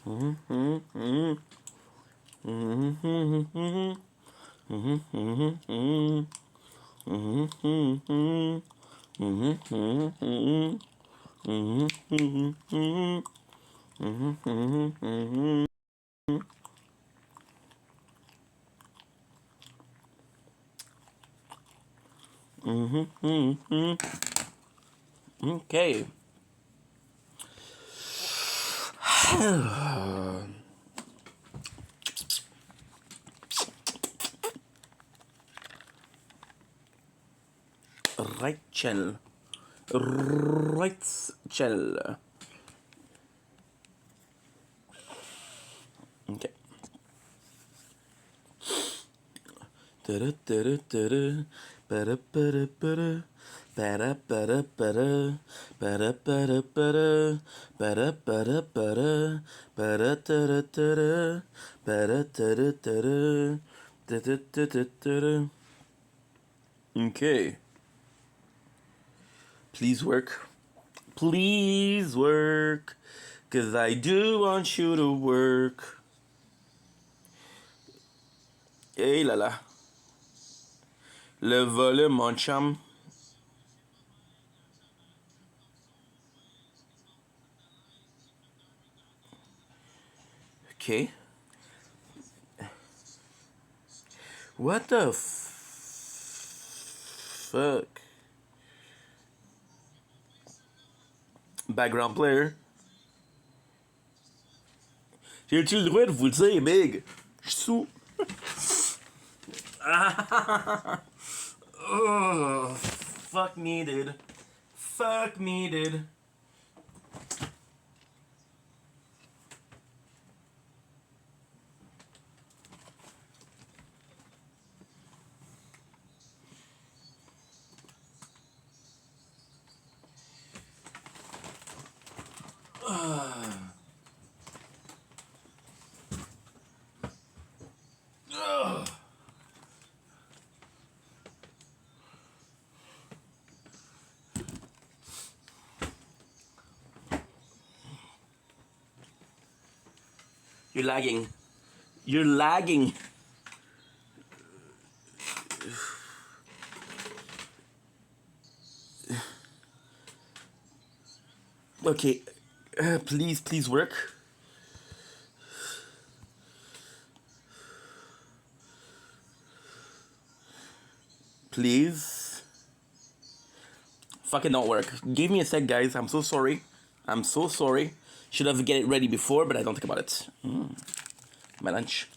Okay. Rachel. Rachel. Okay. Okay. Please work. Please work. Cause I do want you to work. Hey là là. Le volume, mon chum. Okay. What the fuck? Background player. J'ai-tu le droit de vous le dire, Big? Je suis sous. Oh, fuck me, dude. Fuck me, dude. You're lagging. You're lagging. Okay. Please work. Please. Fucking don't work. Give me a sec, guys. I'm so sorry. I'm so sorry. Should have get it ready before, but I don't think about it. My lunch.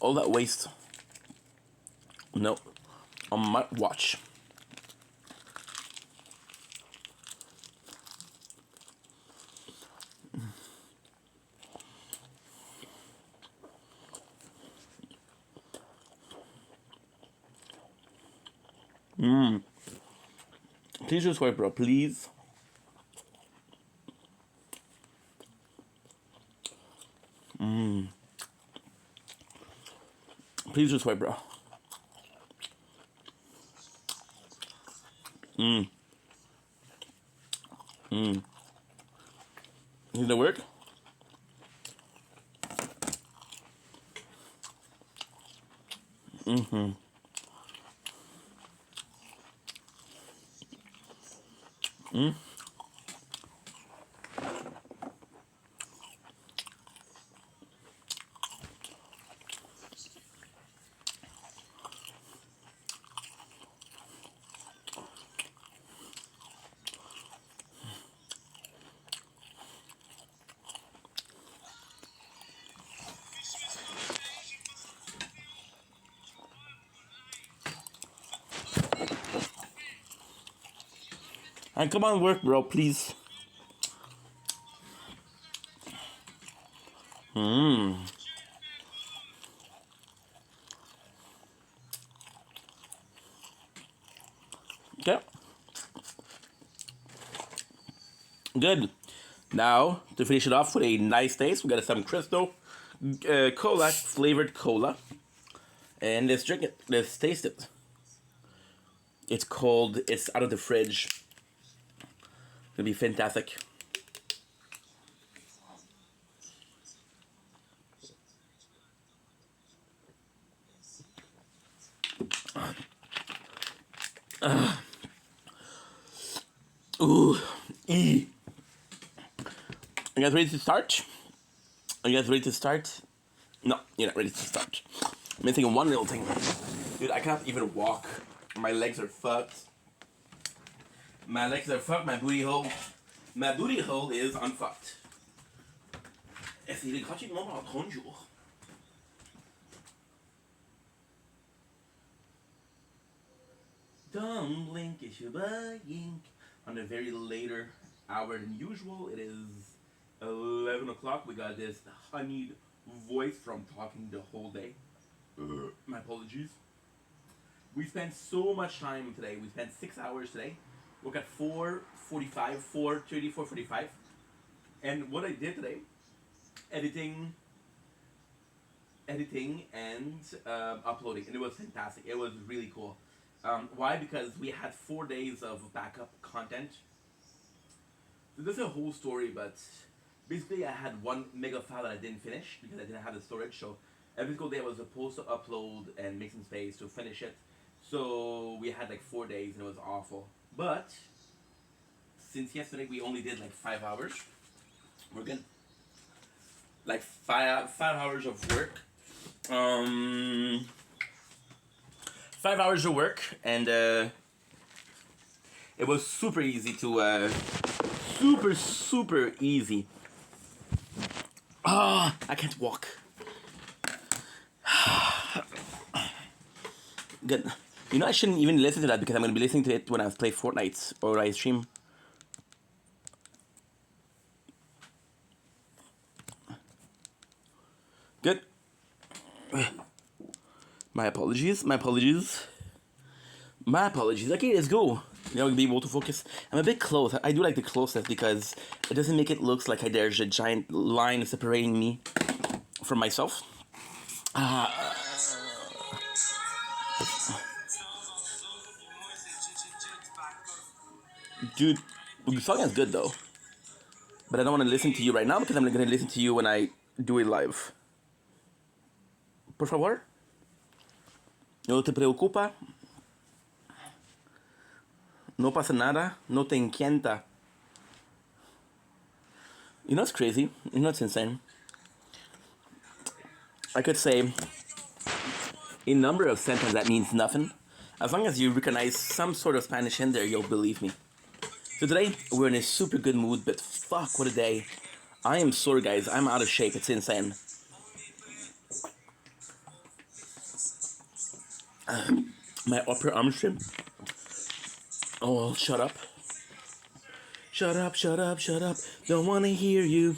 All that waste. No. On my watch. Please just wait, bro. Please. Please just wait, bro. Did it work? And come on, work, bro, please. Mmm. Okay. Good. Now, to finish it off with a nice taste, we got some Crystal cola, flavored cola. And let's drink it. Let's taste it. It's cold. It's out of the fridge. It'll be fantastic. Ooh. E. Are you guys ready to start? Are you guys ready to start? No, you're not ready to start. I'm missing one little thing. Dude, I can't even walk. My legs are fucked. My legs are fucked. My booty hole is unfucked. Essayez gratuitement pendant 30 jours. Don't blink if you're buying. On a very later hour than usual. It is 11 o'clock. We got this honeyed voice from talking the whole day. My apologies. We spent so much time today. We spent 6 hours today. Woke at 4:45, 4:30, 4:45. And what I did today, editing and uploading. And it was fantastic. It was really cool. Why? Because we had 4 days of backup content. So this is a whole story, but basically I had one mega file that I didn't finish because I didn't have the storage. So every single day I was supposed to upload and make some space to finish it. So we had like 4 days and it was awful. But since yesterday we only did like 5 hours, we're good. Like five hours of work. 5 hours of work, and it was super easy to super easy. I can't walk. Good. You know, I shouldn't even listen to that because I'm gonna be listening to it when I play Fortnite or I stream. Good. My apologies. Okay, let's go. Now we'll be able to focus. I'm a bit close. I do like the closeness because it doesn't make it look like there's a giant line separating me from myself. Dude, the song is good though. But I don't want to listen to you right now because I'm going to listen to you when I do it live. Por favor. No te preocupa. No pasa nada. No te inquieta. You know what's crazy? You know what's insane? I could say a number of sentences that means nothing. As long as you recognize some sort of Spanish in there, you'll believe me. So today, we're in a super good mood, but fuck, what a day. I am sore, guys. I'm out of shape. It's insane. My upper arm shrimp. Oh, shut up. Shut up. Don't want to hear you.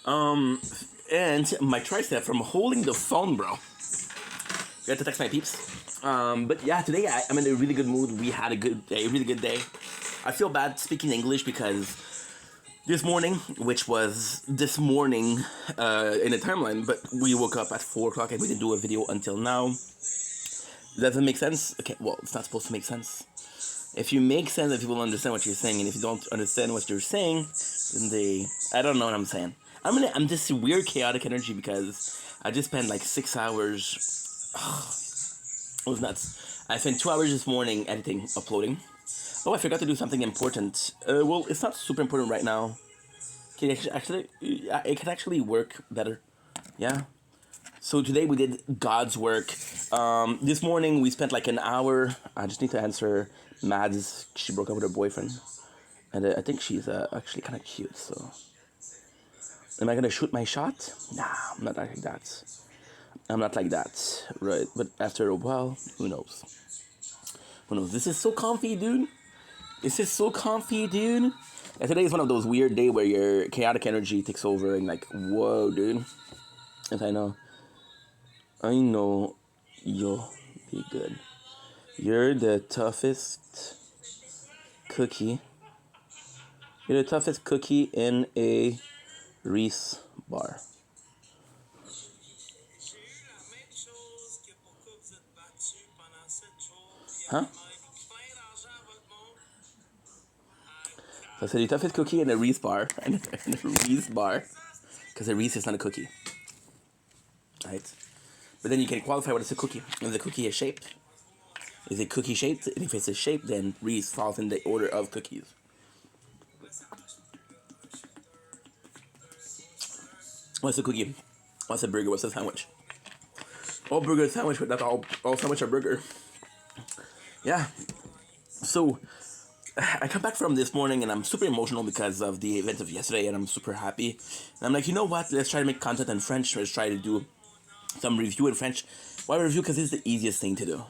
And my tricep from holding the phone, bro. Got to text my peeps. But yeah, today I'm in a really good mood. We had a really good day. I feel bad speaking English because this morning, which was this morning in the timeline, but we woke up at 4 o'clock and we didn't do a video until now. Does it make sense? Okay, well, it's not supposed to make sense. If you make sense, if people understand what you're saying, and if you don't understand what you're saying, then I don't know what I'm saying. I'm this weird chaotic energy because I just spent like 6 hours. It was nuts. I spent 2 hours this morning editing, uploading. Oh, I forgot to do something important. Well, it's not super important right now. It can actually work better. Yeah. So today we did God's work. This morning we spent like an hour. I just need to answer Mads. She broke up with her boyfriend. And I think she's actually kind of cute, so... Am I gonna shoot my shot? Nah, I'm not like that. Right? But after a while, who knows? This is so comfy, dude. It's just so comfy, dude. And today is one of those weird days where your chaotic energy takes over and like, whoa, dude. Yes, I know you'll be good. You're the toughest cookie. You're the toughest cookie in a Reese bar. Huh? So I said the toughest cookie in a Reese bar. In a Reese bar. Because a Reese is not a cookie. Right? But then you can qualify what is a cookie. Is a cookie a shape? Is it cookie shaped? And if it's a shape, then Reese falls in the order of cookies. What's a cookie? What's a burger? What's a sandwich? All burger is sandwich, but not all sandwich are burger. Yeah. So I come back from this morning and I'm super emotional because of the event of yesterday, and I'm super happy. And I'm like, you know what? Let's try to make content in French. Let's try to do some review in French. Why review? Because it's the easiest thing to do.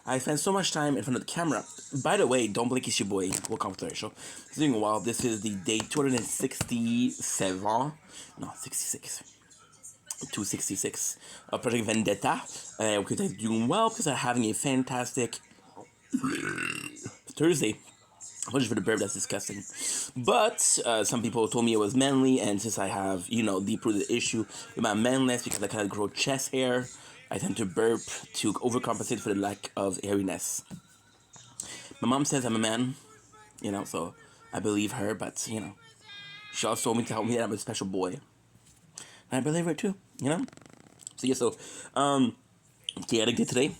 I spent so much time in front of the camera. By the way, don't blink, it's your boy. Welcome to the show. It's doing well. This is the day 267. No, 66. 266 of Project Vendetta. Because I'm doing well, because I'm having a fantastic Thursday. Apologies for the burp, that's disgusting. But some people told me it was manly, and since I have, deep-rooted issue with my manliness because I kind of grow chest hair, I tend to burp to overcompensate for the lack of hairiness. My mom says I'm a man, so I believe her, but, she also told me to tell me that I'm a special boy. And I believe her too, So yeah, chaotic day today.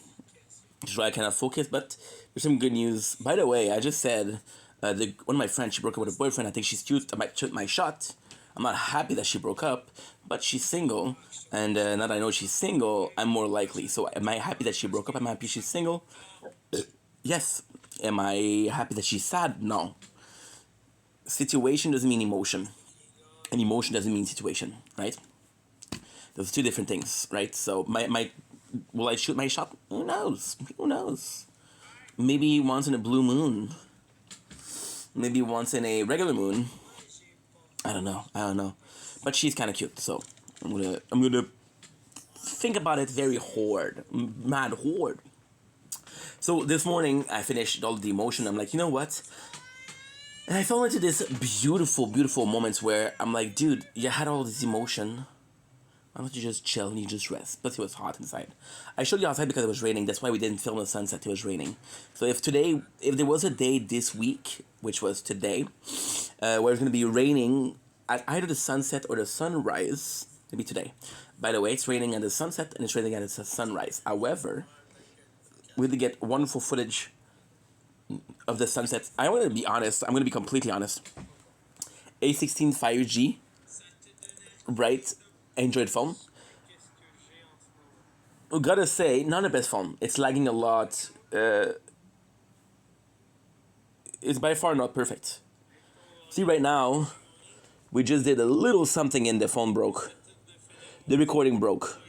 Just why I kind of focus, but there's some good news. By the way, I just said one of my friends, she broke up with a boyfriend. I think she's cute. I might shoot my shot. I'm not happy that she broke up, but she's single, and now that I know she's single, I'm more likely. So am I happy that she broke up? Am I happy she's single? Yes. Am I happy that she's sad? No. Situation doesn't mean emotion, and emotion doesn't mean situation, right? Those two different things, right? So will I shoot my shot? Who knows? Who knows? Maybe once in a blue moon. Maybe once in a regular moon. I don't know. But she's kind of cute, so I'm gonna think about it very hard, mad hard. So this morning I finished all the emotion. I'm like, you know what? And I fell into this beautiful, beautiful moments where I'm like, dude, you had all this emotion. Why don't you just chill and you just rest? Plus it was hot inside. I showed you outside because it was raining. That's why we didn't film the sunset. It was raining. So if there was a day this week, which was today, where it's going to be raining at either the sunset or the sunrise, it'll be today. By the way, it's raining at the sunset and it's raining at the sunrise. However, we did get wonderful footage of the sunset. I want to be honest. I'm going to be completely honest. A16 5G, right? Android phone. I gotta say, not the best phone. It's lagging a lot. It's by far not perfect. See, right now, we just did a little something and the phone broke. The recording broke.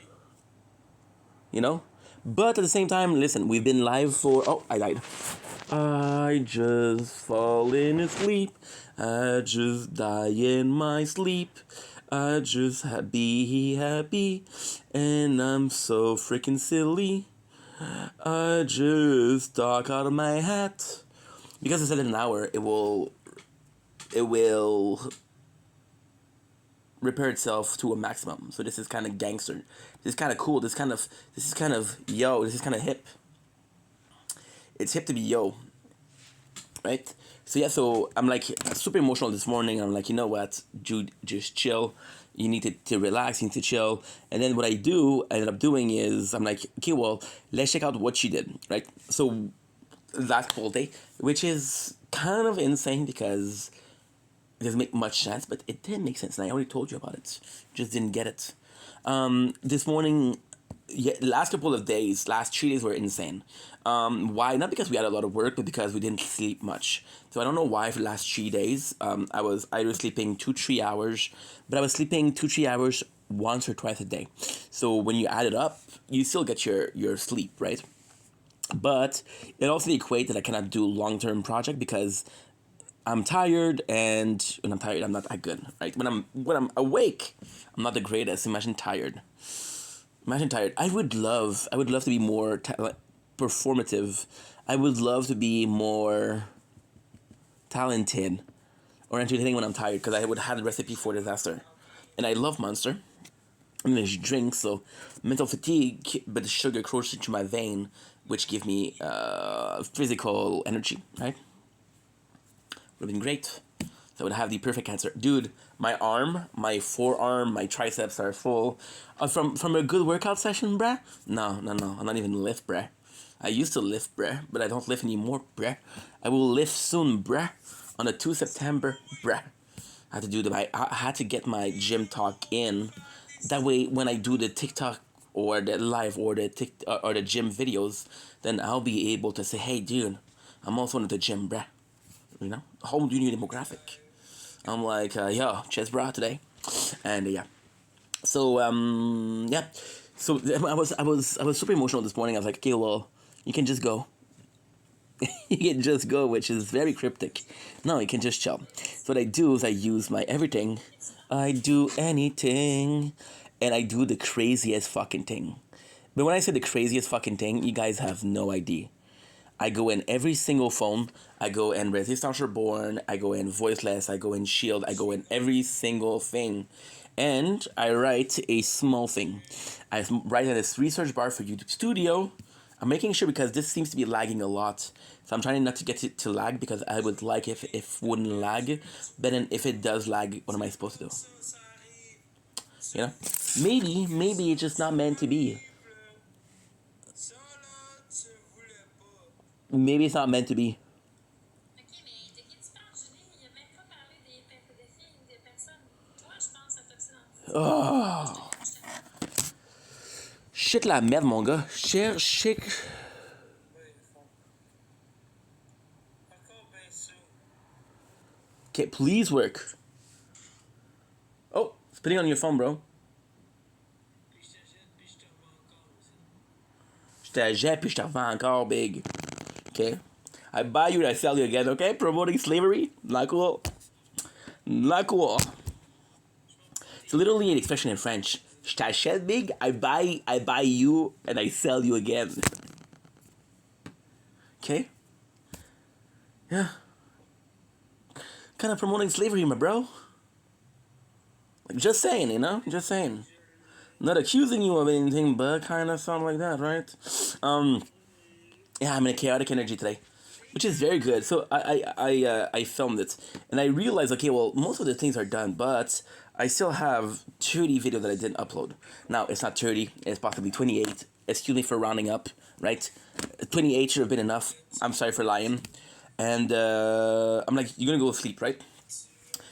But at the same time, listen, we've been live for... Oh, I died. I just fallen asleep. I just die in my sleep. I just be happy, and I'm so freaking silly. I just talk out of my hat. Because I said in an hour, it will repair itself to a maximum. So this is kind of gangster. This is kind of cool. This is kind of yo. This is kind of hip. It's hip to be yo, right? So yeah, so I'm like super emotional this morning. I'm like, you know what, Jude, just chill. You need to relax, you need to chill. And then what I ended up doing is, I'm like, okay, well, let's check out what she did, right? So that whole day, which is kind of insane because it doesn't make much sense, but it did make sense. And I already told you about it. Just didn't get it. This morning, last couple of days, last 3 days were insane. Why? Not because we had a lot of work, but because we didn't sleep much. So I don't know why for the last 3 days. I was either sleeping 2-3 hours, but I was sleeping 2-3 hours once or twice a day. So when you add it up, you still get your sleep, right? But it also equates that I cannot do long-term project because I'm tired, and when I'm tired, I'm not that good. Right? When I'm awake, I'm not the greatest. Imagine tired. Imagine tired. I would love to be more like, performative. I would love to be more talented or entertaining when I'm tired because I would have the recipe for disaster. And I love Monster. And then drink, so mental fatigue, but the sugar courses to my vein, which give me physical energy, right? Would have been great. So I would have the perfect answer. Dude, my arm, my forearm, my triceps are full. From a good workout session, bruh? No, no, no. I'm not even lift, bruh. I used to lift, bruh, but I don't lift anymore, bruh. I will lift soon, bruh. On the 2 September, bruh. I had to do I had to get my gym talk in. That way, when I do the TikTok or the live or the or the gym videos, then I'll be able to say, "Hey, dude, I'm also in the gym, bruh." You know, home junior demographic. I'm like, yo, chest bra today, and yeah. So yeah. So I was super emotional this morning. I was like, okay, well, you can just go. You can just go, which is very cryptic. No, you can just chill. So what I do is I use my everything. I do anything, and I do the craziest fucking thing. But when I say the craziest fucking thing, you guys have no idea. I go in every single phone. I go in Resistance Reborn. I go in Voiceless. I go in Shield. I go in every single thing. And I write a small thing. I write in this research bar for YouTube Studio. I'm making sure because this seems to be lagging a lot. So I'm trying not to get it to lag because I would like if it wouldn't lag. But then if it does lag, what am I supposed to do? You know? Maybe it's just not meant to be. Maybe it's not meant to be. Oh. Shit la merde, mon gars. Shit. Okay, please work. Oh, spitting on your phone, bro. Je te jette puis je te revends encore, big. Okay? I buy you and I sell you again, okay? Promoting slavery? Not cool. Not cool. It's literally an expression in French. Je t'achète, big. I buy you and I sell you again. Okay? Yeah. Kind of promoting slavery, my bro. Like, just saying, you know? Just saying. Not accusing you of anything, but kind of something like that, right? Yeah, I'm in a chaotic energy today, which is very good. So I filmed it, and I realized, okay, well, most of the things are done, but I still have 30 video that I didn't upload. Now it's not 30; it's possibly 28. Excuse me for rounding up, right? 28 should have been enough. I'm sorry for lying. And I'm like, you're gonna go to sleep, right?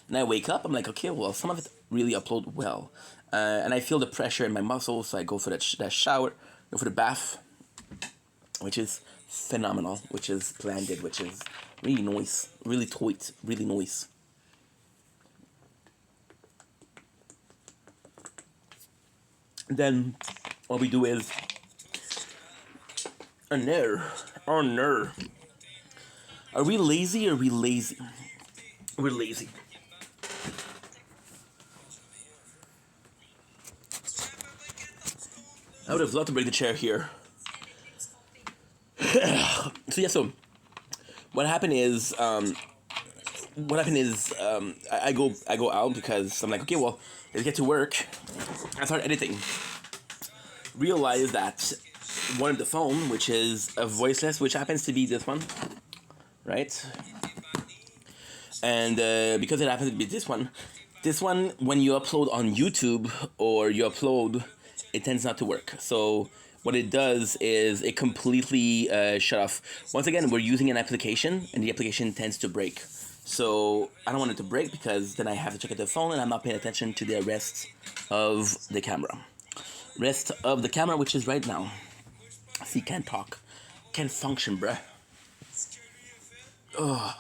And I wake up, I'm like, okay, well, some of it really upload well. And I feel the pressure in my muscles, so I go for that shower, go for the bath, which is phenomenal, which is splendid, which is really nice, really tight, really nice. Then what we do is, oh no, oh no. Are we lazy or are we lazy? We're lazy. I would have loved to break the chair here. So yeah, so what happened is I go out because I'm like, okay, well, let's get to work. I start editing. Realize that one of the phone, which is a voiceless, which happens to be this one, right? And because it happens to be this one, when you upload on YouTube or you upload, it tends not to work. So what it does is it completely shut off. Once again, we're using an application, and the application tends to break. So I don't want it to break because then I have to check out the phone and I'm not paying attention to the rest of the camera. Rest of the camera, which is right now. See, can't talk, can't function, bruh. Ugh.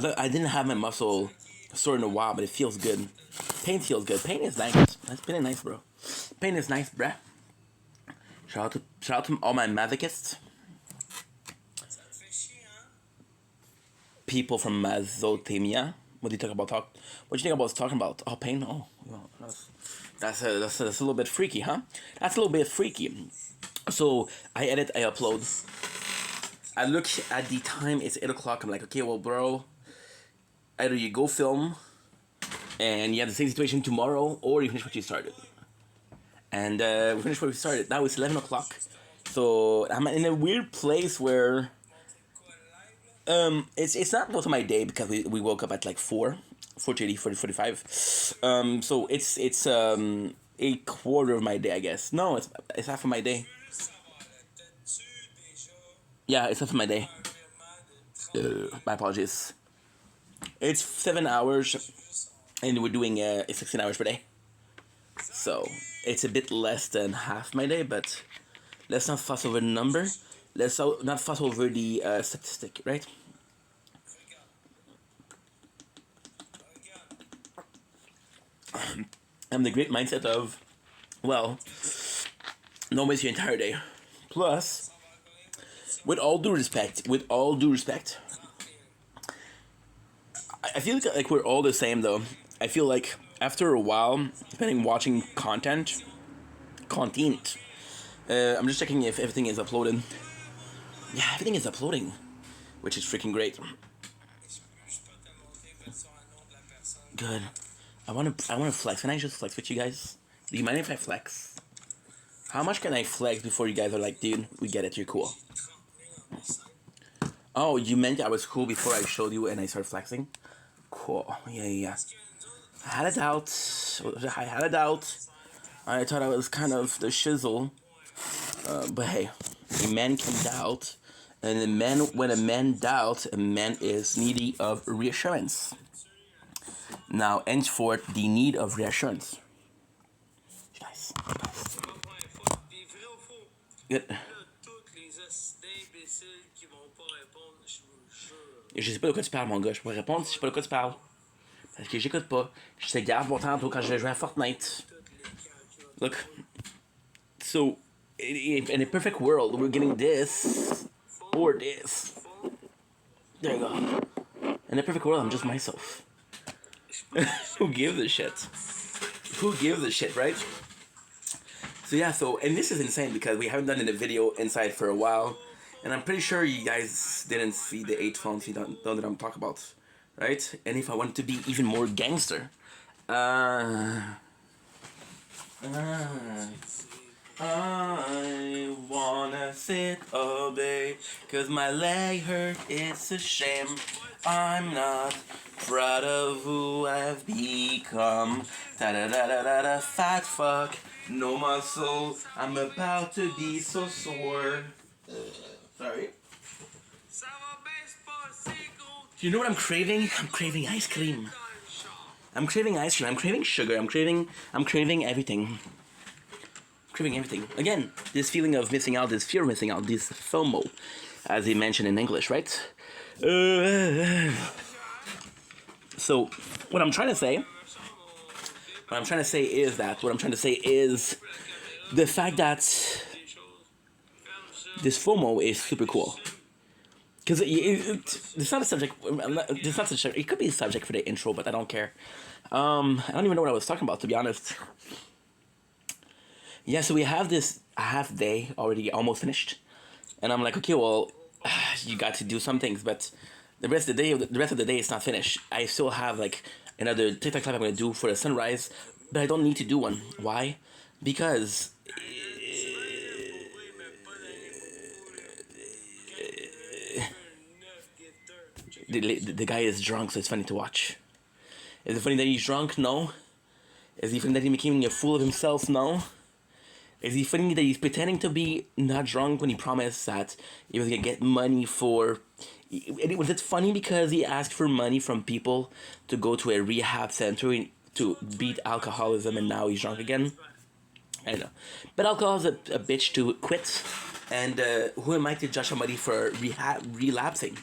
I didn't have my muscle sore in a while, but it feels good. Pain feels good. Pain is nice. That's pretty nice, bro. Pain is nice, bruh. Shout out to all my masochists. People from Mesopotamia. What do you think about What do you think about talking about? Oh, pain. Oh, well, that's a little bit freaky, huh? That's a little bit freaky. So I edit, I upload. I look at the time. It's 8 o'clock. I'm like, okay, well, bro. Either you go film, and you have the same situation tomorrow, or you finish what you started. And we finished what we started. Now it's 11 o'clock. So I'm in a weird place where it's not most of my day because we woke up at like 4:30, 45. So it's a quarter of my day, I guess. No, it's half of my day. Yeah, it's half of my day. My apologies. It's 7 hours, and we're doing 16 hours per day. So it's a bit less than half my day, but let's not fuss over the number. Let's not fuss over the statistic, right? I'm the great mindset of, well, don't waste your entire day. Plus, with all due respect, I feel like we're all the same though. I feel like after a while, depending watching content, I'm just checking if everything is uploaded. Yeah, everything is uploading, which is freaking great. Good. I wanna flex. Can I just flex with you guys? Do you mind if I flex? How much can I flex before you guys are like, dude, we get it, you're cool? Oh, you meant I was cool before I showed you and I started flexing? Cool. Yeah. I had a doubt. I thought I was kind of the shizzle. But hey, a man can doubt. And when a man doubts, a man is needy of reassurance. Now, henceforth, the need of reassurance. Nice. Good. Je sais pas de quoi tu parles, mon gars. Je peux répondre si je sais pas de quoi tu parles. Parce que j'écoute pas. Je te garde mon temps quand je joue à Fortnite. Look. So, in a perfect world, we're getting this or this. There you go. In a perfect world, I'm just myself. Who gives a shit? Who gives a shit, right? So yeah, and this is insane because we haven't done a video inside for a while. And I'm pretty sure you guys didn't see the 8 phones you don't know that I'm talking about, right? And if I want to be even more gangster, I wanna sit all day, cause my leg hurt, it's a shame. I'm not proud of who I've become. Da-da-da-da-da-da, fat fuck, no muscle, I'm about to be so sore. Sorry. Do you know what I'm craving? I'm craving ice cream. I'm craving ice cream. I'm craving sugar. I'm craving everything. Craving everything. Again, this feeling of missing out, this fear of missing out, this FOMO, as they mention in English, right? So, what I'm trying to say is the fact that this FOMO is super cool. Because it's not a subject. It could be a subject for the intro, but I don't care. I don't even know what I was talking about, to be honest. Yeah, so we have this half day already almost finished, and I'm like, okay, well, you got to do some things, but the rest of the day is not finished. I still have like another TikTok live I'm gonna do for the sunrise, but I don't need to do one. Why? Because the guy is drunk, so it's funny to watch. Is it funny that he's drunk? No. Is he funny that he became a fool of himself? No. Is he funny that he's pretending to be not drunk when he promised that he was gonna get money for... Was it funny because he asked for money from people to go to a rehab center to beat alcoholism, and now he's drunk again? I don't know. But alcohol is a bitch to quit, and who am I to judge somebody for relapsing,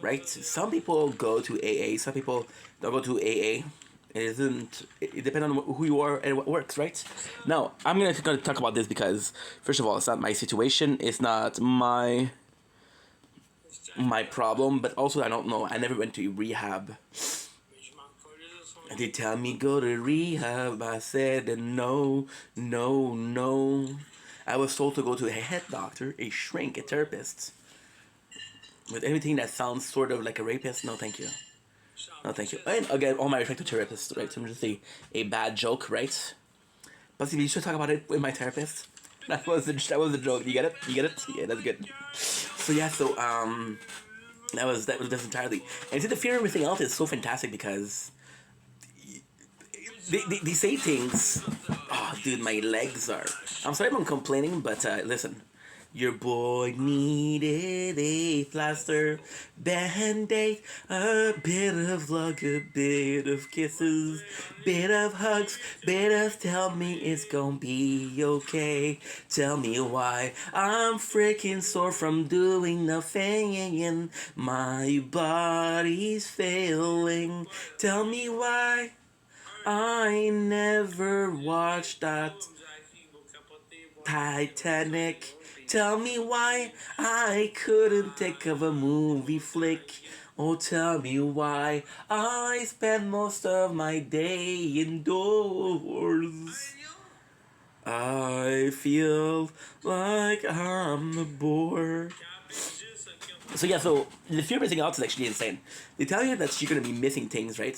right? Some people go to AA, some people don't go to AA. It isn't. It depends on who you are and what works, right? Now, I'm gonna talk about this because, first of all, it's not my situation. It's not my problem, but also I don't know. I never went to rehab. They tell me go to rehab. I said no, no, no. I was told to go to a head doctor, a shrink, a therapist. With anything that sounds sort of like a rapist, no thank you. No thank you. And again, all my respect to therapists, right? So I'm just a bad joke, right? But see, you should talk about it with my therapist. That was a joke. You get it? You get it? Yeah, that's good. So yeah, that was this entirely. And see, the fear of everything else is so fantastic because they say things. Oh, dude, my legs are. I'm sorry if I'm complaining, but listen. Your boy needed a plaster, band-aid, a bit of luck, a bit of kisses, bit of hugs, bit of tell me it's gonna be okay. Tell me why I'm freaking sore from doing nothing. My body's failing. Tell me why I never watched that Titanic. Tell me why I couldn't think of a movie flick. Oh, tell me why I spend most of my day indoors. I feel like I'm a bore. So yeah, so the fear of missing out is actually insane. They tell you that you're gonna be missing things, right?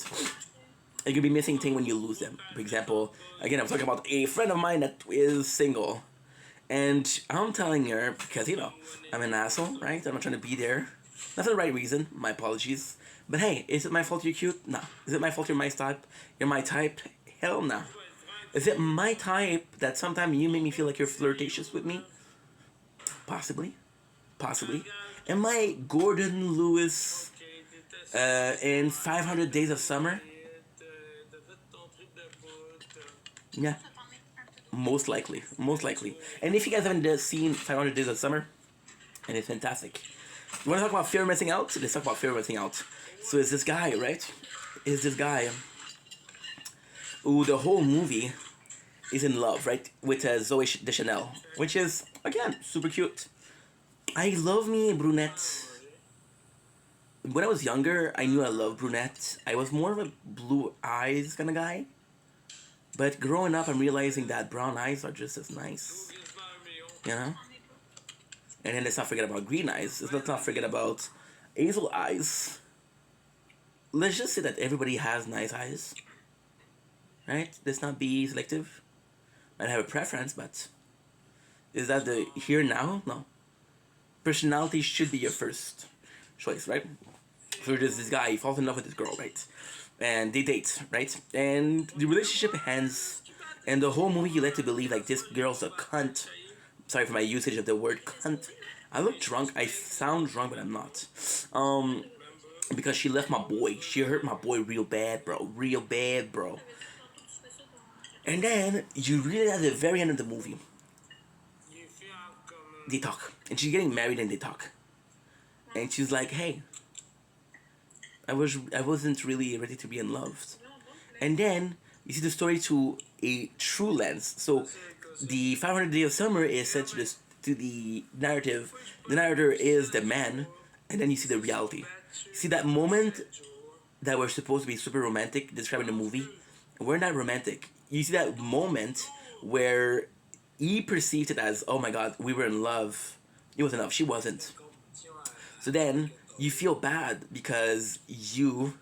You're gonna be missing things when you lose them. For example, again, I'm talking about a friend of mine that is single. And I'm telling her, because, I'm an asshole, right? I'm not trying to be there. Not for the right reason. My apologies. But hey, is it my fault you're cute? No. Is it my fault you're my type? You're my type? Hell no. Is it my type that sometimes you make me feel like you're flirtatious with me? Possibly. Possibly. Am I Gordon Lewis in 500 Days of Summer? Yeah. Most likely. Most likely. And if you guys haven't seen 500 Days of Summer, and it's fantastic. You want to talk about fear of missing out? Let's talk about fear of missing out. So it's this guy, right? Is this guy who the whole movie is in love, right? With Zoe Deschanel, which is, again, super cute. I love me a brunette. When I was younger, I knew I loved brunette. I was more of a blue eyes kind of guy. But growing up, I'm realizing that brown eyes are just as nice. You know? And then let's not forget about green eyes. Let's not forget about hazel eyes. Let's just say that everybody has nice eyes. Right? Let's not be selective. Might have a preference, but is that the here now? No. Personality should be your first choice, right? So there's this guy, he falls in love with this girl, right? And they date, right? And the relationship ends, and the whole movie you let to believe like this girl's a cunt. Sorry for my usage of the word cunt. I look drunk. I sound drunk, but I'm not. Because she left my boy. She hurt my boy real bad, bro. Real bad, bro. And then you realize at the very end of the movie, they talk, and she's getting married, and they talk, and she's like, "Hey, I wasn't really ready to be in love." And then you see the story to a true lens. So the 500 Day of Summer is set to the narrative. The narrator is the man, and then you see the reality. See that moment that we're supposed to be super romantic, describing the movie. We're not romantic. You see that moment where he perceived it as, oh my god, we were in love. It was enough. She wasn't. So then you feel bad because you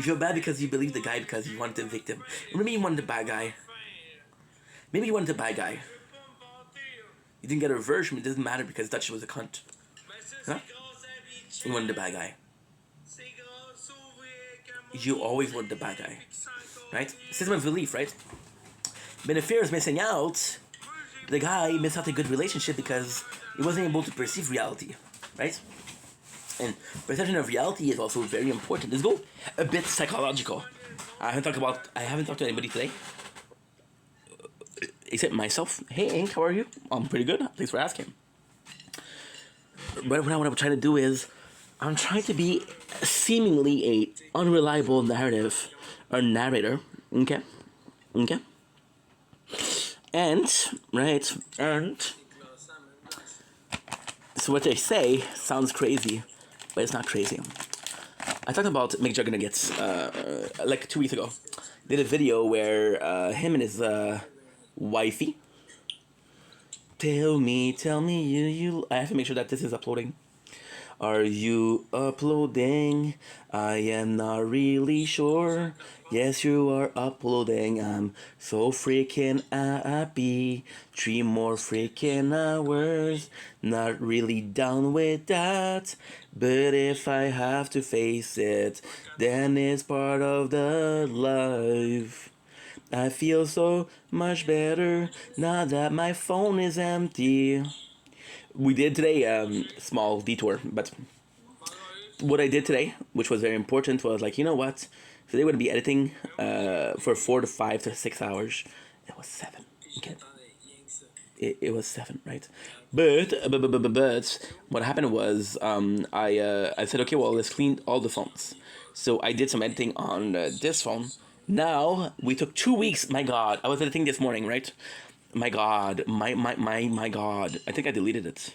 feel bad because you believe the guy because you wanted the victim. Maybe you wanted the bad guy. Maybe you wanted the bad guy. You didn't get a version, it doesn't matter because Dutch was a cunt. Huh? You wanted the bad guy. You always wanted the bad guy. Right? System of belief, right? But the fear is missing out. The guy missed out a good relationship because he wasn't able to perceive reality. Right? And perception of reality is also very important. Let's go a bit psychological. I haven't talked to anybody today. Except myself. Hey, Ink, how are you? I'm pretty good. Thanks for asking. What I'm trying to do is, I'm trying to be seemingly a unreliable narrative or narrator. Okay, okay, and right, and so what they say sounds crazy, but it's not crazy. I talked about Mick Jagger Nuggets like 2 weeks ago. Did a video where him and his wifey. Tell me, you. I have to make sure that this is uploading. Are you uploading? I am not really sure. Yes, you are uploading. I'm so freaking happy. 3 more freaking hours. Not really down with that. But if I have to face it, then it's part of the life. I feel so much better now that my phone is empty. We did today small detour, but what I did today, which was very important, was like, you know what? Today we're gonna be editing for 4 to 5 to 6 hours. It was 7. Okay. It was 7, right? But what happened was I said, okay, well, let's clean all the phones. So I did some editing on this phone. Now we took 2 weeks. My God, I was editing this morning, right? My God, my God. I think I deleted it.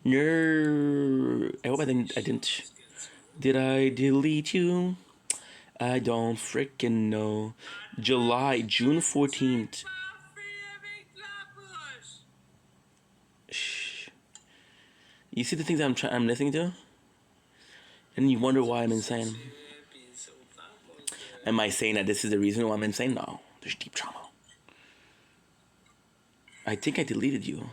No, I hope I didn't. Did I delete you? I don't freaking know. June 14th. Shh. You see the things I'm listening to? And you wonder why I'm insane. Am I saying that this is the reason why I'm insane? No. There's deep trauma. I think I deleted you.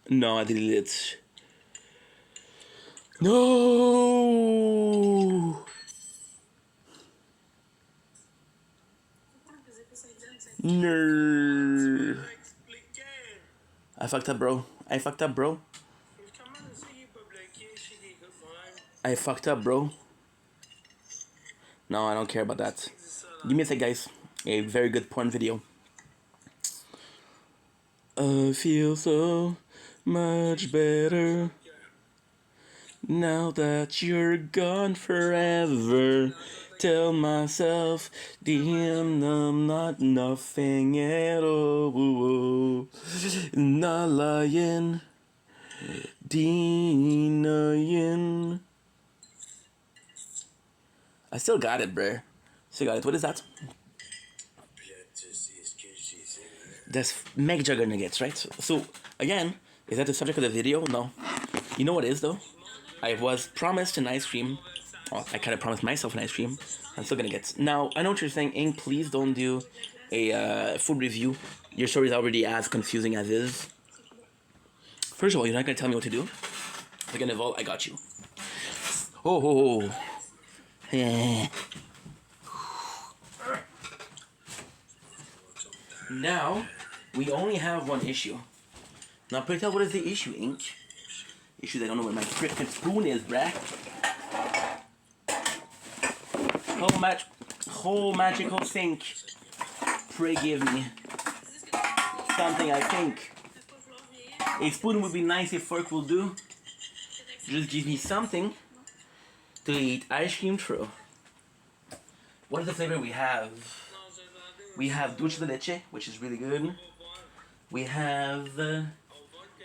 No, I deleted it. No! No. I fucked up, bro. I fucked up, bro. I fucked up, bro. No, I don't care about that. Give me a sec, guys. A very good porn video. I feel so much better now that you're gone forever. Tell myself, damn, I'm not nothing at all. Not lying, denying. I still got it, bruh. Still got it. What is that? That's Meg Jagger Nuggets, right? So, again, is that the subject of the video? No. You know what it is, though? I was promised an ice cream. Well, I kind of promised myself an ice cream. I'm still gonna get. Now, I know what you're saying, Ink. Please don't do a food review. Your story is already as confusing as is. First of all, you're not gonna tell me what to do. Second of all, I got you. Oh. Yeah. Now, we only have one issue. Now, please tell what is the issue, Ink? Issue I don't know where my freaking spoon is, bruh. Whole magical sink. Pray give me something I think. A spoon would be nice, a fork will do. Just give me something to eat ice cream through. What is the flavor we have? We have dulce de leche, which is really good. We have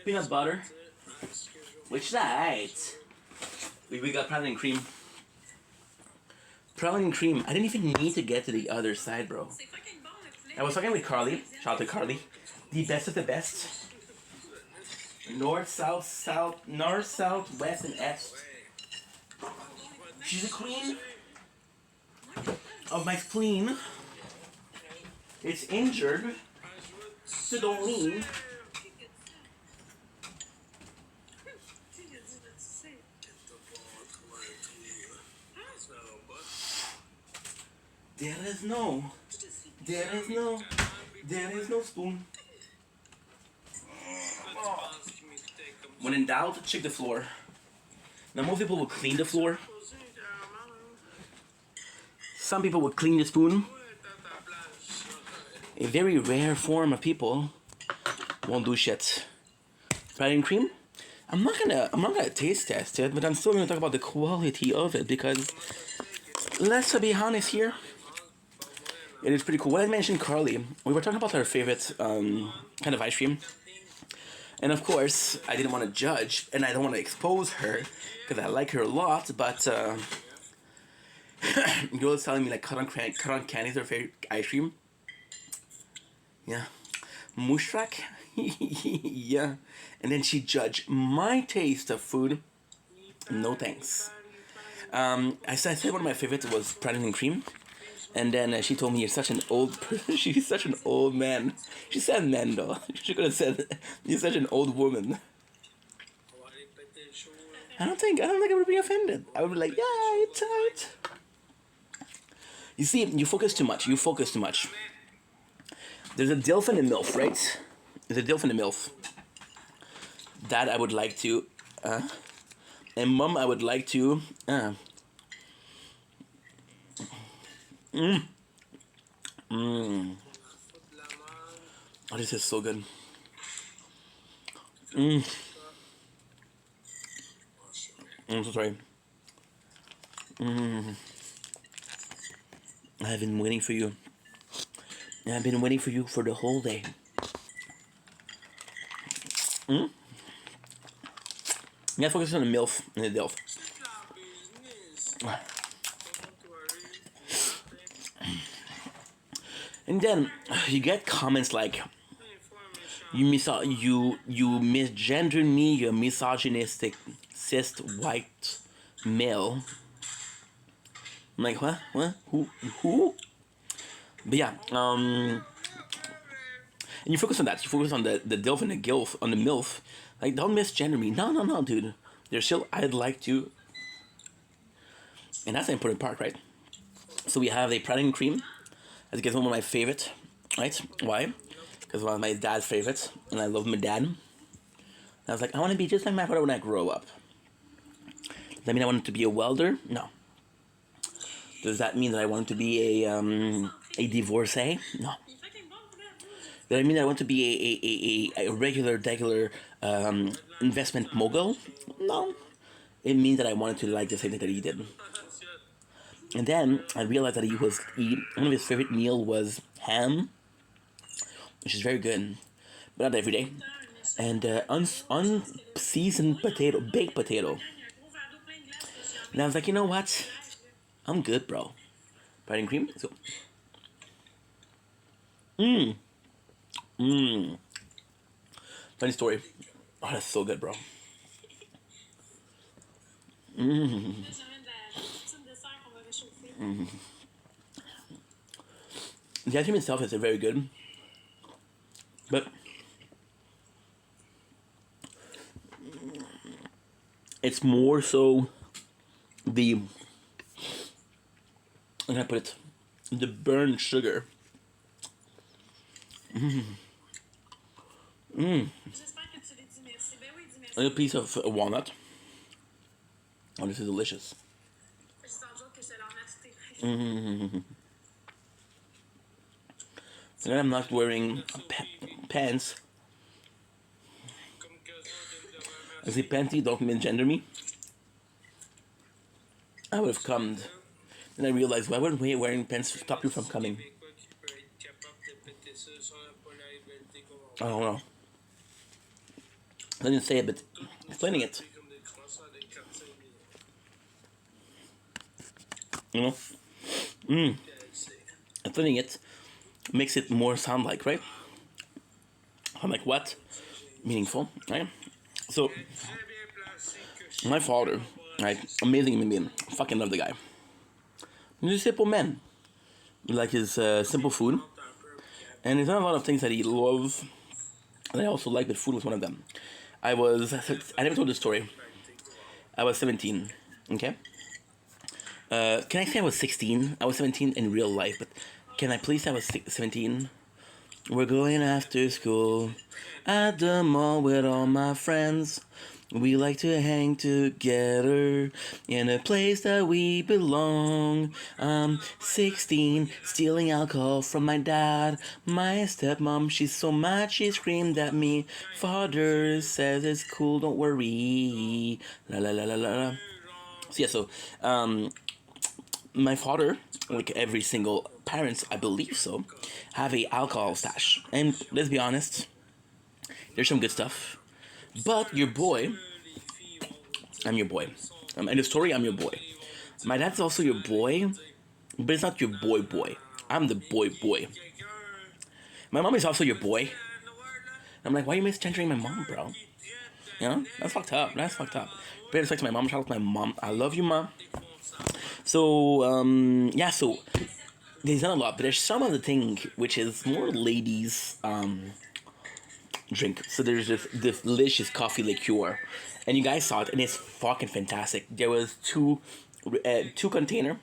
peanut butter, which is alright. We got praline cream. Praline cream. I didn't even need to get to the other side, bro. I was talking with Carly. Shout out to Carly. The best of the best. North, south, west, and east. She's a queen of my spleen. It's injured, so don't mean. There is no spoon. When in doubt, check the floor. Now, most people will clean the floor. Some people will clean the spoon. a very rare form of people won't do shit. Bread and cream. I'm not gonna taste test it, but I'm still gonna talk about the quality of it because let's be honest here. It is pretty cool. When I mentioned Carly, we were talking about our favorite kind of ice cream. And of course, I didn't want to judge, and I don't want to expose her, because I like her a lot, but girl is telling me like cotton candy is her favorite ice cream. Yeah. Mushrak? Yeah. And then she judged my taste of food. No thanks. I said one of my favorites was bread and cream. And then she told me you're such an old she's such an old man. She said man though. She could have said you're such an old woman. I don't think I would be offended. I would be like, yeah, it's alright. You see, you focus too much. You focus too much. There's a DILF and a MILF, right? There's a DILF and a MILF. Dad, I would like to, and Mom, I would like to, Oh, this is so good. I'm so sorry. I've been waiting for you. I've been waiting for you for the whole day. Yeah, focus on the MILF and the DILF. And then you get comments like, you misgendered me, you're misogynistic, cis white male. I'm like, what? What? Who? But yeah, and you focus on that. You focus on the DILF and the GILF, on the MILF. Like, don't misgender me. No, dude. There's still, I'd like to. And that's the important part, right? So we have a bread and cream. As you guys know, one of my favorites, right? Why? Because one of my dad's favorites, and I love my dad. And I was like, I want to be just like my father when I grow up. Does that mean I wanted to be a welder? No. Does that mean that I want to be a divorcee? No. Does that mean that I want to be a regular investment mogul? No. It means that I wanted to like the same thing that he did. And then I realized that one of his favorite meal was ham, which is very good, but not every day. And unseasoned baked potato. And I was like, you know what? I'm good, bro. Bread and cream. So, funny story. Oh, that's so good, bro. The ice cream itself is very good, but it's more so the, how can I put it, the burnt sugar. A piece of walnut. Oh, this is delicious. And I'm not wearing pants. I say panty, don't misgender me. I would have come. Then I realized, why wouldn't wearing pants stop you from coming? I don't know. I didn't say it, but explaining it. You know? Explaining it makes it more sound like, right? I'm like, what? Meaningful, right? So, my father, right? Amazing human being. Fucking love the guy. He's a simple man. He like his simple food. And there's not a lot of things that he loves that I also like, but food was one of them. I never told this story. I was 17, okay? Can I say I was 16? I was 17 in real life, but can I please say I was 17? We're going after school at the mall with all my friends. We like to hang together in a place that we belong. 16, stealing alcohol from my dad. My stepmom, she's so mad she screamed at me. Father says it's cool, don't worry. La la la la la. So yeah, so my father, like every single parents, I believe so, have a alcohol stash. And let's be honest, there's some good stuff. But your boy, I'm your boy. In the story, I'm your boy. My dad's also your boy, but it's not your boy boy. I'm the boy boy. My mom is also your boy. I'm like, why are you misgendering my mom, bro? You know? That's fucked up. That's fucked up. Great respect to my mom. Shout out to my mom. I love you, mom. So, yeah, so there's not a lot, but there's some of the thing which is more ladies drink. So there's this delicious coffee liqueur, and you guys saw it, and it's fucking fantastic. There was two container,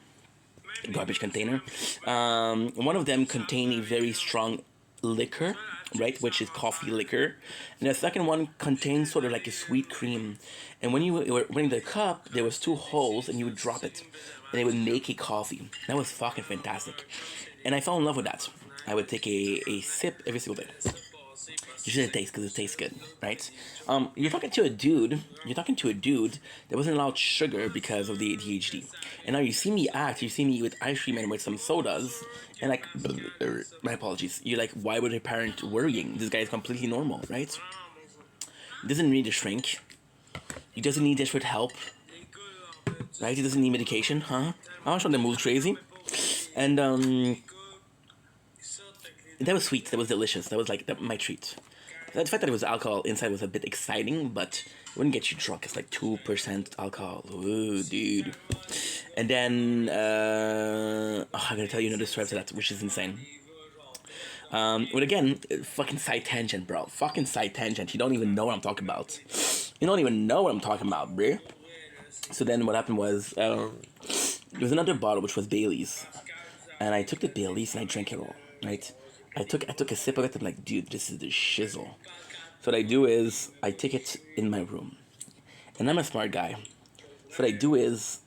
garbage container. One of them contained a very strong liquor, right, which is coffee liquor, and the second one contains sort of like a sweet cream. And when you were running the cup, there was two holes, and you would drop it, and it would make a coffee. That was fucking fantastic, and I fell in love with that. I would take a sip every single day. You should taste because it tastes good, right? You're talking to a dude. You're talking to a dude that wasn't allowed sugar because of the ADHD, and now you see me act. You see me with ice cream and with some sodas, and like, my apologies. You're like, why would a parent worrying? This guy is completely normal, right? He doesn't need to shrink. He doesn't need desperate help, right? He doesn't need medication, huh? I'm not sure that moves crazy, and that was sweet. That was delicious. That was like my treat. The fact that it was alcohol inside was a bit exciting, but it wouldn't get you drunk. It's like 2% alcohol. Ooh, dude. And then, I gotta tell you another story after that, which is insane. But again, fucking side tangent, bro. Fucking side tangent. You don't even know what I'm talking about. You don't even know what I'm talking about, bro. So then what happened was, there was another bottle, which was Bailey's. And I took the Bailey's and I drank it all, right? I took a sip of it. I'm like, dude, this is the shizzle. So what I do is I take it in my room, and I'm a smart guy. So what I do is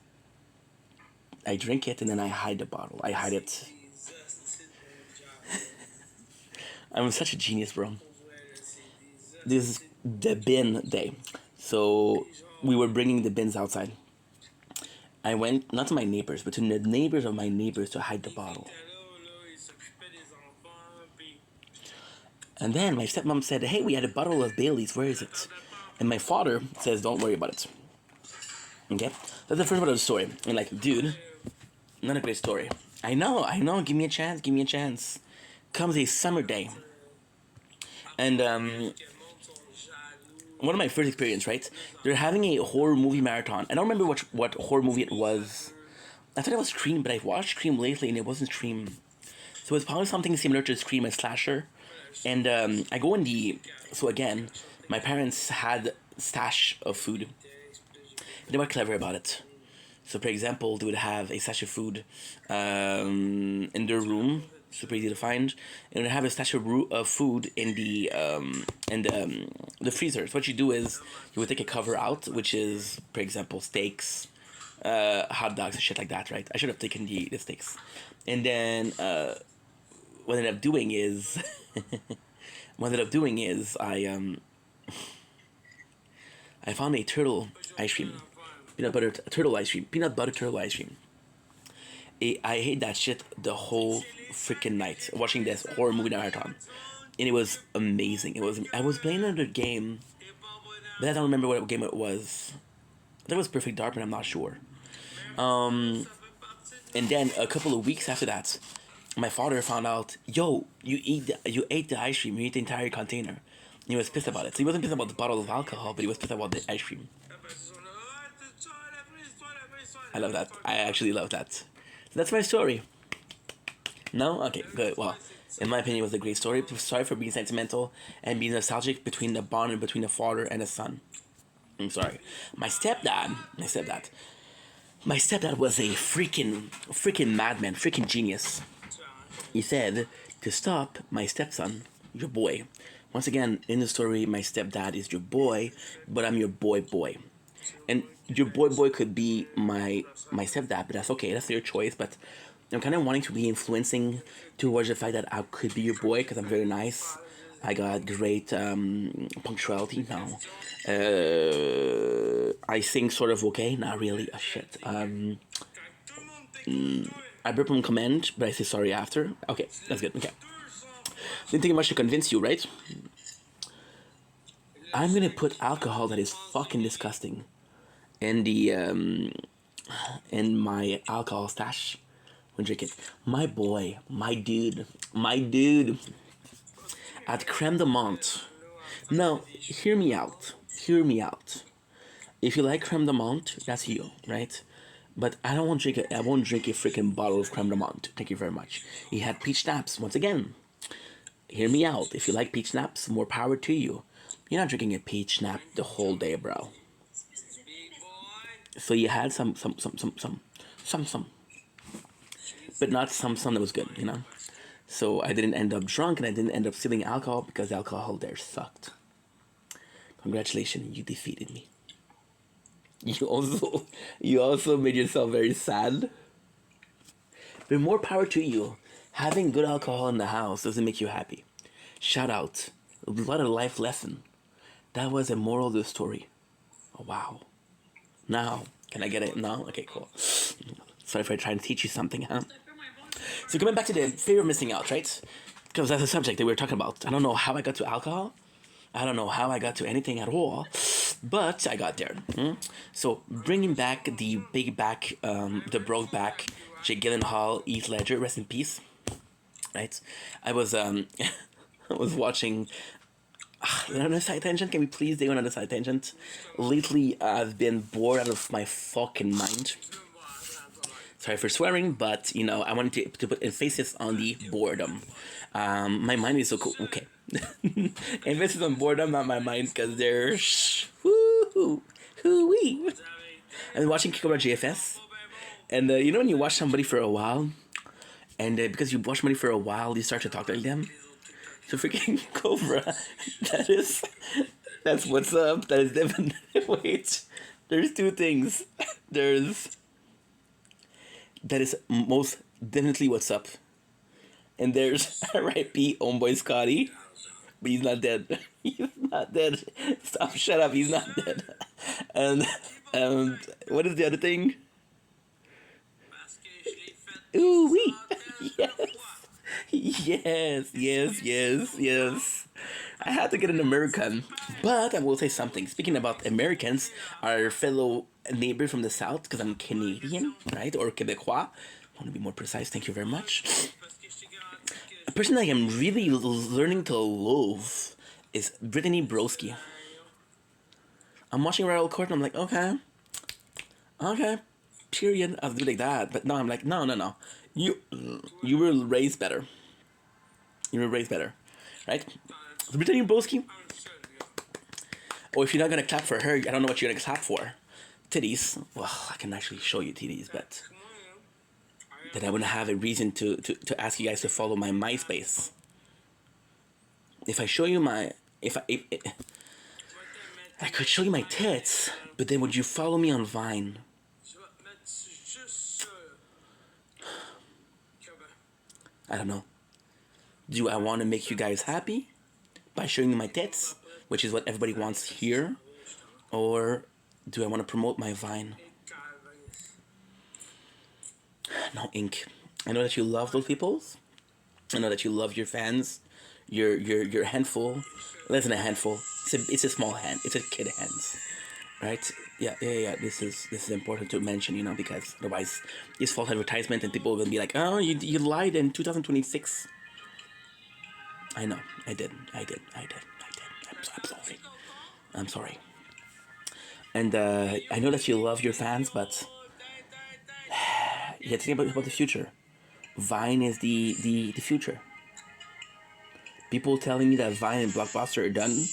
I drink it and then I hide the bottle. I hide it. I'm such a genius, bro. This is the bin day, so we were bringing the bins outside. I went not to my neighbors, but to the neighbors of my neighbors to hide the bottle. And then my stepmom said, hey, we had a bottle of Bailey's, where is it? And my father says, don't worry about it. Okay? That's the first part of the story. And like, dude, not a great story. I know, give me a chance. Comes a summer day. And one of my first experience, right? They're having a horror movie marathon. I don't remember what horror movie it was. I thought it was Scream, but I've watched Scream lately and it wasn't Scream. So it's probably something similar to Scream, a slasher. And I go in the... So again, my parents had stash of food. But they were clever about it. So for example, they would have a stash of food in their room, super easy to find, and they have a stash of food in the freezer. So what you do is you would take a cover out, which is, for example, steaks, hot dogs and shit like that, right? I should have taken the steaks. And then what I ended up doing is I found a turtle ice cream. Peanut butter turtle ice cream. I hate that shit the whole freaking night watching this horror movie marathon, and it was amazing. I was playing another game, but I don't remember what game it was. That was Perfect Dark, but I'm not sure. And then a couple of weeks after that, my father found out, yo, you ate the ice cream, you ate the entire container. And he was pissed about it. So he wasn't pissed about the bottle of alcohol, but he was pissed about the ice cream. I love that. I actually love that. So that's my story. No? Okay, good. Well, in my opinion, it was a great story. Sorry for being sentimental and being nostalgic between the bond between a father and a son. I'm sorry. My stepdad was a freaking madman, freaking genius. He said to stop my stepson, your boy, Once again, in the story, my stepdad is your boy, but I'm your boy. And your boy could be my stepdad, but that's okay. That's your choice. But I'm kind of wanting to be influencing towards the fact that I could be your boy because I'm very nice. I got great punctuality now. I sing sort of okay, not really. Oh, shit. I burp on command, but I say sorry after. Okay, that's good. Okay. Didn't take much to convince you, right? I'm gonna put alcohol that is fucking disgusting in the in my alcohol stash when drinking. My boy, my dude at creme de menthe. Now, hear me out. Hear me out. If you like creme de menthe, that's you, right? But I don't want to drink. I won't drink a freaking bottle of creme de menthe. Thank you very much. He had peach schnapps once again. Hear me out. If you like peach schnapps, more power to you. You're not drinking a peach schnapps the whole day, bro. So you had some, but not some that was good, you know. So I didn't end up drunk, and I didn't end up stealing alcohol because the alcohol there sucked. Congratulations, you defeated me. You also made yourself very sad. But more power to you. Having good alcohol in the house doesn't make you happy. Shout out. A lot of life lesson. That was a moral of the story. Oh, wow. Now, can I get it now? Okay, cool. Sorry for trying to teach you something, huh? So coming back to the fear of missing out, right? Because that's a subject that we were talking about. I don't know how I got to alcohol. I don't know how I got to anything at all, but I got there. So bringing back the big back, the broke back, Jake Gyllenhaal, Heath Ledger, rest in peace. Right, I was I was watching. On a side tangent, can we please do another side tangent? Lately, I've been bored out of my fucking mind. Sorry for swearing, but you know I wanted to put emphasis on the boredom. My mind is so cool. Okay, emphasis on boredom, not my mind, because there's woo wee. I've been watching Kikora JFS, and you know when you watch somebody for a while, and because you watch somebody for a while, you start to talk like them. So freaking Cobra, that's what's up. That is definitely wait. There's two things. That is most definitely what's up. And there's R.I.P. Homeboy Scotty. But he's not dead. He's not dead. Stop, shut up, he's not dead. And what is the other thing? Ooh wee. Yes. I had to get an American. But I will say something. Speaking about Americans, our fellow neighbor from the south, because I'm Canadian, right? Or Quebecois. I want to be more precise. Thank you very much. A person that I'm really learning to love is Brittany Broski. I'm watching Royal Court and I'm like, okay, period. I'll do like that. But no, I'm like, no. You were raised better. You were raised better, right? So Brittany Broski. Oh, if you're not gonna clap for her, I don't know what you're gonna clap for. Titties. Well, I can actually show you titties, but then I wouldn't have a reason to ask you guys to follow my MySpace. If I show you my... If I could show you my tits, but then would you follow me on Vine? I don't know. Do I want to make you guys happy by showing you my tits, which is what everybody wants here? Or do I want to promote my Vine? No, Ink. I know that you love those people. I know that you love your fans. Your handful. Less than a handful. It's a small hand. It's a kid hands, right? Yeah. This is important to mention, you know, because otherwise it's false advertisement and people will be like, oh, you lied in 2026. I know. I did. I'm sorry. And I know that you love your fans, but you have to think about the future. Vine is the future. People telling me that Vine and Blockbuster are done.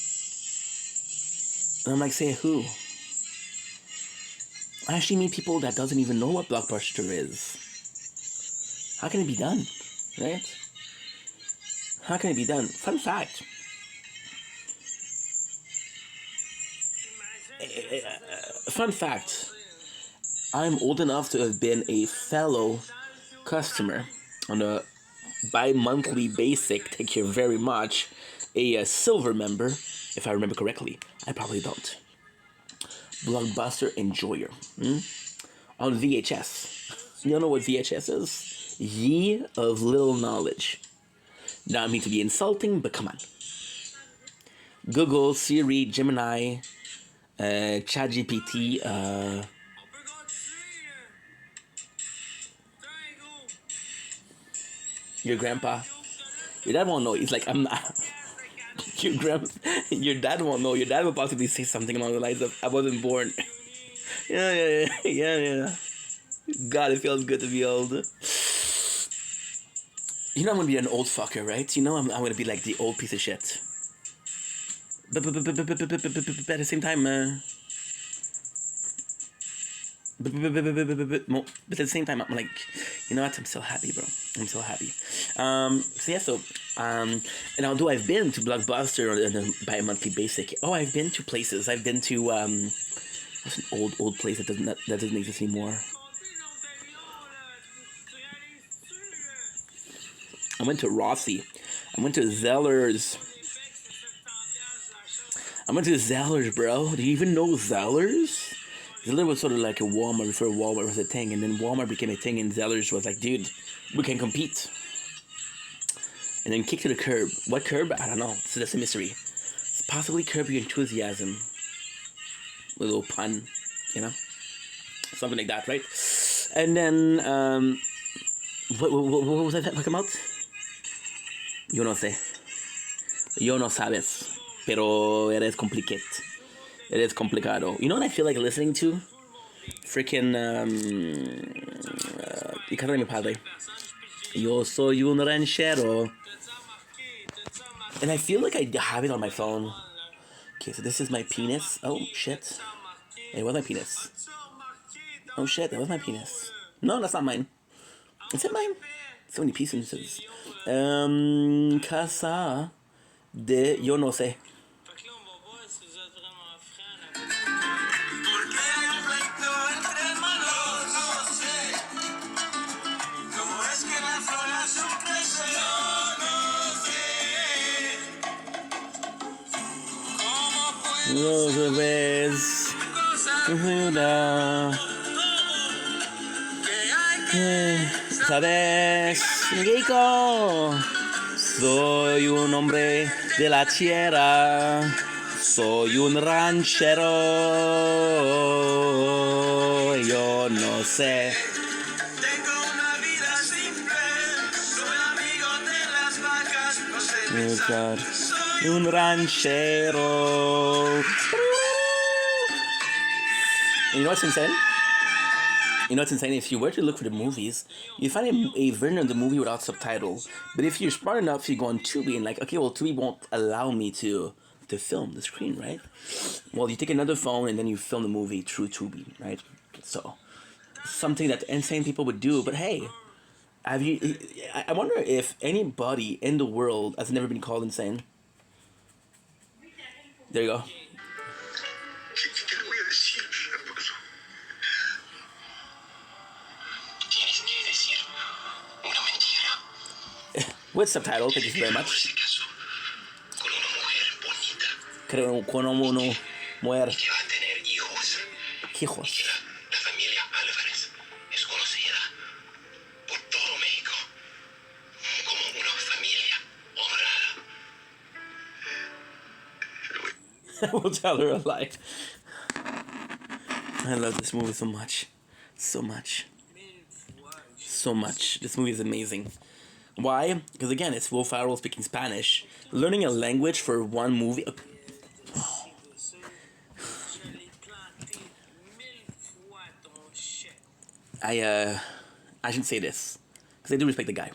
And I'm like, say who? I actually meet people that doesn't even know what Blockbuster is. How can it be done? Right? How can it be done? Fun fact. Fun fact: I'm old enough to have been a fellow customer on a bi-monthly basic. Thank you very much. A silver member, if I remember correctly. I probably don't. Blockbuster enjoyer. On VHS. You don't know what VHS is? Ye of little knowledge. Not mean to be insulting, but come on. Google, Siri, Gemini, ChatGPT, your grandpa. Your dad won't know. He's like, I'm not. Your dad won't know. Your dad will possibly say something along the lines of, "I wasn't born." Yeah. God, it feels good to be old. You know I'm gonna be an old fucker, right? You know I'm gonna be like the old piece of shit. But at the same time, but at the same time, I'm like, you know what? I'm so happy, bro. I'm so happy. And although I've been to Blockbuster on a bi-monthly basic, I've been to places. I've been to what's an old place that doesn't exist anymore. I went to Rossi. I went to Zellers. I went to Zellers, bro. Do you even know Zellers? Zeller was sort of like a Walmart before Walmart was a thing, and then Walmart became a thing, and Zellers was like, dude, we can compete. And then kick to the curb. What curb? I don't know. So that's a mystery. It's possibly curb your enthusiasm. A little pun, you know? Something like that, right? And then, what was I talking about? Yo no sé. Yo no sabes. Pero eres complicado. It is complicado. You know what I feel like listening to? Freaking, y cántale mi padre. Yo soy un ranchero. And I feel like I have it on my phone. Okay, so this is my penis. Oh, shit. Hey, what's my penis? Oh, shit, that was my penis. No, that's not mine. Is it mine? So many pieces. Casa de yo no sé. Otra vez, ¿sabes, Rico? Soy un hombre de la tierra, soy un ranchero, yo no sé. Tengo una vida simple, soy amigo de las vacas, no sé soy un ranchero. You know what's insane? You know what's insane? If you were to look for the movies, you find a version of the movie without subtitle. But if you're smart enough, you go on Tubi and like, okay, well, Tubi won't allow me to film the screen, right? Well, you take another phone and then you film the movie through Tubi, right? So, something that insane people would do. But hey, have you? I wonder if anybody in the world has never been called insane. There you go. With subtitle, thank you very much. Creo con una mujer. Hijos. I will tell her a lie. I love this movie so much. So much. So much. This movie is amazing. Why? Because again, it's Will Ferrell speaking Spanish. Learning a language for one movie. I shouldn't say this because I do respect the guy.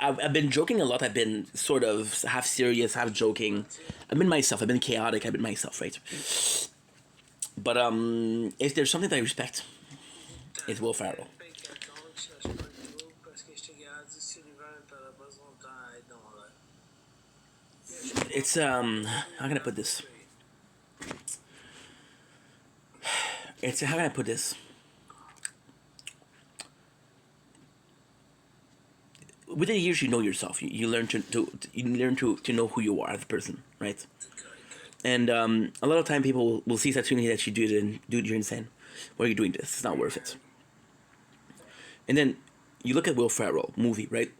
I've been joking a lot. I've been sort of half serious, half joking. I've been myself. I've been chaotic. I've been myself, right? But if there's something that I respect, it's Will Ferrell. It's how can I put this? It's how can I put this? With the years, you know yourself. You learn to know who you are as a person, right? And a lot of time people will see such thing that you do it and dude, you're insane. Why are you doing this? It's not worth it. And then you look at Will Ferrell movie, right?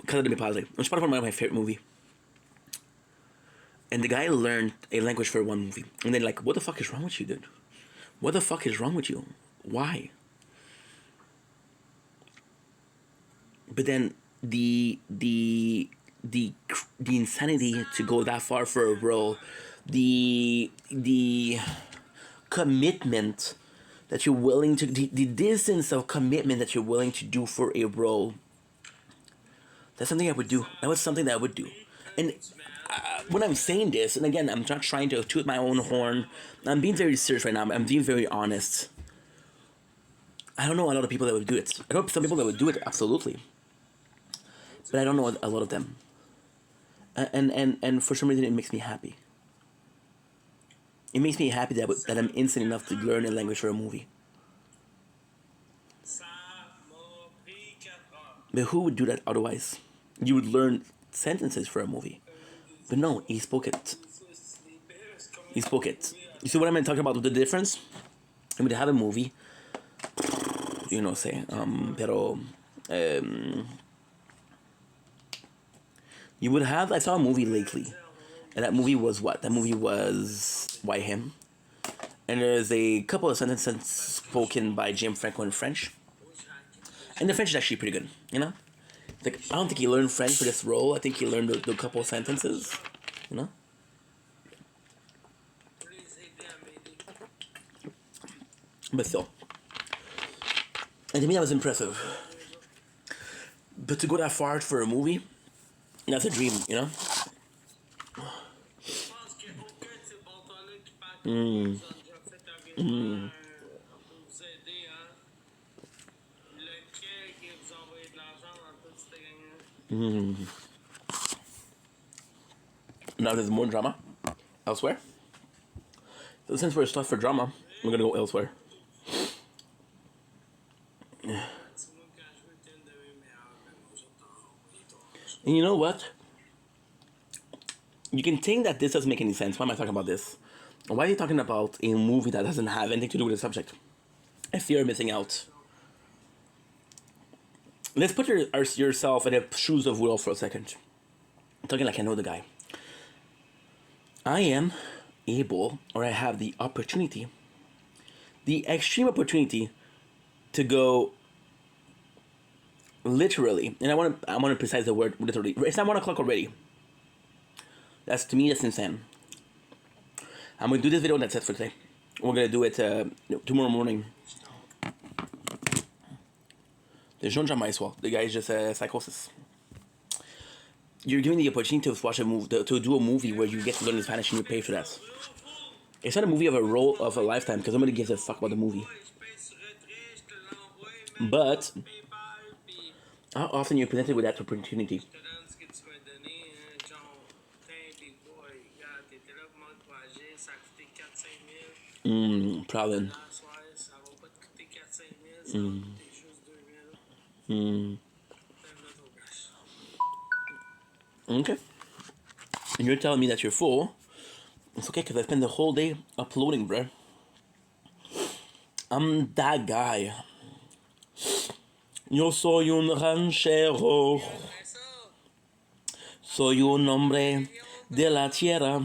Casa de Mi Padre, which is probably one of my favorite movie. And the guy learned a language for one movie, and then like, what the fuck is wrong with you, dude? What the fuck is wrong with you? Why? But then the insanity to go that far for a role, the commitment that you're willing to, the distance of commitment that you're willing to do for a role. That's something I would do. That was something that I would do. And when I'm saying this, and again, I'm not trying to toot my own horn. I'm being very serious right now. I'm being very honest. I don't know a lot of people that would do it. I know some people that would do it, absolutely. But I don't know a lot of them. And for some reason, it makes me happy. It makes me happy that I'm insane enough to learn a language for a movie. But who would do that otherwise? You would learn sentences for a movie. But no, he spoke it. He spoke it. You see what I'm talking about with the difference? I mean, to have a movie, you know, say, pero, you would have, I saw a movie lately, and that movie was what? That movie was Why Him? And there's a couple of sentences spoken by Jim Franco in French. And the French is actually pretty good, you know? Like, I don't think he learned French for this role. I think he learned the couple of sentences, you know? But still. And to me, that was impressive. But to go that far for a movie, that's a dream, you know? Mm. Mm. Mm. Now there's more drama elsewhere. So since we're stuck for drama, we're gonna go elsewhere. And you know what? You can think that this doesn't make any sense. Why am I talking about this? Why are you talking about a movie that doesn't have anything to do with the subject? I fear missing out. Let's put yourself in the shoes of Will for a second. I'm talking like I know the guy. I am able, or I have the opportunity, the extreme opportunity to go literally, and I want to precise the word literally. It's not 1 o'clock already. That's, to me, that's insane. I'm gonna do this video and that's it for today. We're gonna do it tomorrow morning. There's no drama as well. The guy is just psychosis. You're given the opportunity to watch a movie, to do a movie where you get to learn Spanish and you pay for that. It's not a movie of a role of a lifetime because nobody gives a fuck about the movie. But how often you're presented with that opportunity? Probably. Okay. And you're telling me that you're full. It's okay because I spend the whole day uploading, bro. I'm that guy. Yo soy un ranchero. Soy un hombre de la tierra.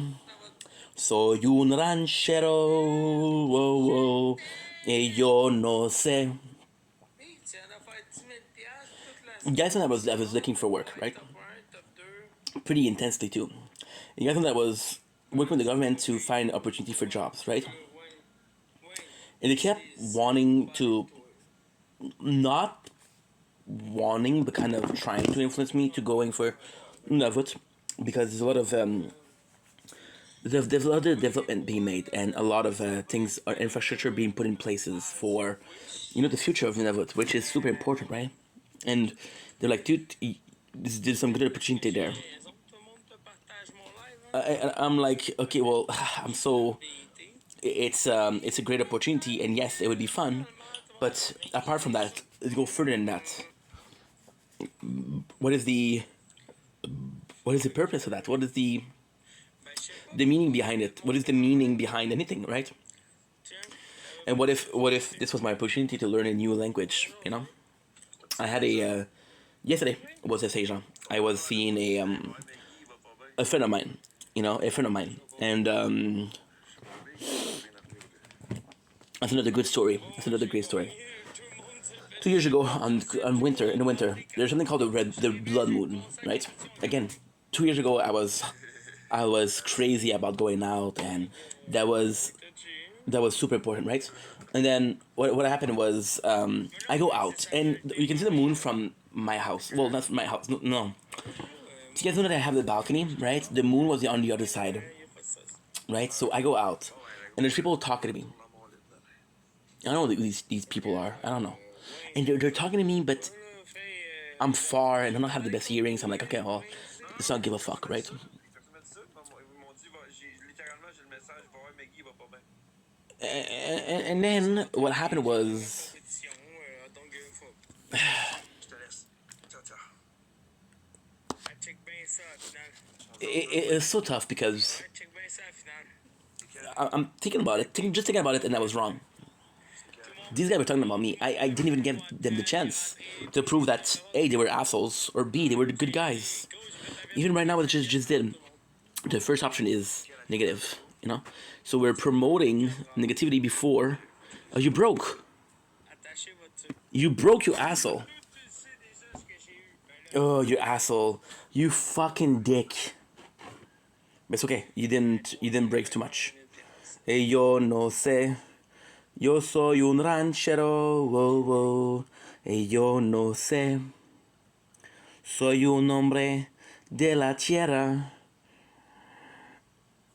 Soy un ranchero. Oh, oh. Y yo no sé. Guys, when I was looking for work, right? Pretty intensely too. You guys know that I was working with the government to find opportunity for jobs, right? And they kept wanting to, not wanting, but kind of trying to influence me to going for Navut, because there's a lot of there's a lot of development being made and a lot of things, infrastructure being put in places for, you know, the future of Nunavut, which is super important, right? And they're like, dude, there's some good opportunity there. I'm like, okay, well, I'm so it's a great opportunity, and yes, it would be fun, but apart from that, let's go further than that. What is the purpose of that? What is the meaning behind it? What is the meaning behind anything, right? And what if this was my opportunity to learn a new language? You know, I had a yesterday was a Sejan. I was seeing a friend of mine, a friend of mine, and that's another good story. That's another great story. 2 years ago, in the winter, there's something called the blood moon, right? Again, 2 years ago, I was crazy about going out, and that was that was super important, right? And then what happened was I go out, and you can see the moon from my house. Well, not from my house. No, no. So you guys know that I have the balcony, right? The moon was on the other side, right? So I go out, and there's people talking to me. I don't know who these people are. I don't know, and they're talking to me, but I'm far and I don't have the best hearing. So I'm like, okay, well, let's not give a fuck, right? And then what happened was it's so tough because I'm thinking about it, just thinking about it, and I was wrong. These guys were talking about me. I didn't even give them the chance to prove that A, they were assholes, or B, they were the good guys. Even right now, what I just did, the first option is negative, So we're promoting negativity before. Oh, you broke. You broke, you asshole. Oh, you asshole. You fucking dick. But it's okay. You didn't break too much. Hey, yo no sé. Yo soy un ranchero. Whoa, whoa. Hey, yo no sé. Soy un hombre de la tierra.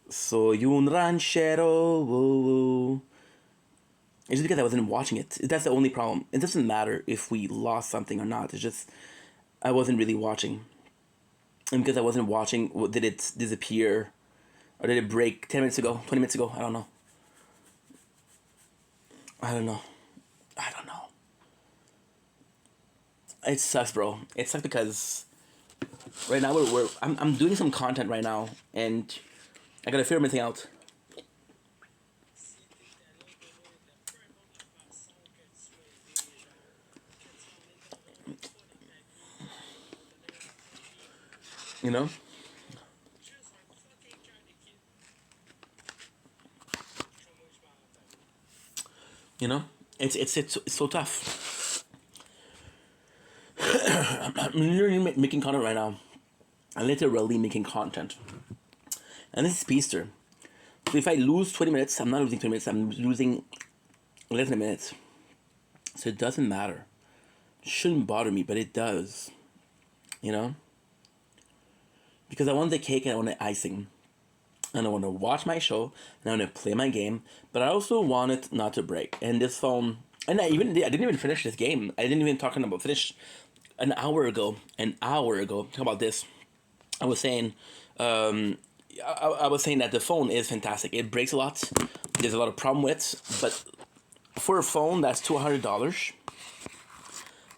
Soy un ranchero. Whoa, whoa. It's just because I wasn't watching it. That's the only problem. It doesn't matter if we lost something or not. It's just I wasn't really watching. And because I wasn't watching, did it disappear? Or did it break 10 minutes ago? 20 minutes ago? I don't know. I don't know. I don't know. It sucks, bro. It sucks because right now I'm doing some content right now, and I gotta figure everything out. You know? You know? It's so tough. I'm literally making content right now. I'm literally making content. And this is Easter. So if I lose 20 minutes, I'm not losing 20 minutes, I'm losing less than a minute. So it doesn't matter. It shouldn't bother me, but it does. You know? Because I want the cake and I want the icing. And I want to watch my show and I want to play my game, but I also want it not to break. And this phone, and I didn't even finish this game. I didn't even talking about finish an hour ago. Talk about this. I was saying, I was saying that the phone is fantastic. It breaks a lot. There's a lot of problem with, but for a phone that's $200,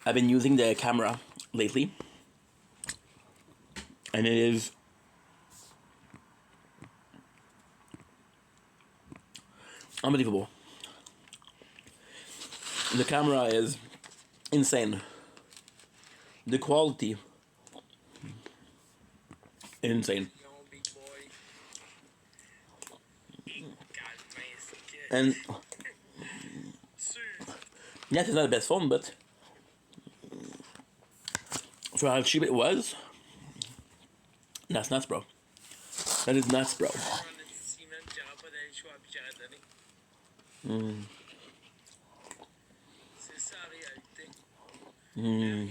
I've been using the camera lately, and it is unbelievable. The camera is insane. The quality, insane. And yes, it's not the best phone, but for how cheap it was, that's nuts, bro. That is nuts, bro. Mm. Mm.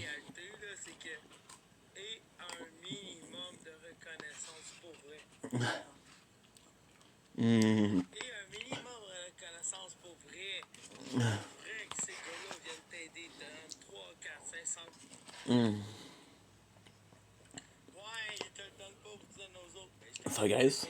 Mm. Mm. Sorry, guys.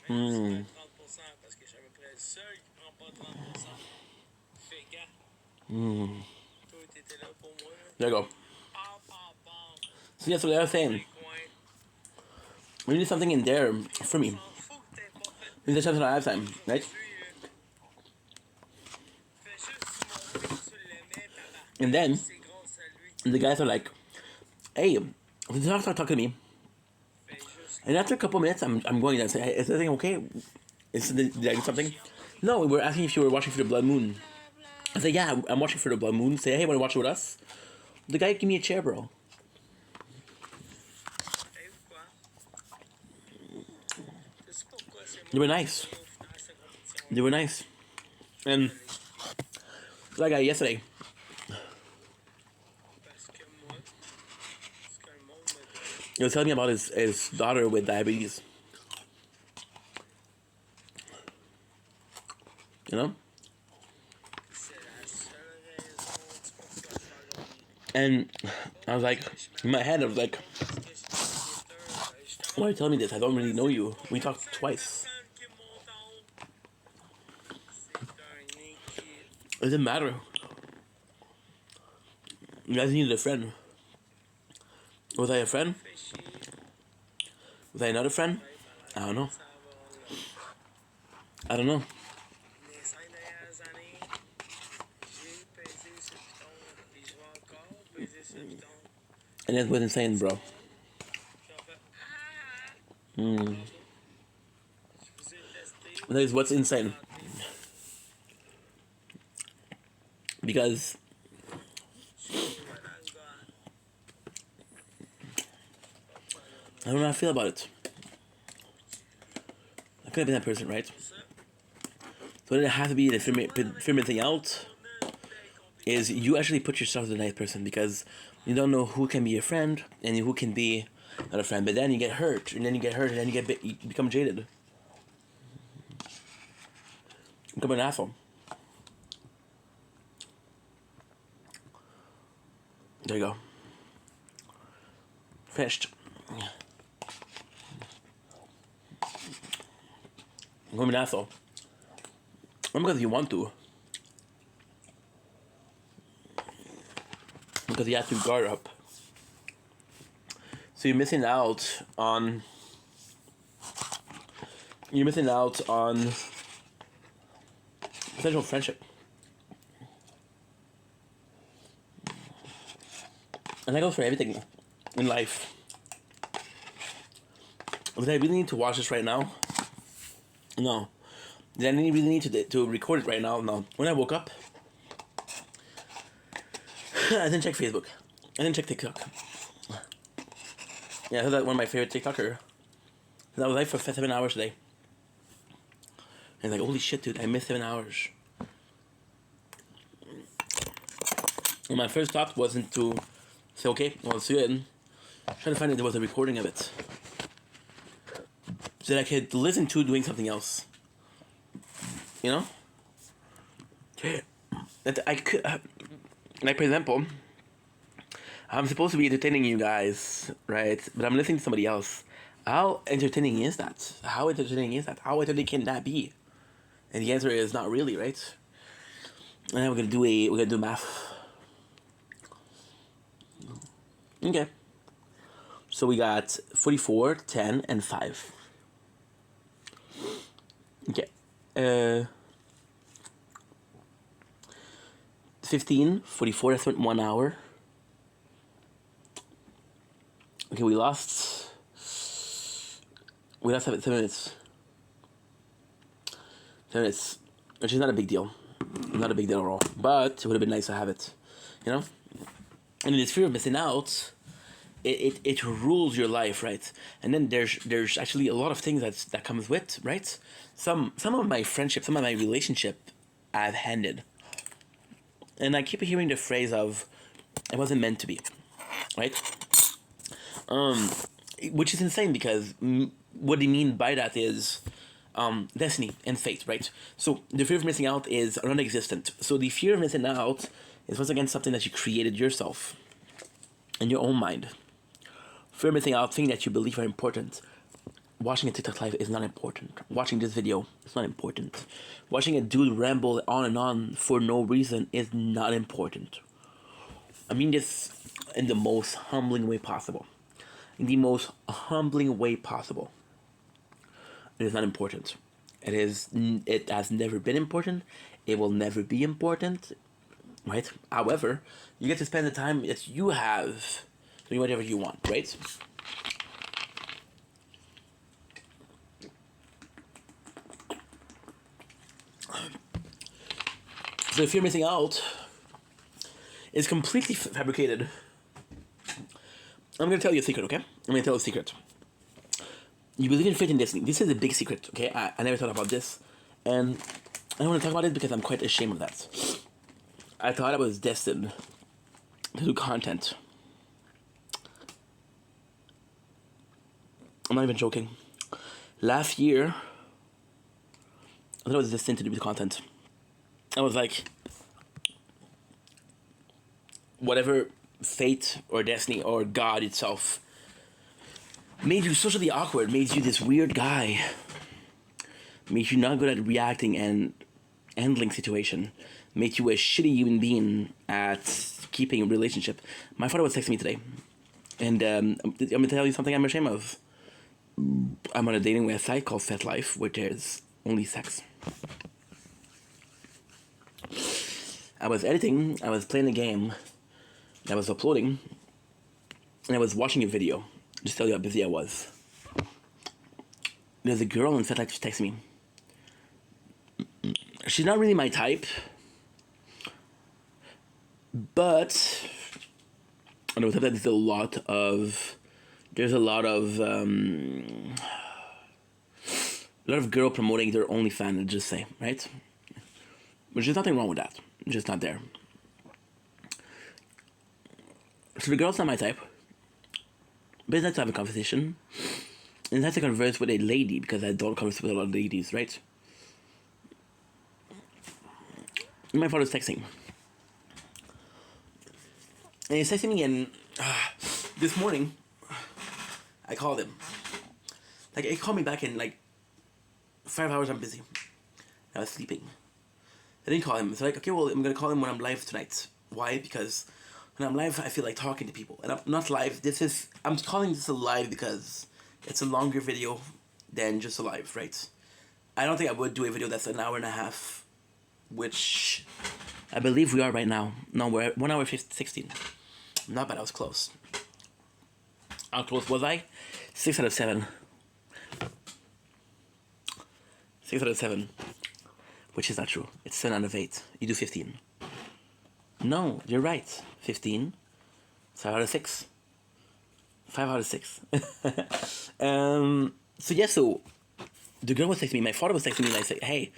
Mm. Mm. There you go. So that's what I was saying. We need something in there for me. We need something I have time, right? And then the guys are like, "Hey, start talking to me." And after a couple minutes, I'm going there and say, "Hey, is everything okay? Did I do something?" No, we were asking if you were watching for the blood moon. I said, "Yeah, I'm watching for the blood moon." Say, "Hey, want to watch it with us?" The guy gave me a chair, bro. They were nice. They were nice. And that guy yesterday, he was telling me about his daughter with diabetes. You know? And I was like, in my head, I was like, why are you telling me this? I don't really know you. We talked twice. It didn't matter. You guys needed a friend. Was I a friend? Was I another friend? I don't know. I don't know. And it was insane, bro. That is what's insane. Because I don't know how I feel about it. I could have been that person, right? So it has to be the figure thing out is you actually put yourself as a nice person because you don't know who can be a friend and who can be not a friend. But then you get hurt, and then you get hurt, and then you become jaded. You become an asshole. There you go. Finished. I'm an asshole. Not because you want to. Because you have to guard up. So you're missing out on potential friendship. And that goes for everything in life. Did I really need to watch this right now? No. Did I really need to record it right now? No. When I woke up, I didn't check Facebook. I didn't check TikTok. Yeah, I heard that one of my favorite TikToker. That was live for 7 hours today. And like, holy shit, dude, I missed 7 hours. And my first thought wasn't to say, okay, well, let's do it. Trying to find if there was a recording of it. So that I could listen to doing something else. You know? That I could, like, for example, I'm supposed to be entertaining you guys, right? But I'm listening to somebody else. How entertaining is that? How entertaining is that? How entertaining can that be? And the answer is not really, right? And then we're gonna do math. Okay. So we got 44, 10, and 5. Okay. 15, 44, that's 1 hour. Okay, we lost 7 minutes. 7 minutes, which is not a big deal. Not a big deal at all. But it would have been nice to have it, you know? And in this fear of missing out, it rules your life, right? And then there's actually a lot of things that comes with, right? Some of my friendship, some of my relationship, I've ended. And I keep hearing the phrase of, it wasn't meant to be, right? Which is insane because what they mean by that is, destiny and fate, right? So the fear of missing out is non-existent. So the fear of missing out is once again something that you created yourself in your own mind. Fear of missing out, things that you believe are important. Watching a TikTok live is not important. Watching this video is not important. Watching a dude ramble on and on for no reason is not important. I mean this in the most humbling way possible. In the most humbling way possible. It is not important. It has never been important. It will never be important. Right? However, you get to spend the time that you have doing whatever you want, right? So if you're missing out, it's completely fabricated. I'm gonna tell you a secret, okay? I'm gonna tell you a secret. You believe in fate and destiny. This is a big secret, okay? I never thought about this, and I don't want to talk about it because I'm quite ashamed of that. I thought I was destined to do content. I'm not even joking. Last year, I thought I was destined to do content. I was like, whatever fate or destiny or God itself made you socially awkward, made you this weird guy, made you not good at reacting and handling situation, made you a shitty human being at keeping a relationship. My father was texting me today, and I'm gonna tell you something I'm ashamed of. I'm on a dating website called FetLife, where there's only sex. I was editing, I was playing a game, I was uploading, and I was watching a video. Just tell you how busy I was. There's a girl in FetLife who texted me. She's not really my type, but I know that there's a lot of girl promoting their OnlyFans, let's just say, right? Which is nothing wrong with that. Just not there. So the girl's not my type. But it's nice to have a conversation. And it's nice to converse with a lady because I don't converse with a lot of ladies, right? And my father's texting. And he's texting me, and this morning, I called him. Like, he called me back in, 5 hours. I'm busy. I was sleeping. I didn't call him. It's like, okay, well, I'm going to call him when I'm live tonight. Why? Because when I'm live, I feel like talking to people. And I'm not live. I'm calling this a live because it's a longer video than just a live, right? I don't think I would do a video that's an hour and a half, which I believe we are right now. No, we're at 1 hour 16. Not bad, I was close. How close was I? 6 out of 7. 6 out of 7. Which is not true. It's 7 out of 8. You do 15. No, you're right. 15. 5 out of 6. 5 out of 6. So the girl was texting me. My father was texting me, and I said, hey,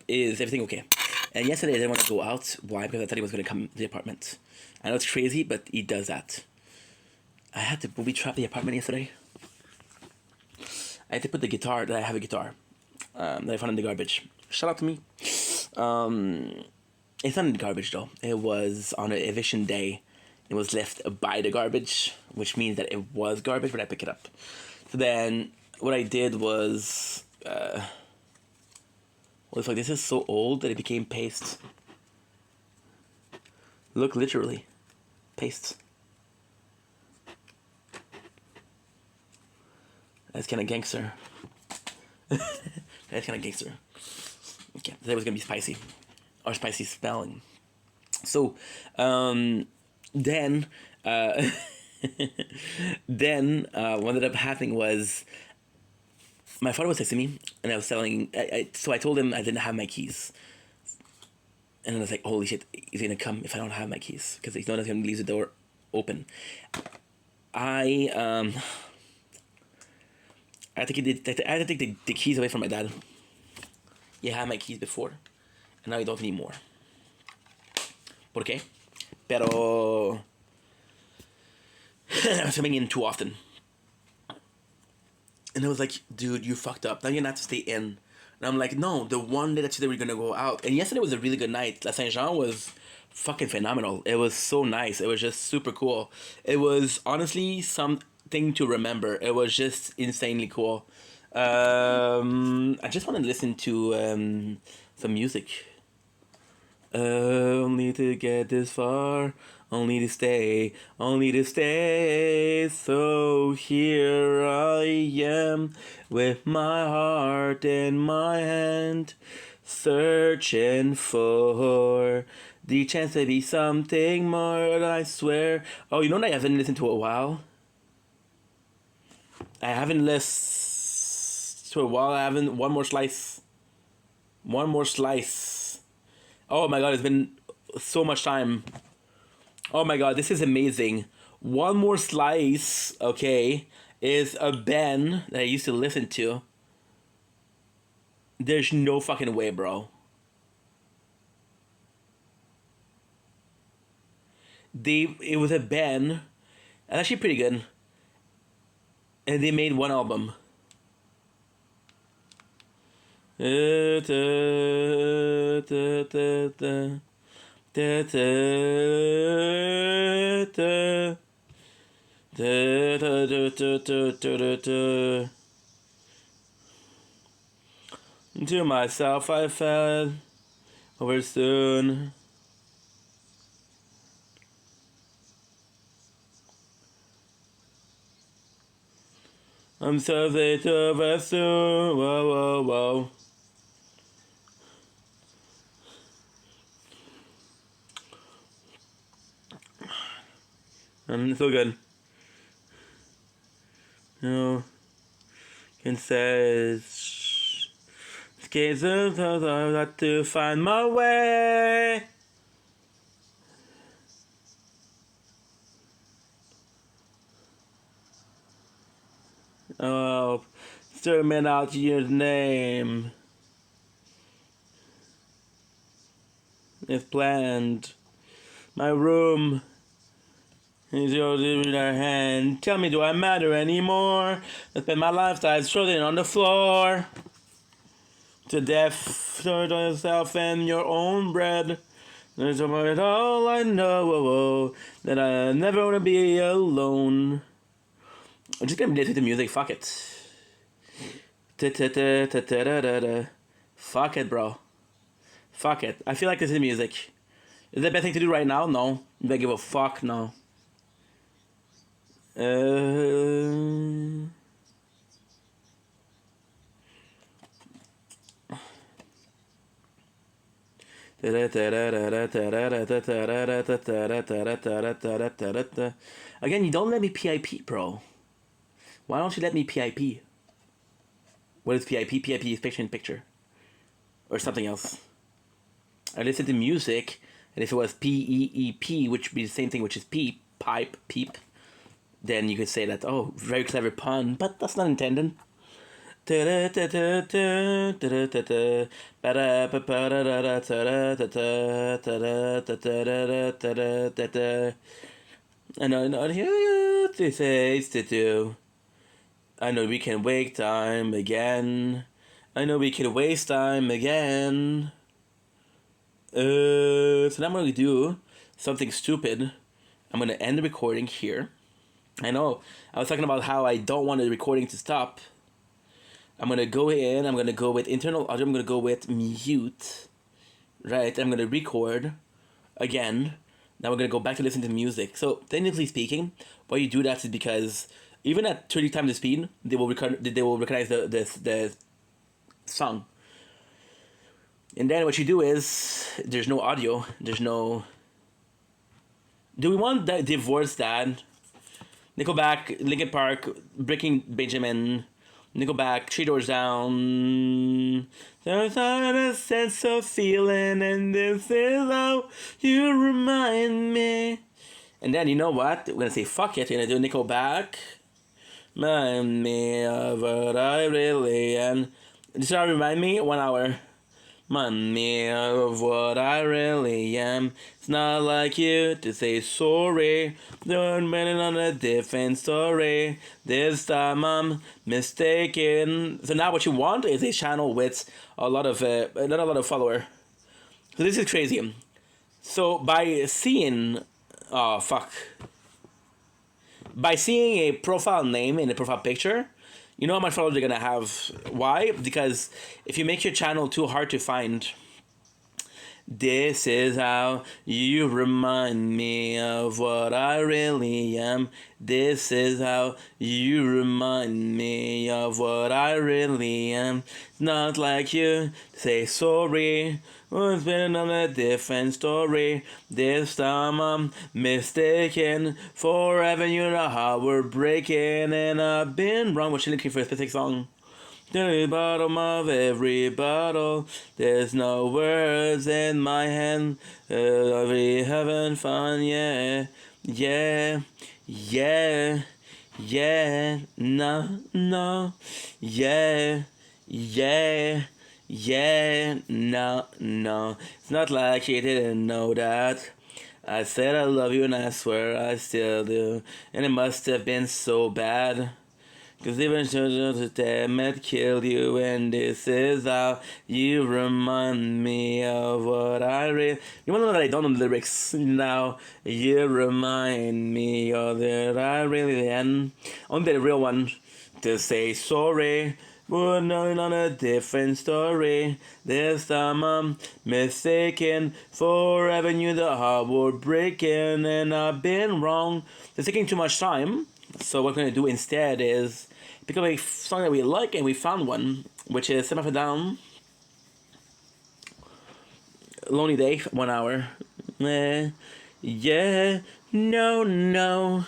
is everything okay? And yesterday I didn't want to go out. Why? Because I thought he was going to come to the apartment. I know it's crazy, but he does that. I had to booby trap the apartment yesterday. I had to put the guitar, that I have a guitar, that I found in the garbage. Shout out to me. It's not in the garbage though. It was on an eviction day. It was left by the garbage, which means that it was garbage, but I picked it up. So then what I did was, it's like, this is so old that it became paste. Look, literally. Paste. That's kind of gangster. That's kind of gangster. Okay, that was gonna be spicy. Or spicy spelling. So, then what ended up happening was my father was texting me, and I was telling, so I told him I didn't have my keys. And I was like, holy shit, he's gonna come if I don't have my keys, because he's not gonna leave the door open. I had to take the keys away from my dad. He had my keys before, and now he don't anymore. ¿Por qué? Pero I was coming in too often. And I was like, dude, you fucked up. Now you're not to stay in. And I'm like, no, the one day that you said we were gonna go out. And yesterday was a really good night. La Saint Jean was fucking phenomenal. It was so nice. It was just super cool. It was honestly something to remember. It was just insanely cool. I just want to listen to some music. Only to get this far, only to stay, only to stay. So here I am with my heart in my hand, searching for the chance to be something more, I swear. Oh, you know what I haven't listened to a while? I haven't listened to a while. I haven't. One more slice. One more slice. Oh my god, it's been so much time. Oh my god, this is amazing. One more slice, okay, is a band that I used to listen to. There's no fucking way, bro. It was a band, and actually pretty good. And they made one album. To myself I felt over soon. I'm so late over soon. Whoa, whoa, whoa. So good. You know, can say skates of got to find my way. Oh, staring out your name is planned. My room is yours in our hand. Tell me, do I matter anymore? I spend my lifetime strolling on the floor. To death, to yourself and your own bread. There's about all I know, that I never wanna be alone. I'm just gonna listen to music, fuck it. Fuck it, bro. Fuck it. I feel like this is music. Is that the best thing to do right now? No. Do I give a fuck? No. Again, you don't let me PIP, bro. Why don't you let me PIP? What is PIP? PIP is picture in picture. Or something else. I listen to music, and if it was PEEP, which would be the same thing, which is peep, pipe, peep, then you could say that, oh, very clever pun, but that's not intended. I know not who to say to do. I know we can wake time again. I know we can waste time again. So now I'm gonna do something stupid. I'm gonna end the recording here. I know I was talking about how I don't want the recording to stop. I'm gonna go in. I'm gonna go with internal audio. I'm gonna go with mute. Right. I'm gonna record again. Now we're gonna go back to listen to music. So technically speaking, why you do that is because even at 30 times the speed, they will recognize the song. And then what you do is there's no audio. There's no. Do we want that Divorce Dad? Nickelback, Linkin Park, Breaking Benjamin, Nickelback, Three Doors Down. There's not a sense of feeling, and this is how you remind me. And then you know what? We're gonna say fuck it. We're gonna do Nickelback. Remind me of what I really am. This is how remind me. 1 hour. remind me of what I really am. It's not like you to say sorry. Don't been on a different story. This time I'm mistaken. So now what you want is a channel with a lot of not a lot of follower. So this is crazy. So by seeing, oh fuck, by seeing a profile name in a profile picture, you know how much followers you're gonna have. Why? Because if you make your channel too hard to find, this is how you remind me of what I really am. This is how you remind me of what I really am. Not like you say sorry. It's been on a different story. This time I'm mistaken. Forever you know how we're breaking, and I've been wrong. Was she looking for a specific song? To the bottom of every bottle, there's no words in my hand. We having fun, yeah, yeah, yeah, yeah, no, no, yeah, yeah, yeah, no, no. It's not like you didn't know that. I said I love you and I swear I still do. And it must have been so bad. Cause even children damn it killed you, and this is how you remind me of what I really. You wanna know that I don't know the lyrics now? You remind me of that I really am. On the real one, to say sorry. We're not on a different story. This time I'm mistaken. Forever knew the heart would breaking, and I've been wrong. It's taking too much time. So what we're gonna do instead is pick up a song that we like, and we found one, which is Semi Down, Lonely Day, 1 hour. Yeah, no, no.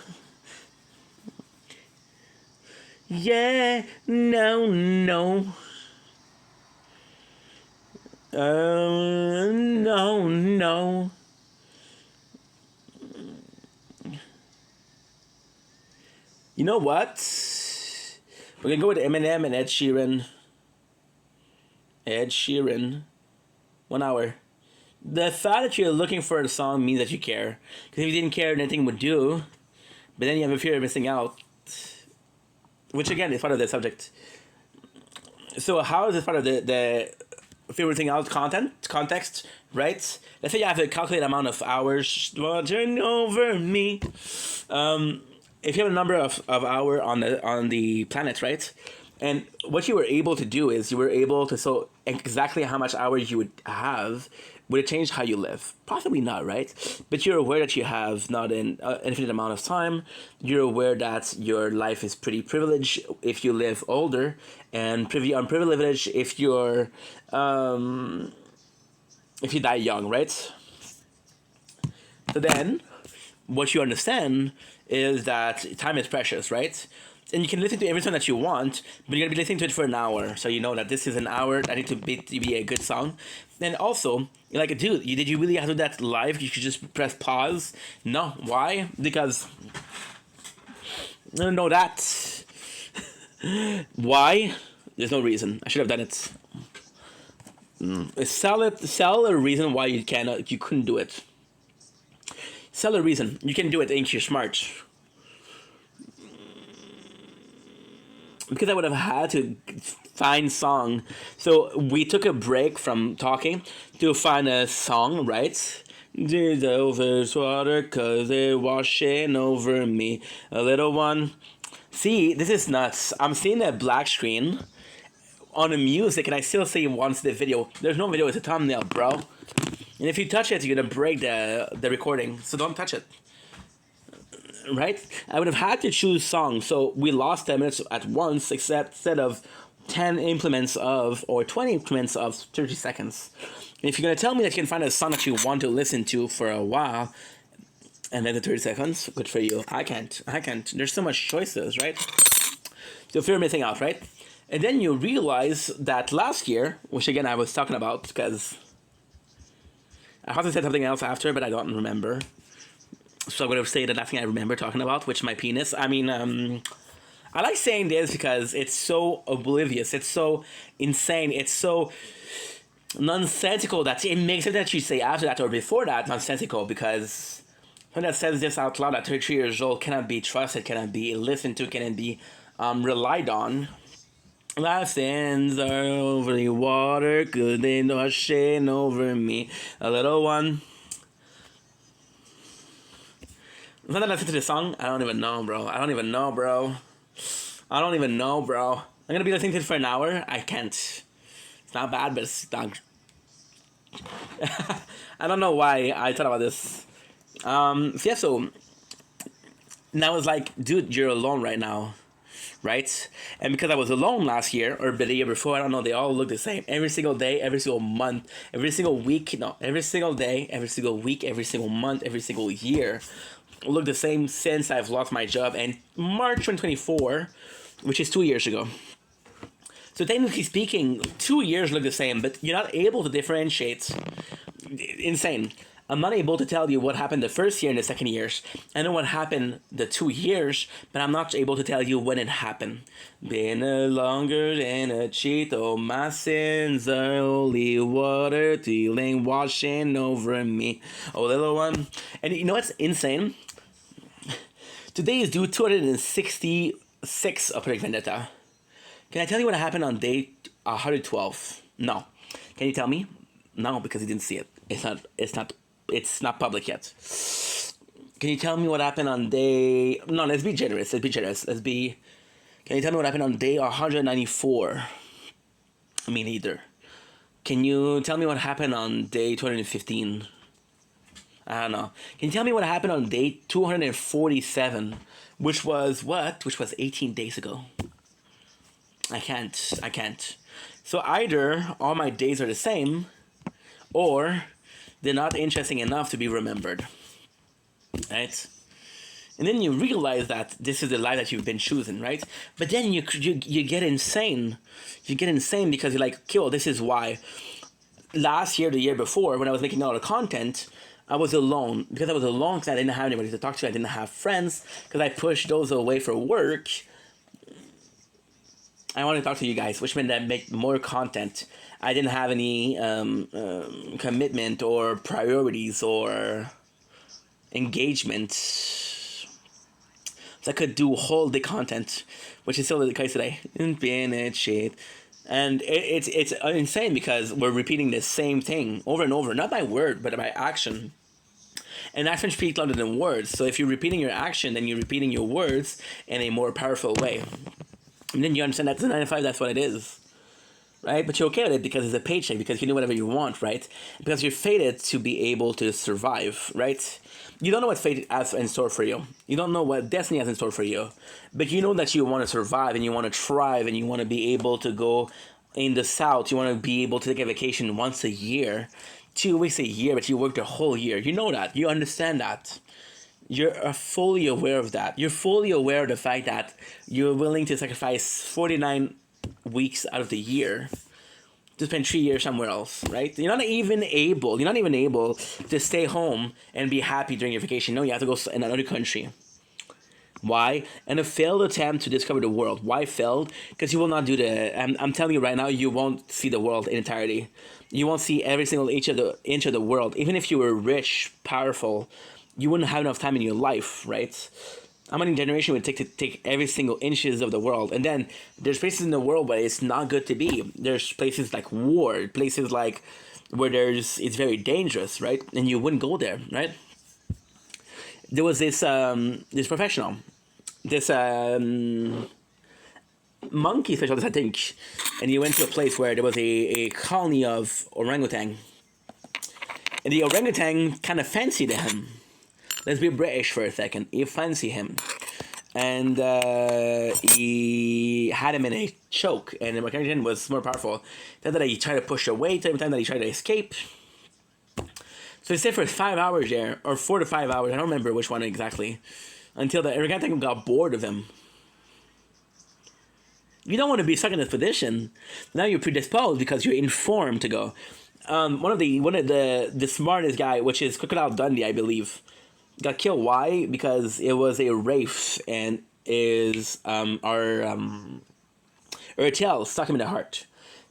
Yeah, no, no. No, no. You know what? We're gonna go with Eminem and Ed Sheeran. Ed Sheeran. 1 hour. The fact that you're looking for a song means that you care. Because if you didn't care, nothing would do. But then you have a fear of missing out. Which again is part of the subject. So how is this part of the fear of missing out context, right? Let's say you have a calculated amount of hours watching over me. If you have a number of hour on the planet, right? And what you were able to do is you were able to, so exactly how much hours you would have, would it change how you live? Possibly not, right? But you're aware that you have not an infinite amount of time. You're aware that your life is pretty privileged if you live older, and unprivileged if you're if you die young, right? So then, what you understand is that time is precious, right? And you can listen to every song that you want, but you're gonna be listening to it for an hour, so you know that this is an hour. I need to be a good song. And also, you're like, dude, did you really have to do that live? You should just press pause. No, why? Because I don't know that. Why? There's no reason. I should have done it. Sell a reason why you couldn't do it. Sell a reason. You can do it, ain't you smart? Because I would have had to find song. So we took a break from talking to find a song, right? Over water cause they're washing over me. A little one. See, this is nuts. I'm seeing a black screen on the music and I still say wants the video. There's no video, it's a thumbnail, bro. And if you touch it, you're gonna break the recording. So don't touch it. Right? I would have had to choose songs, so we lost 10 minutes at once, except instead of 10 implements of, or 20 implements of 30 seconds. And if you're going to tell me that you can find a song that you want to listen to for a while, and then the 30 seconds, good for you. I can't. There's so much choices, right? So fear of missing out, right? And then you realize that last year, which again I was talking about, because I have to say something else after, but I don't remember. So I'm going to say the last thing I remember talking about, which my penis. I mean, I like saying this because it's so oblivious. It's so insane. It's so nonsensical. That it makes sense that you say after that or before that nonsensical, because when that says this out loud at 33 years old cannot be trusted, cannot be listened to, cannot be relied on. Life's sins are over the water, good they washing over me. A little one. Is that listen to the song? I don't even know, bro. I don't even know, bro. I'm gonna be listening to it for an hour. I can't. It's not bad, but it's not. I don't know why I thought about this. So now it's like, dude, you're alone right now, right? And because I was alone last year or the year before, I don't know, they all look the same. Every single day, every single month, every single week, no, every single day, every single week, every single month, every single year look the same since I've lost my job in March 2024, which is 2 years ago. So technically speaking, 2 years look the same, but you're not able to differentiate. Insane. I'm not able to tell you what happened the first year and the second years. I know what happened the 2 years, but I'm not able to tell you when it happened. Been a longer than a cheat, oh my sins are holy water, dealing, washing over me. Oh little one. And you know what's insane? Today is due 266 of Project Vendetta. Can I tell you what happened on day 112? No. Can you tell me? No, because you didn't see it. It's not public yet. Can you tell me what happened on day... No, let's be generous. Can you tell me what happened on day 194? Me neither. Can you tell me what happened on day 215? I don't know. Can you tell me what happened on day 247? Which was what? Which was 18 days ago. I can't. So either all my days are the same, or they're not interesting enough to be remembered. Right? And then you realize that this is the life that you've been choosing, right? But then you get insane. You get insane because you're like, okay, well, this is why. Last year, the year before, when I was making all the content, I was alone. Because I was alone because I didn't have anybody to talk to. I didn't have friends because I pushed those away for work. I want to talk to you guys, which meant that make more content. I didn't have any commitment or priorities or engagement. So I could do whole day content, which is still the case today. And it's insane because we're repeating the same thing over and over, not by word, but by action. And action speaks louder than words. So if you're repeating your action, then you're repeating your words in a more powerful way. And then you understand that's a 9 to 5, that's what it is. Right? But you're okay with it because it's a paycheck, because you do whatever you want, right? Because you're fated to be able to survive, right? You don't know what fate has in store for you. You don't know what destiny has in store for you. But you know that you want to survive and you want to thrive and you want to be able to go in the south. You want to be able to take a vacation once a year, 2 weeks a year, but you work the whole year. You know that. You understand that. You're fully aware of that. You're fully aware of the fact that you're willing to sacrifice 49 weeks out of the year to spend 3 years somewhere else, right? You're not even able to stay home and be happy during your vacation. No, you have to go in another country. Why? And a failed attempt to discover the world. Why failed? Because you will not do I'm telling you right now, you won't see the world in entirety. You won't see every single inch of the world. Even if you were rich, powerful, you wouldn't have enough time in your life, right? How many generations would it take to take every single inches of the world? And then there's places in the world where it's not good to be. There's places like war, places like where it's very dangerous, right? And you wouldn't go there, right? There was this professional, this monkey specialist, I think, and he went to a place where there was a colony of orangutan, and the orangutan kind of fancied him. Let's be British for a second. He fancied him. And he had him in a choke. And the orangutan was more powerful. Time that he tried to push away, time that he tried to escape. So he stayed for 5 hours there, or 4 to 5 hours. I don't remember which one exactly. Until the orangutan got bored of him. You don't want to be stuck in this position. Now you're predisposed because you're informed to go. One of the smartest guy, which is Crocodile Dundee, I believe, got killed. Why? Because it was a wraith and our tail stuck him in the heart.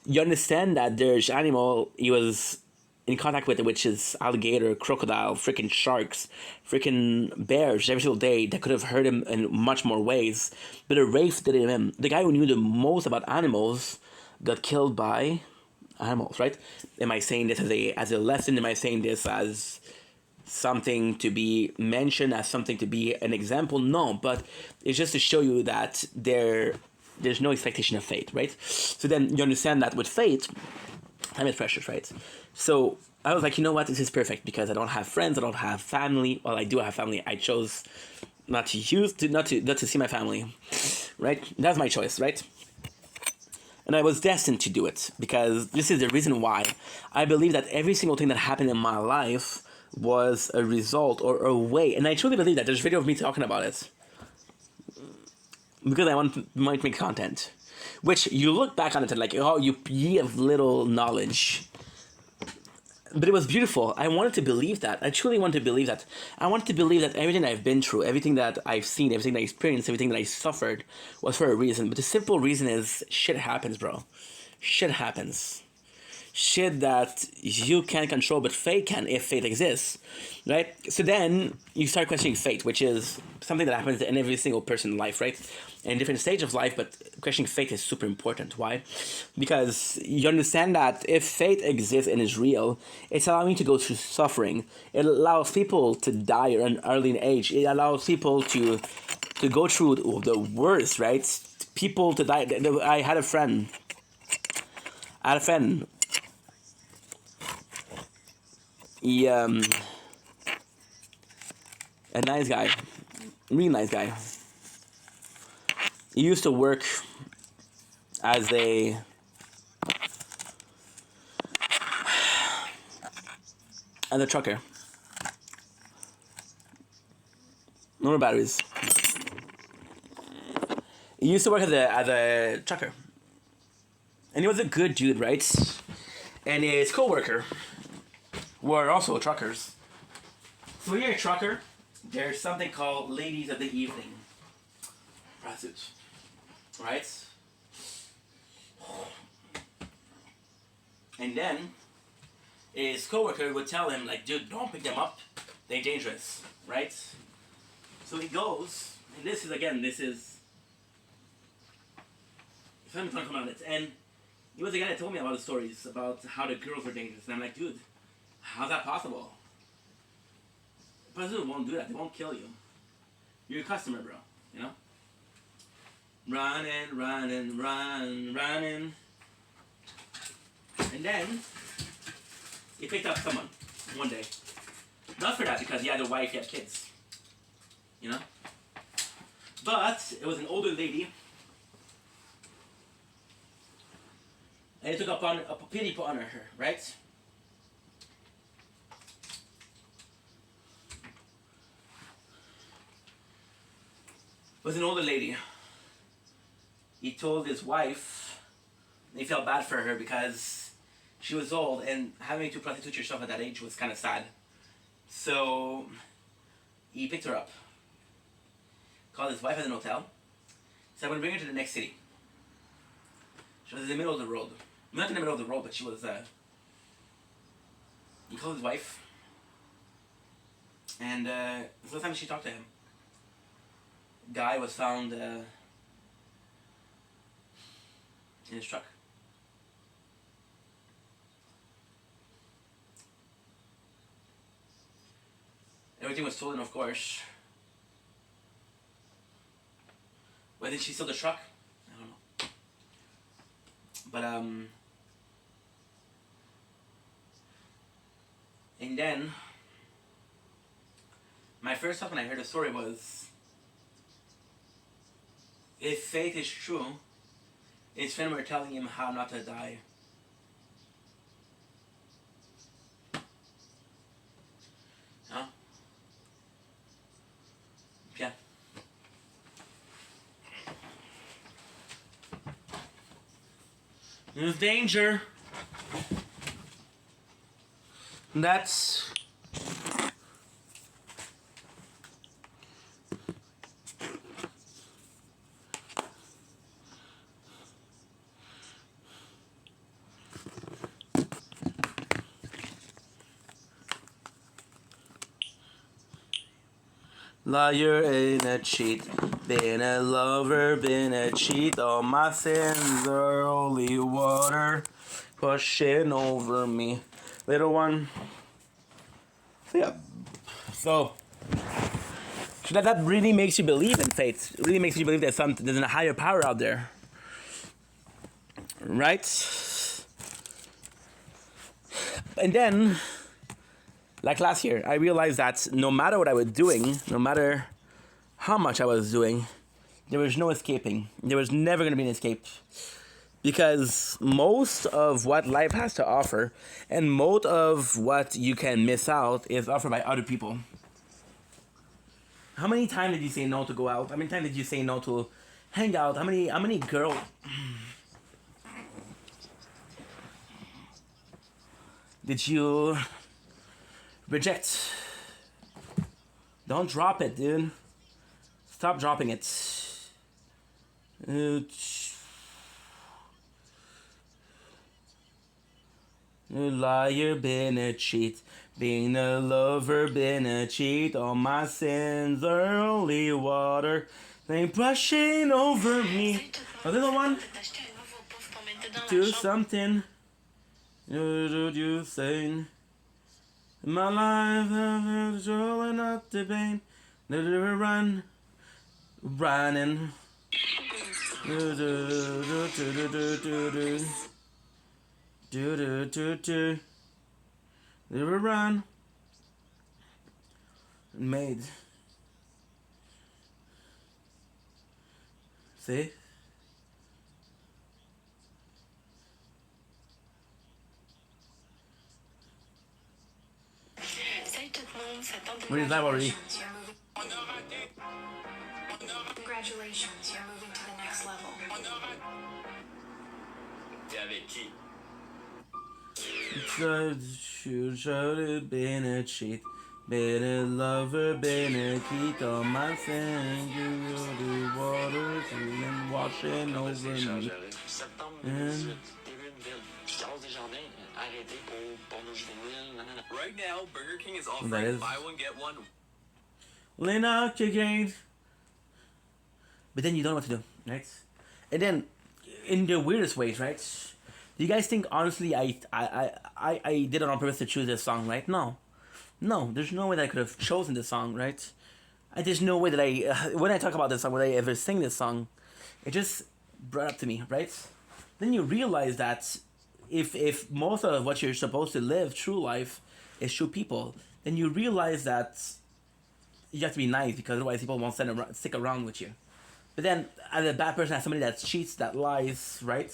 you understand that there's animal he was in contact with, which is alligator, crocodile, freaking sharks, freaking bears every single day that could have hurt him in much more ways. But a Rafe did it him. The guy who knew the most about animals got killed by animals, right? Am I saying this as a lesson? Am I saying this as something to be mentioned, as something to be an example? No, but it's just to show you that there's no expectation of fate, right? So then you understand that with fate, time is precious, right? So I was like, you know what, this is perfect because I don't have friends, I don't have family. Well, I do have family. I chose not to see my family, right? That's my choice, right? And I was destined to do it because this is the reason why I believe that every single thing that happened in my life was a result or a way. And I truly believe that. There's a video of me talking about it because I might make content, which you look back on it and like, oh, you have little knowledge. But it was beautiful. I wanted to believe that. I truly wanted to believe that. I wanted to believe that everything I've been through, everything that I've seen, everything that I experienced, everything that I suffered was for a reason. But the simple reason is shit happens, bro. Shit happens. Shit that you can't control, but fate can if fate exists, right? So then you start questioning fate, which is something that happens in every single person in life, right? In different stage of life, but questioning fate is super important. Why? Because you understand that if fate exists and is real, it's allowing you to go through suffering. It allows people to die at an early age. It allows people to go through the worst, right? People to die. I had a friend. He a nice guy, really nice guy. He used to work as a trucker. No more batteries. He used to work as a trucker, and he was a good dude, right? And his coworker were also truckers. So when you're a trucker, there's something called ladies of the evening, prostitutes, right? And then his coworker would tell him, like, dude, don't pick them up. They're dangerous, right? So he goes, and this is something's gonna come out of it. And he was the guy that told me about the stories about how the girls were dangerous. And I'm like, dude, how's that possible? Prostitutes won't do that. They won't kill you. You're a customer, bro. You know? Running. And then he picked up someone one day. Not for that, because he had a wife, he had kids. You know? But it was an older lady. And he took upon a pity put on her, right? It was an older lady. He told his wife, and he felt bad for her because she was old, and having to prostitute yourself at that age was kind of sad. So he picked her up, called his wife at an hotel, said, I'm going to bring her to the next city. She was in the middle of the road. Not in the middle of the road, but she was, he called his wife, and the first time she talked to him, guy was found in his truck. Everything was stolen, of course. Why did she steal the truck? I don't know. But and then my first thought when I heard the story was, if fate is true, his friends were telling him how not to die. Huh? Yeah. There's danger. That's Liar and a cheat. Been a lover, been a cheat. All my sins are holy water pushing over me. Little one. So yeah. So that really makes you believe in faith. It really makes you believe that there's a higher power out there. Right? And then, like last year, I realized that no matter what I was doing, no matter how much I was doing, there was no escaping. There was never going to be an escape. Because most of what life has to offer and most of what you can miss out is offered by other people. How many times did you say no to go out? How many times did you say no to hang out? How many girls did you reject? Don't drop it, dude. Stop dropping it. Liar, been a cheat. Being a lover, been a cheat. All my sins are holy water. They brushing over me. A little one. Do something. You saying? My life, I'm rolling up the pain. Run, running. They were run. Made. See? What is that already? Congratulations, you're moving to the next level. You should have been a cheat. Been a lover, been a cheat. All my sins, you the water, and washing over me. Right now, Burger King is offering buy one get one. Lean out your games. But then you don't know what to do, right? And then, in the weirdest ways, right? Do you guys think honestly I did it on purpose to choose this song, right? No, there's no way that I could have chosen this song, right? There's no way that when I talk about this song, would I ever sing this song? It just brought up to me, right? Then you realize that if most of what you're supposed to live, true life, is through people, then you realize that you have to be nice because otherwise people won't stick around with you. But then, as a bad person, as somebody that cheats, that lies, right?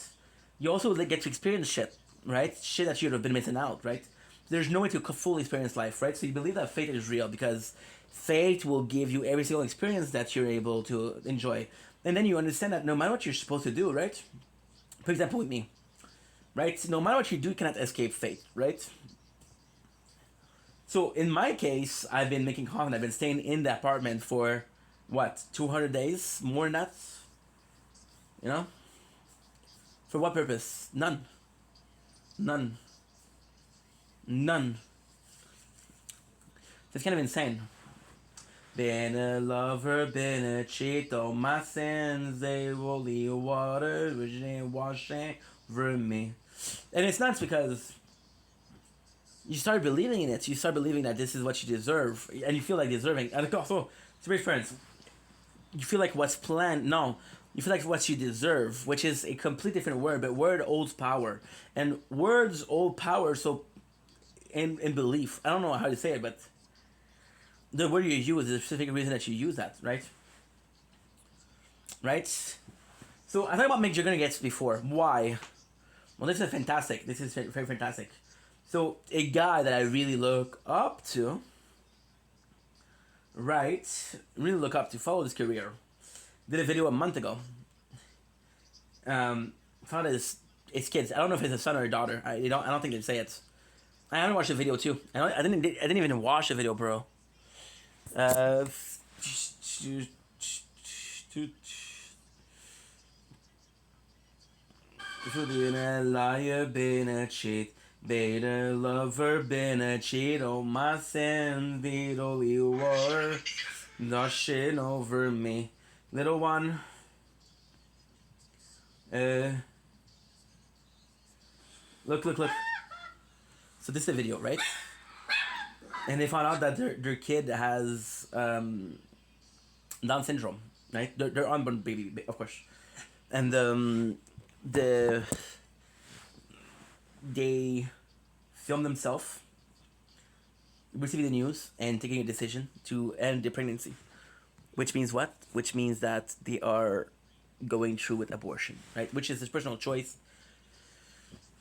You also get to experience shit, right? Shit that you'd have been missing out, right? There's no way to fully experience life, right? So you believe that fate is real because fate will give you every single experience that you're able to enjoy. And then you understand that no matter what you're supposed to do, right? For example, with me, right? No matter what you do, you cannot escape fate, right? So in my case, I've been making content. I've been staying in the apartment for, what, 200 days? More than that? You know? For what purpose? None. It's kind of insane. Been a lover, been a cheat. All my sins, they holy water, which ain't washing over me. And it's nuts because you start believing in it. You start believing that this is what you deserve, and you feel like deserving. And also, to be friends, you feel like what's planned. No, you feel like what you deserve, which is a complete different word. But word holds power, and words hold power. So, in belief, I don't know how to say it, but the word you use is a specific reason that you use that, right? Right. So I talked about Mick Jagger gets before. Why? Well, this is fantastic. This is very fantastic. So a guy that I really look up to, right? Really look up to, follow his career. Did a video a month ago. Found his kids. I don't know if it's a son or a daughter. I don't think they say it. I haven't watched the video too. I didn't even watch the video, bro. Been a liar, been a cheat, been a lover, been a cheat. Oh, my sins, need holy water, Washing over me. Little one. Look. So this is a video, right? And they found out that their kid has Down syndrome, right? Their unborn baby, of course. And they filmed themselves receiving the news and taking a decision to end the pregnancy. Which means what? Which means that they are going through with abortion, right? Which is his personal choice.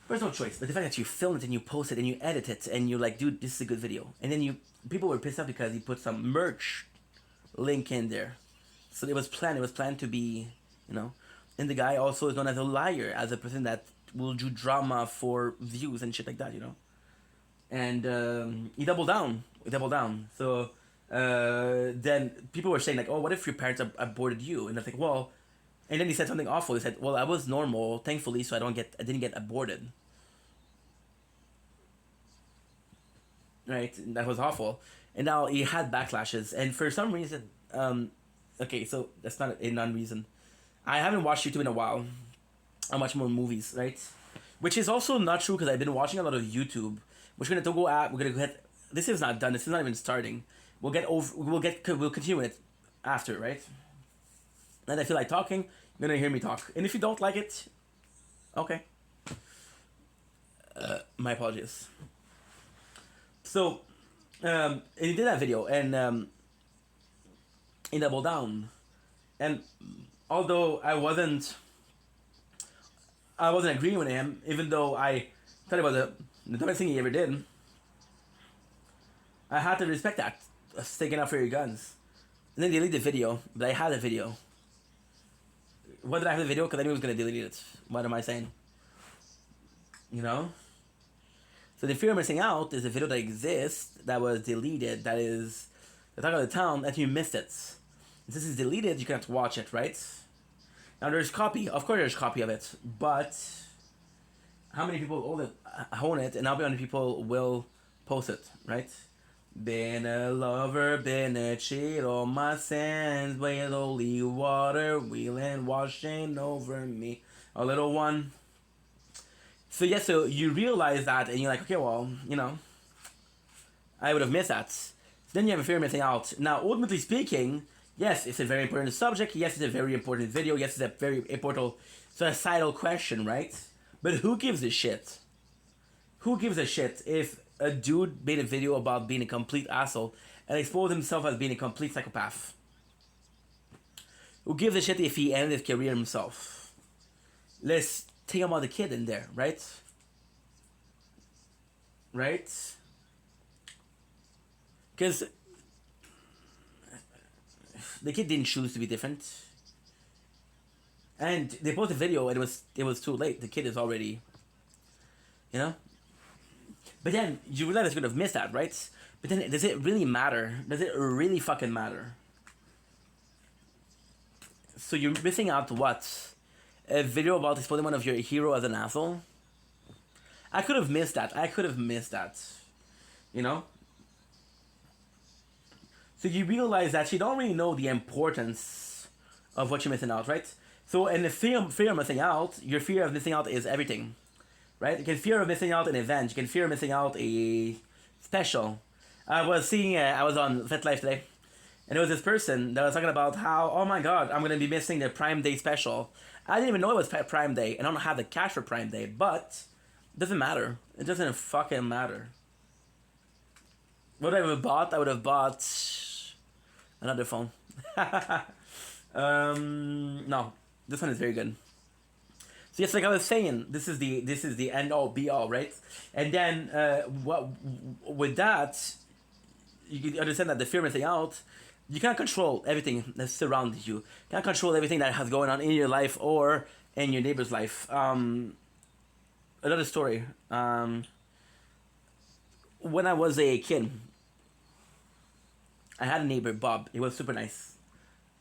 Personal choice. But the fact that you film it and you post it and you edit it and you're like, dude, this is a good video. And then people were pissed off because he put some merch link in there. So it was planned. It was planned to be, you know. And the guy also is known as a liar, as a person that will do drama for views and shit like that, you know. And he doubled down. So then people were saying like, oh, what if your parents aborted you? And I think, well, and then he said something awful. He said, well, I was normal, thankfully, so I didn't get aborted. Right? And that was awful. And now he had backlashes, and for some reason, okay, so that's not a non-reason. I haven't watched YouTube in a while. I watch more movies, right? Which is also not true because I've been watching a lot of YouTube. Which we're gonna go at. We're gonna get. This is not done. This is not even starting. We'll continue it after, right? And I feel like talking. You're gonna hear me talk. And if you don't like it, okay. My apologies. So, and he did that video, and he doubled down. And although I wasn't agreeing with him, even though I thought it was the dumbest thing he ever did, I had to respect that. Sticking up for your guns. And then delete the video, but I had a video. Why did I have the video? Because I knew he was going to delete it. What am I saying? You know? So the fear of missing out is a video that exists, that was deleted, that is the talk of the town, and you missed it. If this is deleted, you can't watch it, right? Now there's copy. Of course there's copy of it, but how many people own it, and how many people will post it, right? Been a lover, been a cheat, all my sins, with holy water, wheeling, washing over me. A little one. So yeah, so you realize that, and you're like, okay, well, you know, I would have missed that. So then you have a fear of missing out. Now, ultimately speaking, yes, it's a very important subject. Yes, it's a very important video. Yes, it's a very important societal question, right? But who gives a shit? Who gives a shit if a dude made a video about being a complete asshole and exposed himself as being a complete psychopath? Who gives a shit if he ended his career himself? Let's take him out the kid in there, right? Right? Because the kid didn't choose to be different. And they posted a video and it was too late. The kid is already, you know? But then you realize you could have missed that, right? But then does it really matter? Does it really fucking matter? So you're missing out what? A video about exposing one of your hero as an asshole? I could have missed that. You know? So you realize that you don't really know the importance of what you're missing out, right? So in the fear of missing out, your fear of missing out is everything. Right? You can fear of missing out an event. You can fear of missing out a special. I was on FetLife today, and there was this person that was talking about how, oh my god, I'm going to be missing the Prime Day special. I didn't even know it was Prime Day, and I don't have the cash for Prime Day, but it doesn't matter. It doesn't fucking matter. What would I have bought? I would have bought another phone. No, this one is very good. So yes, like I was saying, this is the end all be all, right? And then with that, you can understand that the fear of missing out, you can't control everything that surrounds you. You can't control everything that has going on in your life or in your neighbor's life. Another story. When I was a kid, I had a neighbor, Bob. He was super nice.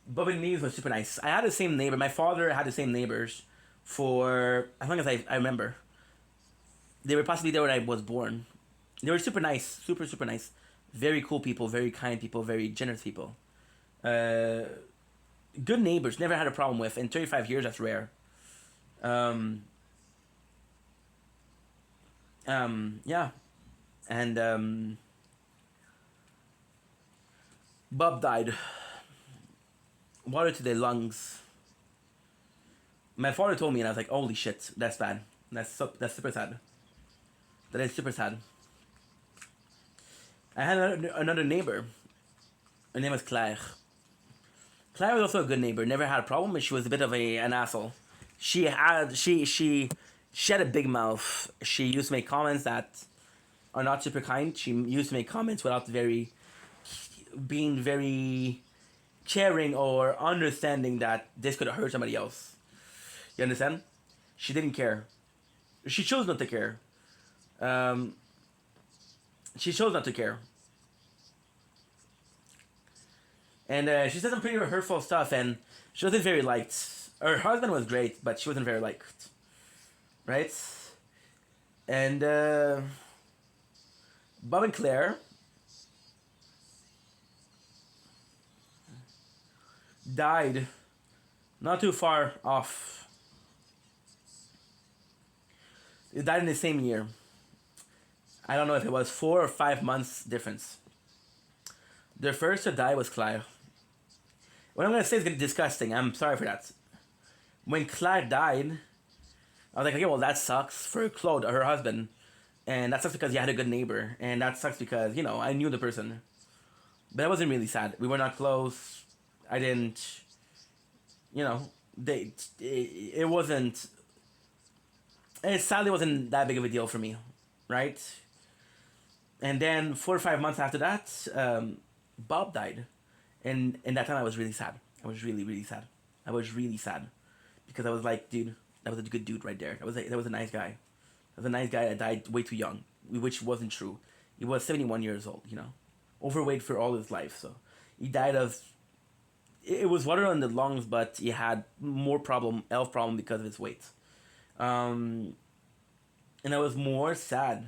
Bob and me was super nice. I had the same neighbor. My father had the same neighbors for as long as I remember. They were possibly there when I was born. They were super nice, super nice, very cool people, very kind people, very generous people. Uh, good neighbors, never had a problem with. In 35 years, that's rare. Um, yeah, and Bob died. Water to the lungs. My father told me, and I was like, "Holy shit, that's bad. That's super sad. That is super sad." I had another neighbor. Her name was Claire. Claire was also a good neighbor. Never had a problem, but she was a bit of an asshole. She had a big mouth. She used to make comments that are not super kind. She used to make comments without being very caring or understanding that this could hurt somebody else. You understand? She didn't care. She chose not to care. Um, she chose not to care. And she said some pretty hurtful stuff, and she wasn't very liked. Her husband was great, but she wasn't very liked. Right? And Bob and Claire died not too far off. They died in the same year. I don't know if it was 4 or 5 months difference. The first to die was Claire. What I'm gonna say is gonna be disgusting. I'm sorry for that. When Claire died, I was like, okay, well that sucks for Claude, her husband, and that sucks because he had a good neighbor, and that sucks because I knew the person, but I wasn't really sad. We were not close. I didn't, it wasn't. It sadly wasn't that big of a deal for me, right? And then 4 or 5 months after that, Bob died. And in that time, I was really sad. I was really, really sad. I was really sad. Because I was like, dude, that was a good dude right there. That was a nice guy. That was a nice guy that died way too young, which wasn't true. He was 71 years old, overweight for all his life. So he died of, it was water on the lungs, but he had more health problem because of his weight. And I was more sad.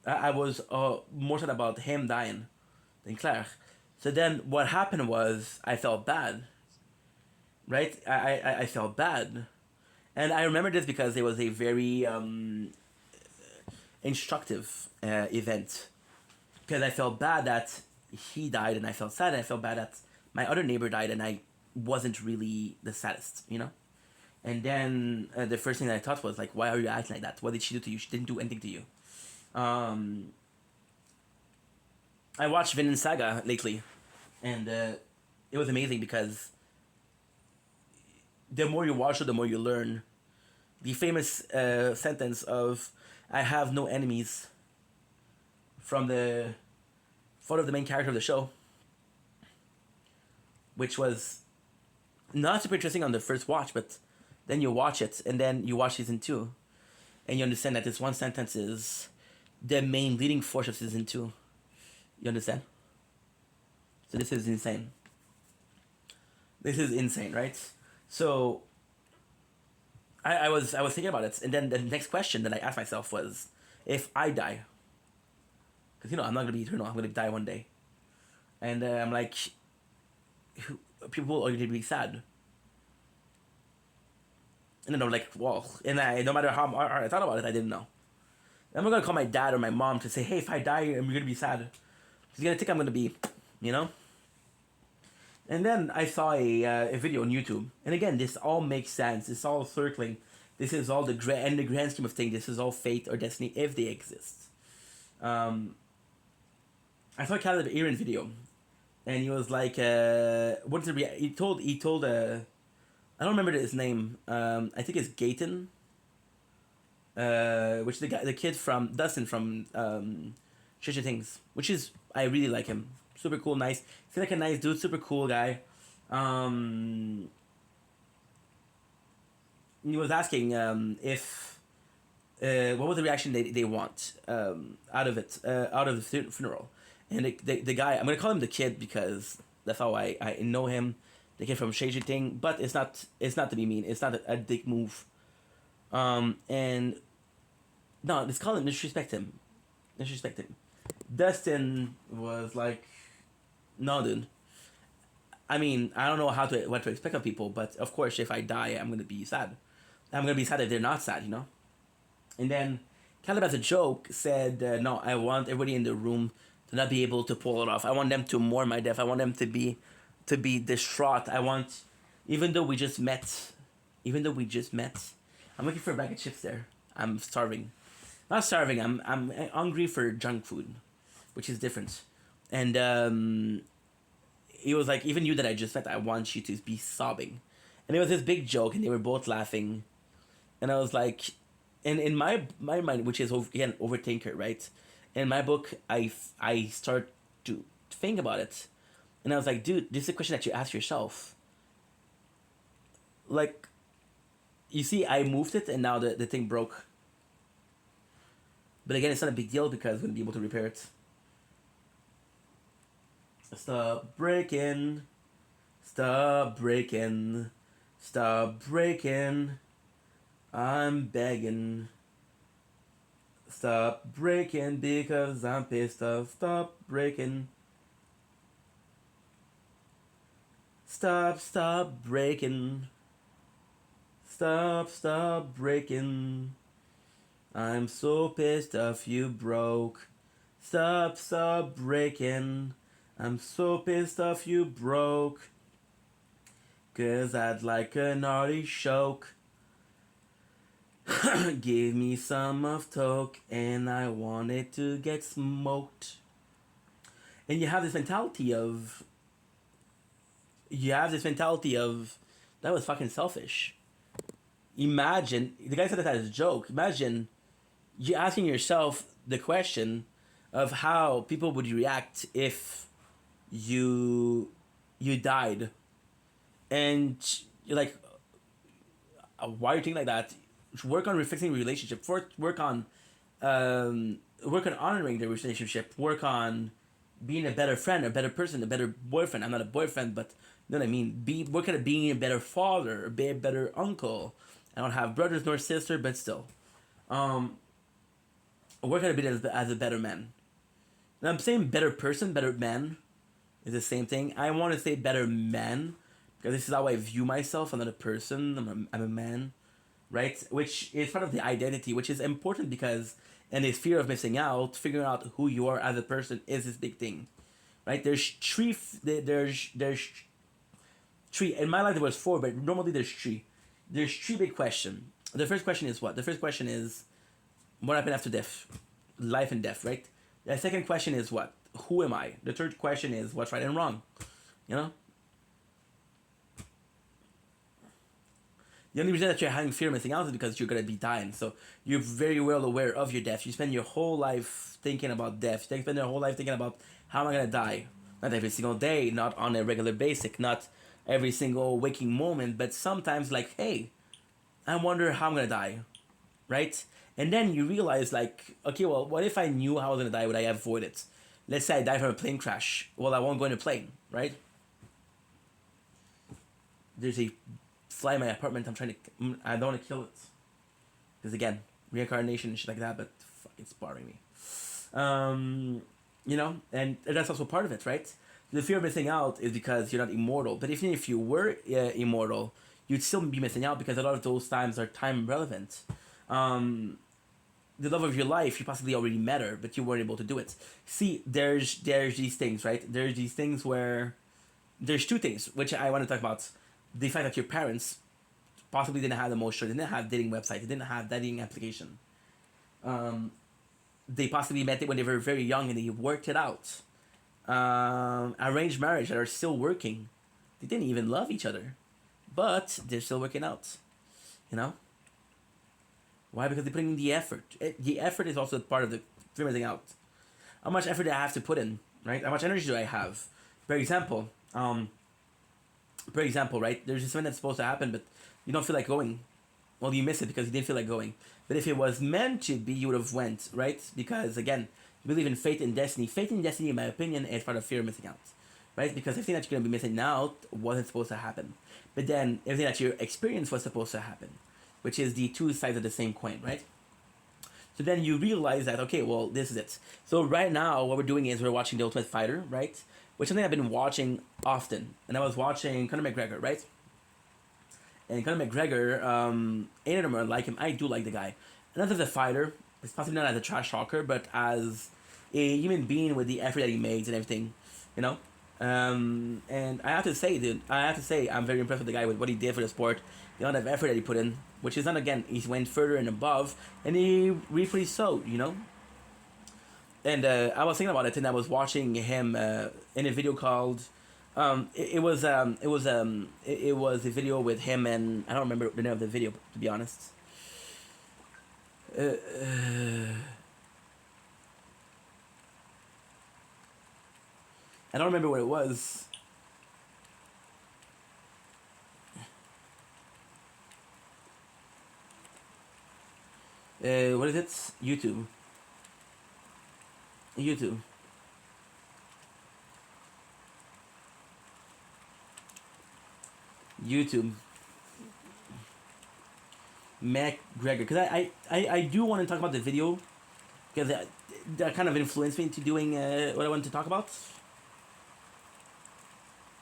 I was more sad about him dying than Claire. So then what happened was I felt bad. Right? I felt bad. And I remember this because it was a very instructive event. Because I felt bad that he died and I felt sad, and I felt bad that my other neighbor died and I wasn't really the saddest, And then the first thing that I thought was like, why are you acting like that? What did she do to you? She didn't do anything to you. I watched Vinland Saga lately, and it was amazing because the more you watch it, the more you learn. The famous sentence of "I have no enemies" from the father of the main character of the show, which was not super interesting on the first watch, but then you watch it, and then you watch season 2, and you understand that this one sentence is the main leading force of season 2. You understand? So this is insane. This is insane, right? So I was thinking about it, and then the next question that I asked myself was, if I die, because I'm not gonna be eternal, I'm gonna die one day, and I'm like, people are gonna be sad. And then I'm like, well, and no matter how hard I thought about it, I didn't know. I'm not gonna call my dad or my mom to say, hey, if I die, I'm gonna be sad. He's gonna think I'm gonna be, And then I saw a video on YouTube, and again, this all makes sense. It's all circling. This is all in the grand scheme of things. This is all fate or destiny if they exist. I saw a Caleb Aaron video, and he was like, "What's the he told I don't remember his name. I think it's Gayton. Which is the kid from Dustin from Stranger Things, which is, I really like him. Super cool, nice. He's like a nice dude, super cool guy. He was asking if what was the reaction they want out of it, out of the funeral, and the guy, I'm gonna call him the kid because that's how I know him, the kid from Stranger Things, but it's not to be mean. It's not a dick move. And no, let's call him disrespect him. Disrespect him. Dustin was like, no, dude. I mean, I don't know what to expect of people, but of course, if I die, I'm gonna be sad. I'm gonna be sad if they're not sad, you know. And then Caleb, as a joke, said, "No, I want everybody in the room to not be able to pull it off. I want them to mourn my death. I want them to be distraught. I want, even though we just met, even though we just met, I'm looking for a bag of chips there. I'm starving, not starving. I'm hungry for junk food, which is different. And he was like, even you that I just met, I want you to be sobbing. And it was this big joke, and they were both laughing. And I was like, and in my mind, which is again overthinker, right? In my book, I start to think about it, and I was like, dude, this is a question that you ask yourself. Like, you see, I moved it, and now the thing broke. But again, it's not a big deal because I'm gonna be able to repair it. Stop breaking, stop breaking, stop breaking. I'm begging. Stop breaking because I'm pissed off. Stop breaking. Stop breaking. Stop breaking. I'm so pissed off you broke. Stop breaking. I'm so pissed off you broke. 'Cause I'd like an artichoke. Give me some of toke and I want it to get smoked. And you have this mentality of that was fucking selfish. Imagine, the guy said that as a joke. Imagine you asking yourself the question of how people would react if you died, and you're like, why are you thinking like that? Work on refixing the relationship. Work on honoring the relationship. Work on being a better friend, a better person, a better boyfriend. I'm not a boyfriend, but you know what I mean. Work on being a better father, be a better uncle. I don't have brothers nor sister, but still, work on a bit as a better man. And I'm saying better person, better man, is the same thing. I want to say better man because this is how I view myself. I'm not a person. I'm a man. Right? Which is part of the identity, which is important because in this fear of missing out, figuring out who you are as a person is this big thing. Right? There's three, in my life there was four, but normally there's three. There's three big questions. The first question is what? The first question is what happened after death? Life and death, right? The second question is what? Who am I? The third question is what's right and wrong? You know? The only reason that you're having fear of missing out is because you're going to be dying. So you're very well aware of your death. You spend your whole life thinking about death. You spend your whole life thinking about how am I going to die? Not every single day, not on a regular basis, not every single waking moment, but sometimes like, hey, I wonder how I'm going to die, right? And then you realize like, okay, well, what if I knew how I was going to die? Would I avoid it? Let's say I die from a plane crash. Well, I won't go in a plane, right? There's a fly in my apartment. I don't want to kill it. Because again, reincarnation and shit like that, but fuck, it's bothering me. You know, and that's also part of it, right? The fear of missing out is because you're not immortal. But even if you were immortal, you'd still be missing out because a lot of those times are time relevant. The love of your life, you possibly already met her, but you weren't able to do it. See, there's these things, right? There's these things where there's two things which I want to talk about. The fact that your parents possibly didn't have the most choice, they didn't have dating website, they didn't have dating application. They possibly met it when they were very young and they worked it out. Arranged marriage that are still working. They didn't even love each other, but they're still working out. You know? Why? Because they're putting in the effort. The effort is also part of the figuring out. How much effort do I have to put in, right? How much energy do I have? For example, right? There's this event that's supposed to happen, but you don't feel like going. Well, you miss it because you didn't feel like going. But if it was meant to be, you would have went, right? Because again, you believe in fate and destiny. Fate and destiny, in my opinion, is part of fear of missing out, right? Because everything that you're gonna be missing out wasn't supposed to happen, but then everything that you experienced was supposed to happen, which is the two sides of the same coin, right? So then you realize that, okay, well, this is it. So right now, what we're doing is we're watching The Ultimate Fighter, right? Which is something I've been watching often. And I was watching Conor McGregor, right? And Conor McGregor, ain't it or like him, I do like the guy. Not as a fighter, it's possibly not as a trash talker, but as a human being with the effort that he made and everything, you know? And I have to say, dude, I'm very impressed with the guy with what he did for the sport, the amount of effort that he put in, which is not, again, he went further and above, and he really showed, you know? And I was thinking about it, and I was watching him in a video called, it was a video with him, and I don't remember the name of the video, to be honest. I don't remember what it was. What is it? YouTube. McGregor, because I do want to talk about the video, because that kind of influenced me into doing what I wanted to talk about,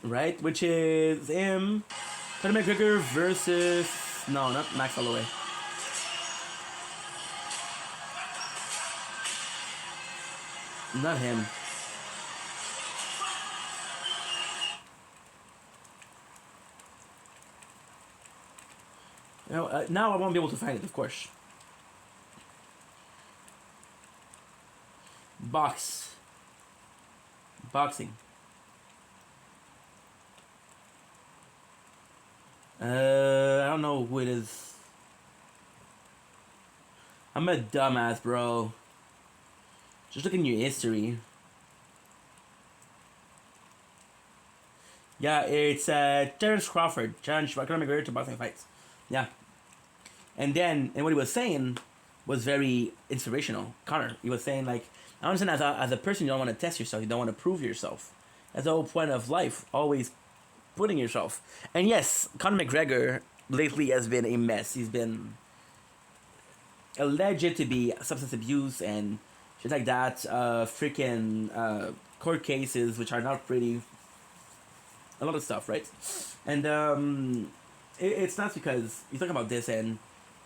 right? Which is him, Conor McGregor versus, no, not Max Holloway. Not him. Now I won't be able to find it, of course. Boxing. I don't know who it is. I'm a dumbass, bro. Just look in your history. Yeah, it's Terrence Crawford. Challenge Conor McGregor to boxing fights. Yeah. And what he was saying was very inspirational. Connor, he was saying, like, I understand as a person, you don't want to test yourself. You don't want to prove yourself. That's the whole point of life. Always putting yourself. And yes, Conor McGregor lately has been a mess. He's been alleged to be substance abuse and shit like that. Freaking court cases, which are not pretty. A lot of stuff, right? And it's not because you talk about this and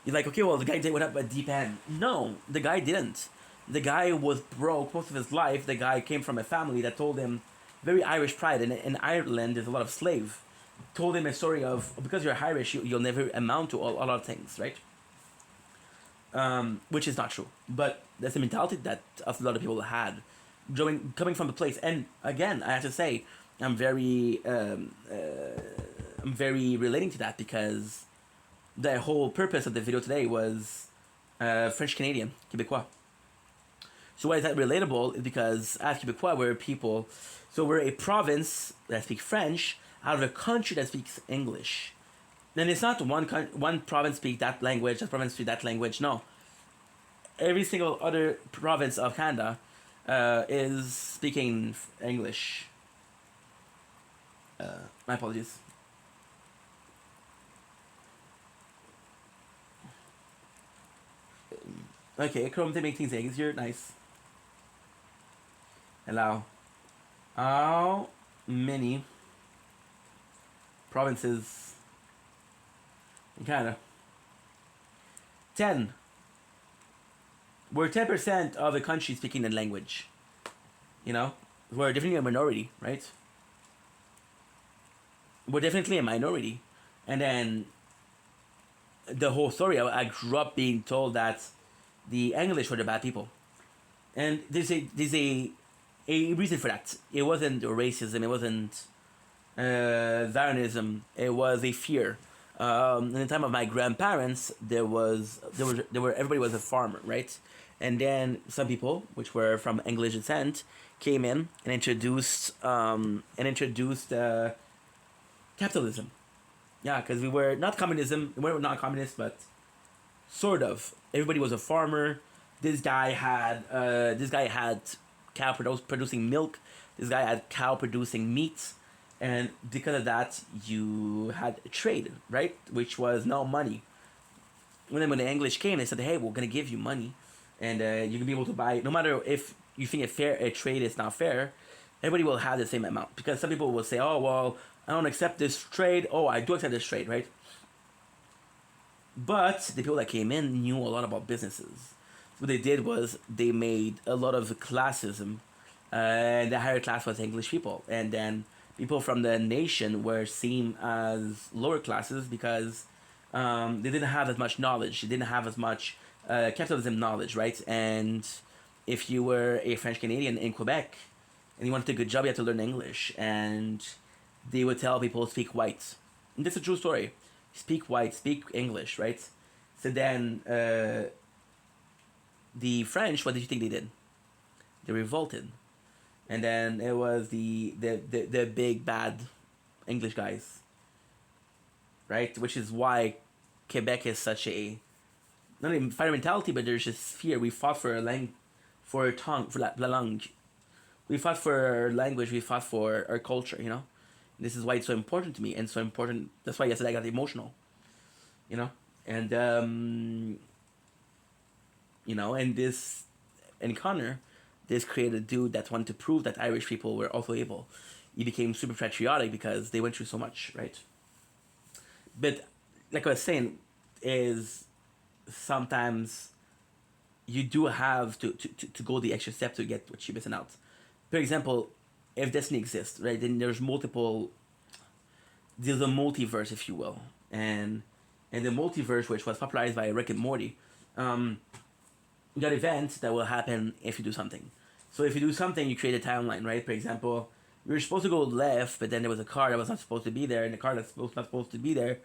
you're like, okay, well, the guy did what up a deep end. No, the guy didn't. The guy was broke most of his life. The guy came from a family that told him, very Irish pride. In Ireland, there's a lot of slave. Told him a story of, because you're Irish, you'll never amount to a lot of things, right? Which is not true. But that's the mentality that a lot of people had, coming from the place. And again, I have to say, I'm very relating to that, because the whole purpose of the video today was French Canadian, Québécois. So why is that relatable? Is because as Québécois, we're people, so we're a province that speaks French out of a country that speaks English. And it's not one province speaks that language, that province speaks that language. No, every single other province of Canada is speaking English. My apologies. Okay, Chrome to make things easier. Nice. Allow. How many provinces in Canada? 10. We're 10% of the country speaking the language. You know? We're definitely a minority, right? We're definitely a minority. And then the whole story, I grew up being told that the English were the bad people. And there's a reason for that. It wasn't racism, it wasn't Zionism, it was a fear. In the time of my grandparents, everybody was a farmer, right? And then some people, which were from English descent, came in and introduced capitalism. Yeah, because we were not communism. We were not communist, but sort of. Everybody was a farmer. This guy had cow producing milk. This guy had cow producing meat, and because of that, you had trade, right? Which was no money. When the English came, they said, "Hey, we're gonna give you money, and you can be able to buy no matter if you think a trade is not fair. Everybody will have the same amount because some people will say, "Oh well, I don't accept this trade." Oh, I do accept this trade, right? But the people that came in knew a lot about businesses. What they did was they made a lot of classism, and the higher class was English people, and then people from the nation were seen as lower classes because they didn't have as much knowledge. They didn't have as much capitalism knowledge, right? And if you were a French Canadian in Quebec and you wanted a good job, you had to learn English, and they would tell people speak white. And this is a true story. Speak white, speak English, right? So then the French, what did you think they did? They revolted, and then it was the big bad English guys, right? Which is why Quebec is such a not even fire mentality, but there's just fear. We fought for a for a tongue, for la langue. We fought for our language. We fought for our culture. You know, this is why it's so important to me and so important. That's why yesterday I got emotional. You know, and and this encounter, this created a dude that wanted to prove that Irish people were also able. He became super patriotic because they went through so much, right? But like I was saying, is sometimes you do have to go the extra step to get what you're missing out. For example, if destiny exists, right, then there's a multiverse, if you will, and the multiverse, which was popularized by Rick and Morty, you got events that will happen if you do something. So if you do something, you create a timeline, right? For example, you were supposed to go left, but then there was a car that was not supposed to be there, and the car that's not supposed to be there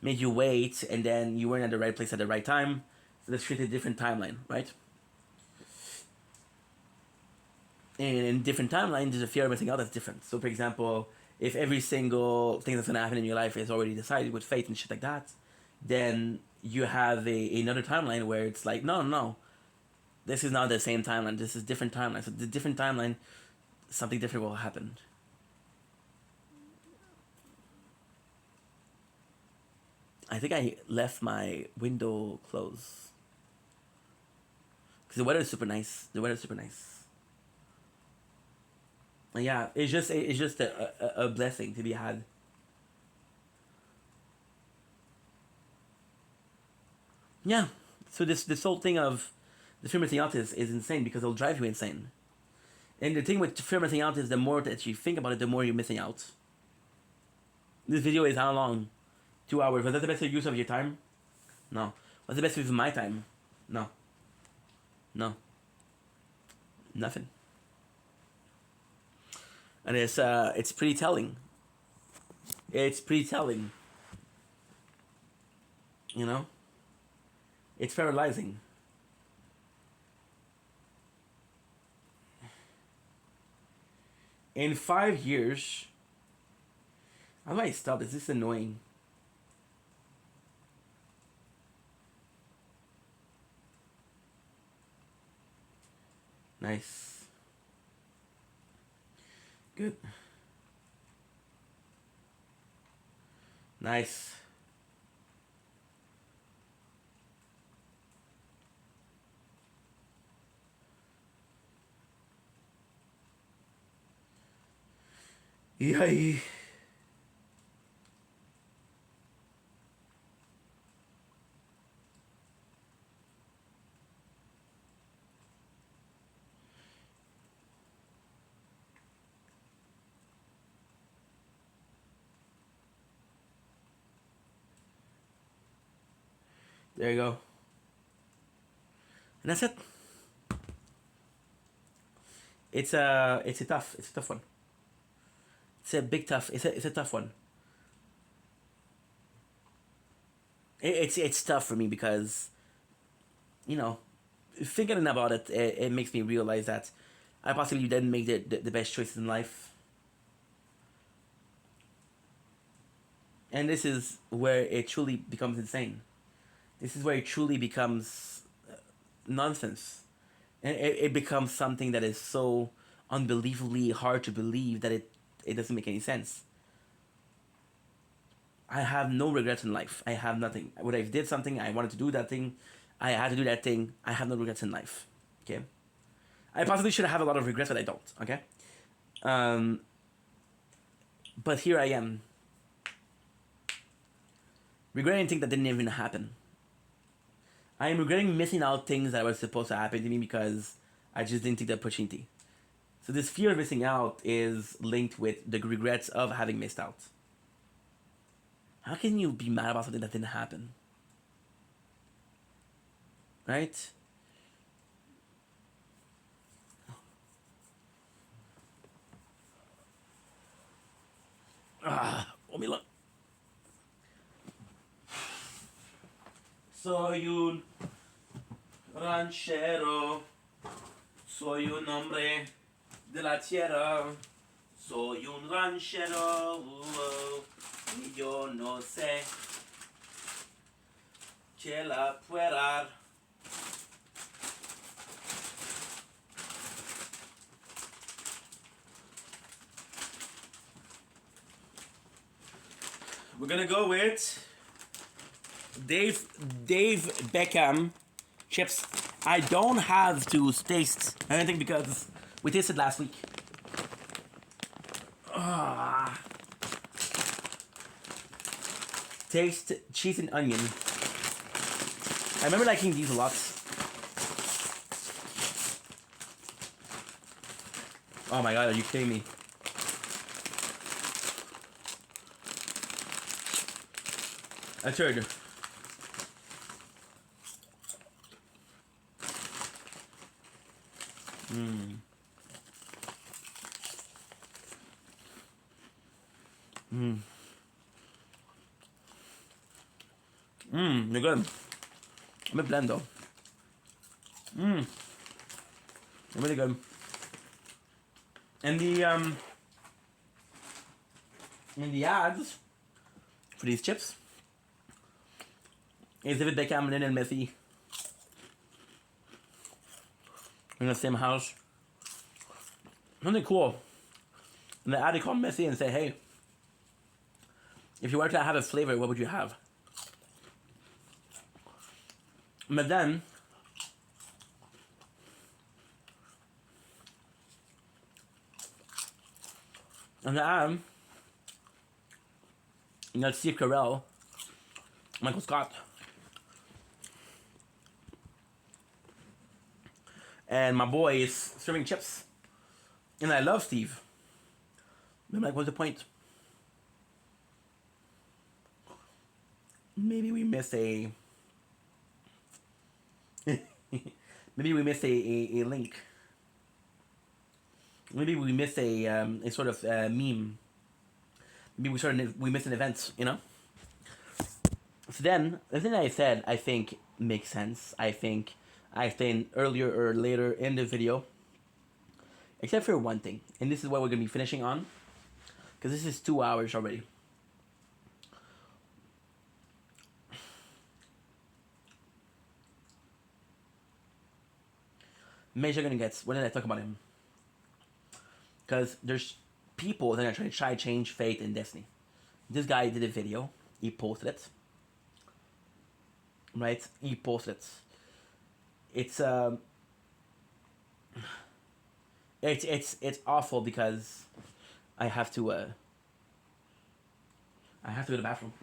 made you wait, and then you weren't at the right place at the right time. So let's create a different timeline, right? And in different timelines, there's a fear of missing out that's different. So, for example, if every single thing that's gonna happen in your life is already decided with fate and shit like that, then you have another timeline where it's like, no, this is not the same timeline. This is different timeline. So the different timeline, something different will happen. I think I left my window closed because the weather is super nice. And yeah, it's just a blessing to be had. Yeah. So this whole thing of the fear of missing out is insane because it'll drive you insane. And the thing with fear of missing out is the more that you think about it, the more you're missing out. This video is how long? 2 hours. Was that the best use of your time? No. What's the best use of my time? No. No. Nothing. And it's pretty telling. It's pretty telling. You know? It's paralyzing. In 5 years, how do I stop? Is this annoying? Nice. Good. Nice. Yay. There you go. And that's it. It's a tough one. It's a big tough. It's a tough one. It's tough for me because, thinking about it, it makes me realize that I possibly didn't make the best choices in life. And this is where it truly becomes insane. This is where it truly becomes nonsense. And it becomes something that is so unbelievably hard to believe that it doesn't make any sense. I have no regrets in life. I have nothing. When I did something, I wanted to do that thing. I had to do that thing. I have no regrets in life. Okay. I possibly should have a lot of regrets, but I don't. Okay. But here I am, regretting things that didn't even happen. I am regretting missing out things that were supposed to happen to me because I just didn't take the opportunity. So this fear of missing out is linked with the regrets of having missed out. How can you be mad about something that didn't happen? Right? Let me look. Soy un ranchero. Soy un hombre de la tierra. Soy un ranchero. Y yo no sé que la pueda. We're gonna go with Dave Beckham chips. I don't have to taste anything because we tasted last week. Taste cheese and onion. I remember liking these a lot. Oh my god, are you kidding me? A turd. They're good. I'm a blend though. They're really good. And the ads for these chips is David Beckham and Lionel Messi in the same house. Something cool. And the ad they call Messi and say, hey, if you were to have a flavor, what would you have? But then, on the ad, you got Steve Carell, Michael Scott, and my boy is serving chips. And I love Steve. I'm like, what's the point? Maybe we missed a... Maybe we missed a link. Maybe we missed a sort of meme. Maybe we missed an event, you know? So then, the thing that I said, I think, makes sense. I think I explained earlier or later in the video. Except for one thing. And this is what we're going to be finishing on. Because this is 2 hours already. Major gonna get. When did I talk about him? Because there's people that are trying to change fate and destiny. This guy did a video. He posted it. Right? He posted it. It's awful because I have to go to the bathroom.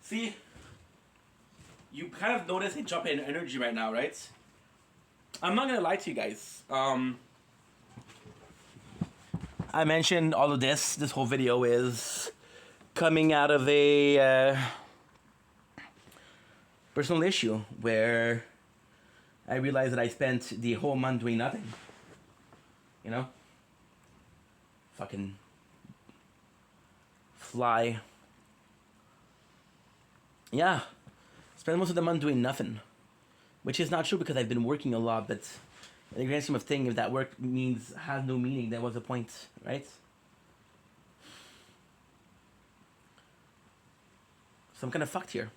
See, you kind of notice a jump in energy right now, right? I'm not gonna lie to you guys. I mentioned all of this. This whole video is coming out of a personal issue where I realized that I spent the whole month doing nothing. You know? Fucking fly. Yeah. Spent most of the month doing nothing. Which is not true because I've been working a lot, but in the grand scheme of things, if that work has no meaning, then what's the point, right? So I'm kind of fucked here.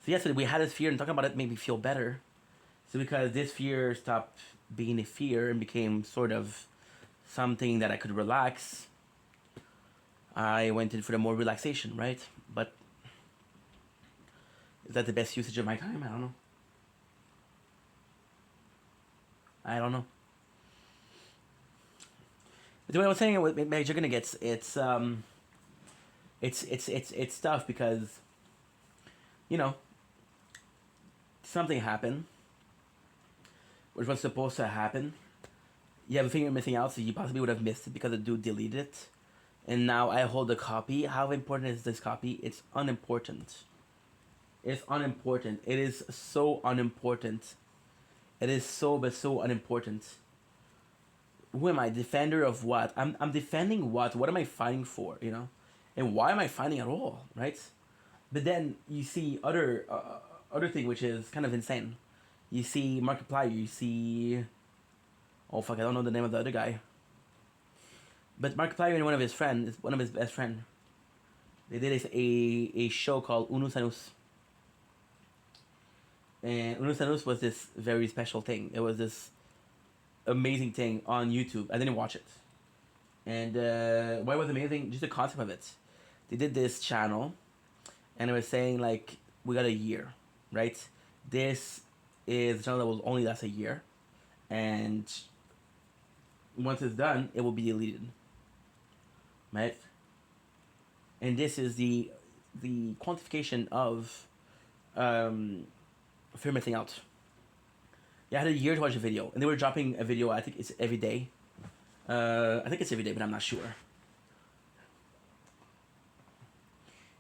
So yesterday we had this fear, and talking about it made me feel better. So because this fear stopped being a fear and became sort of something that I could relax, I went in for the more relaxation, right? But is that the best usage of my time? I don't know. I don't know. But the way I was saying with Major Gonna Gets, it's tough because, you know, something happened, which was supposed to happen. You have a finger missing out, so you possibly would have missed it because the dude deleted it. And now I hold the copy. How important is this copy? It's unimportant. It's unimportant. It is so unimportant. It is so, but so unimportant. Who am I? Defender of what? I'm defending what? What am I fighting for, you know? And why am I fighting at all, right? But then you see other thing, which is kind of insane. You see Markiplier, you see... Oh, fuck, I don't know the name of the other guy. But Markiplier and one of his best friend, they did a show called Unus Annus. And Unus Annus was this very special thing. It was this amazing thing on YouTube. I didn't watch it. And why it was amazing? Just the concept of it. They did this channel, and it was saying, like, we got a year, right? This is a channel that will only last a year. And once it's done, it will be deleted. Right? And this is the quantification of fear missing out. Yeah, I had a year to watch a video, and they were dropping a video. I think it's every day. I think it's every day, but I'm not sure.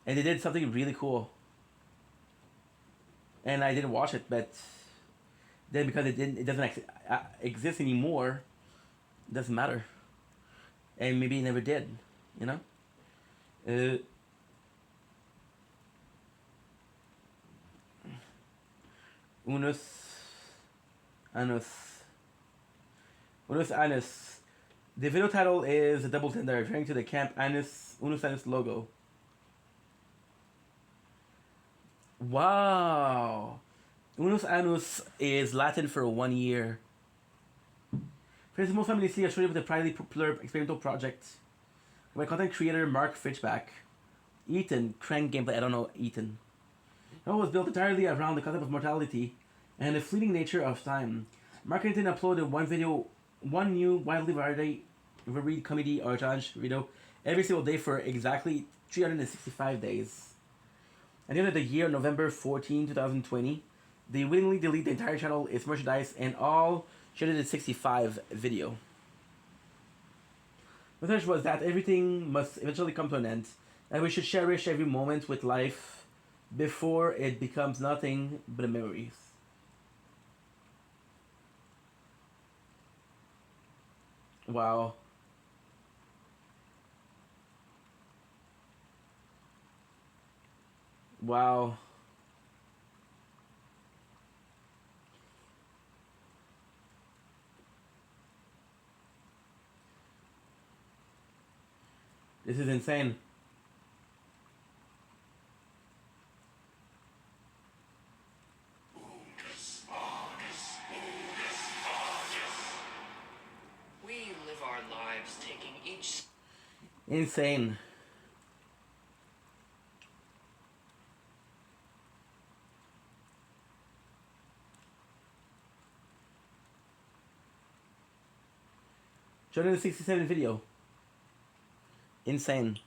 And they did something really cool, and I didn't watch it, but then because it doesn't exist anymore, it doesn't matter. And maybe it never did, you know. Unus Annus. Unus Annus. The video title is a double tender referring to the Camp Unus Annus logo. Wow. Unus Annus is Latin for 1 year. For this most family, see associated with the privately popular experimental project by content creator Mark Fitchback. Ethan, Crank Gameplay, I don't know Ethan. It was built entirely around the concept of mortality and the fleeting nature of time. Mark and Ethan uploaded one new widely varied comedy or challenge video every single day for exactly 365 days. At the end of the year, November 14, 2020, they willingly delete the entire channel, its merchandise, and all 365 video. The message was that everything must eventually come to an end, and we should cherish every moment with life before it becomes nothing but memories. Wow. Wow. This is insane. We live our lives taking each... Insane. Join the 67 video. Insane.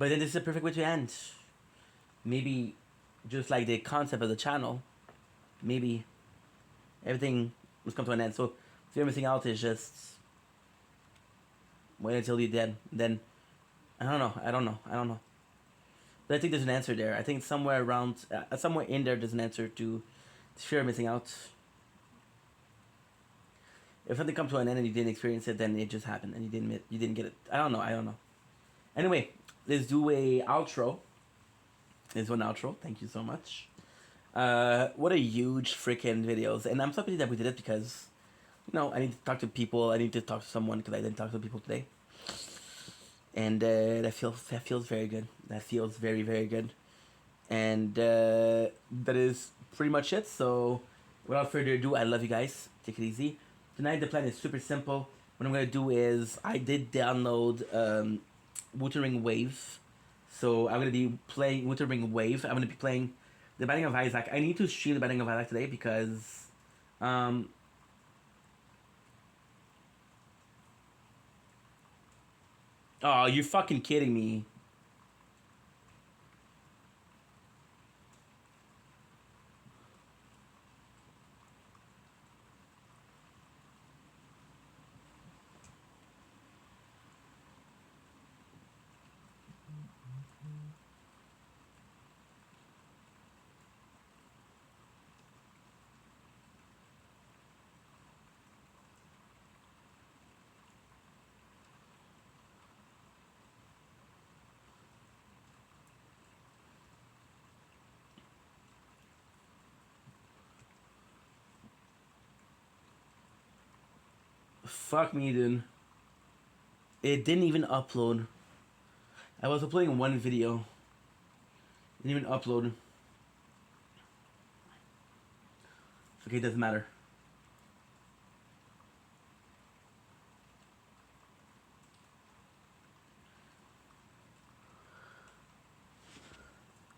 But then this is a perfect way to end. Maybe, just like the concept of the channel, maybe everything must come to an end. So if you're missing out, is just wait until you're dead. Then I don't know. But I think there's an answer there. I think somewhere around, somewhere in there, there's an answer to fear of missing out. If something comes to an end and you didn't experience it, then it just happened and you didn't get it. I don't know. Anyway, let's do a outro. There's one outro. Thank you so much. What a huge freaking videos, and I'm so happy that we did it because, I need to talk to people. I need to talk to someone because I didn't talk to people today, and that feels very good. That feels very, very good, and that is pretty much it. So, without further ado, I love you guys. Take it easy. Tonight the plan is super simple. What I'm gonna do is I did download Wuthering Wave. So I'm gonna be playing Wuthering Wave. I'm gonna be playing the Binding of Isaac. I need to stream the Binding of Isaac today because oh, you're fucking kidding me. Fuck me, dude. It didn't even upload. I was uploading one video. It didn't even upload. Okay, it doesn't matter.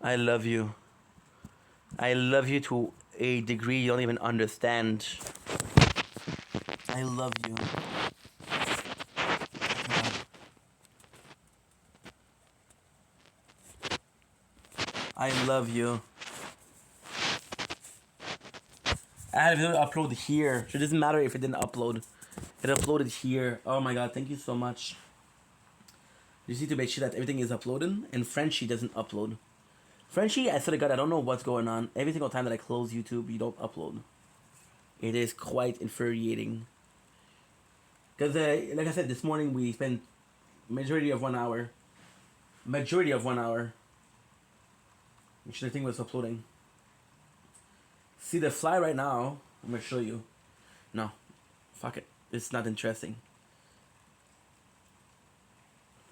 I love you. I love you to a degree you don't even understand. I love you. I love you. I had a video upload here. So it doesn't matter if it didn't upload. It uploaded here. Oh my god, thank you so much. You just need to make sure that everything is uploaded and Frenchie doesn't upload. Frenchie, I swear to god, I don't know what's going on. Every single time that I close YouTube, you don't upload. It is quite infuriating. Because, like I said, this morning we spent majority of 1 hour. Make sure the thing was uploading. See the fly right now. I'm gonna show you. No, fuck it. It's not interesting.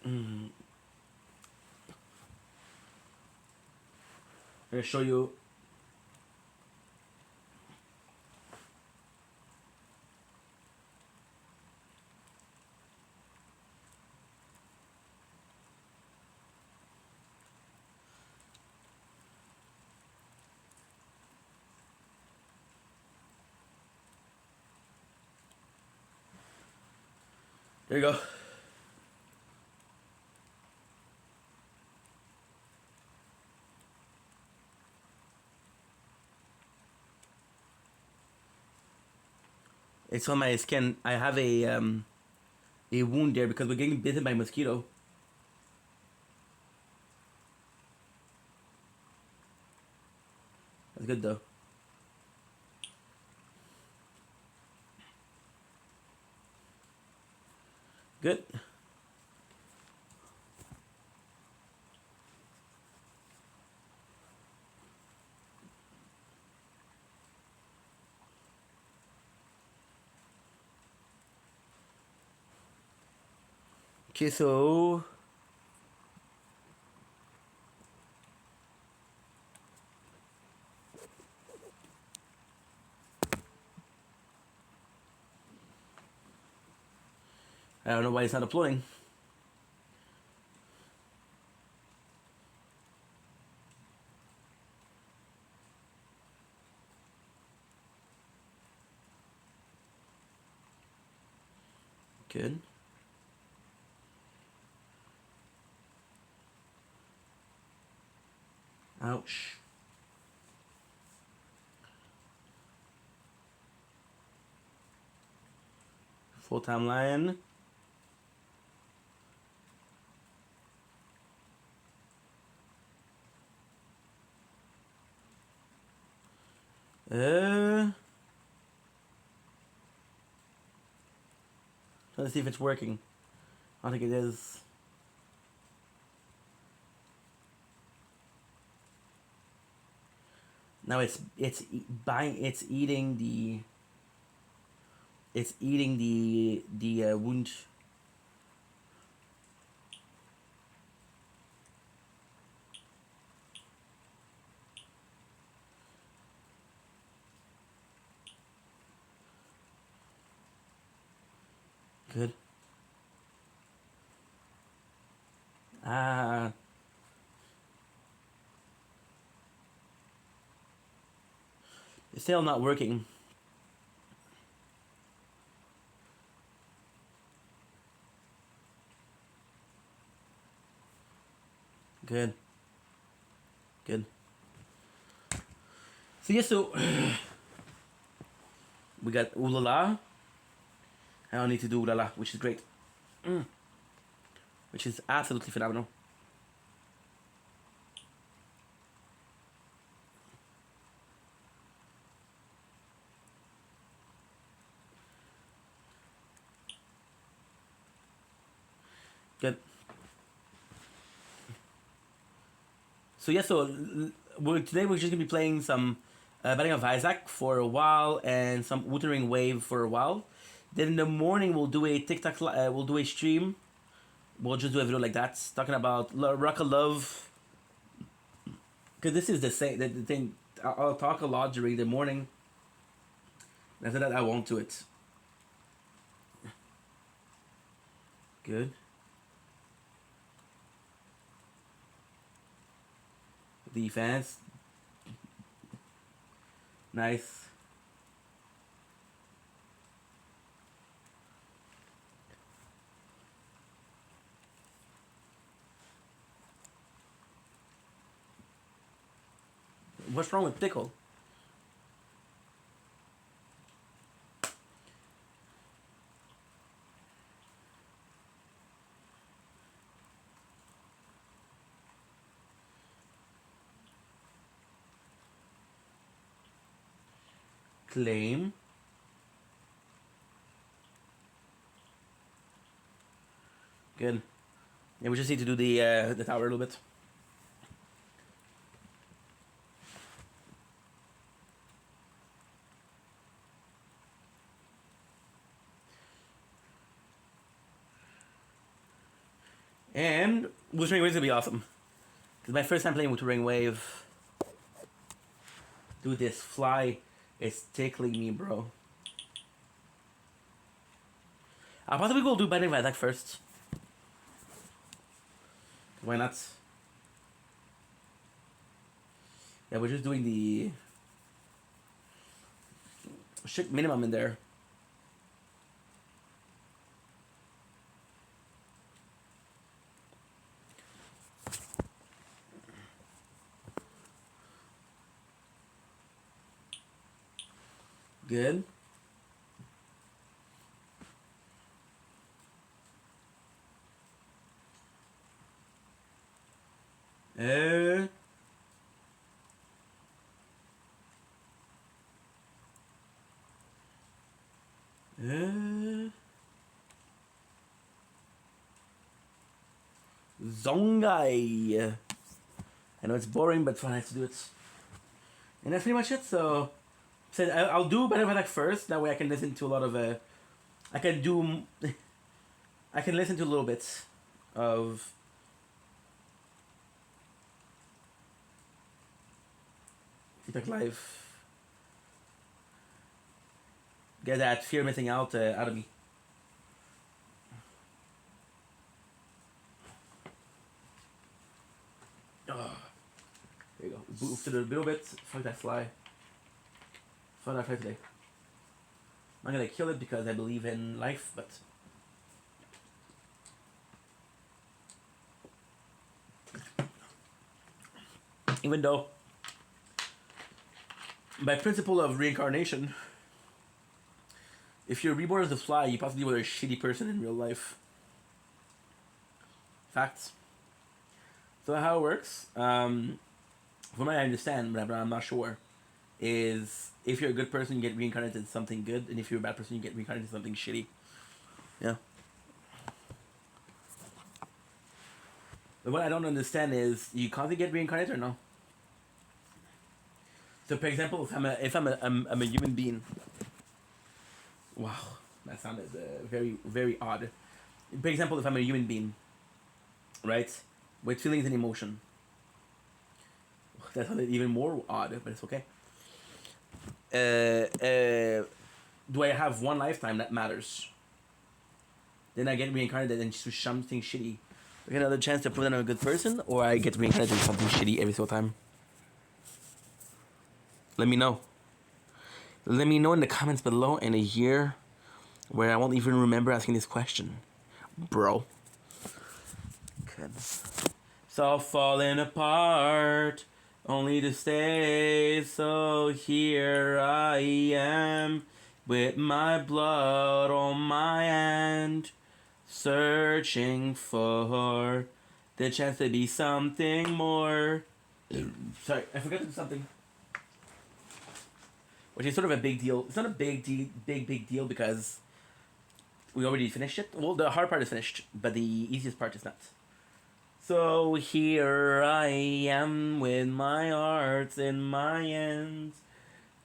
I'm gonna show you. There you go. It's on my skin. I have a wound there because we're getting bitten by mosquito. That's good though. Good. Okay, so I don't know why it's not uploading. Good. Ouch. Full timeline. Let's see if it's working. I don't think it is. Now it's eating the wound. Good. Ah. It's still not working. Good. Good. So yeah, so we got ooh la la. I don't need to do ooh la la, which is great. Which is absolutely phenomenal. Good. So yeah, so today we're just gonna be playing some Binding of Isaac for a while and some Wuthering Wave for a while. Then in the morning we'll do a TikTok, we'll do a stream. We'll just do a video like that, talking about Rock of Love. Because this is the thing. I'll talk a lot during the morning. After that, I won't do it. Good. Defense. Nice. What's wrong with Pickle? Claim. Good. Yeah, we just need to do the tower a little bit. And Wuthering Wave's gonna be awesome. Cause my first time playing Wuthering Wave. Dude, this fly is tickling me, bro. I possibly will do Binding of Isaac first. Why not? Yeah, we're just doing the shit minimum in there. Good. Uh, Zongai. I know it's boring, but fun. I have to do it. And that's pretty much it. So I'll do Binding of Isaac first. That way I can listen to a lot of I can do. I can listen to a little bit of. TikTok Live. Get that fear of missing out of me. Oh, there you go. Boosted it a little bit. Fuck that fly. Fuck that fly today. I'm not gonna kill it because I believe in life, but. Even though, by principle of reincarnation, if you're reborn as a fly, you possibly were a shitty person in real life. Facts. So how it works, from what I understand, but I'm not sure, is if you're a good person, you get reincarnated as something good, and if you're a bad person, you get reincarnated as something shitty. Yeah. But what I don't understand is, you constantly get reincarnated or no? So, for example, if I'm a human being. Wow, that sounded very, very odd. For example, if I'm a human being, right, with feelings and emotion, that sounded even more odd, but it's okay. Do I have one lifetime that matters? Then I get reincarnated into something shitty. I get another chance to prove that I'm a good person, or I get reincarnated into something shitty every single time. Let me know. Let me know in the comments below in a year where I won't even remember asking this question. Bro. Good. So falling apart, only to stay. So here I am, with my blood on my hand, searching for the chance to be something more. Sorry, I forgot to do something. Which is sort of a big deal. It's not a big deal because we already finished it. Well, the hard part is finished, but the easiest part is not. So here I am with my heart in my hands,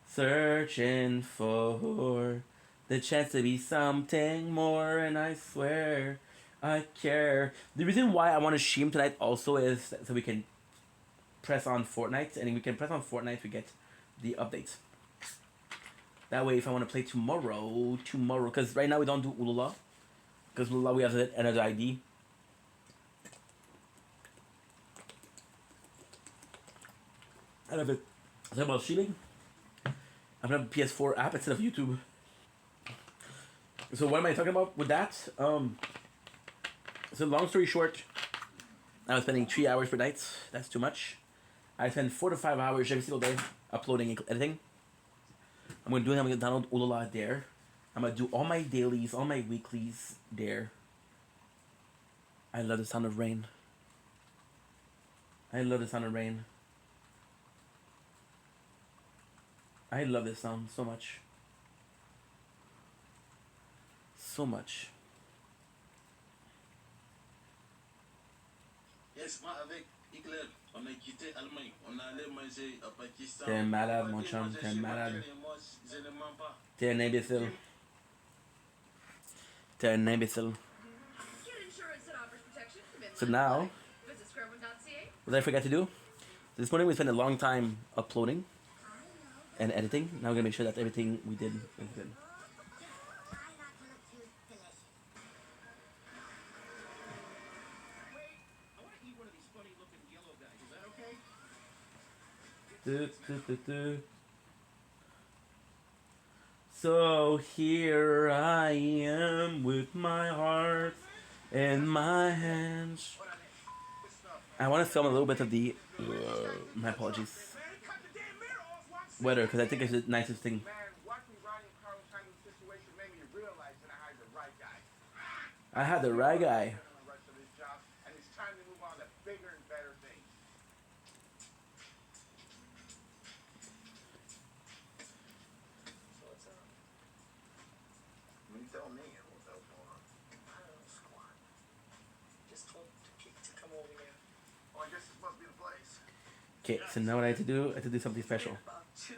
searching for the chance to be something more, and I swear I care. The reason why I want to stream tonight also is so we can press on Fortnite, and if we can press on Fortnite, we get the updates. That way, if I want to play tomorrow, because right now we don't do Ulula, because Ulula we have another ID. I love it. Talking about streaming, I have a PS4 app instead of YouTube. So what am I talking about with that? So long story short, I was spending 3 hours per night. That's too much. I spend 4 to 5 hours every single day uploading and editing. I'm gonna download Ulala there. I'm gonna do all my dailies, all my weeklies there. I love the sound of rain. I love the sound of rain. I love this sound so much. So much. Yes, moi avec Hitler, on a quitté l'Allemagne, on allait manger au Pakistan. T'es un malade, mon chum, t'es un malade. Je ne mens pas. T'es un imbécile. T'es un imbécile. So now, what I forgot to do? This morning we spent a long time uploading and editing. Now we're gonna make sure that everything we did is good. So here I am with my heart in my hands. I want to film a little bit of the my apologies weather, because I think it's the nicest thing. I had the right guy. Okay, so now what I have to do, something special. About 2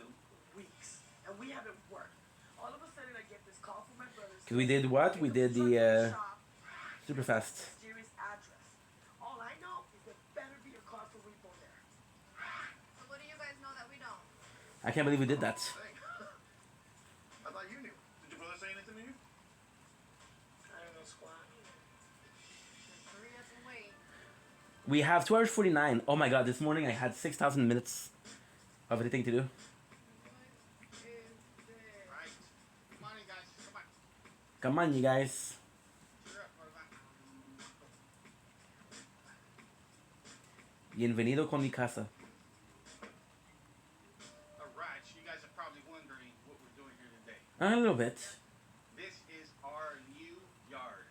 weeks, and we haven't worked. All of a sudden, I get this call from my brothers. Because we did what? We did the super fast. Mysterious address. All I know is there better be a car for repo there. So what do you guys know that we don't? I can't believe we did that. I thought you knew. Did your brother say anything to you? I don't know, squad. Hurry up and wait. We have 2 hours 49. Oh my god, this morning I had 6,000 minutes of editing to do. Right. Come on, you guys. Come on. Come on, you guys. Cheer up, Bienvenido con mi casa. A little bit. This is our new yard.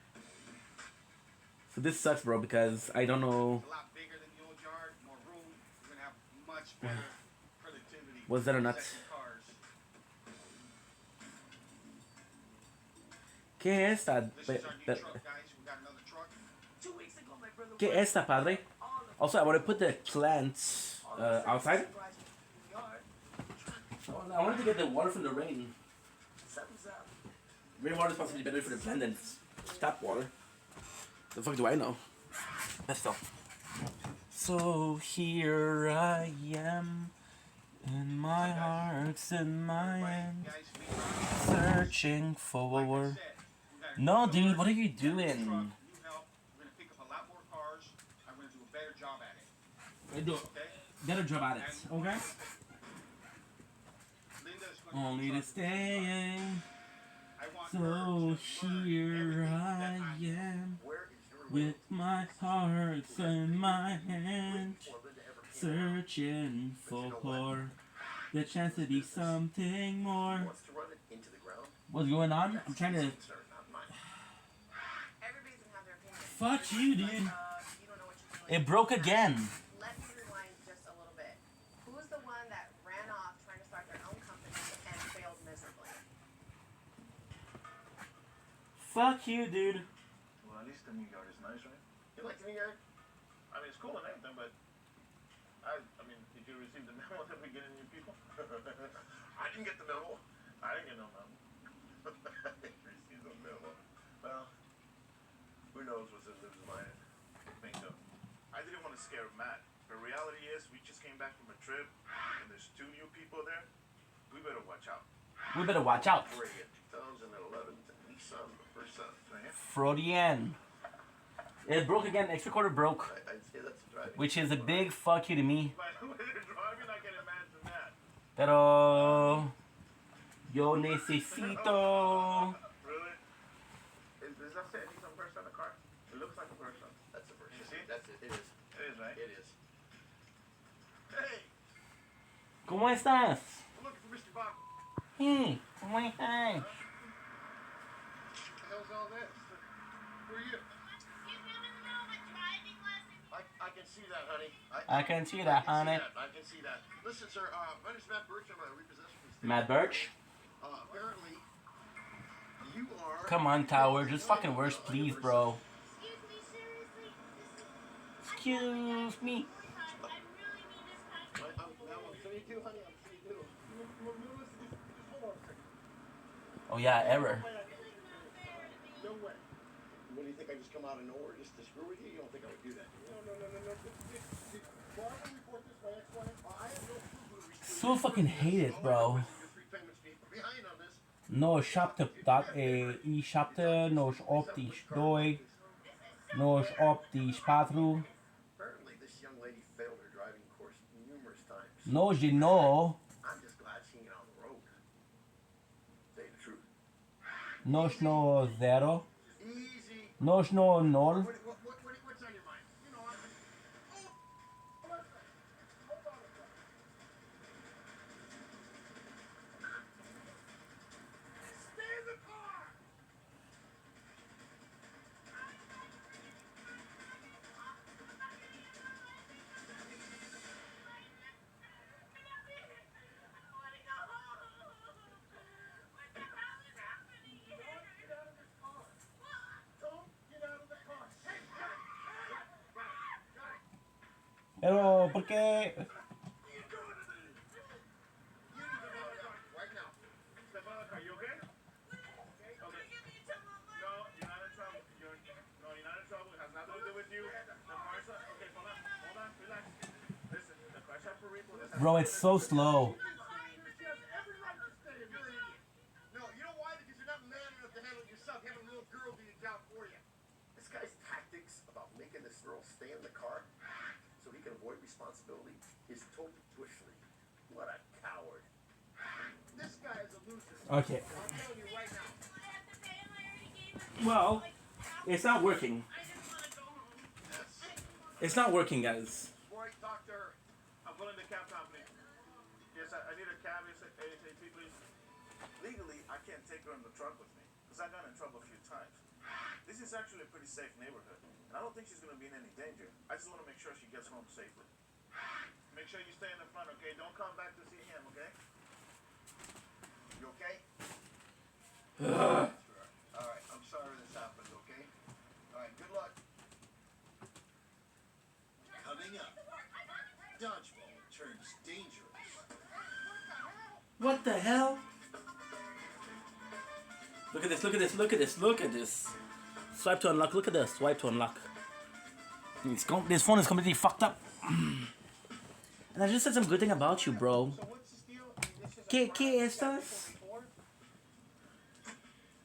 So this sucks, bro, because I don't know. It's a lot bigger than the old yard, more room. We're gonna have much better productivity. Was that or not? Second cars. ¿Qué es esta? This is our new truck, guys. We got another truck. 2 weeks ago, my brother ¿Qué es esta, padre? all of Also, I want to put the plants outside. the yard. I wanted to get the water from the rain. Something's up. Rainwater is supposed to be better for the plant than tap water. The fuck do I know? That's all. So here I am, and my heart's in my hand, Guys, we searching for. said, we got a No, new dude, yard, what are you truck, new doing? help. We're gonna pick up a lot more cars. I'm gonna do a better job at it. Do Okay? better job at it, okay? Linda's gonna Only to stay. I want So her to learn here everything I that am, Where is your with my heart in my hand, searching for the chance to be something more. Wants to run it into the ground. What's going on? I'm trying to. Concern, not mine. Everybody's gonna have their opinion. Fuck you, dude. You don't know what you're doing. It broke again. Let me rewind just a little bit. Who was the one that ran off trying to start their own company and failed miserably? Fuck you, dude. Well, at least the new yard is nice, right? You like the new yard? I mean, it's cool and everything, but I mean, did you receive the memo that we're getting new people? I didn't get the memo. I didn't get no memo. I didn't receive no memo. Well, who knows what's in Liv's mind? Bingo. I didn't want to scare Matt. The reality is, we just came back from a trip, and there's 2 new people there. We better watch out. We better watch out. We're in 2011 Nissan, the first son. Freudian. It broke again. Next recorder broke, I'd say that's a driving. which is a big fuck you to me. By the way they're driving, I can imagine that. Pero yo necesito. Really? Is that say Nissan first on the car? It looks like a first on. That's the first. You see? That's it. It is. It is, right? It is. Hey, ¿Cómo estás? I'm looking for Mr. Bob. Hey, ¿cómo estás? What the hell's all this? Who are you? I can see that, honey. I can see that, honey. I can see that. Listen, sir. My name's Matt Birch. I'm a repossession. Matt Birch? Apparently, you are. Come on, Tower. Just fucking worse, please, bro. Excuse me. I'm 72, honey. I'm 72. Oh yeah, error. No way. What do you think? I just come out of nowhere just to screw with you? You don't think I would do that? No. Why would we report this by ex-wife? I have no clue. So fucking hate it, bro. Behind on this. No șapte i șapte, 98, 94. Apparently, this young lady failed her driving course numerous times. 99, I'm just glad she ain't on the road. Say the truth. 99, Easy. 99, What's on your mind? You know, hold on a second. Stay in the car! Pero, ¿por qué? Right now. Step out of the car. You okay? Okay. No, you're not in trouble. You're not in trouble. It has nothing to do with you. The car's up. Okay, hold on, relax. Listen, the car's up for repo. This has Bro, it's so slow. She has every right to stay if you're an idiot. No, you know why? Because you're not man enough to handle it yourself. You have a little girl do your job for you. This guy's tactics about making this girl stay in the car so he can avoid responsibility is totally bush league. What a coward. This guy is a loser. Okay. I'm telling you right now. Well, it's not working. It's not working, guys. Boy, doctor, I'm calling the cab company. Yes, I need a cab ASAP, please. legally, I can't take her in the truck with me because I got in trouble a few times. This is actually a pretty safe neighborhood, and I don't think she's gonna be in any danger. I just want to make sure she gets home safely. Make sure you stay in the front, okay? Don't come back to see him, okay? You okay? All right, I'm sorry this happened, okay? All right, good luck. Coming up, dodgeball turns dangerous. What the hell? Look at this, look at this, look at this, look at this. Swipe to unlock, look at this, swipe to unlock. This phone is completely fucked up. And I just said some good thing about you, bro. So what's this deal? I mean, this is a ¿Qué car that estás? before?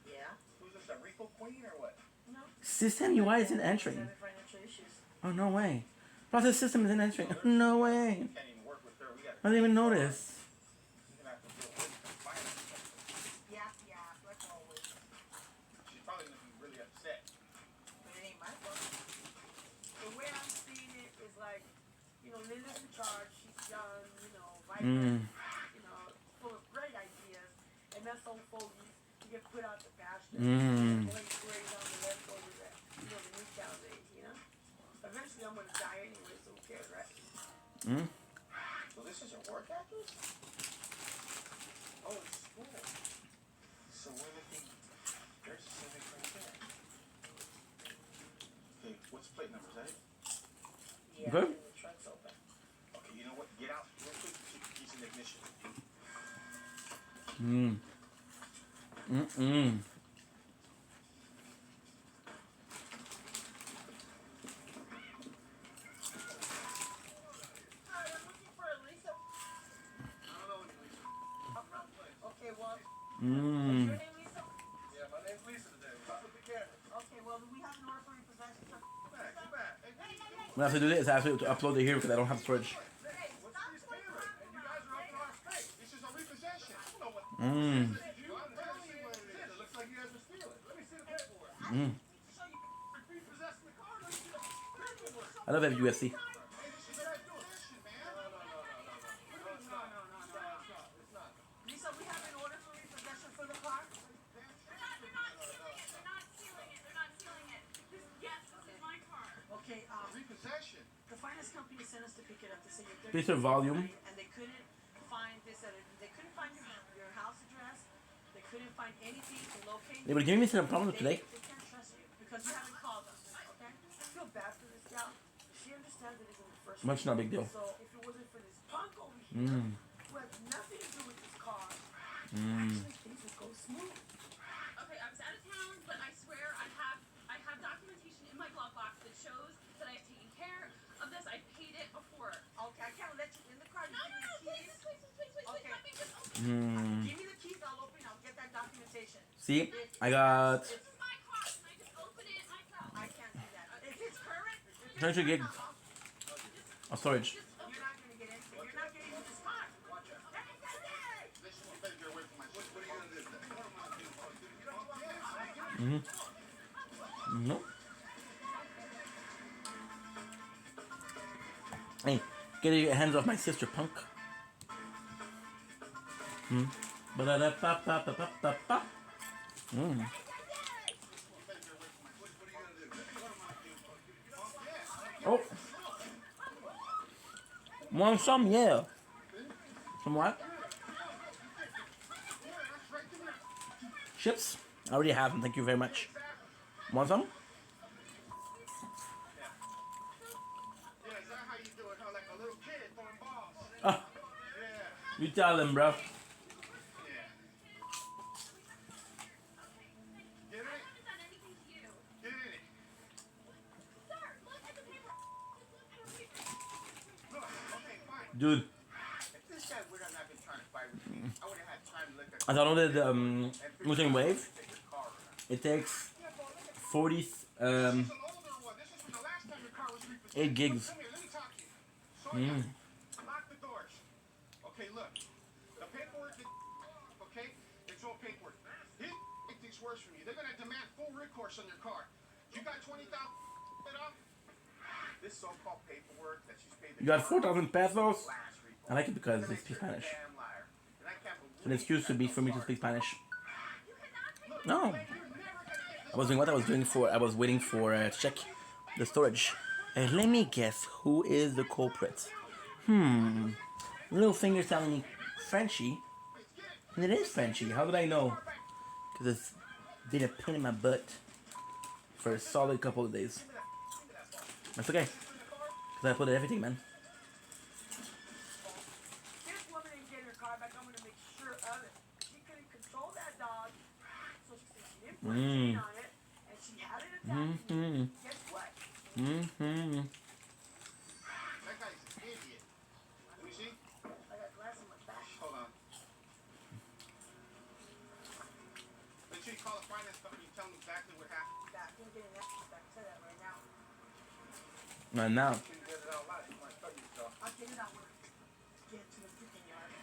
Yeah. Who's this, a repo queen or what? No. System UI isn't entering. Having financial issues. Oh, no way. Process system isn't entering. No way. Can't even work with her. We got I didn't even notice. You're gonna have to deal with finance. Yeah, like always. She's probably gonna be really upset. But it ain't my fault. The way I'm seeing it is like, Linda's in charge. She's young, vibrant, full of great ideas. And that's so fogey. You get put out the pasture. Going great on the leftovers at, the Newtown days, Eventually I'm going to die anyway, so who cares, right? So this is her work address? Oh, it's school. So we're looking. There's a Civic right there. Okay, what's plate number? Is that it? Yeah, Good. and the truck's open. Okay, you know what? Get out real quick. He's in ignition. Hi, I'm looking for Lisa. I don't know any Lisa. Okay, well, Mm. your name Lisa? Yeah, my name's Lisa today. Stop with the camera. Okay, well, we have an order for repossession. So Come back, come back. Hey, What I have to do this, I have to upload it here because I don't have storage. what's these cameras? And you guys are up in our space. This is a repossession. I don't know what. Mm. You, I'm telling you what it is. It looks like you guys are stealing. Let me see the paperwork. show you Repossessing the car. Let me see the paperwork. I love FUSC. Hey, this is a repossession, man. No, it's not. It's not. Lisa, we have an order for repossession for the car. Okay, Repossession. the finance company sent us to pick it up to say you're 30 Please turn volume. and they couldn't find this they couldn't find your house address. They couldn't find anything to locate. They were giving me some problems today. They can't trust you because you haven't called them. Okay? I feel bad for this gal. She understands that it's in the first Much not a big deal. So if it wasn't for this punk over here, who has nothing to do with this car, actually things would go smooth. Okay, I was out of town, but I swear I have documentation in my glove box that shows that I've taken care of this. I paid it before. Okay, I can't let you in the car. You No, give no, me no, the please, keys. please, Okay. let me just open Give me the keys. I'll open. I'll get that documentation. See, I got This is my car. Can I just open it myself? I can't do that. If it's current, 22 gigs of storage. you're not gonna get into. You're not getting into this car. Watch out. This one better get away from my What are you gonna do then? No. Hey, get your hands off my sister, punk. Ba-da-da-ba-ba-ba-ba-ba. What are you gonna do? Oh. Want some? Yeah. Some what? Chips? I already have them. Thank you very much. Want some? Yeah, is that how you do it? Huh? Like a little kid throwing balls. Ah, Yeah. you tell them, bro. Yeah. Get in it. haven't done anything to you. Get in it. Sir, look at the paper. Just look at the paper. Look. Okay, fine. Dude, If this guy would have not been trying to fight with me, I would have had time to look at. I downloaded Moving Wave. Wave. It takes 40 This is an older one. This is from the last time your car was repossessed. 8 gigs. Come here, let me talk to you. Sonia, lock the doors. Okay, look. The paperwork, okay? It's all paperwork. He make things worse from you. They're gonna demand full recourse on your car. You got 20,000 off? This so-called paperwork that she's paid. You got 4,000 pesos? Last report. I like it because Gonna it's make her a Spanish. damn liar. And I can't believe an excuse to be for me to speak Spanish. No. I was doing what I was doing for. I was waiting for to check the storage. And let me guess who is the culprit. Little finger's telling me Frenchie. And it is Frenchie. How did I know? Because it's been a pain in my butt for a solid couple of days. That's okay. Because I put everything, man. This woman didn't get her car back. I'm gonna make sure of it. She couldn't control that dog, so she said she didn't put a chain on it, and she had it attacked me. Guess what? That guy's an idiot. Let me see. I got glass in my back. Hold on. Make sure you call the finance company and tell them exactly what happened. I can't get in that. I can tell that right now. Not now. You can get it out loud. You might cut yourself. I'll get it out when I get to the freaking yard.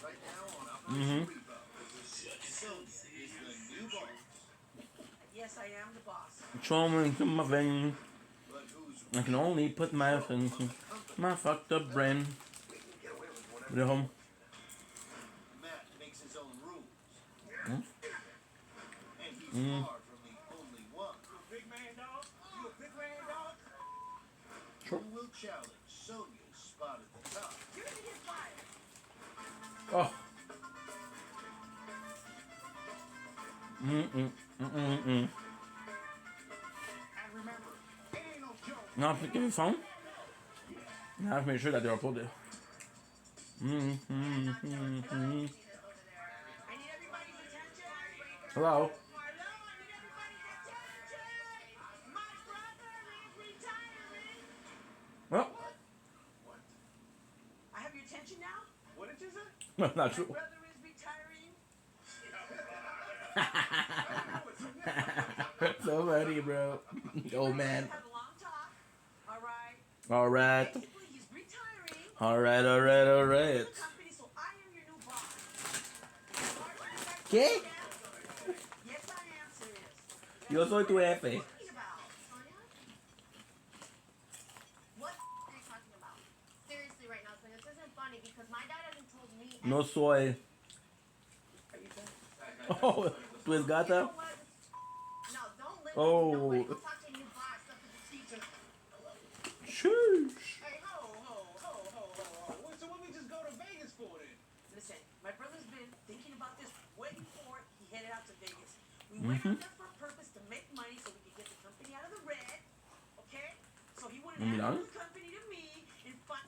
Right now on Operation Rebound, Sonya is the new boss. Yes, I am the boss. Trolling to my vein. But who's I can only put my into my fucked up brain. we can get away with whatever. Get home. Matt makes his own rules. Hmm? And he's far from the only one. You a big man, dog? You a big man, dog? Who will challenge Sonya's spot at the top? You're gonna get fired. Oh. Mm-mm. Mm-mm. And remember, it ain't no joke. Now, give me the phone. Now, I have to make sure that they're uploaded. Over there. I need everybody's attention. Hello. Hello, I need everybody's attention. My brother is retiring. Well, I have your attention now. What did you say? not My true. brother is retiring. So funny, bro. Old man. Have a long talk. All right. Alright. Basically, he's retiring. Alright. The company, so I am your new boss. ¿Qué? Yes, I am serious. Yo soy tu jefe. What are you talking about, Sonia? What are you talking about? Seriously, right now, Sonia, this isn't funny because my dad hasn't told me. No soy. Oh, tu es gata? No, don't listen. Oh. Nobody. Go talk to your new boss. Talk to the teacher. Sheesh. Hey, ho. So what we just go to Vegas for then? Listen, my brother's been thinking about this way before he headed out to Vegas. We went out there for a purpose to make money so we could get the company out of the red. Okay? So he wouldn't hand over the company to me and find.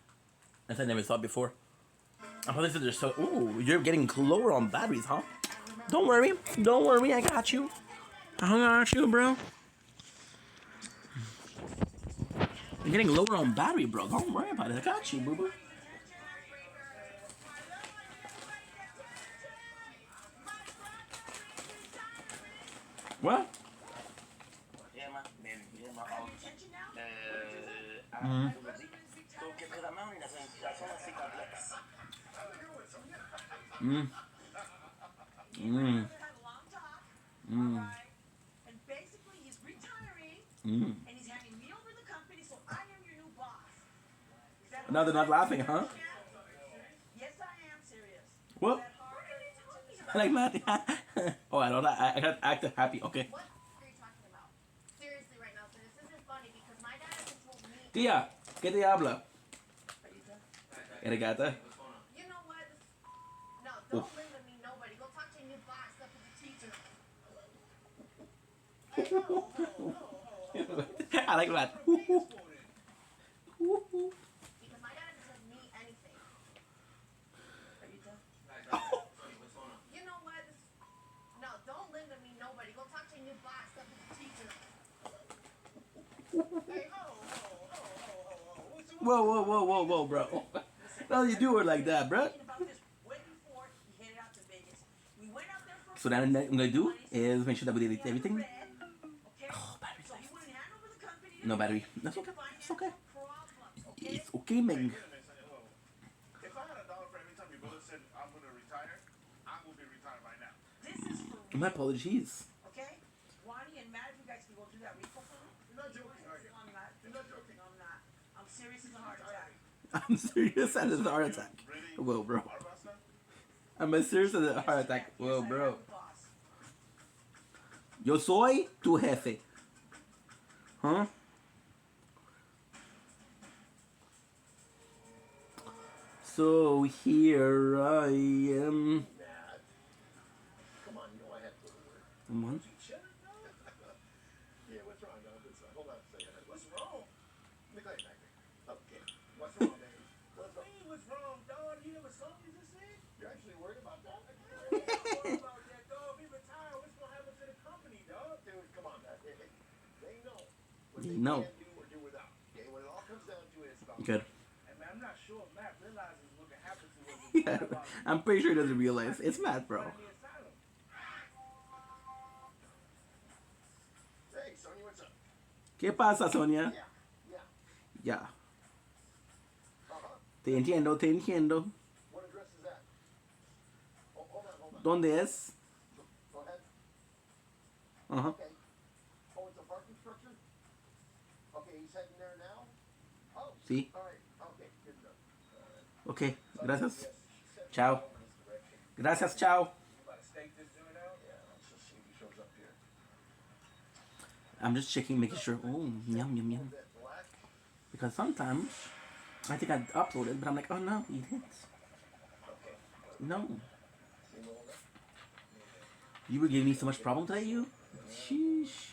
As I never thought before. I thought this is so. Ooh, you're getting lower on batteries, huh? Don't worry, I got you. I got you, bro. You're getting lower on battery, bro. Don't worry about it. I got you, boo boo. What? And basically, he's retiring, and he's handing me over the company, so I am your new boss. Is that Now they're not laughing, huh? Yes, I am serious. What? I like laughing. Oh, I don't know. I got act happy. Okay. What are you talking about? Seriously, right now, Sonia, this isn't funny because my dad hasn't told me. Tía, ¿qué te habla? ¿Eres gata? You know what? No, don't listen to me, nobody. Go talk to your new boss. Talk to the teacher. I like that. Because my dad hasn't told me anything. You know what? No, don't listen to me, nobody. Go talk to your new boss. Talk to the teacher. Hey, ho. Whoa, bro. How you do it like that, bro? Thinking about this way before he headed out to Vegas. We went out there for So now what I'm gonna do is make sure that we delete everything. Okay? Oh, battery's So he left. wouldn't hand over the company to No me battery. That's and okay. find It's okay. problems, okay? It's okay, man. If I had $1 for every time your brother said I'm gonna retire, I will be retired by now. This is for real, My apologies. okay? Wani and Matt, if you guys can go do that refill for me. You're not joking, are you? I'm not. You're not joking. No, I'm not. I'm serious as a heart attack. I'm serious at a heart attack. Whoa, bro. I'm as serious at a heart attack. Whoa, bro. Yo soy tu jefe. Huh? So here I am. Come on, you know I had to go to work. Come on. Yeah, what's wrong, dog? Hold on a second. What's wrong? Let me go ahead, okay. What's wrong, man? What's wrong? What's wrong, dog? You hear what Sonya just said? You're actually worried about that? I'm worried about that, dog. If he retired, what's gonna happen to the company, dog? Dude, come on, man. They know what they No. can do or do without. Okay, when it all comes down to it, it's about Good. And man, I'm not sure if Matt realizes what can happen to him. Yeah, I'm pretty sure he doesn't realize. It's Matt, bro. Hey, Sonya, what's up? ¿Qué pasa, Sonia? Yeah. Ya. Uh-huh. Te entiendo, te entiendo. What address is that? Oh, hold on. ¿Dónde es? Go ahead. Ajá. Okay. Oh, it's a parking structure? Okay, he's heading there now? Oh. Sí. All right. Okay, good enough. Okay, gracias. Yes. Chao. Gracias, chao. You about to stake this dude out? Yeah, let's just see if he shows up here. I'm just checking, making sure. Oh, yum, yum, yum. Black? Because sometimes I think I uploaded, but I'm like, oh no, you didn't. Okay. No. You were giving me so much problem today, you? Sheesh.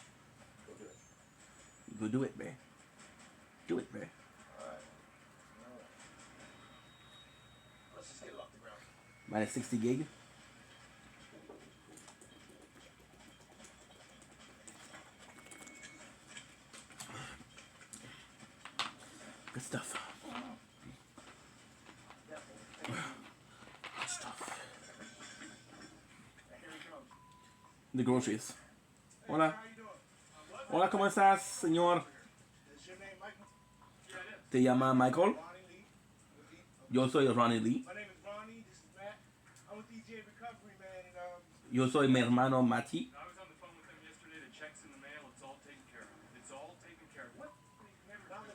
Go do it. Go do it, bruh. Do it, bruh. Let's just get it off the ground. Minus 60 gig. Good stuff. Good stuff. Here he comes. The groceries. Hola. How you doing? Hola, ¿cómo estás, señor? Is your name Michael? Yeah, it is. ¿Te llama Michael? Ronnie Lee. Yo soy Ronnie Lee. My name is Ronnie. This is Matt. I'm with DJ Recovery, man, and Yo soy mi hermano Mati. I was on the phone with them yesterday. The check's in the mail. It's all taken care of. It's all taken care of. What? now the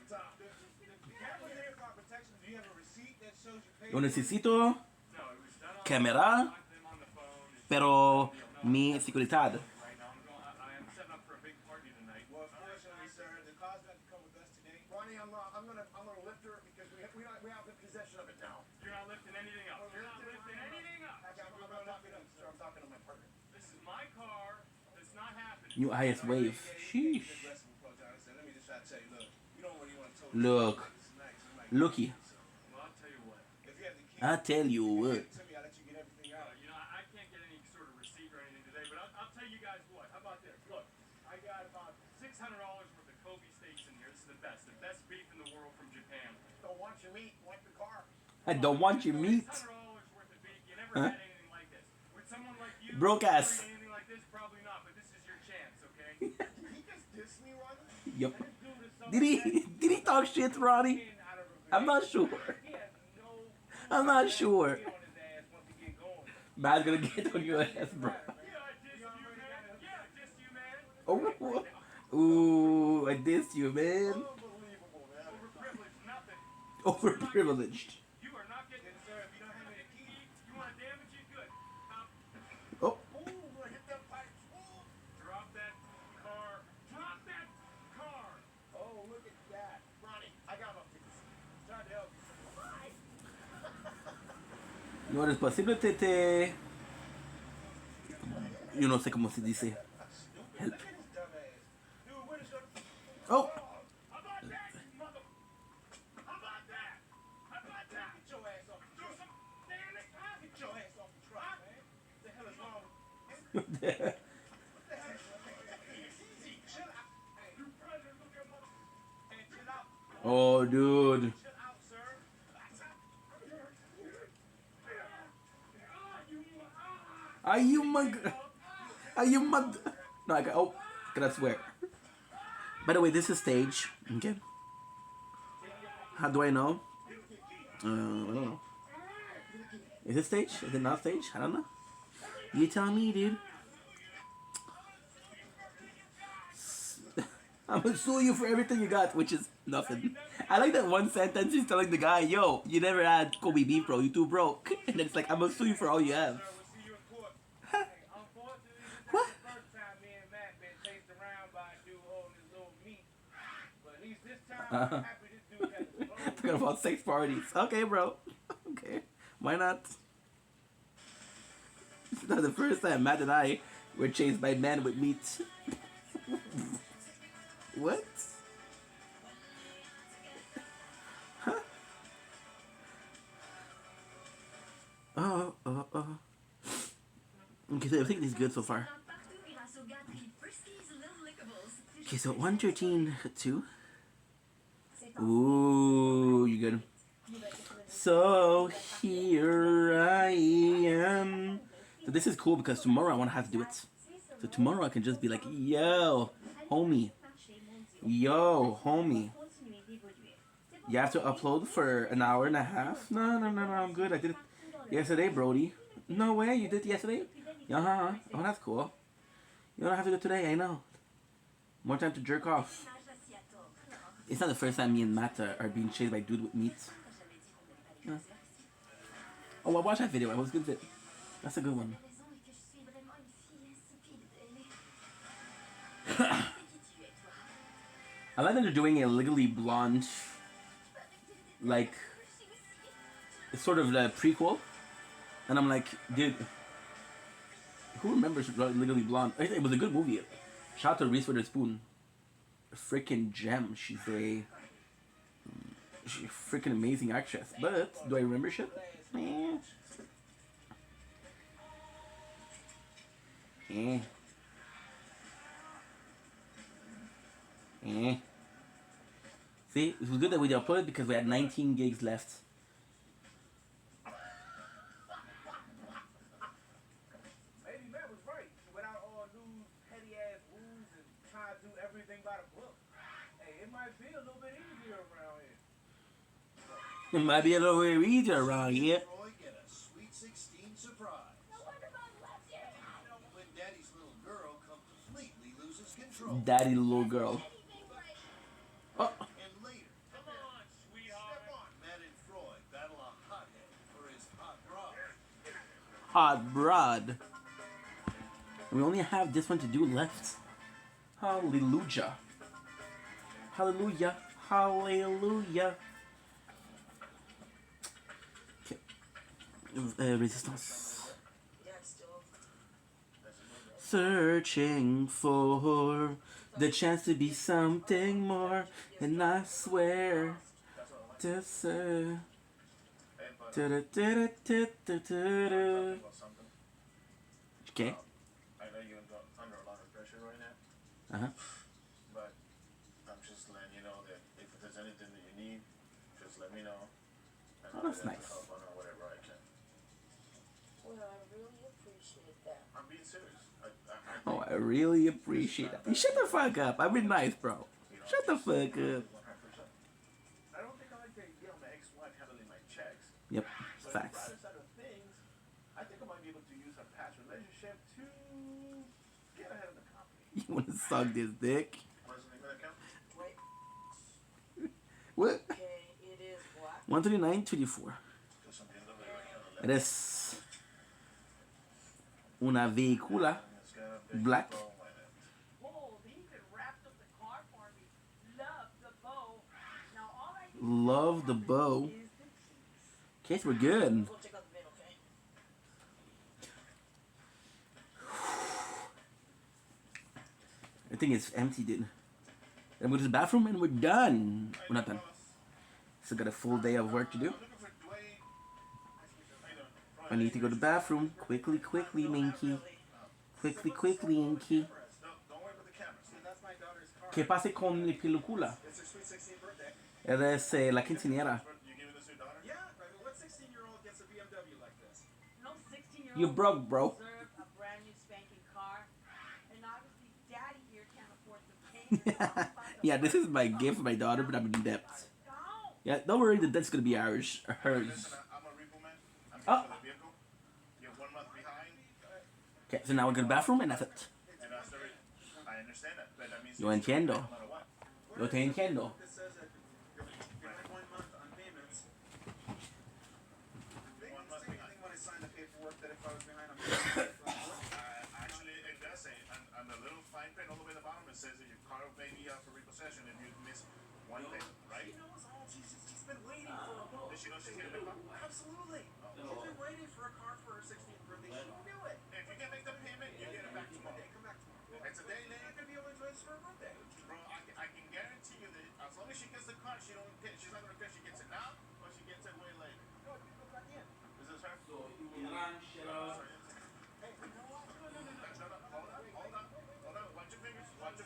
camera's there for our protection. Do you have a receipt that shows you paid? Yo necesito No, it was done on cámara, them on the phone. It's pero mi seguridad. right now. I am setting up for a big party tonight. Well, unfortunately, sir, the car's got to come with us today. Ronnie, I'm gonna lift her because we have the possession of it now. You're not lifting anything up. You're not lifting anything up. I'm talking to my partner. This is my car. That's not happening. New highest wave. Sheesh. Let me just try to tell you, look, you don't really want to tell Look. This is nice. You might Looky. Well, I'll tell you what. If you have the key, I tell you give what. it to me. I'll let you get everything out. You know, I can't get any sort of receipt or anything today, but I'll tell you guys what. How about this? Look, I got about $600 worth of Kobe steaks in here. This is the best beef in the world from Japan. Don't want your meat, want the car. I don't want your meat. $600 worth of beef. You never Huh? had anything like this. With someone like you, Broke ass. anything like this, probably not. But this is your chance, okay? Did he just diss me, Ronnie? Yup. This dude is so Did he talk shit, Ronnie? out of a I'm not sure. He has no I'm not sure. on his ass once he get going. Man's gonna get on your ass, bro. Yeah, I dissed you, man. Yeah, I dissed you, man. Oh, ooh, I dissed you, man. Unbelievable, man. Overprivileged, nothing. Overprivileged. You are not getting it, sir. If you don't have any key, you want to damage it, good. Oh, Ooh, I hit them pipes. Ooh. Drop that car. Drop that car. Oh, look at that. Ronnie, I got up to this. Trying to help you. Why? no eres posible, te... Yo no sé cómo se dice. Help. Look at his dumb ass. Dude, what is your... Oh, How about that, mother? How about that? How about that? Get your ass off the Do truck. some damn it. Get your ass off the truck, man. What the hell is wrong with you? what the heck? What the hell is wrong with you? Easy. Chill out. Hey, You president, look at mother. hey, chill out. Oh, dude. Chill out, sir. Are you mug? Are you mug? No, I got. Oh, can I swear? By the way, this is stage. Okay. How do I know? I don't know. Is it stage? Is it not stage? I don't know. You tell me, dude. I'm gonna sue you for everything you got, which is nothing. I like that one sentence he's telling the guy, yo, you never had Kobe beef, bro. You too broke. And then it's like, I'm gonna sue you for all you have. Sir, we'll see you in court. Huh? Hey, unfortunately, this What? ain't the first time me and Matt been chased around by a dude holding his little meat. But at least this time, I'm happy this dude got his clothes. Talking about sex parties. Okay, bro. Okay. Why not? It's not the first time Matt and I were chased by men with meat. What? Huh? Oh. Okay, so everything is good so far. Okay, so 113.2. Ooh, you good. So here I am. So this is cool because tomorrow I want to have to do it. So tomorrow I can just be like, yo, homie. Yo, homie. You have to upload for an hour and a half? No, I'm good. I did it yesterday, Brody. No way, you did it yesterday? Uh-huh. Oh, that's cool. You don't have to do it today, I know. More time to jerk off. It's not the first time me and Matt are being chased by dude with meat. No. Oh, I watched that video. It was a good video. That's a good one. I like that they're doing a Legally Blonde, like, it's sort of the prequel. And I'm like, dude, who remembers Legally Blonde? It was a good movie. Shout out to Reese Witherspoon. A freaking gem. She's a freaking amazing actress. But do I remember shit? See, it was good that we uploaded because we had 19 gigs left. Maybe Matt was right. Without all these petty ass rules and trying to do everything by the book. Hey, it might be a little bit easier around here. It might be a little bit easier around here. Roy get a Sweet 16 surprise. When Daddy's little girl completely loses control. Daddy, little girl. Oh. And later, Come on, sweetheart. step on. Matt and Freud battle a hothead for his hot rod. Hot broad. We only have this one to do left. Hallelujah. Hallelujah. Hallelujah. Okay. Resistance. Searching for the chance to be something more, and I swear to say. Okay. I know you're under a lot of pressure right now, Uh huh. but I'm just letting you know that if there's anything that you need, just let me know. And Oh, I'll that's be able to nice. help on whatever I can. Well, I really appreciate that. I'm being serious. Oh, I really appreciate that. Shut the fuck up. I've been nice, bro. Shut the fuck up. 100%. I don't think I like the idea of my ex-wife handling my checks. Yep. But Facts. on the brighter side of things, I think I might be able to use our past relationship to get ahead of the company. You wanna suck this dick? What's the name of the account? Wait, What? okay, it is what? 139.24. Just something in the way I can Eres una vehicula black. Whoa, he even wrapped up the car for me. Love the bow. Now all I need Love the bow. is the keys. Okay, so we're good. Go check out the bin, okay? I think it's empty, dude. Then we go to the bathroom and we're done. We're not done. Still got a full day of work to do. I need to go to the bathroom. Quickly, Minky. Quickly, Inky. Don't worry about the cameras. That's my daughter's car. ¿Qué pasa con mi película? It's her sweet 16th birthday. Eres la quinceañera. You giving this to your daughter? Yeah, I mean, what 16-year-old gets a BMW like this? No 16-year-old You broke, bro. deserve a brand new spanking car. And obviously, Daddy here can't afford to pay. Yeah, this is my gift for my daughter, but I'm in debt. Yeah, don't worry, the debt's gonna be ours. Hers. Listen, I'm a repo man. I'm Oh. for the vehicle. You're 1 month behind. Okay, so now we go to the bathroom and that's it. And I I understand that, but that means Yo you still entiendo. pay no matter what. Yo te entiendo. It says that you're 1 month on payments. They didn't say anything when I signed the paperwork that if I was behind on payments. Actually, it does say on the little fine print all the way at the bottom, it says that your car may be up for repossession if you miss one payment, right? She knows all. She's been waiting for a boat. Does she know she's getting the car? Absolutely. She's been waiting for a car for her 16th birthday. She knew it. If you can make the payment, you get it back tomorrow. Come back tomorrow. It's a day You're late. not gonna be able to enjoy this for her birthday. Bro, I can guarantee you that as long as she gets the car, she's not gonna care if she gets it now or she gets it way later. No, you go back in. Is this her? Hey, you know what? Hold on. Watch your fingers. We don't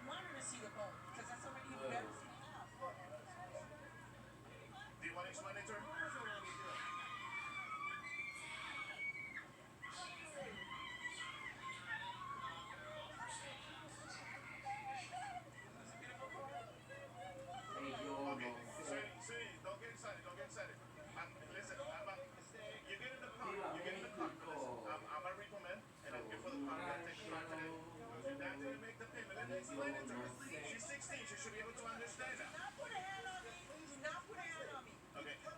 want her to see the boat because that's already embarrassing enough. Do you want to explain it to her? Okay, sweetie, don't get excited. Listen, you get in the car. Listen, I'm a repo man, and I'm here for the car. I'm gonna take the car today. Your dad didn't make the payment. Let me explain it to her. She's 16. She should be able to understand that. Do not put a hand on me. Do not put a hand on me. Okay, the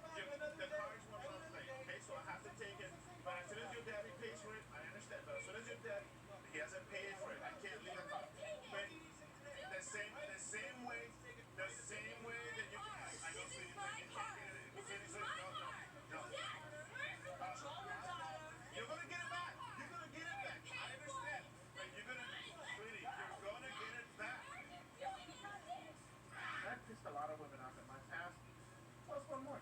car is 1 month late. Okay, so I have to take it. But as soon as your daddy pays for it, I understand. But as soon as your dad, he hasn't paid for it, I can't leave the car. But the same way that you can. I know, sweetie, but you can't get it. Sweetie, no. You're gonna get it back. I understand. But sweetie, you're gonna get it back. That pissed a lot of women off in my past. Plus one more.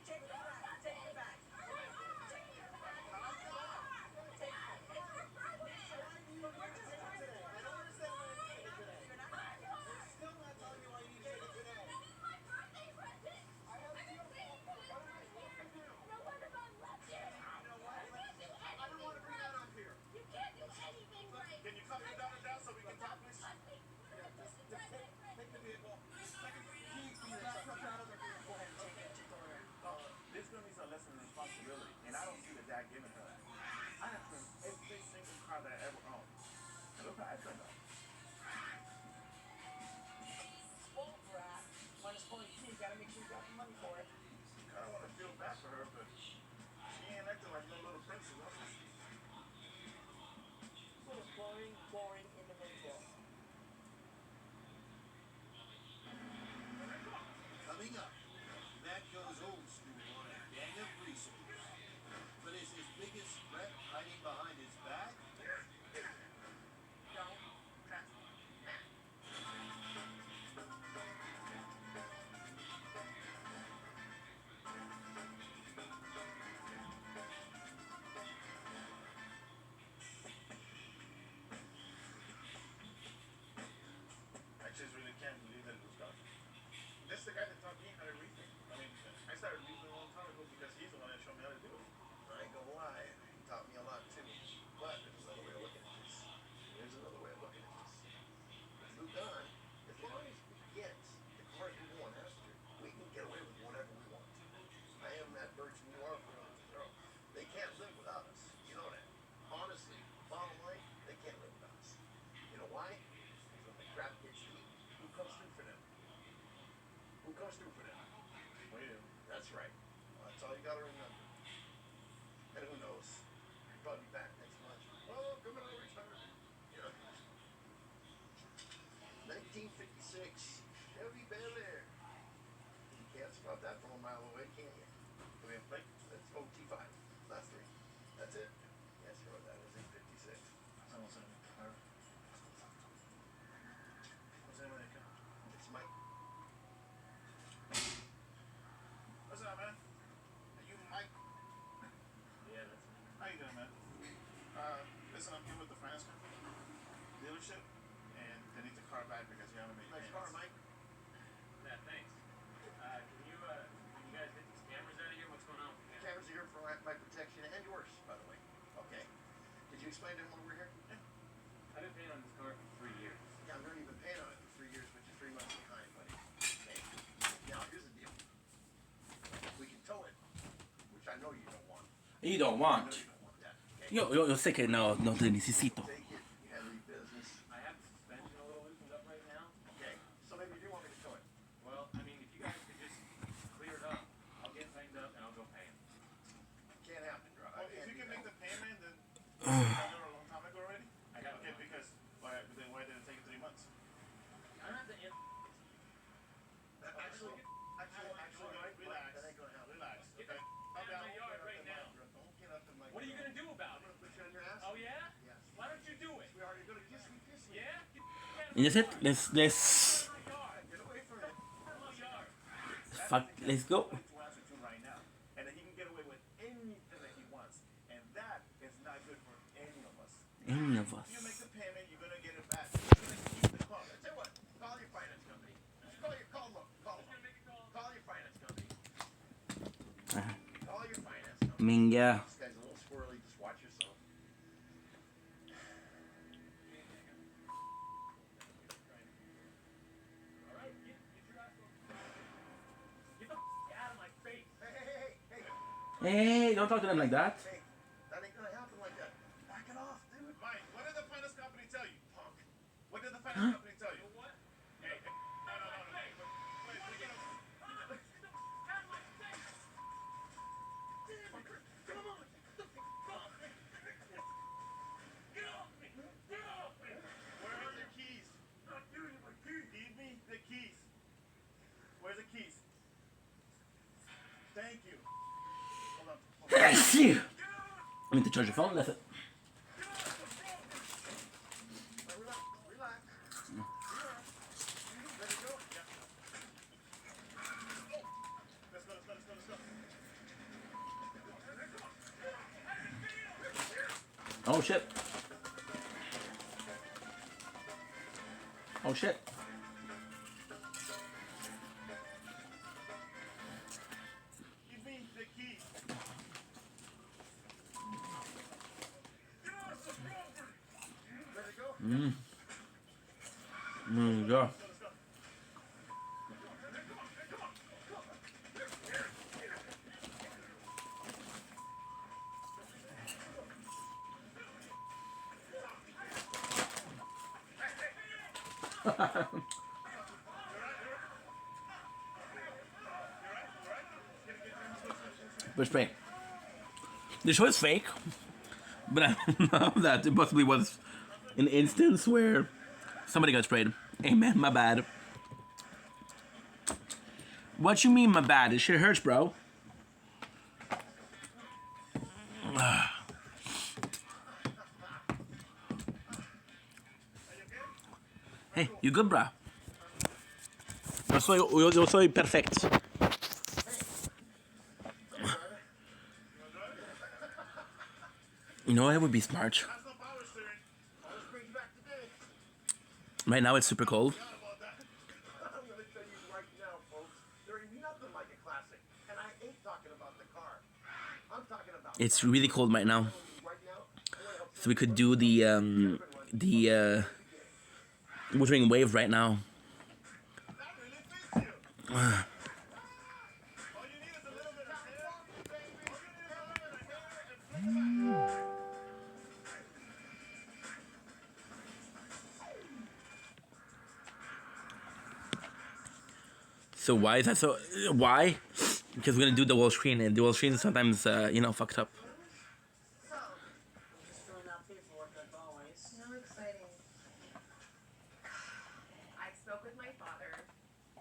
Take it back. Take it back. Can you calm your daughter down so we can talk, please? Take the vehicle. This girl needs a lesson in responsibility, and I don't see the dad giving her that. I have turned every single car that I ever owned. And look how I turned out. Spoiled brat. Minus 42. You gotta make sure you got the money for it. I don't want to feel bad for her, but she ain't acting like no little princess. What a boring individual. Coming up, Matt goes old school on a gang of greasers. But is his biggest threat hiding behind his back? I just really can't believe that it was gone. This is the guy that taught me how to read. I mean, I started reading a long time ago because he's the one that showed me how to do it. I ain't gonna lie, he taught me a lot too. But there's another way of looking at this. With Luke Dunn, as long as we get the cars we want after, we can get away with whatever we want. I am that virgin you are for them. They can't live without us. You know that. Honestly, bottom line, they can't live without us. You know why? Because when the crap gets deep, who comes through for them? We do. That's right. Well, that's all you gotta remember. And who knows? He'll probably be back next month. Oh, coming out of retirement. Yeah. 1956. Chevy Bel Air. You can't spot that from a mile away, can you? Do we have plate? That's OT5. Last three. That's it. Yes, sir, that was in 56. What's the name of that car? It's Mike. What's up, man? Are you Mike? Yeah, that's me. How you doing, man? Listen, I'm here with the finance company dealership, and they need the car back because you haven't made Nice payments. car, Mike. Yeah, thanks. Can you guys get these cameras out of here? What's going on? Cameras are here for my protection and yours, by the way. Okay. Did you explain to him when we were here? I've been paying on this car for 3 years. Yeah, I'm not even paying on it for 3 years, but you're 3 months behind, buddy. Okay. Now, here's the deal. We can tow it, which I know you don't want. You don't I know want. you don't want that. Okay. Yo sé que no te necesito. Take it, heavy business. I have the suspension a little loosened up right now. Okay, so maybe you do want me to tow it. Well, I mean, if you guys could just clear it up, I'll get tightened up and I'll go pay him. Can't happen, bro. Well, if you can make the payment, then I know a long time ago already. I got Okay, it. because then why did it take 3 months? I don't have to. Actually, Relax. that ain't gonna happen. Relax. Get Okay. the out of my yard right now. Don't get up in my. What are you gonna do about I'm it? gonna put you on your ass. Oh yeah? Yes. Why don't you do it? Sweetheart, you're gonna kiss me. Yeah? Get And that's it. Let's my yard. Get away from me. My yard. fuck. Let's go. To answer to right now, and that he can get away with anything that he wants, and that is not good for any of us. Any of If you make us. the payment, you're gonna get it back. You're gonna keep the car. Tell you what, call your finance company. Call them. Call your finance company. Call your finance company. Minga. This guy's a little squirrely. Just watch yourself. All right, get your ass over. Get the out of my face. Hey. Hey, don't talk to them like that. Hey, that ain't gonna happen like that. Back it off, dude. Mike, what did the finance company tell you, punk? What did the finance company tell you? What? Hey, no. Wait, we're gonna. Where are the keys? Give me the keys. Where's the keys? Thank you. Hold on. Phew. I need to charge your phone. That's it. Relax. Ready to go? Let's go. Oh shit. Oh shit. Give me the keys. Ready to go? Go. Let's go. But fake. The show is fake, but I know that it possibly was an instance where somebody got sprayed. Hey man, my bad. What you mean, my bad? This shit hurts, bro. Hey, you good, bro? Yo soy perfect. You know what would be smart? That's no power steering. Always brings you back today. Right now it's super cold. Forgot about that. I'm gonna tell you right now, folks. There ain't nothing like a classic. And I ain't talking about the car. I'm talking about It's really cold right now, right now. I wanna help so we could do the Wuthering Wave right now. That really fits you. All you need is a little bit of hair. All you need is a little bit of hair and flip it back. So why is that so? Why? Because we're gonna do the wall screen, and the wall screen is sometimes fucked up. So, Just filling out paperwork like always. no exciting. I spoke with my father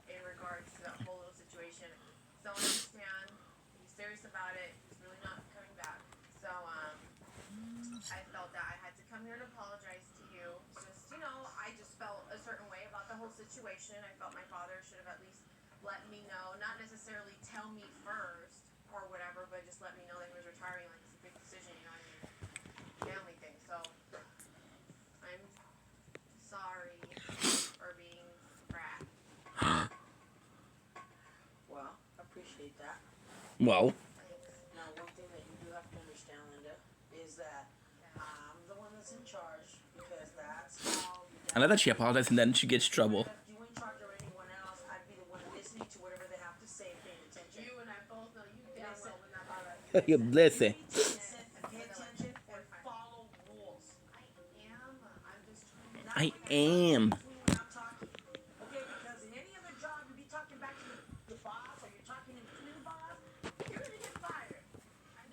in regards to that whole little situation. So I understand. He's serious about it. He's really not coming back. So, I felt that I had to come here and apologize to you. Just, I just felt a certain way about the whole situation. I felt my father should have at least let me know, not necessarily tell me first or whatever, but just let me know that he was retiring. Like, it's a big decision, you know what I mean? Family thing. So, I'm sorry for being a brat. Well, appreciate that. Well, Now, one thing that you do have to understand, Linda, is that I'm the one that's in charge because that's how. I know that she apologized and then she gets trouble. If you in charge or anyone else, I'd be the one listening to whatever they have to say and paying attention. You and I both know you damn well would not bother. You listen. Pay attention and I am. We're not talking. Okay, because in any other job, you'd be talking back to the boss, or you're talking in between the boss, you're gonna get fired.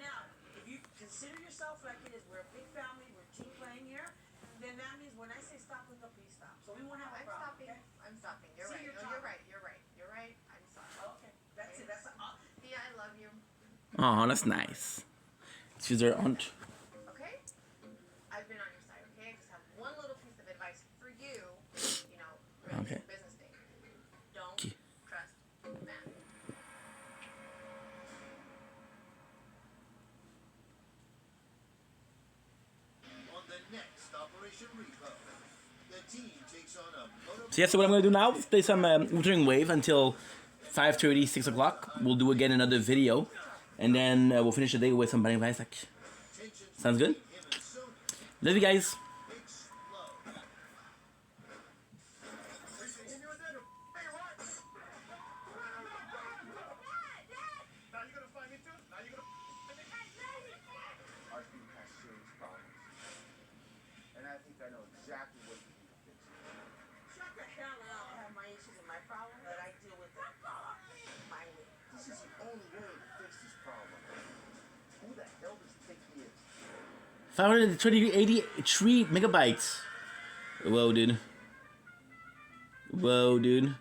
Now, if you consider yourself like it is, we're a big family, we're team playing here, then that means when I say stop, Luca, please stop. So we won't have a I'm problem. stopping. Okay? I'm stopping. You're See, right. you're No, talking. you're right. You're right. You're right. I'm sorry. Okay, that's it. That's all. Thea, I love you. Oh, that's nice. She's her aunt. Okay? I've been on your side, okay? I just have one little piece of advice for you, you know, for Okay. this business thing. Don't Okay. trust men. On the next Operation Repo, the team takes on a So yeah, so what I'm gonna do now is play some Wuthering Wave until 5:30, 6 o'clock. We'll do again another video, and then we'll finish the day with some Banning Isaac. Sounds good? Love you guys. Our team has serious problems. And I think I know exactly what you need to fix it. Shut the hell up. I have my issues and my problems that I deal with them my way. This is the only way to fix this problem. Who the hell does he think he is? 583 megabytes. Whoa, dude. Whoa, dude.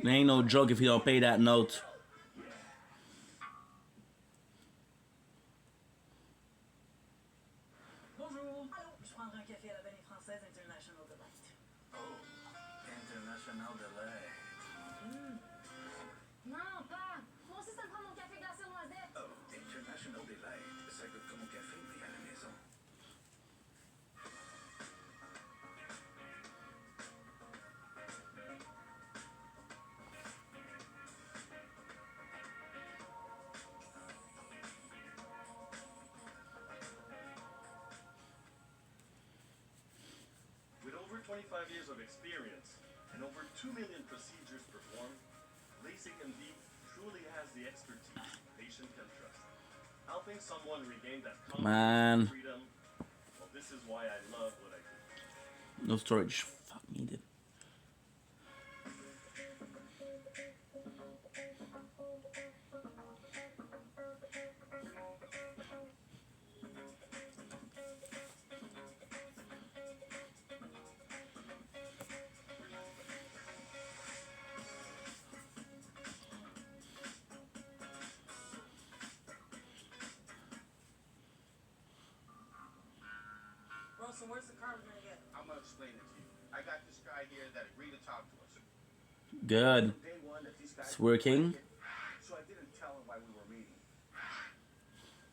It ain't no joke if you don't pay that note. Bonjour. Allô, je prendrai un café à la Bannie Française International Delight. Oh, International Delay. Non, pas. Moi aussi, ça me prend mon café glacé aux noisettes. Oh, International Delight. Ça goûte comme un café, mais à la maison. With over 25 years of experience and over 2 million procedures performed, LASIK MD truly has the expertise patient can trust. Helping someone regain that Man. confidence and freedom, well, this is why I love what I do. No storage. Fuck me, dude. Bro, so where's the car we're gonna get? I'm gonna explain it to you. I got this guy here that agreed to talk to us. Good. Day one, if these guys It's working. So I didn't tell him why we were meeting.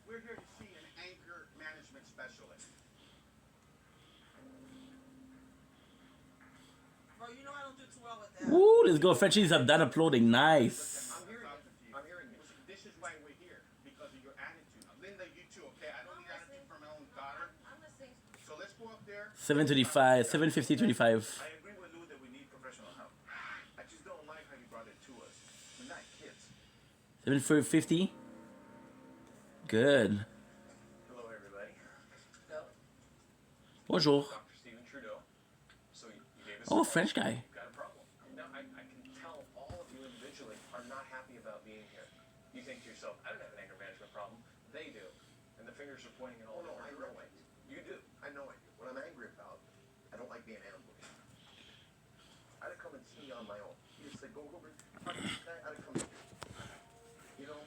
We're here to see an anchor management specialist. Bro, you know I don't do too well with that. Ooh, let's go. Frenchies have done uploading. Nice. I'm hearing you. I'm hearing you. This is why we're here, because of your attitude. Linda, you too, okay? I don't need attitude from my own daughter. I'm listening. So let's go up there. 725, 750, 25. I agree with Lou that we need professional help. I just don't like how you brought it to us. We're not kids. 750. Good. Hello, everybody. Bonjour. Dr. Stephen Trudeau. So you gave us Oh, French guy. got a problem. Now, I can tell all of you individually are not happy about being here. You think to yourself, I don't have an anger management problem. They do. And the fingers are pointing in all Oh, no, I different know directions. it. You do. I know it. What I'm angry about, I don't like being ambushed. I'd have come and see on my own. You just said, go over, talk to this guy, I'd have come in. You know,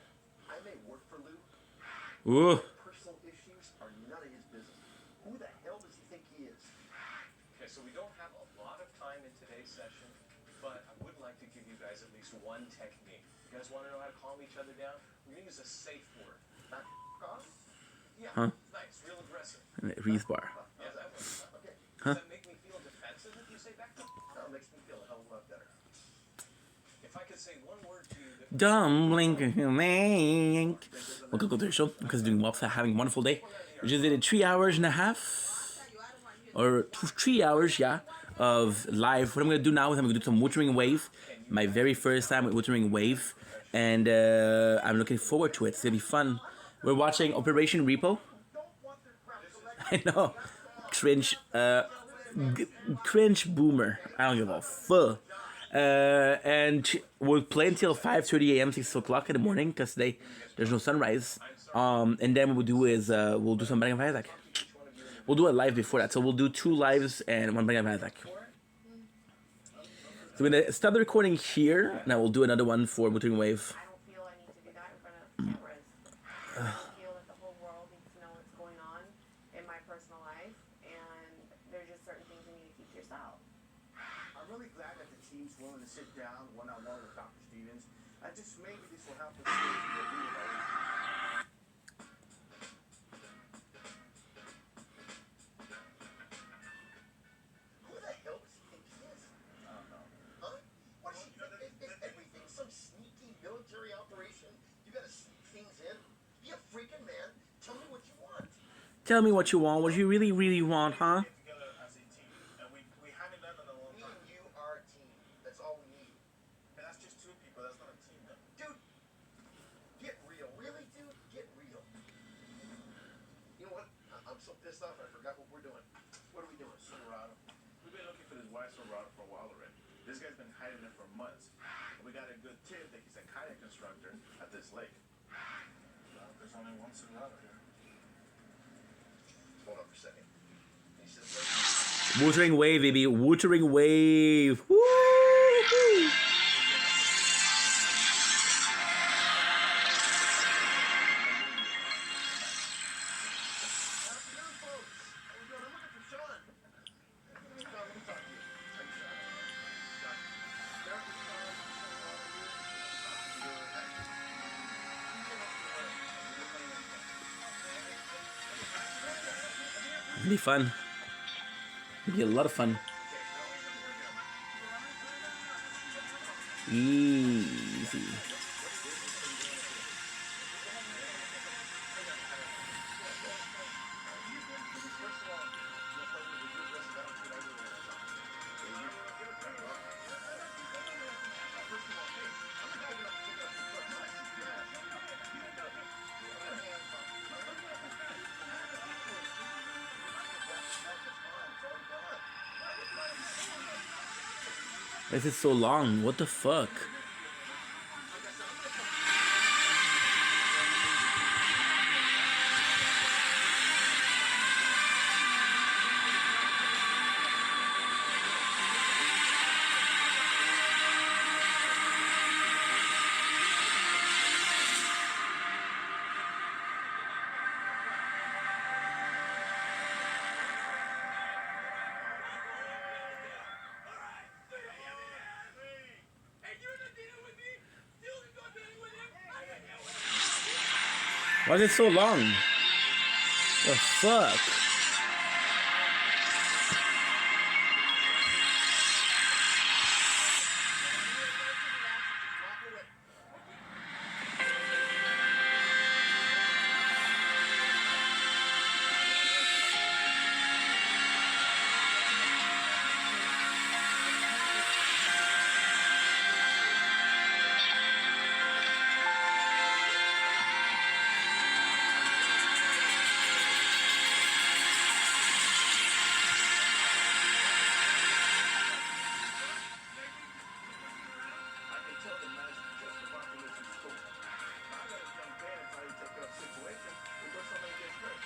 I may work for Lou. Ooh. Personal issues are none of his business. Who the hell does he think he is? Okay, so we don't have a lot of time in today's session, but I would like to give you guys at least one technique. You guys want to know how to calm each other down? We're going to use a safe word. Not off? Yeah, Huh? nice, real aggressive. Reese bar. Yeah, that one. Okay. Huh? Does that make me feel defensive if you say back to? That makes me feel a hell of a lot better. If I could say one word to you that Don't blink, blink. Welcome to the show. Because doing well, having a wonderful day. We just did a 3 hours and a half, or 3 hours, yeah, of live. What I'm gonna do now is I'm gonna do some Wuthering Wave, my very first time with Wuthering Wave, and I'm looking forward to it. It's gonna be fun. We're watching Operation Repo. I know, cringe, cringe boomer. I don't give a fuck. And we'll play until 5:30 a.m., 6 o'clock in the morning, because today there's no sunrise. And then what we'll do is we'll do some Bang of Isaac. We'll do a live before that, so we'll do 2 lives and 1 Bang of Isaac. So we're gonna stop the recording here, and I will do another one for Wuthering Wave. I don't feel I need to do that in front of cameras. I feel that the whole world needs to know what's going on in my personal life, and there's just certain things you need to keep to yourself. I'm really glad that the team's willing to sit down one-on-one with Dr. Stevens. I just maybe this will help us get to the root of our issues. Who the hell does he think he is? I don't know. Huh? What is he think? Is everything some sneaky military operation? You gotta sneak things in? Be a freaking man. Tell me what you want. Tell me what you want. What you really, really want, huh? Get together as a team, and we haven't done it in a long Me time. and you are a team. That's all we need. And that's just 2 people. That's not a team, though. Dude, get real. Really, dude? Get real. You know what? I'm so pissed off I forgot what we're doing. What are we doing? Silverado. We've been looking for this white Silverado for a while already. This guy's been hiding it for months. And we got a good tip that he's a kayak instructor at this lake. Well, there's only one Silverado here. Hold on for a second. He says, Wuthering Wave, baby. Wuthering Wave. Woo! afternoon, folks. How we doing? I'm looking for Sean. Hey, Sean, let me talk to you. Hey, Sean. Sean. There's Sean. It'll be fun. It'll be a lot of fun. Easy. This is so long. What the fuck? Why is it so long? The fuck? I can tell the man's just about to lose his cool. Now I gotta jump in and try to take care of the situation before somebody gets hurt.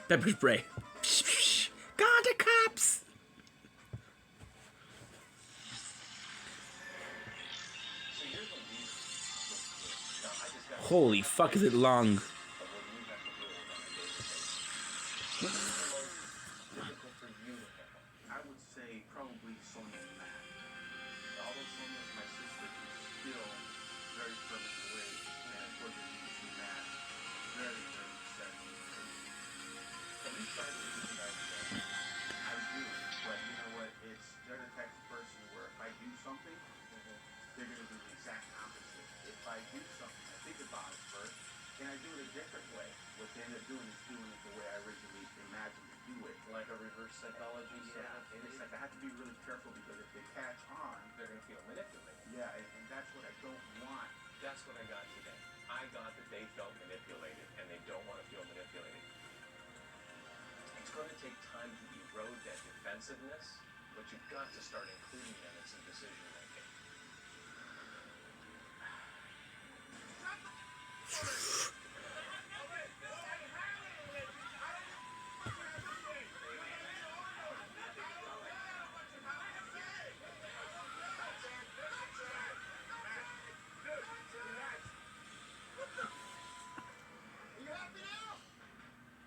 Pepper spray. Got the cops. Holy fuck, is it long? I would say probably Sonia and Matt. Although Sonia is my sister, she's still very firm in the way, and unfortunately you see Matt very, very set on the truth. At least try to do what I do, but you know what? They're the type of person where if I do something, they're gonna do the exact opposite. If I do something, I think about it first, and I do it a different way. What they end up doing is doing it the way I originally imagined to do it. Like a reverse psychology Yeah, and it's like I have to be really careful because if they catch on, they're going to feel manipulated. yeah, and that's what I don't want. That's what I got today. I got that they felt manipulated, and they don't want to feel manipulated. It's going to take time to erode that defensiveness, but you've got to start including them in some decision making.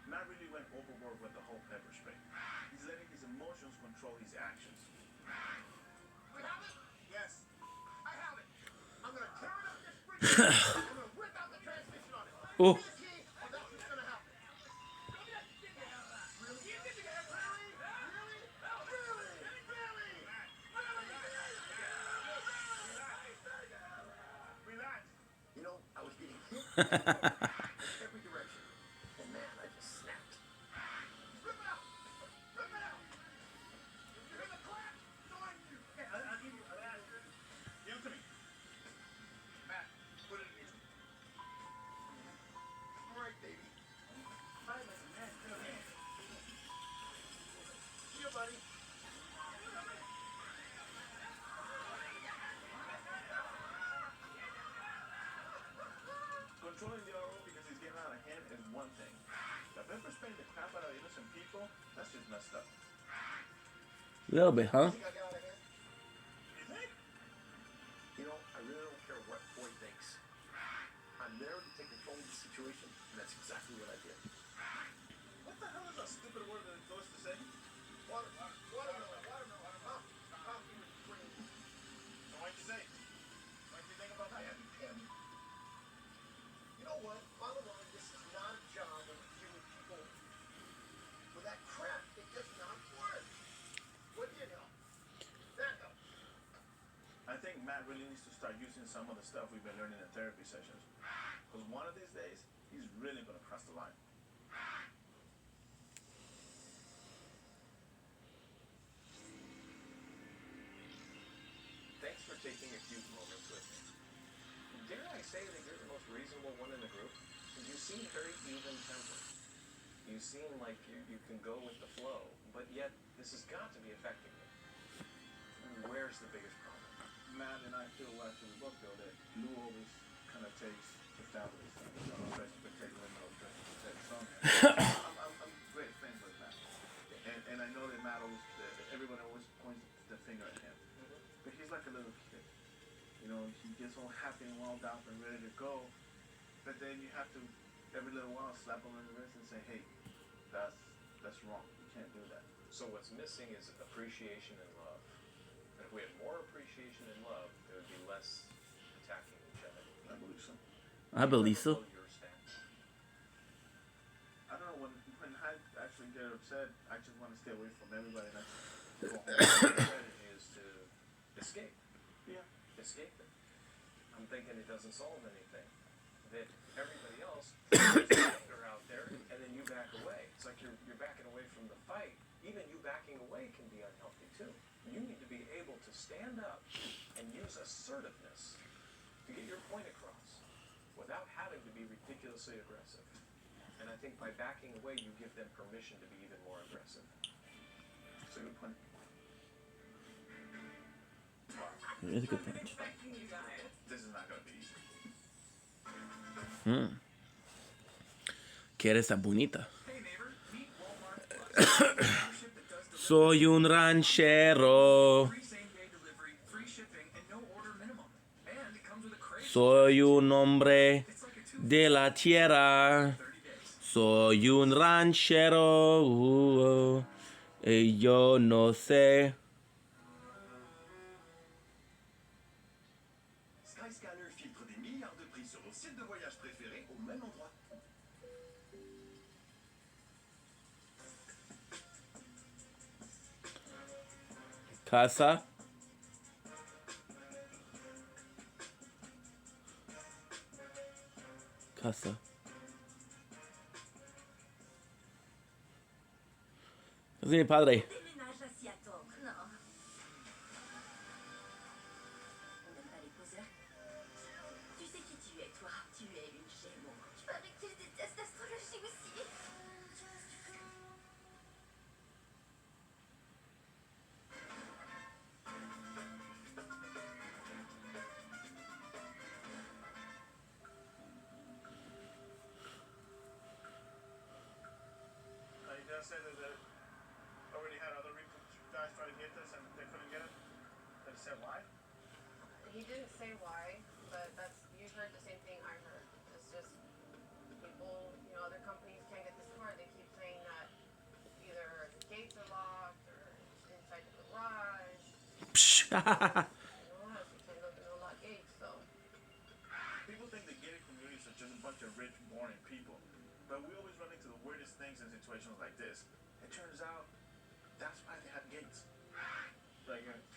Matt really went overboard with the whole pepper spray. He's letting his emotions control his actions. We have it? Yes. I have it. I'm gonna tear it up this bridge. I'm gonna rip out the transmission on it. Oh. Give me the key, or that's what's gonna happen. Really? Really? Relax. You know, I was getting hit in every direction. And man, I just snapped. Rip it out! Rip it out! You hear the clap? Join you! Hey, I'll give you. Give it to me. Matt, put it in here. All right, baby. Fight like a man. Come here. See you, buddy. Controlling the RO because he's getting out of hand is one thing. The pepper spraying the crap out of innocent people, that's just messed up. A little bit, huh? Think I got out of hand? You think? You know, I really don't care what Boyd thinks. I'm there to take control of the situation, and that's exactly what I did. What the hell is that stupid word that it goes to say? Watermelon. Huh? Coffee with cream. So why'd you say? Why'd you think about I that? am him. You know what? Bottom line, this is not a job where we deal with people with that crap. It does not work. What did help? That helped. I think Matt really needs to start using some of the stuff we've been learning in therapy sessions. Because one of these days, he's really going to cross the line. Thanks for taking a few moments with me. Dare I say that you're the most reasonable one in the group? You seem very even-tempered. You seem like you can go with the flow, but yet this has got to be affecting you. Where's the biggest problem? Matt and I feel actually both feel that Lou always kind of takes the family side. You know, tries to protect Limo, tries to protect Sonia. I'm great friends with Matt. And I know that Matt always, everyone always points the finger at him. But he's like a little kid. You know, he gets all happy and wound up and ready to go. But then you have to, every little while, slap him on the wrist and say, hey, that's wrong. You can't do that. So what's missing is appreciation and love. And if we had more appreciation and love, there would be less attacking each other. I believe so. I believe so. Your stance. I don't know, when I actually get upset, I just want to stay away from everybody and I just go home. Credit is to escape. Yeah. Escape it. I'm thinking it doesn't solve anything. That everybody else throws anger out there, and then you back away. It's like you're backing away from the fight. Even you backing away can be unhealthy too. You need to be able to stand up and use assertiveness to get your point across without having to be ridiculously aggressive. And I think by backing away, you give them permission to be even more aggressive. That's a good point. It is a good point. This is not going to be easy. Que eres tan bonita. Hey neighbor, meet Ship that does delivery. Soy un ranchero. Free same-day delivery, free shipping, and no order minimum. And it comes with a crate. Soy un hombre It's like a de la tierra. 30 days. Soy un ranchero. Y yo no sé. Skyscanner filtre des milliards de prix sur vos sites de voyage préférés au même endroit. Casa. Casa. Sí, padre. Déménage à Seattle, non. On n'aime pas les poseurs. Tu sais qui tu es, toi. Tu es une gémeaux. Je parie que tu détestes l'astrologie aussi. You just said that they already had other guys try to get this and they couldn't get it. Did he say why? He didn't say why, but that's you heard the same thing I heard. It's just people, other companies can't get this car. They keep saying that either the gates are locked or it's inside the garage. Psh. You can't look at no locked gates, so. People think the gated communities are just a bunch of rich, boring people. But we always run into the weirdest things in situations like this. It turns out that's why they had gates. Like, you're right.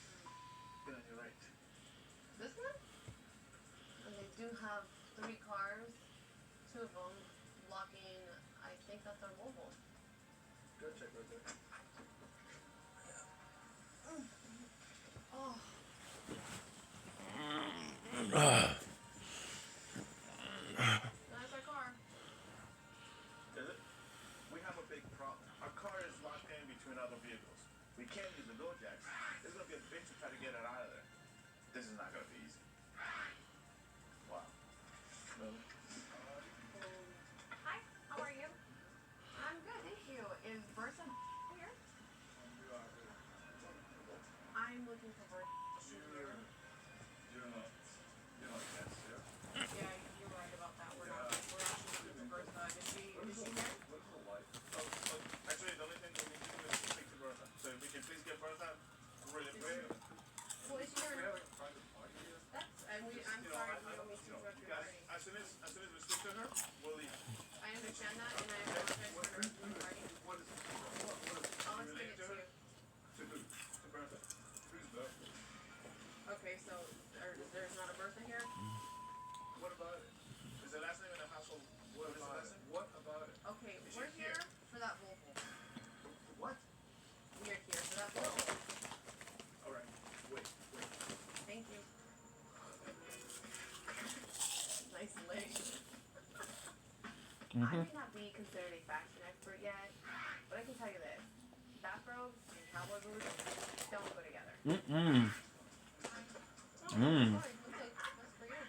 This one? And they do have 3 cars, 2 of them locking, I think that's our mobile. Go check right there. Oh. That's our car. Is it? We have a big problem. Our car is locked in between other vehicles. We can't use the door jacks. It's gonna be a bitch to try to get it out of there. This is not gonna be easy. Wow. Really? Hi, how are you? I'm good, thank you. Is Bertha here? I'm looking for Bertha. You're not yes, yeah? Yeah, you're right about that. We're actually looking for Bertha. Is she here? Actually, the only thing that we need to do is speak to Bertha. So if we can please get Bertha really quick. Well, is she here? That's, I'm sorry, we don't mean to interrupt your Guys, party. as soon as we speak to her, we'll leave. I understand that, and I apologize for interrupting your party. What is it? I'll explain it to you. To who? To Bertha. Who's Bertha? Okay, so there's not a Bertha here? What about it? Is the last name in the household? What is the last name? What about it? Okay, Is we're she here here? for that Volvo. What? We are here for that Volvo. Alright, wait. Thank you. Nice leg. I may not be considered a fashion expert yet, but I can tell you this. Bathrobes and cowboy boots don't go together. Mm-mm. Oh, sorry. Okay, that's for you.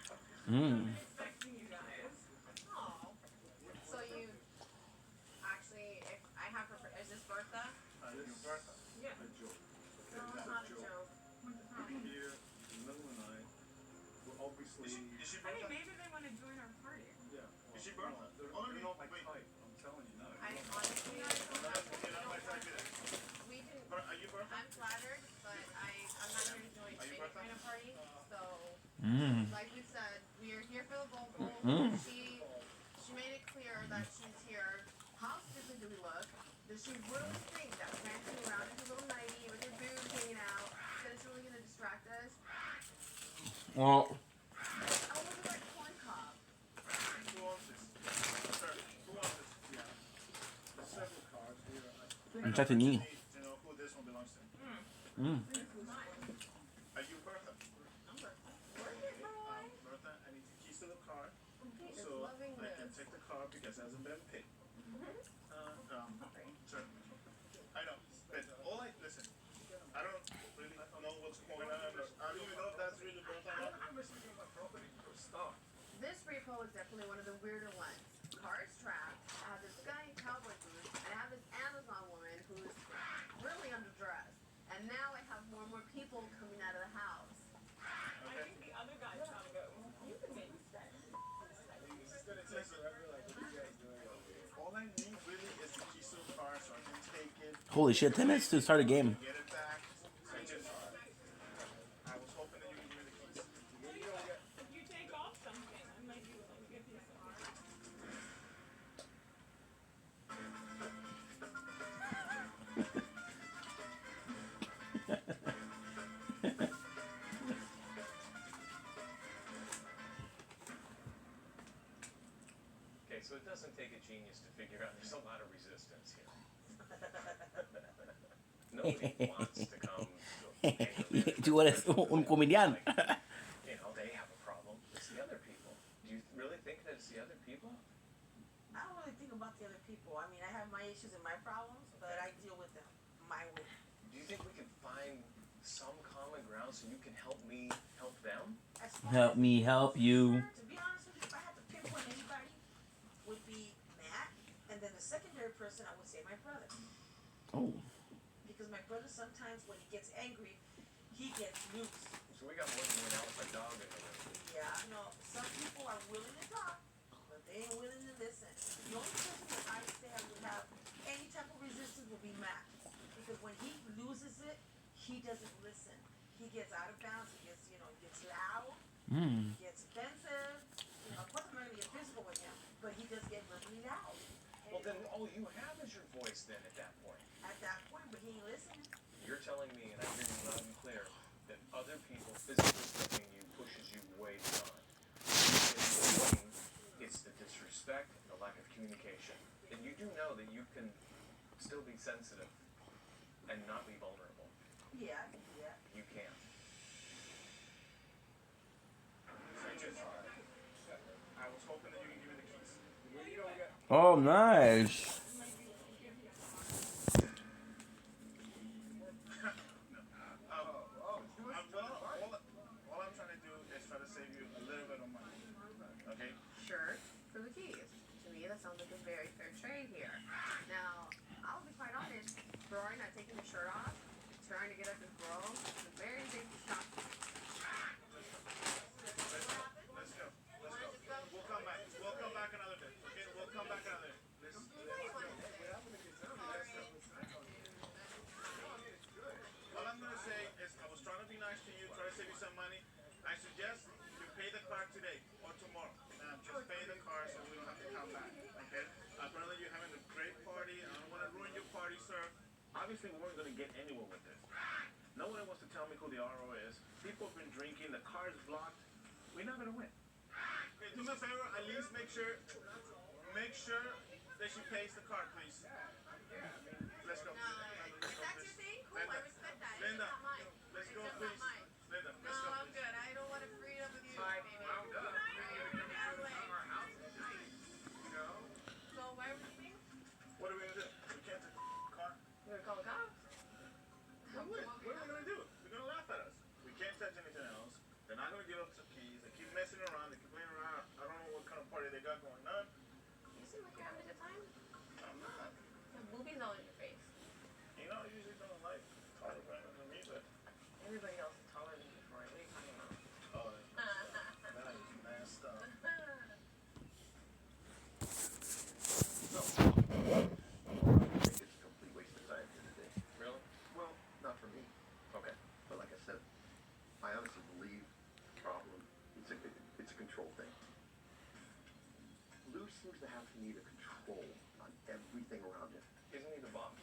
Mm. Expecting you guys. Oh. So you actually, if I have her, is this Bertha? This is Bertha. Yeah. A joke. No, it's not a joke. Here, in the middle of the night, we're obviously... Is she I mean, Bertha? maybe they want to join our party. Yeah. Is she Bertha? They're not my type. I'm telling you, no. I honestly, I don't know. We didn't. Are you Bertha? I'm flattered, but I'm not here to join Are you any Bertha? kind of party. So, Mm. like we said, we are here for the Volvo. Mm. She made it clear that she's here. How stupid do we look? Does she really think that prancing around in her little nightie with her boobs hanging out that it's really gonna distract us? Well, Oh, look at that corn cob. Who owns this? Sir, who owns this? Yeah. There's several cars here. I'm trying to knee. Need to know who this one belongs to. Mm. Are you Bertha? I'm Bertha. We're here, boy. Bertha, I need the keys to the car He's so loving I can this. take the car because it hasn't been paid. Sir, I know, but listen, I don't really know what's going on. I don't even know if that's really Bertha or not. I'm listening to my property for stuff. This repo is definitely one of the weirder ones. Car is trapped. I have this guy in cowboy boots, and I have this Amazon woman who's the car so I can take it. Holy shit, 10 minutes to start a game. Get it back. So I was hoping that you could give me the keys. If you take off something, I might be willing to give you something. Okay, so it doesn't take a genius to figure out there's a lot of resistance here. Nobody wants to come to Tú eres un comedian. you know, they have a problem. It's the other people. Do you really think that it's the other people? I don't really think about the other people. I mean, I have my issues and my problems, but I deal with them my way. Do you think we can find some common ground so you can help me help them? Help me help you. To be honest with you, if I had to pinpoint anybody, would be Matt, and then the secondary person I would say my brother. Oh. Because my brother sometimes when he gets angry, he gets loose. So we got more than one alpha dog in the room. Yeah, some people are willing to talk, but they ain't willing to listen. The only person that I say I would have any type of resistance would be Matt. Because when he loses it, he doesn't listen. He gets out of bounds, he gets loud, he gets offensive. Of course I'm not gonna get physical with him, but he does get really loud. Well, then all you have is your voice then at that point. At that point, but he ain't listening. You're telling me, and I hear you loud and clear, that other people physically stepping you pushes you way beyond. It's the disrespect and the lack of communication. And you do know that you can still be sensitive and not be vulnerable. Yeah, I can do that. You can. I was hoping that you could give me the keys. Oh, nice. All I'm trying to do is try to save you a little bit of money. Okay? Shirt for the keys. To me, that sounds like a very fair trade here. Now, I'll be quite honest. Rory not taking the shirt off, trying to get up and grow, it's a very big shock. Let's go. We'll come back. We'll come back another day. Okay? We'll come back another day. All I'm gonna say is I was trying to be nice to you, try to save you some money. I suggest you pay the car today or tomorrow. Just pay the car so we don't have to come back. Okay? Apparently you're having a great party. I don't want to ruin your party, sir. Obviously, we weren't going to get anywhere with this. No one wants to tell me who the RO is. People have been drinking. The car's blocked. We're not going to win. Okay, do me a favor. At least make sure that she pays the car, please. Let's go. If that's your thing, cool, I respect that. Linda, It's not mine. let's go, It's please. not mine. Linda, No, let's go. I'm good. I don't want to free up with you, baby. So why are we leaving? What are we gonna do? We can't take the car. We're gonna call the cops. What are we gonna do? They're gonna laugh at us. We can't touch anything else. They're not gonna give us the keys. They keep messing around. They keep playing around. I don't know what kind of party they got going on. You seem like you're having a good time. I'm not. You have boobies all in your face. You know, I usually don't like taller women than me, but Everybody else is taller than you, Troy. What are you talking about? oh, that is messed up. No. I think it's a complete waste of time here today. Really? Well, not for me. Okay. But like I said, I honestly believe the problem, it's a control thing. Lou seems to have to need a control on everything around him. Isn't he the boss?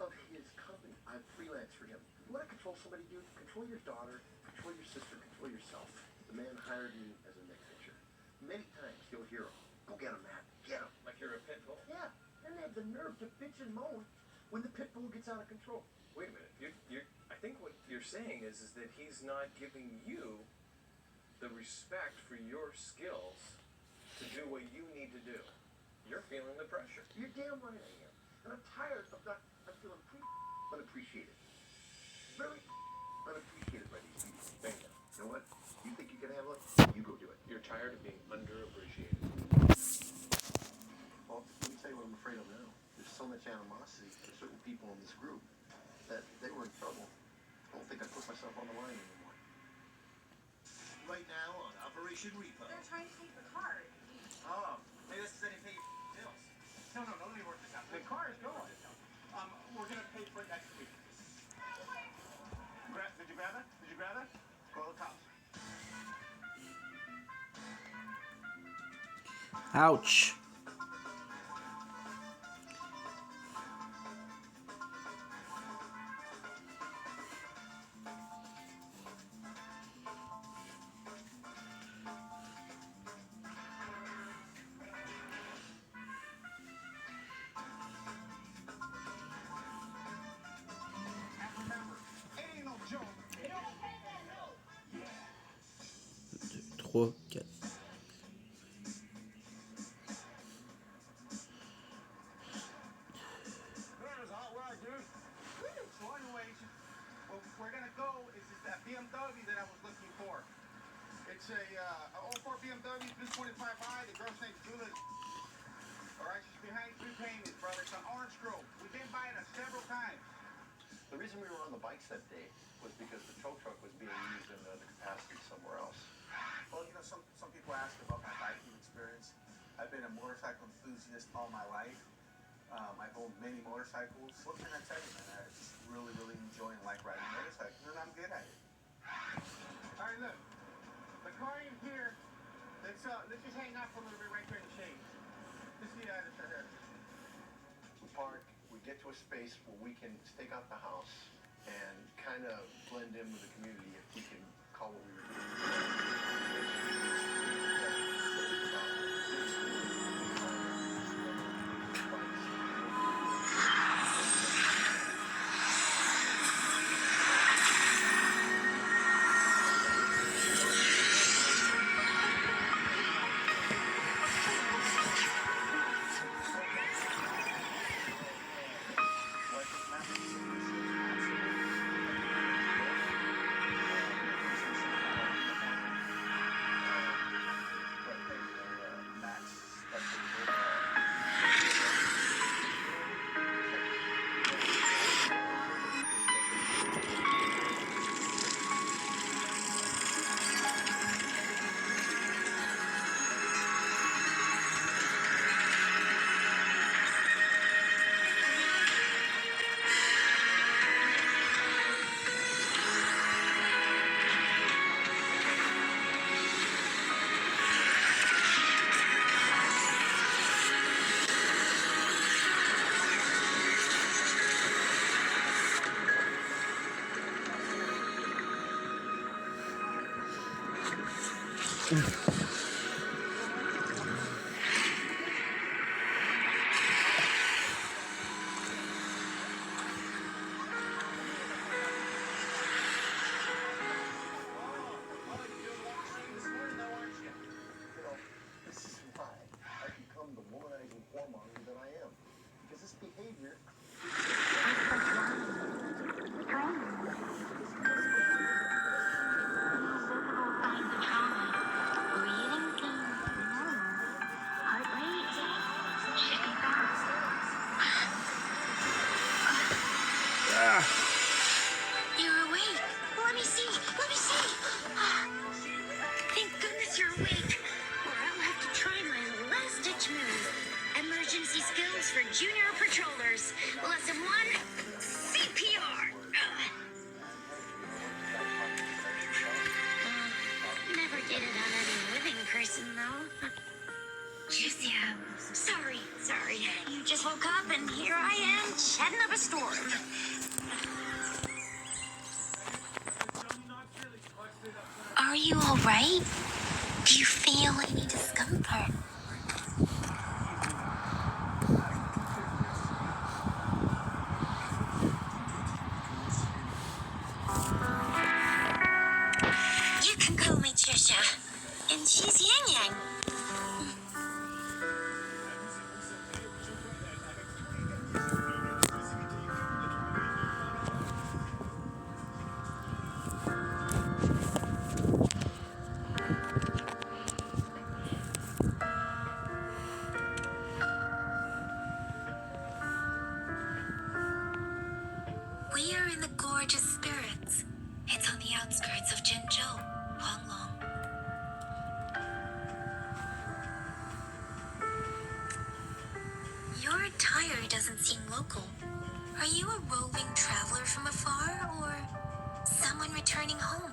Of his company. I freelance for him. You want to control somebody, dude? Control your daughter, control your sister, control yourself. The man hired me as a neck fixer. Many times you'll hear him, go get him, Matt, get him. Like you're a pit bull? Yeah, and they have the nerve to bitch and moan when the pit bull gets out of control. Wait a minute. I think what you're saying is that he's not giving you the respect for your skills to do what you need to do. You're feeling the pressure. You're damn right I am. And I'm tired of that. I'm feeling unappreciated. Really unappreciated by these people. Bingo. You know what? You think you can handle it? You go do it. You're tired of being underappreciated. Well, let me tell you what I'm afraid of now. There's so much animosity for certain people in this group that they were in trouble. I don't think I put myself on the line anymore. Right now on Operation Repo. They're trying to take the card. Oh, maybe that's because I didn't pay your bills. No, let me work this out. The car is gone. Ouch. Trois, quatre. So anyways, what we're gonna go is that BMW that I was looking for. It's a 04 BMW 325i. The girl's name's Julia. Alright, she's behind 3 payments, brother. It's an Orange Grove. We've been by it several times. The reason we were on the bikes that day was because the tow truck was being used in the capacity somewhere else. Well, you know, some people ask about my biking experience. I've been a motorcycle enthusiast all my life. I've owned many motorcycles. What can I tell you, man? I just really, really enjoy and like riding motorcycles, and I'm good at it. All right, look. The car in here, let's just hang out for a little bit right there in the shade. Just get out of here. We park, we get to a space where we can stake out the house and kind of blend in with the community, if we can call what we were doing. You're awake. Let me see. Let me see. Thank goodness you're awake. Or I'll have to try my last-ditch move. Emergency skills for junior patrollers. Lesson 1, CPR. Never did it on any living person, though. Just, yeah. Sorry. You just woke up, and here I am, chatting up a storm. Are you all right? Do you feel any discomfort? You can call me Trisha, and she's Yang Yang. We are in the gorgeous Spirits. It's on the outskirts of Jinzhou, Huanglong. Your attire doesn't seem local. Are you a roving traveler from afar, or someone returning home?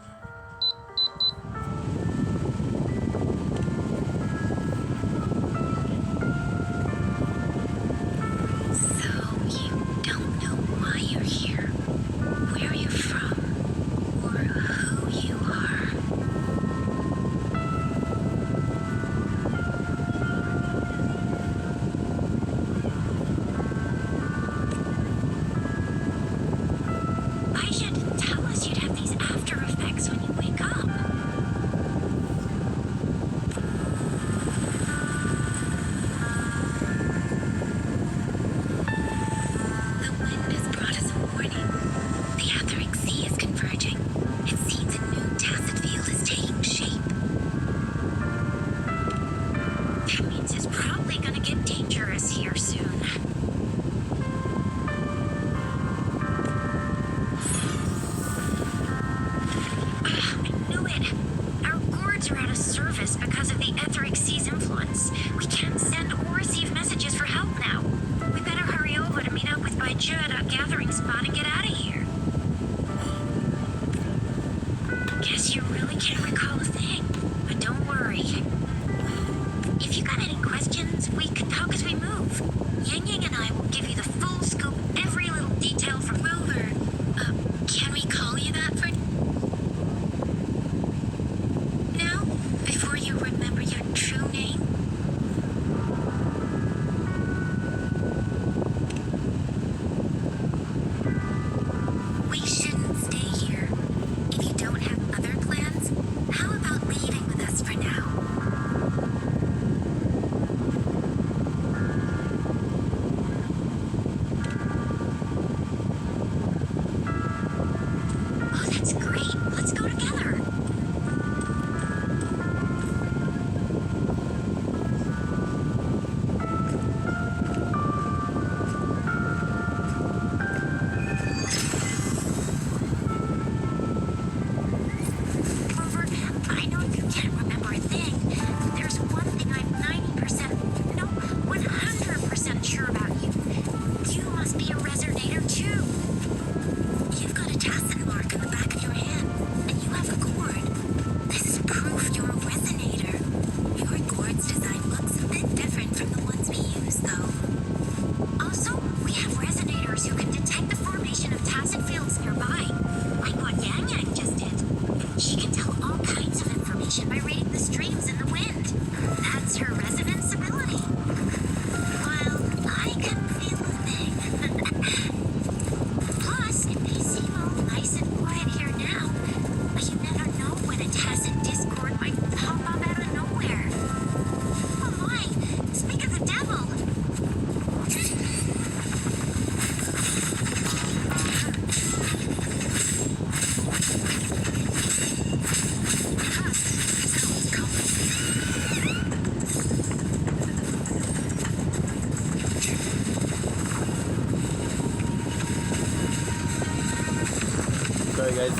Sorry, guys.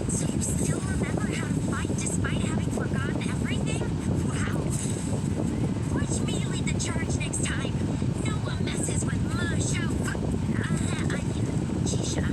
So you still remember how to fight despite having forgotten everything? Wow. Watch me lead the charge next time. No one messes with my show. I mean, Chisha.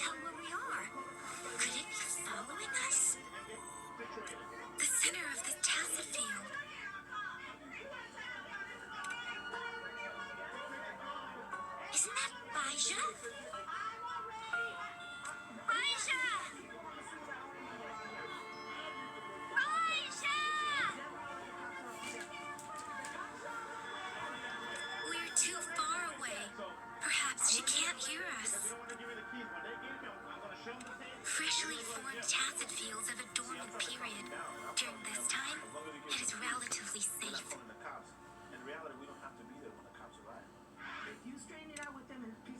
tell where we are. Could it be following us? The center of the tacit field. Isn't that Baija? Baija! Baija! We're too far away. Perhaps she can't hear us. Freshly formed tacit fields have a dormant period. During this time, it is relatively safe.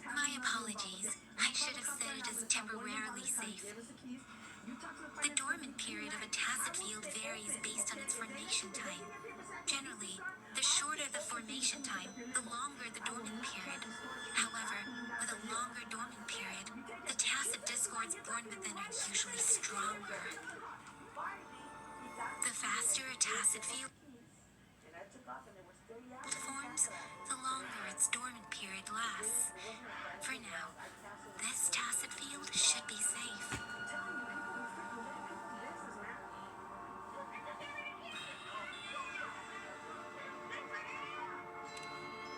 My apologies. I should have said it is temporarily safe. The dormant period of a tacit field varies based on its formation time. Generally, the shorter the formation time, the longer the dormant period. However, with a longer dormant period, the tacit discords born within are usually stronger. The faster a tacit field forms, the longer its dormant period lasts. For now, this tacit field should be safe.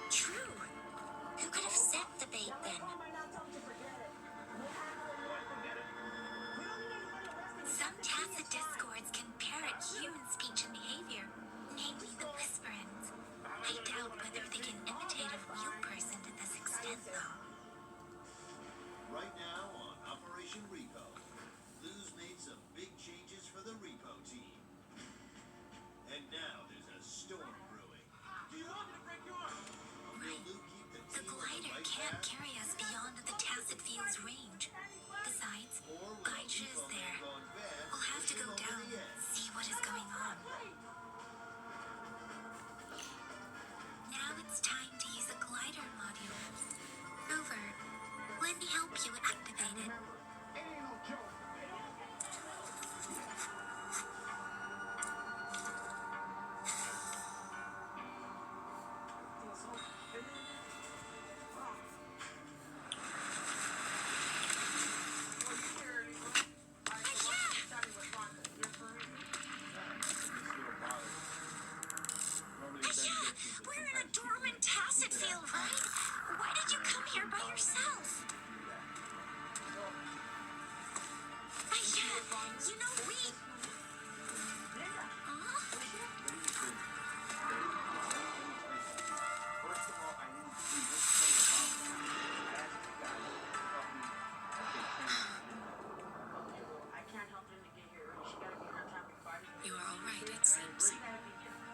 True. Who could have set the bait then? Some tacit discords can parrot human speech and behavior, namely the whisperings. I doubt whether they can imitate a real person to this extent, though. Right now on Operation Repo, Lou's made some big changes for the Repo team. And now there's a storm brewing. Do you want me to break your arm? Right. The glider can't carry us beyond the tacit field's range. Besides, Baija is there. We'll have to go down and see what is going on. Now it's time to use the glider module. Over. Let me help you activate it. We're in a dormant tacit field, right? Why did you come here by yourself? Baija, you know we... Huh? First of all, I need to see this kind of I can't help them to get here early. She gotta be on time for party. You are all right, it seems.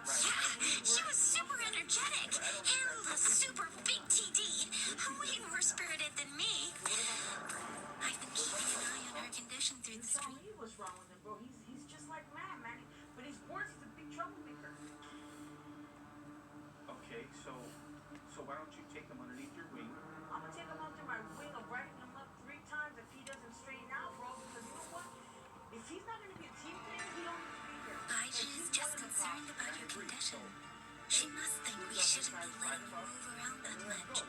Yeah, she was super energetic. And the super big TD. Way more spirited than me. I've been keeping an eye on her condition through the Tell street. me what's wrong with him, bro. He's just like Matt, man. But he's worse. He's a big troublemaker. Okay, so why don't you take him underneath your wing? I'm gonna take him under my wing of writing him up 3 times if he doesn't straighten out, bro. Because you know what? If he's not gonna be a team player, he don't need to be here. Baija is just concerned about your condition. She must think we shouldn't be letting you move around that much,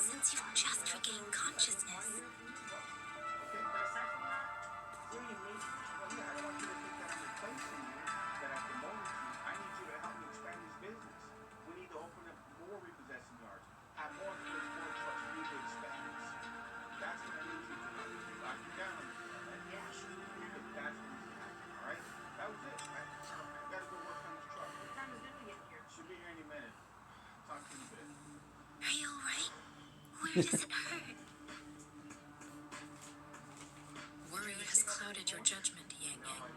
since you've just regained consciousness. Okay, but aside from that, is there any major issues? I don't want you to think that I'm replacing you, that I've demoted you. I need you to help me expand this business. We need to open up more repossessing yards, have more of those more trucks for you to expand. That's what I need you to do. Lock you down on this, all right? Yeah, sure. But that's what needs to happen, all right? That was it. I gotta go work on this truck. What time is it to get here? Should be here any minute. Talk to you in a bit. Are you alright? Where does it hurt? Worry has clouded your judgment, Yang Yang.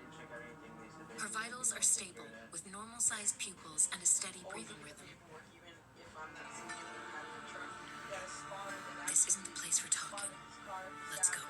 Her vitals are stable, with normal-sized pupils and a steady breathing rhythm. Even if I'm not seeing you in the truck, you got a spot in the This isn't the place for talking. Let's go.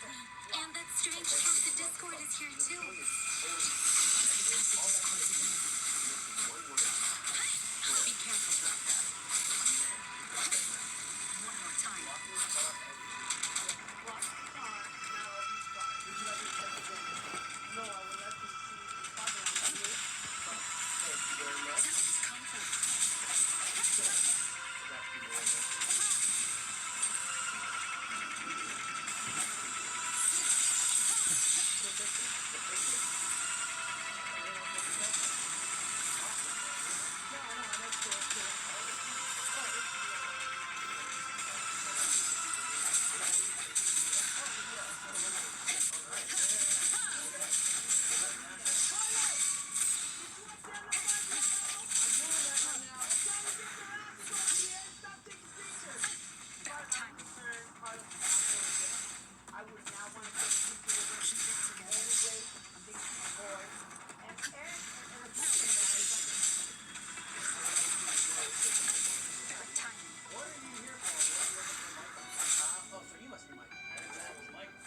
And that strange Captain Discord is here too. Be careful. One more time. No, I would like to see the father on the list. Sounds comfort. I would now want to take a picture with him. Anyway, I'm thinking he's a boy. And the question there is like, What are you here for? What are you looking for Michael? Oh, so you must be Michael. I didn't know it was Michael.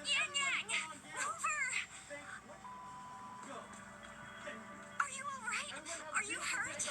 Yang Yang! Rover! Are you alright? Are you hurt?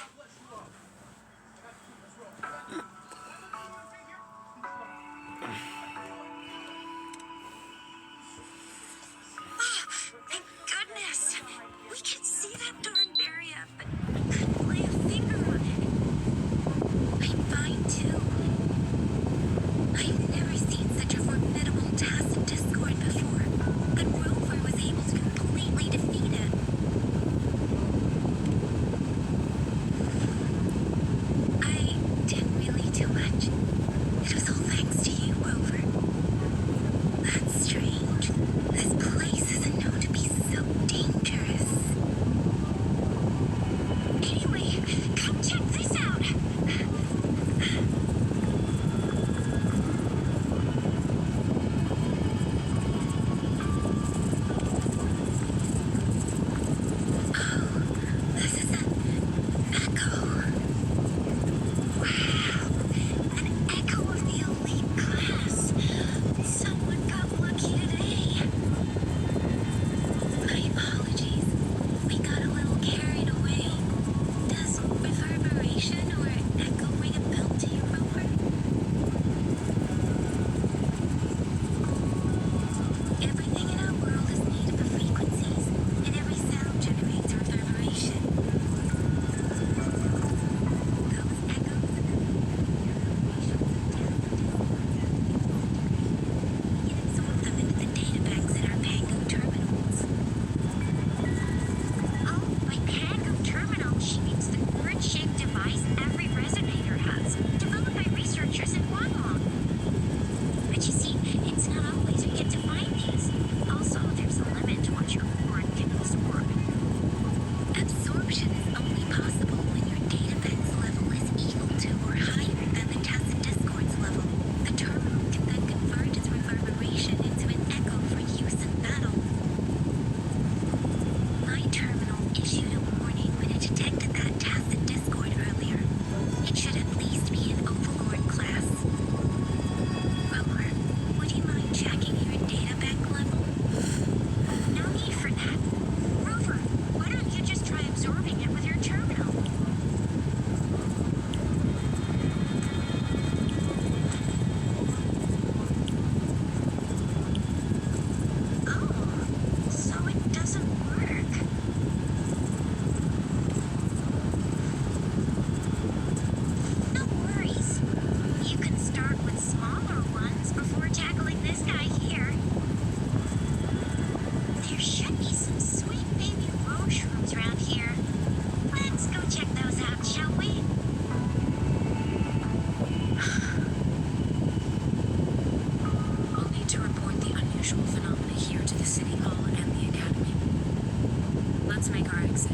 Let's make our exit.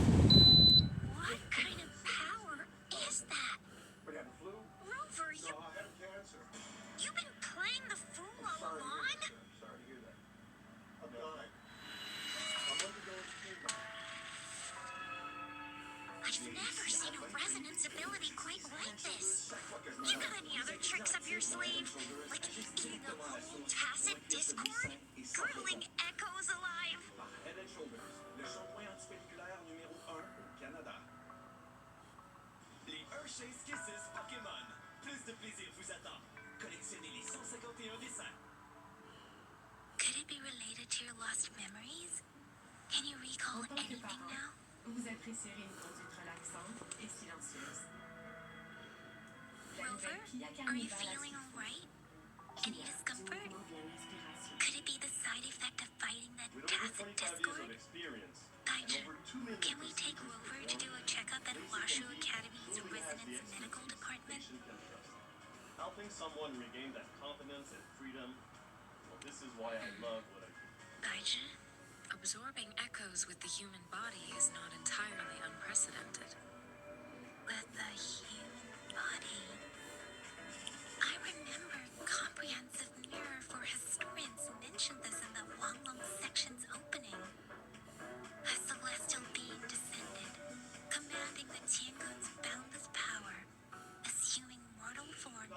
What kind of power is that? What, you have the flu? Rover, No, I have cancer. you've been playing the fool all Sorry to hear along? that, sir. Sorry to hear that. I'm dying. I'm undergoing chemo. I've never seen a resonance ability quite like this. You got any other tricks up your sleeve? Like keeping a whole tacit discord? Brewing echoes alive? Head and Shoulders, le shampoing antispéculaire numéro 1 au Canada. Les Hershey's Kisses Pokémon. Plus de plaisir vous attend. Collectionnez les 151 dessins. Could it be related to your lost memories? Can you recall En tant que anything parent, now? vous apprécierez une conduite relaxante et silencieuse. La Rover, nouvelle Kia are you Carnival feeling assure alright? Any discomfort? Could it be the side effect of fighting that With over tacit 25 years discord? of experience and Gaijin, over 2 million can we take procedures Rover to do a checkup at Washu Academy's truly has the Resonance Medical expertise Department? patient can trust. Helping someone regain that confidence and freedom, well, this is why I love what I do. Gaijin? Absorbing echoes with the human body is not entirely unprecedented. With the human body. I remember comprehensive mirror for historians mentioned this in the Wanglong section's opening. A celestial being descended, commanding the Tiangun's boundless power. Assuming mortal form,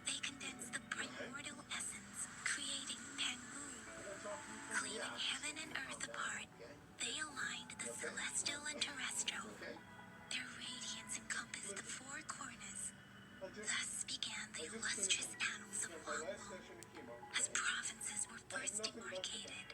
they condensed the primordial essence, creating Pangu. Cleaving heaven and earth apart, they aligned the celestial and terrestrial. Their radiance encompassed the four corners. Thus began the illustrious annals of Wanglong, as provinces were first demarcated.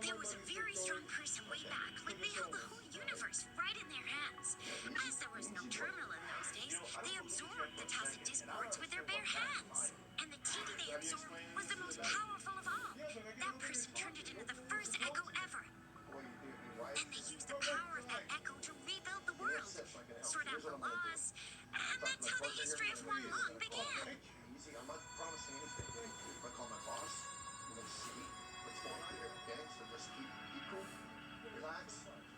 There was a very strong person way back, like they held the whole universe right in their hands. As there was no terminal in those days, they absorbed the tacit discords with their bare hands. And the TD they absorbed was the most powerful of all. That person turned it into the first echo ever. Then they used the power of that echo to rebuild the world, sort out the loss, and that's how the history of Wanglong began. Easy, I'm not promising anything. If I call my boss, we're gonna see what's going on here, okay? So just keep cool, relax.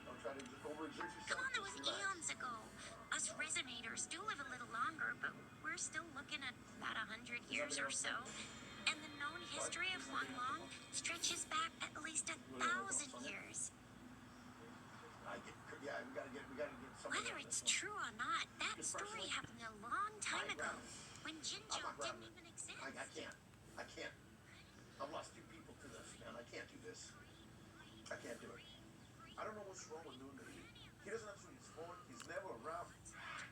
Don't try to just overexert yourself. Come on, that was just relax. eons ago. Us resonators do live a little longer, but we're still looking at about 100 years or so. And the known history of Wanglong stretches back at least 1,000 years. Yeah, we gotta get something. Whether it's true or not, that story happened a long time ago, when Jinzhou didn't even exist. I can't. I've lost 2 people to this, man. I can't do this. I can't do it. I don't know what's wrong with Luna. He doesn't answer his phone. He's never around.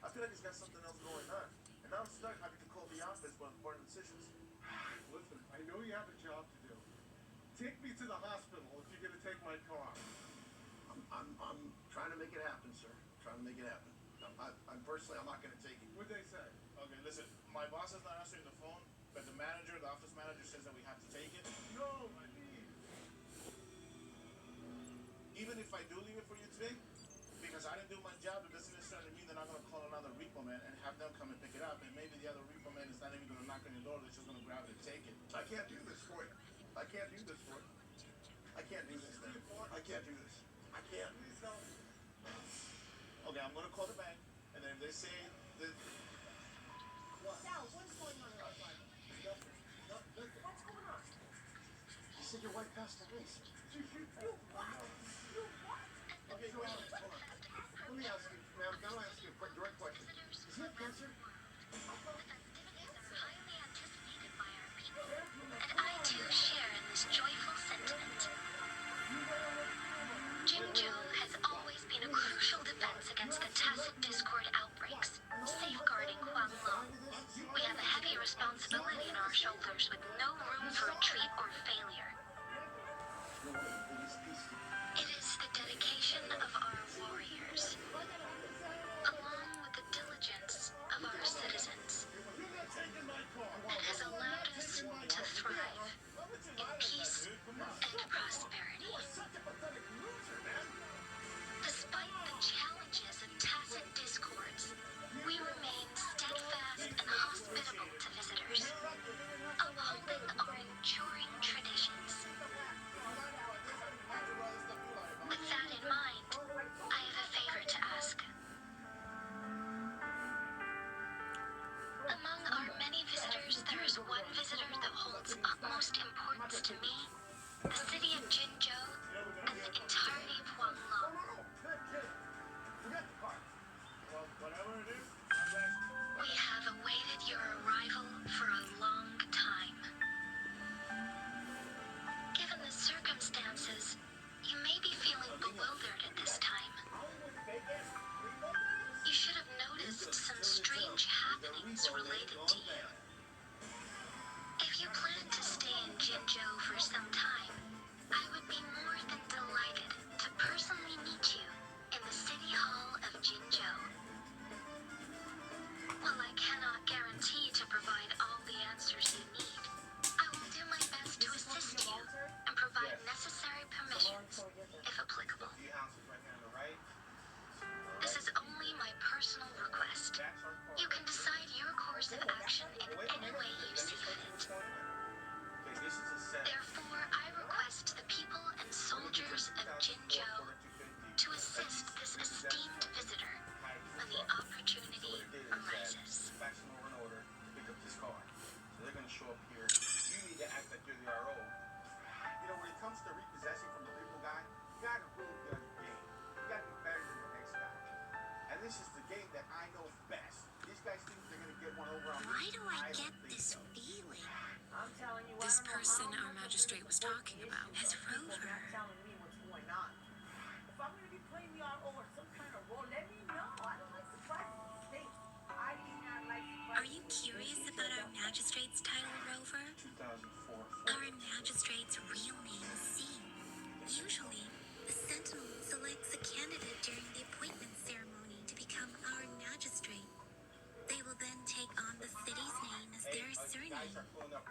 I feel like he's got something else going on. And now I'm stuck having to call the office for important decisions. Listen, I know you have a job to do. Take me to the hospital if you're gonna take my car. I'm trying to make it happen, sir. Trying to make it happen. I'm personally, I'm not gonna take it. What'd they say? Okay, listen, my boss is not answering the phone, but the office manager says that we have to take it. No, I mean. Even if I do leave it for you today, because I didn't do my job, it doesn't necessarily mean that I'm gonna call another repo man and have them come and pick it up. And maybe the other repo man is not even gonna knock on your door, they're just gonna grab it and take it. I can't do this for you. I can't do this for you. I can't do this, man. I can't do this. I can't. Please help me. Okay, I'm gonna call the bank, and then if they say that Sal, what's going on outside? What's going on? You said your wife passed away, sir. You what? Okay, hold on. Let me ask you, ma'am, can I ask you a direct question? Is he have cancer? Highly anticipated by our people, and I too share in this joyful sentiment. Jinzhou has always been a crucial defense against the tacit discord outbreaks visitor that holds utmost importance to me, the city of Jinzhou, and the entirety of Huanglong. Well, whatever it is, We have awaited your arrival for a long time. Given the circumstances, you may be feeling bewildered at this time. You should have noticed some strange happenings related to you. If you plan to stay in Jinzhou for some time, I would be more than delighted to personally meet you in the City Hall of Jinzhou. While I cannot guarantee to provide all the answers you need, I will do my best to assist you and provide necessary permissions, if applicable. This is only my personal request. You can decide your course of action in any way you see fit. Therefore, I request the people and soldiers of Jinzhou to assist this esteemed visitor when the opportunity arises. They're going to show up here. You need to act like you're the RO. You know, when it comes to repossessing from the legal guy, you got to really be on your game. You got to be better than the next guy. And this is the game that I know best. These guys think they're going to get one over on me. Why do I get this feeling? I'm telling you, This person our magistrate was talking about is Rover. Not telling me what's going on. If I'm going to be playing the RO or some kind of role, let me know. I don't like surprises. Hey, I do not like surprises. Are you curious about our magistrate's title, Rover? 2004. Our magistrate's real name is C. Usually, the Sentinel selects a candidate during the appointment ceremony to become our magistrate. They will then take on the city's name as their surname.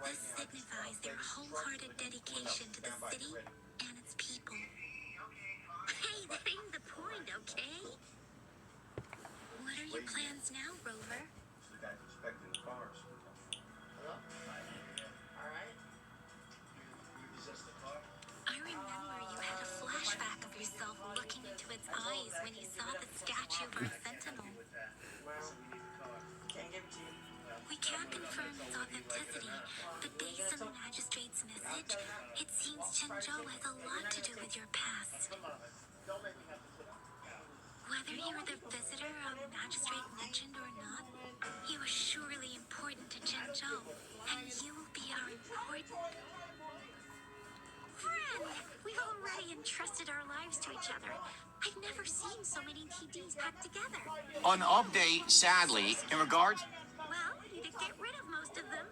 This signifies their wholehearted dedication to the city and its people. Hey, that ain't the point, okay? What are your plans now, Rover? The guy's expecting the cars. Hello? All right. You possess the car? I remember you had a flashback of yourself looking into its eyes when you saw the statue of our Sentinel. Well, can't give it to you. We can't confirm its authenticity, but based on the magistrate's message, it seems Jinzhou has a lot to do with your past. Don't make me have to sit up. Whether you were the visitor our magistrate mentioned or not, you are surely important to Jinzhou, and you will be our important friend. We've already entrusted our lives to each other. I've never seen so many TDs packed together. An update, sadly, in regards. Well, you did get rid of most of them.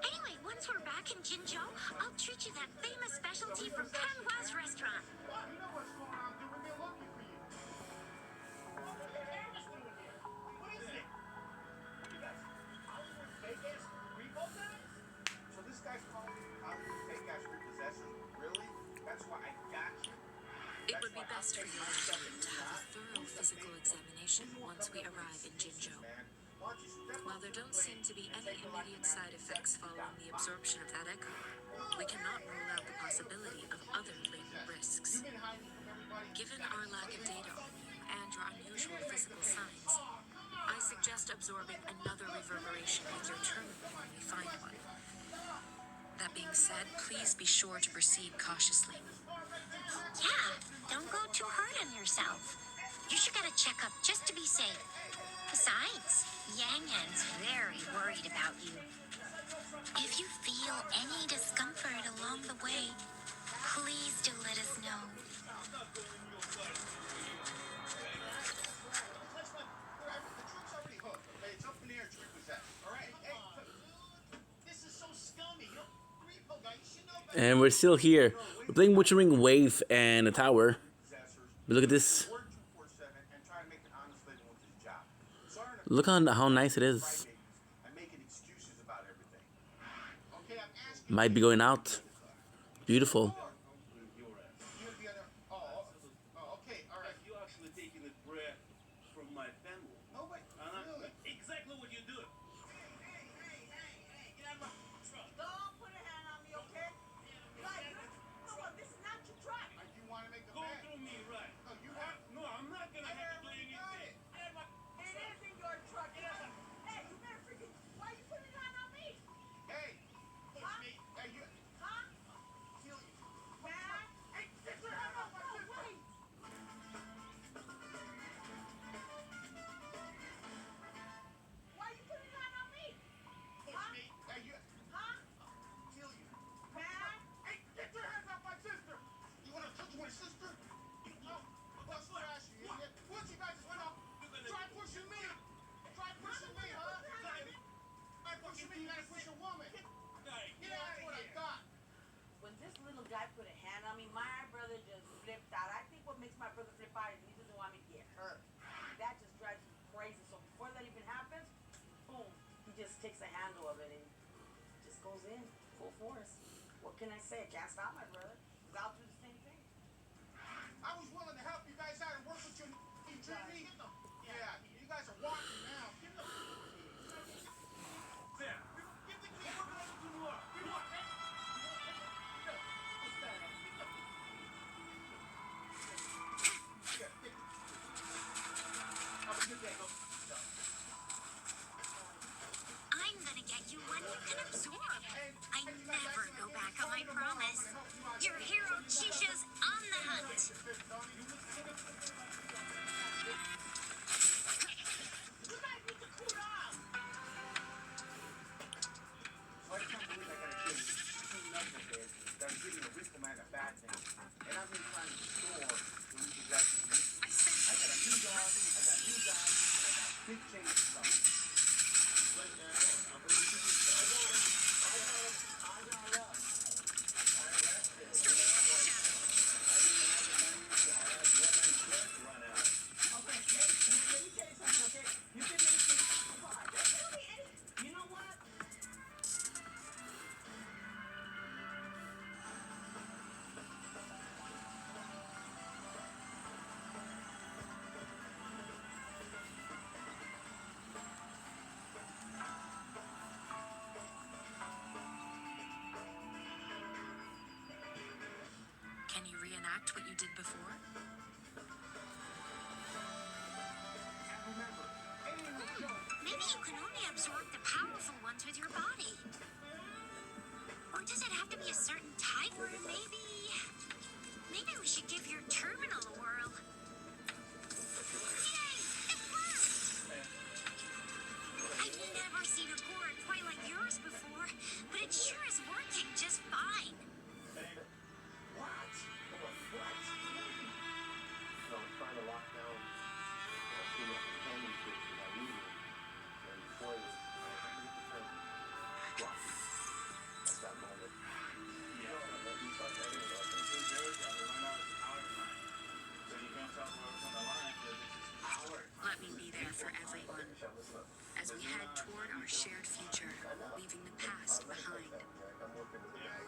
Anyway, once we're back in Jinzhou, I'll treat you that famous specialty from Panhua's restaurant. You know what's going on, dude. We're looking for you. What is it? You guys, Hollywood fake-ass repo guys? So this guy's calling me Hollywood fake-ass repossessor? Really? That's why I got you. It would be best for you to have a thorough physical examination once we arrive in Jinzhou. While there don't seem to be any immediate side effects following the absorption of that echo, we cannot rule out the possibility of other latent risks. Given our lack of data on you and your unusual physical signs, I suggest absorbing another reverberation with your terminal when we find one. That being said, please be sure to proceed cautiously. Yeah, don't go too hard on yourself. You should get a checkup just to be safe. Besides, Yang Yan's very worried about you. If you feel any discomfort along the way, please do let us know. The truck's already hooked, okay? It's up in the air, it's repossessed. All right? Hey, This is so scummy. You know, repo guy, you should know better. And we're still here. We're playing Witcher Ring Wave and a tower. But look at this. work 247 and try to make an honest living with his job. Sorry to Look on how nice it is. I'm making excuses about everything. Okay, I'm asking. Might be going out. Beautiful. You would be on the. Oh, okay, all right. You actually taking the breath from my family. No, wait. Really? Exactly what you do. Hey, get out of my truck. Don't put a hand on me, okay? Guys, no, this is not your truck. You want to make a Go bet? through me, right? No, you have. No, I'm not gonna have to do anything. It isn't your truck. Hey, you better freaking. Why are you putting a hand on me? just takes a handle of it and just goes in full force. What can I say? Can't stop my brother. He's out through the same thing. I was willing to help you guys out and work with you. You treat me? Yeah, you guys are walking now. Give the There. Give the key. We're going to do more. Come on. I'm gonna get you one you can absorb. I never go back on my promise. Your hero Chisha's on the hunt. I can't believe I gotta change two numbers there that are giving a Rico man a bad name. And I've been trying to restore the Rico reputation. I got a new dog, I got new guys, and I got big changes coming. You know what? Can you reenact what you did before? Maybe you can only absorb the powerful ones with your body. Or does it have to be a certain type? Or maybe we should give your terminal a whirl. Yay! It worked! I've never seen a gourd quite like yours before, but it sure is working just fine. What? No, I'm trying to lock down too much companionship for my medium. And before I forget the term, lucky. At that moment. Yeah. At least I'm ready to look. This is yours, and right now it's our time. So you can't tell whoever's on the line that this is our time. Let me be there for everyone as we head toward our shared future, leaving the past behind. I'm working with the Yeah. guy.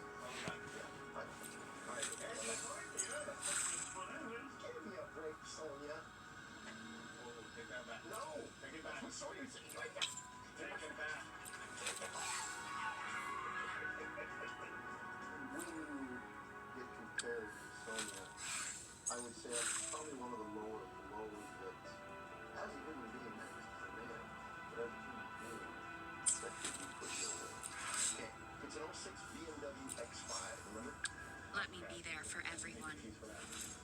Well done. Give me a break, Sonia. Oh, take that back. No. Take it back. That's what Sonia said. Like that. Take it back. When you get compared to Sonia, I would say I'm probably one of the lower lows that as a human being, not just as a man, but as a human being, that could be put your way. Okay. It's an 06 BMW X5, remember? Let me be there for everyone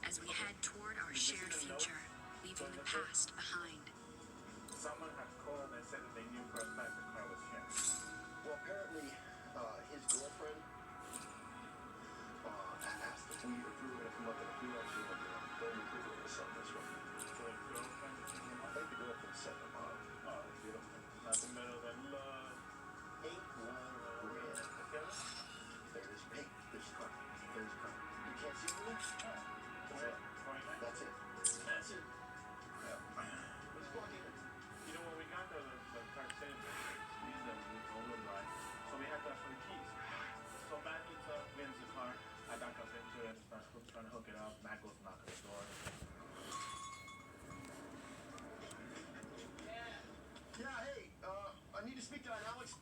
as we head toward our shared future, leaving the past behind. Someone had called and said that they knew for a fact the car was him. Well, apparently, his girlfriend asked if we were going to come up and if we actually went to go recruit or something this way. So his girlfriend came I up. think the girlfriend set them up. Oh, beautiful. Nothing better than love. 8 grand. Okay? There's hey, there's car. There's car. You can't see me? That's it. That's it. That's it. Let's walk in. You know, when we got there, the car said squeeze them, we told them right. So we had to ask for the keys. So Matt gets up, wins the car. I back up into it, starts trying to hook it up. Matt goes knock on the door. Yeah, hey, I need to speak to Alex.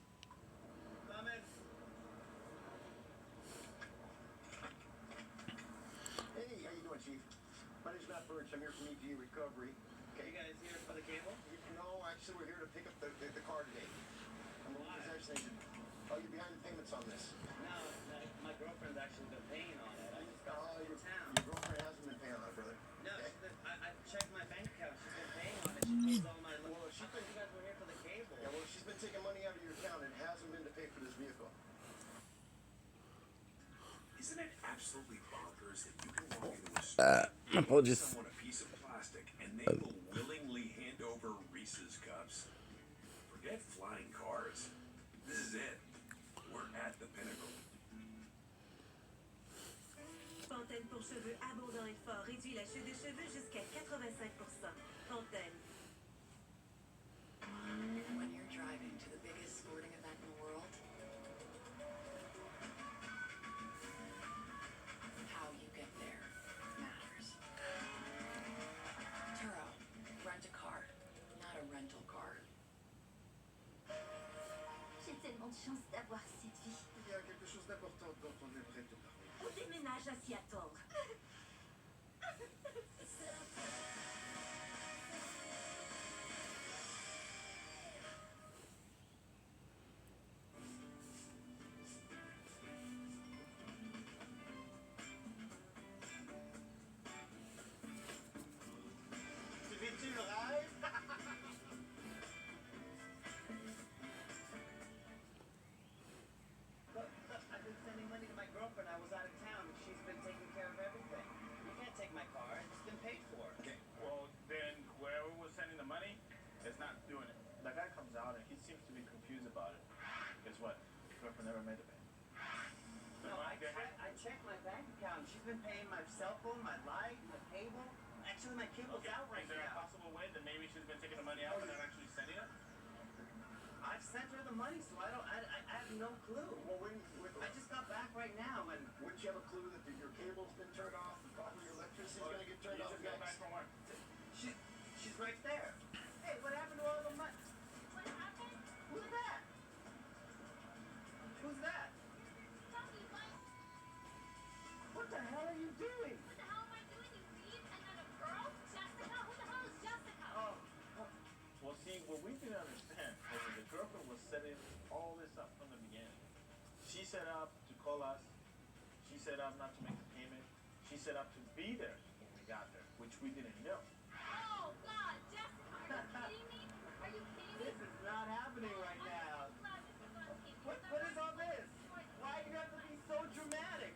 Come in. Hey, how you doing, Chief? My name's Matt Birch. I'm here from EG Recovery. Okay. You guys here for the cable? No, actually, we're here to pick up the car today. I'm a possession agent. Oh, you're behind the payments on this. No, my girlfriend's actually been paying on it. I just got Oh, in town. your girlfriend hasn't been paying on it, brother. No, Okay. I checked my bank account. She's been paying on it. She pays all my money. Well, I thought you guys were here for the cable. Yeah, well, she's been taking money out of your account and it hasn't been to pay for this vehicle. Isn't it absolutely bonkers that you can walk into a store, Apologies. give someone a piece of plastic, and they will willingly hand over Reese's cups? Forget flying cars. This is it. We're at the pinnacle. Fontaine pour cheveux abondant et fort réduit la chute de cheveux jusqu'à 85%. Fontaine. When you're driving to the biggest rental car. J'ai tellement de chance d'avoir cette vie. Il y a quelque chose d'important dont on aimerait te parler. On déménage à Seattle. Tu vis-tu le rêve? Look, I've been sending money to my girlfriend. I was out of town and she's been taking care of everything. You can't take my car. It's been paid for. Okay, well, then whoever was sending the money is not doing it. The guy comes out and he seems to be confused about it. Guess what? His girlfriend never made the payment. No, I checked my bank account. She's been paying my cell phone, my light, my cable. Actually, my cable's out right Is there a now. possible way that maybe she's been taking the money out but not actually sending it? I've sent her the money, so I have no clue. Well, I just got back right now, and wouldn't you have a clue that your cable's been turned off, and probably your electricity's going to get turned You off just got back next? from work. she's right there. Hey, what happened to all the money? What happened? Who's that? Who's that? Tommy, what? What the hell are you doing? What the hell am I doing, you thief? And then a girl? Jessica? Who the hell is Jessica? Oh, Well, see, what we didn't understand was that the girlfriend was setting all this up from the beginning. She set up to call us. She set up not to make the payment. She set up to be there when we got there, which we didn't know. Oh, God, Jessica, are you kidding me? Are you kidding me? this is not happening right now. I'm glad this is not taking What is all this? Why do you have to be so dramatic?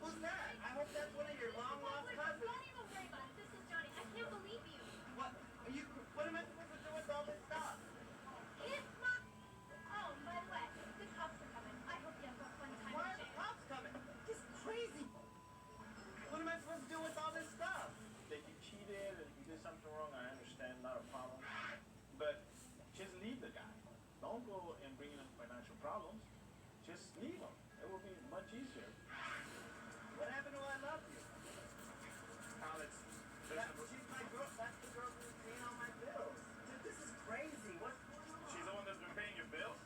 Who's that? I hope that's one of your long lost cousins. Don't even worry about it. This is Johnny. I can't believe you. What am I supposed to do with all this stuff? It's not. Oh, by the way, the cops are coming. I hope you have a fun time. Why in are the jail. cops coming? This is crazy. What am I supposed to do with all this stuff? That he cheated and he did something wrong, I understand, not a problem. But just leave the guy. Don't go and bring him financial problems. Just leave him. It will be much easier. What happened to I love you? Alex, She's my girl. That's the girl who's paying all my bills. Dude, this is crazy. What's going on? she's the one that's been paying your bills.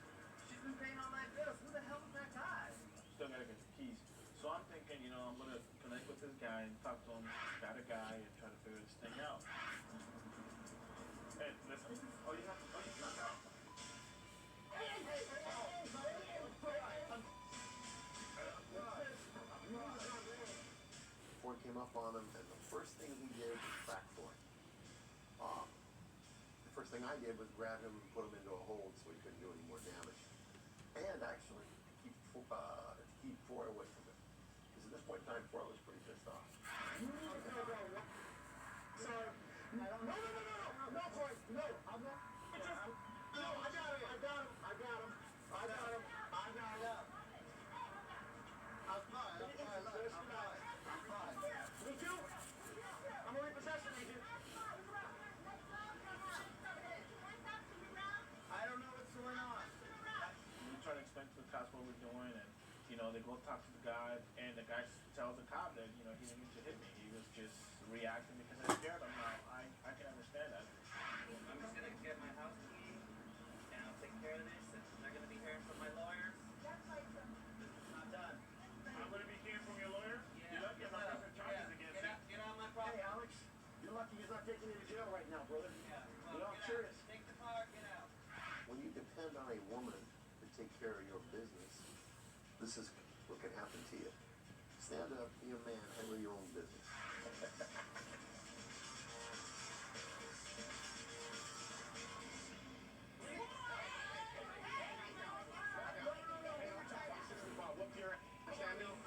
She's been paying all my bills. Who the hell is that guy? Still gotta get the keys. So I'm thinking, I'm gonna connect with this guy and talk to him, got a guy, and try to figure this thing out. Hey, listen. Oh, you have to. Oh, you not out. Ford came up on him, and the first thing he did was crack for him. The first thing I did was grab him and put him into a hold so he couldn't do any more damage. And actually, keep Ford away from him. Because at this point in time, Ford was pretty pissed off. Sorry. No, Ford. No, I'm not. No, I got him. I'm fine. Me too. I'm a repossession agent. I don't know what's going on. We try to explain to the cops what we're doing, and they go talk to the guy, and the guy tells the cop that he didn't mean to hit me. He was just reacting because I scared him. Now I can understand that. I'm just gonna get my house key, and I'll take care of this. And they're gonna be hearing from my lawyers. This is not done. I'm gonna be hearing from your lawyer. Yeah. You're lucky I'm not pressing charges against you. Get out of my property. Hey, Alex, you're lucky he's not taking you to jail right now, brother. Yeah. I'm Get curious. out. Take the car. Get out. When you depend on a woman to take care of your business, this is what can happen to you. Stand up, be a man, handle your own business. Whoop your Samuel.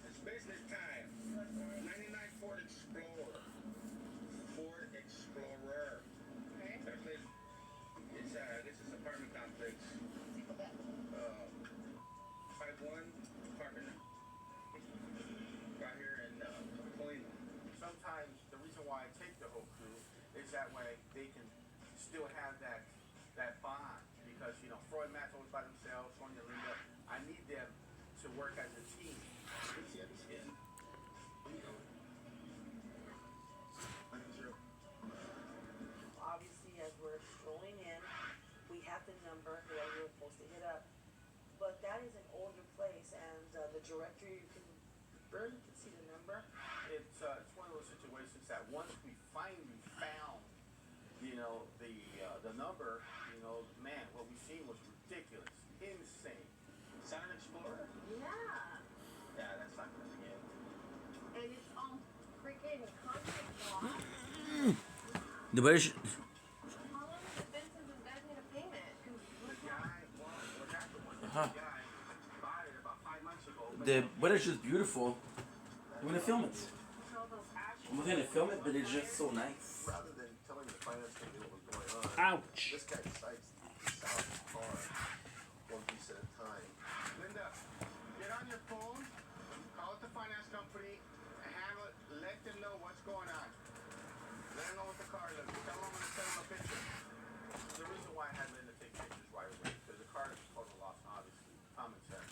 It's business time. 99 Ford Explorer. Ford Explorer. That place, this is apartment complex. 51 apartment. Right here in Colina. Sometimes the reason why I take the whole crew is that way they can still have that bond, because because, you know, Freud and Matt's always by themselves, Sonia and Linda. I need them to work as a team. Obviously, as we're strolling in, we have the number that we were supposed to hit up. But that is an older place, and the directory, you can barely can see the number. It's one of those situations that once we finally found, you know, the number, you know, man, what we seen was ridiculous, insane. Saturn Explorer? Yeah. Yeah, that's not gonna be it. And it's on freaking concrete block. The British. How long has it been since this guy's made a payment? Because we're The British is beautiful. I'm gonna film it. I'm gonna film it, but it's just so nice. Rather than telling the finance company what was going on, Ouch. this guy decides to sell the car one piece at a time. Linda, get on your phone, call up the finance company, and handle it. Let them know what's going on. Let them know what the car looks. Tell them I'm going to send them a picture. The reason why I had Linda take pictures right away because the car is total loss, obviously, common sense.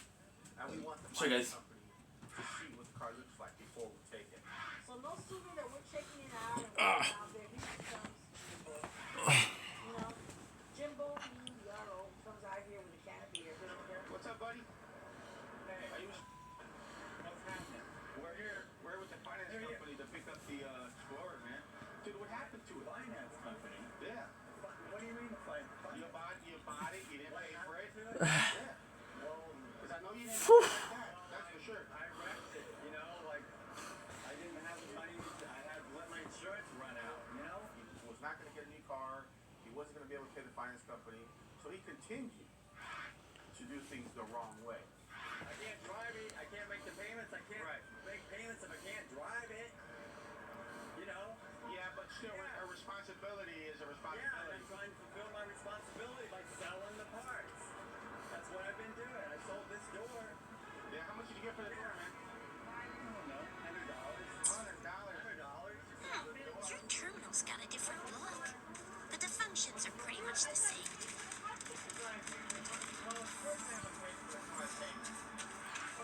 And we want the Sorry, finance guys. company to see what the car looks like before we take it. So no sooner that we're checking it out and we're out there, here comes Jimbo. You know, Jimbo, the RO, comes out here with a can of beer. What's up, buddy? Hey, are you... What's happening? We're here. We're with the finance company to pick up the Explorer, man. Dude, what happened to it? Finance company? Yeah. What do you mean finance? You bought it, you didn't pay for it? Yeah. Well, because I know you didn't pay like that. That's for sure. I wrecked it, you know, like, I didn't have the money, I had to let my insurance run out, you know? He was not going to get a new car. He wasn't going to be able to pay the finance company. So he continued to do things the wrong way. I can't drive it, I can't make the payments, I can't make payments if I can't drive it, you know? Yeah, but still, a responsibility is a Yeah, responsibility. I'm trying to fulfill my responsibility by selling the parts. That's what I've been doing. I sold this door. Yeah, how much did you get for the door, man? I don't know, $100. $100. Your terminal's got a different look, but the functions are pretty much the same.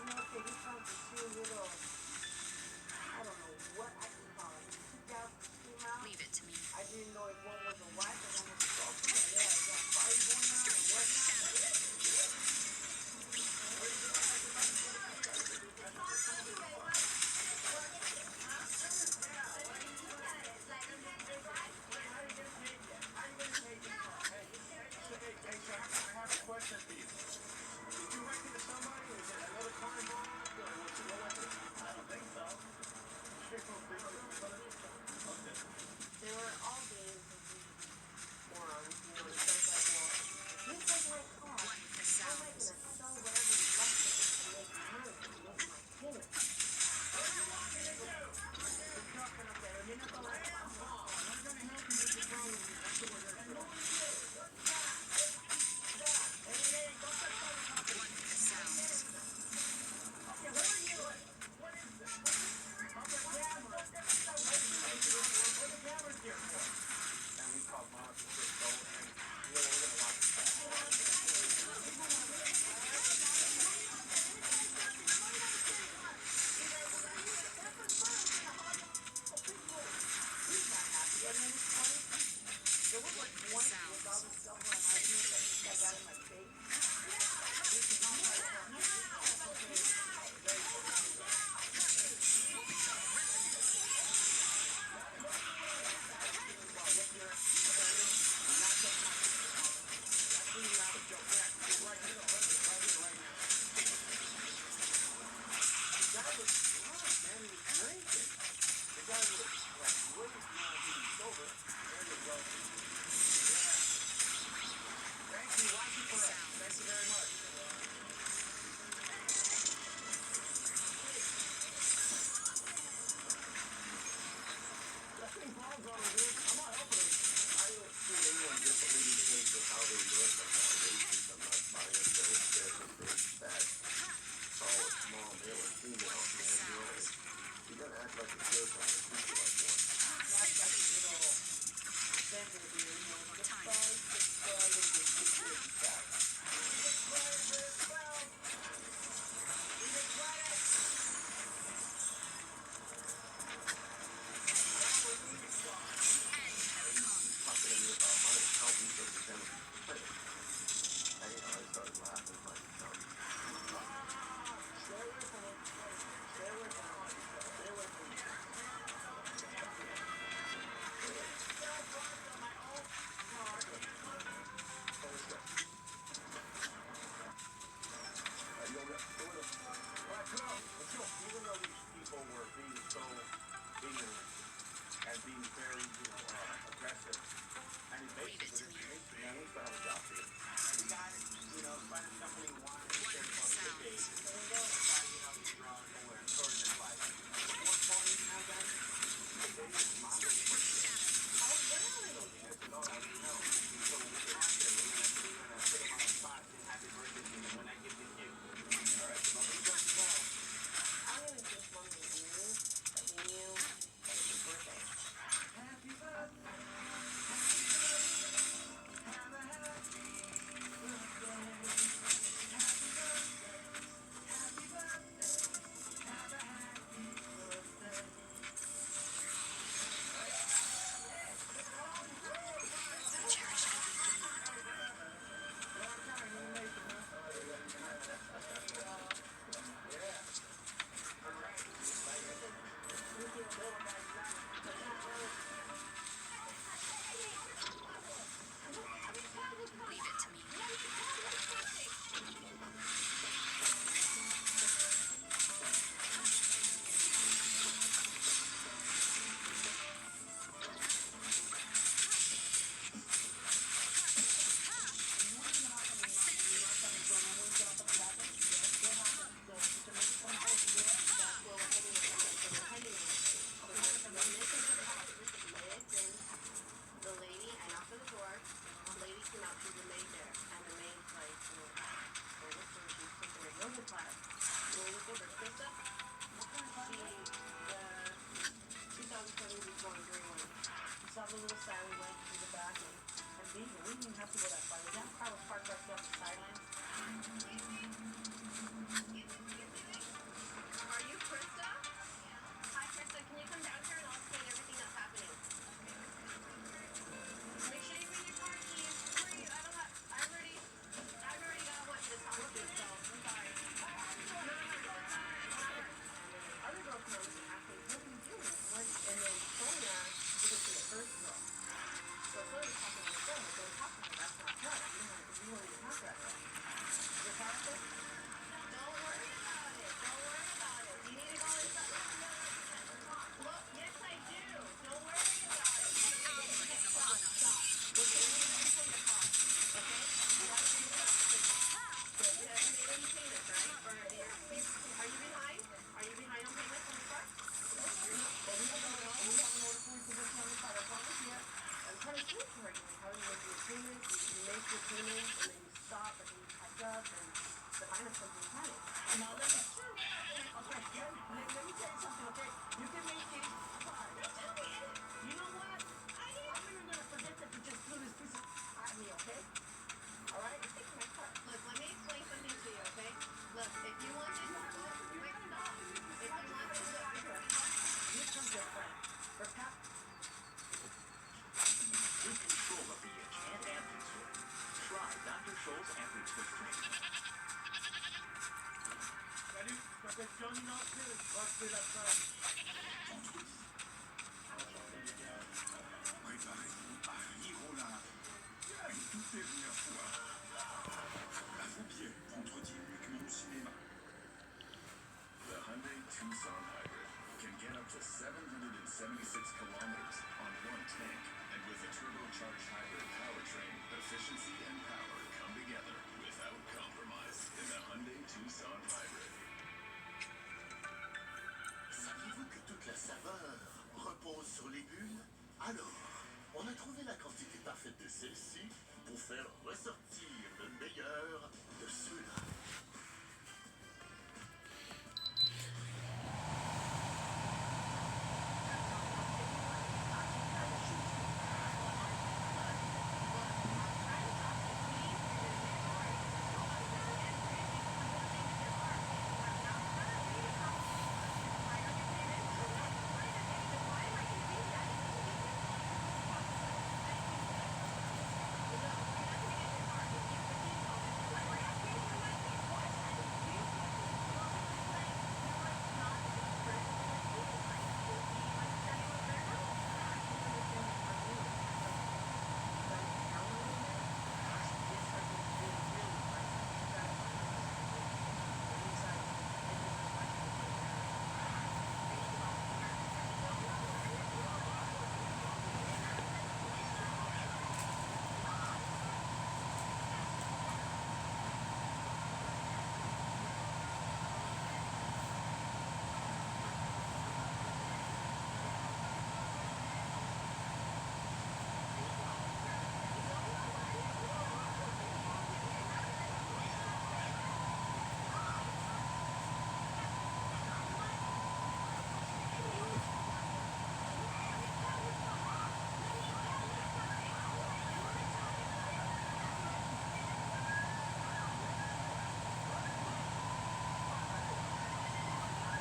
And okay, he comes with two little, I don't know what I can call it. Two gals came out. Leave it to me. I didn't know if one was a wife and one was a girlfriend, or they had a party going on or whatnot. Even though these people were being so ignorant and being very, aggressive and evasive with information, man, we still have a job to do. We got it, finding somebody who wanted to share the bug with Dave. There we go. He's drawn nowhere, story of his life. More phone you have, guys? Dave's mom was oh, really? Yes, and all that, So when we get out there, we're gonna put him on a spot and happy birthday to him when I give him you. All right, so nobody goes to go. I don't even think Mom knew that he knew that it was his birthday. Happy birthday. Have a happy birthday. Happy birthday. Happy birthday. Have a happy birthday. Leave it to me. The lady, I knocked on the door, the lady came out, she was a maid there, and the maid's like, well, what's her, she's taking a yoga class. Well, we go to Krista, she saw the funny before and during one. We saw the little sign, we went to the back and leave it. We didn't even have to go that far. That car was parked right there on the sidelines. Are you Krista? Hi, Krista, can you come down here and I'll explain everything that's happening? Make sure you bring your car keys. Where are you? I've already got what to talk to, so I'm sorry. No. Other girl comes and asks me, what are you doing? And then Sonia didn't see the first girl. So Sonia's talking on the phone, but don't talk to her. That's not her. You don't even talk to that girl. Your car fixed? Don't worry about it. You need to go inside. Look, yes I do. Don't worry about it. Stop. Look, you need to refill your car. Okay? You gotta refill it. Good. You haven't made any payments, right? Or are you behind? Are you behind on payments on the car? No. Then we have an order for repossession on the car. I promise you. I'm trying to explain to her. How do you make your payments? You make your payments and then you stop and then you catch up and the finance company had it. Now let me okay, let me tell you something, okay? You can make it fine. Don't tell me it. You know what? I'm even gonna forget that you just threw this piece of at me, okay? Alright? Take my car. Look, let me explain something to you, okay? Look, if you want this to go, wait, stop. If you want this to go, here comes your friend. Her pap. Take control of the itch and athlete switch. Try Dr. Scholl's athlete switch training. Salut, je m'appelle Johnny Knoxville, je crois que c'est la fin. Préparez-vous à rire au large. Une toute dernière fois. À vos pieds, vendredi uniquement au cinéma. The Hyundai Tucson Hybrid can get up to 776 kilometers on one tank. And with a turbocharged hybrid powertrain, efficiency and power come together without compromise in the Hyundai Tucson Hybrid. Saviez-vous que toute la saveur repose sur les bulles? Alors, on a trouvé la quantité parfaite de celle-ci pour faire ressortir le meilleur de ceux-là.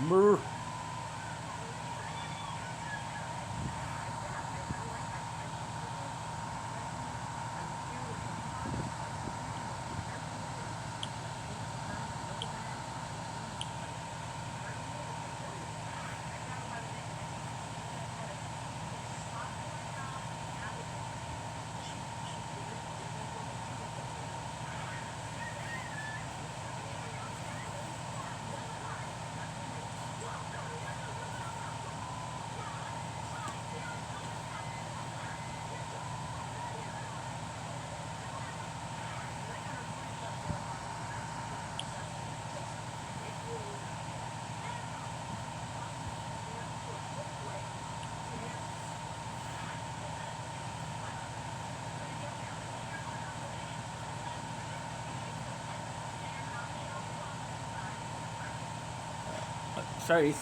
Brr. Sorry.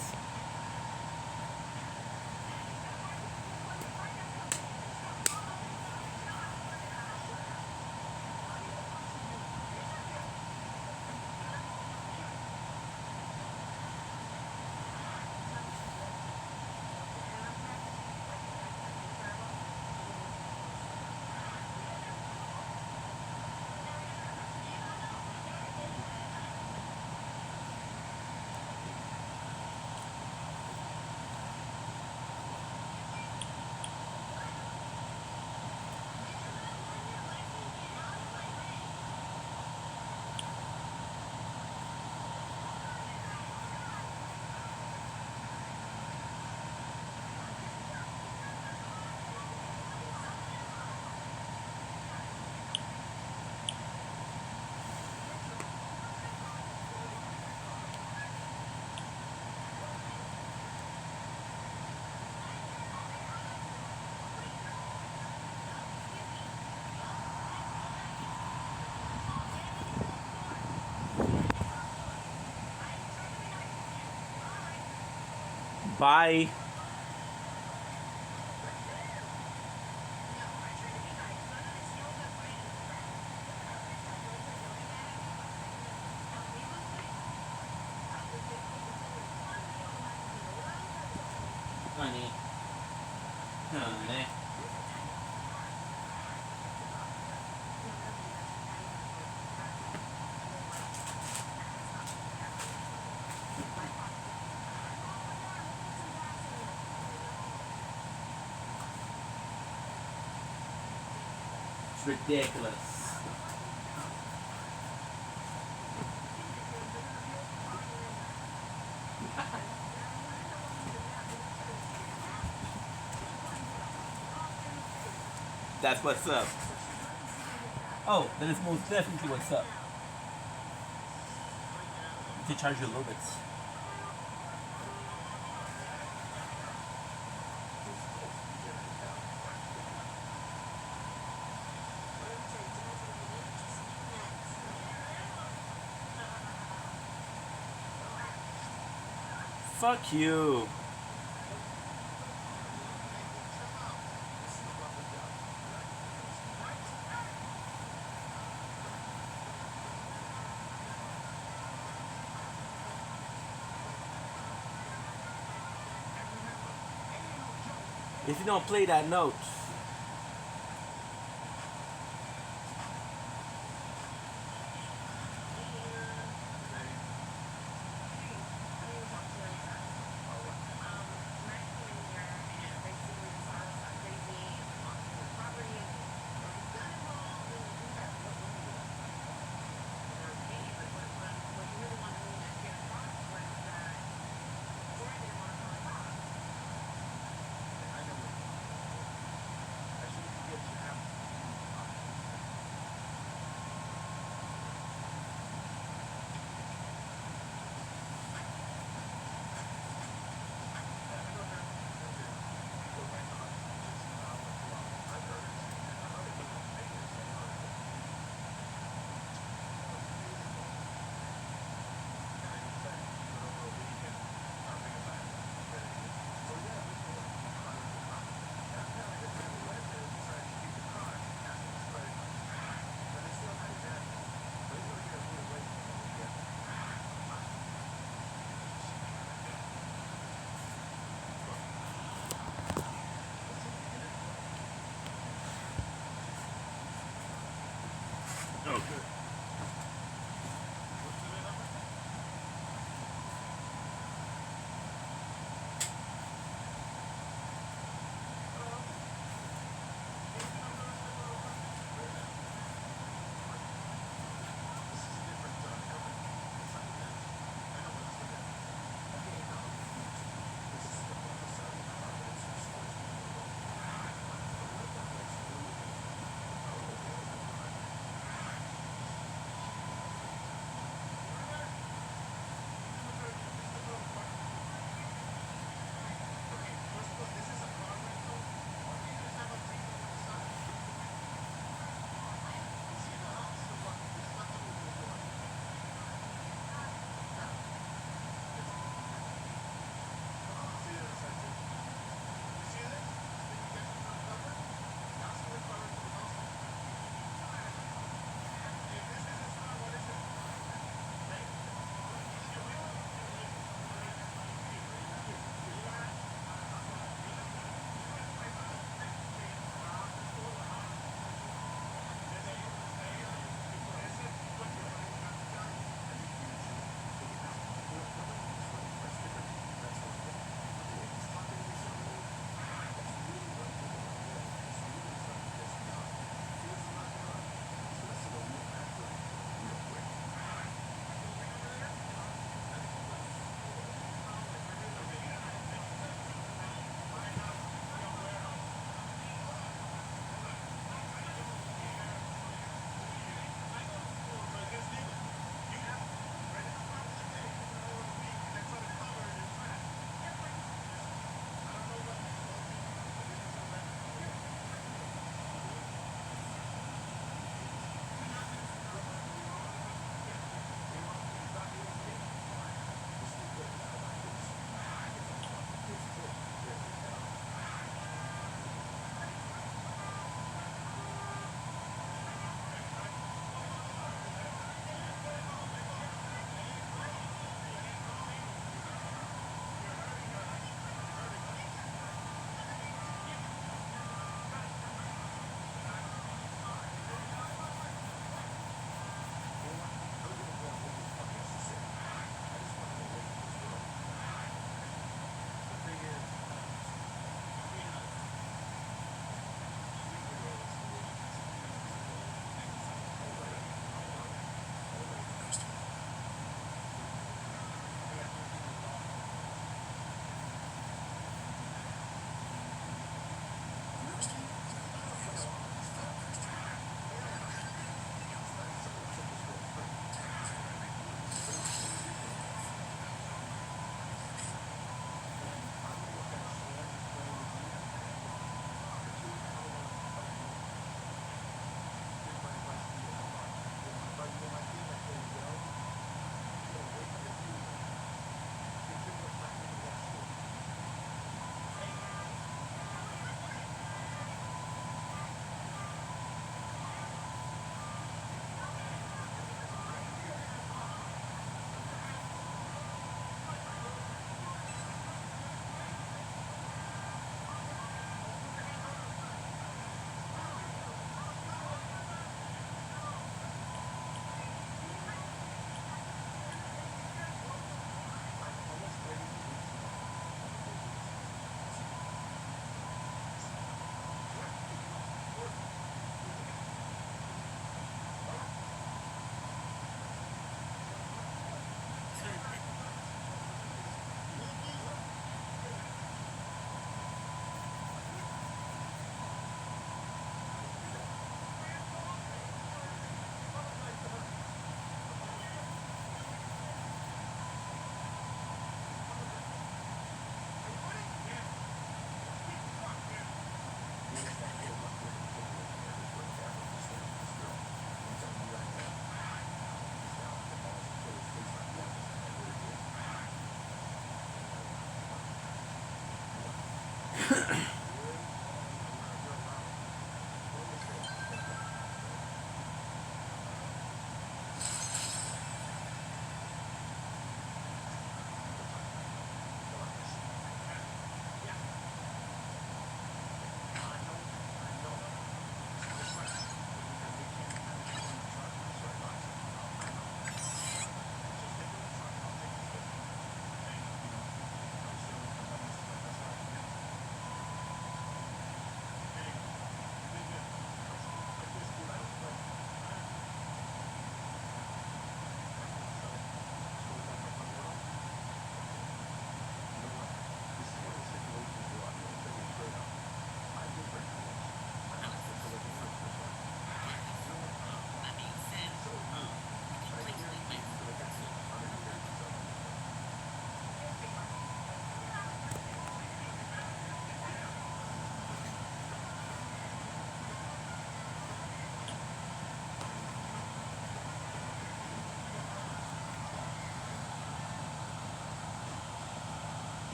Bye. Honey. Honey. It's ridiculous. That's what's up. Oh, then it's most definitely what's up. To charge you a little bit. Fuck you. If you don't play that note. Oh, good.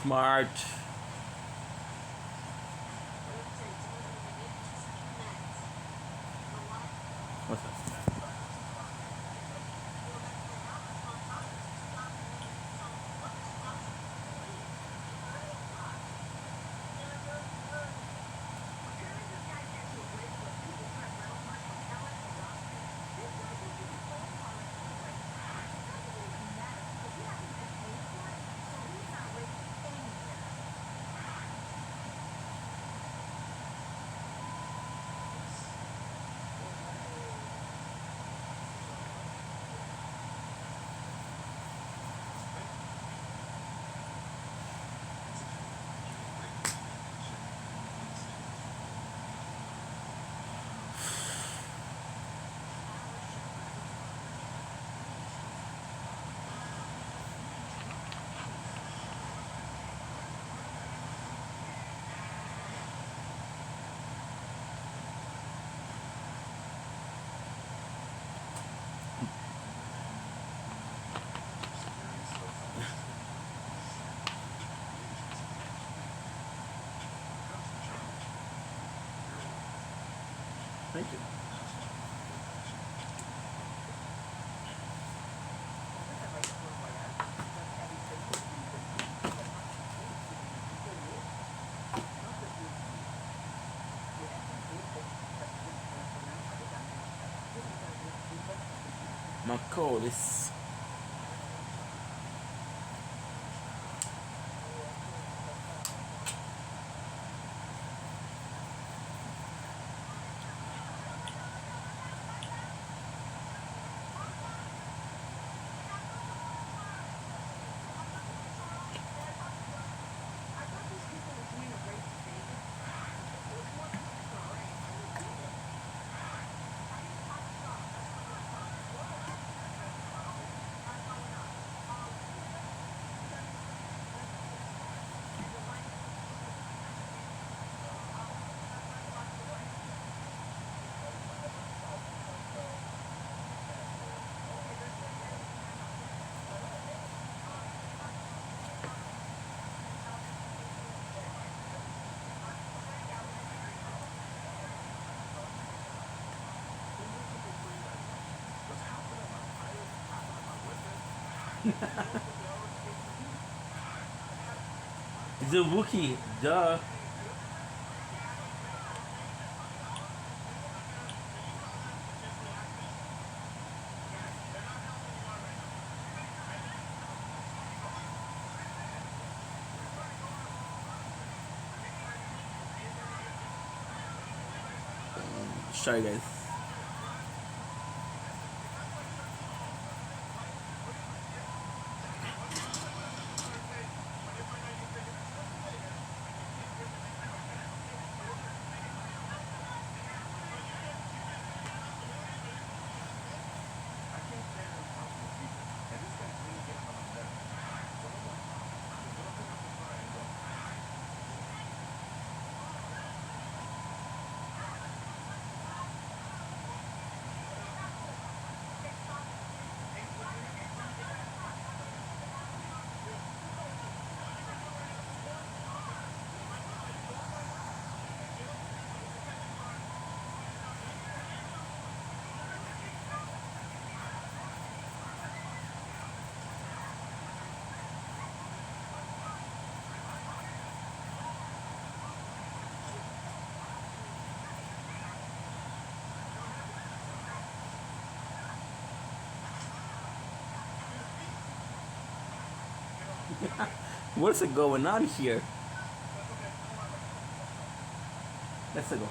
Smart. What's that? Thank you. My code is it's a Wookiee, duh. Sorry guys. What's going on here? Let's go.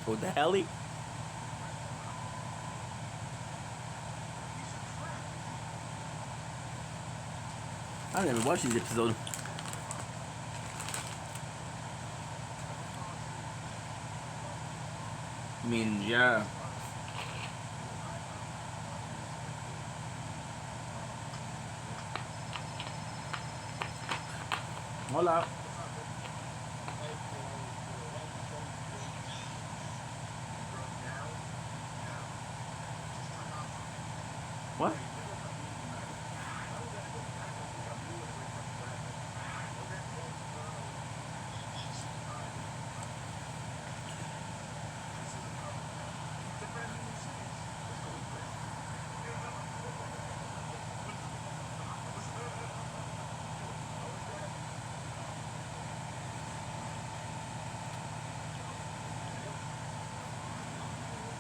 What the hell? I didn't even watch this episode. I mean, yeah. Hola. What?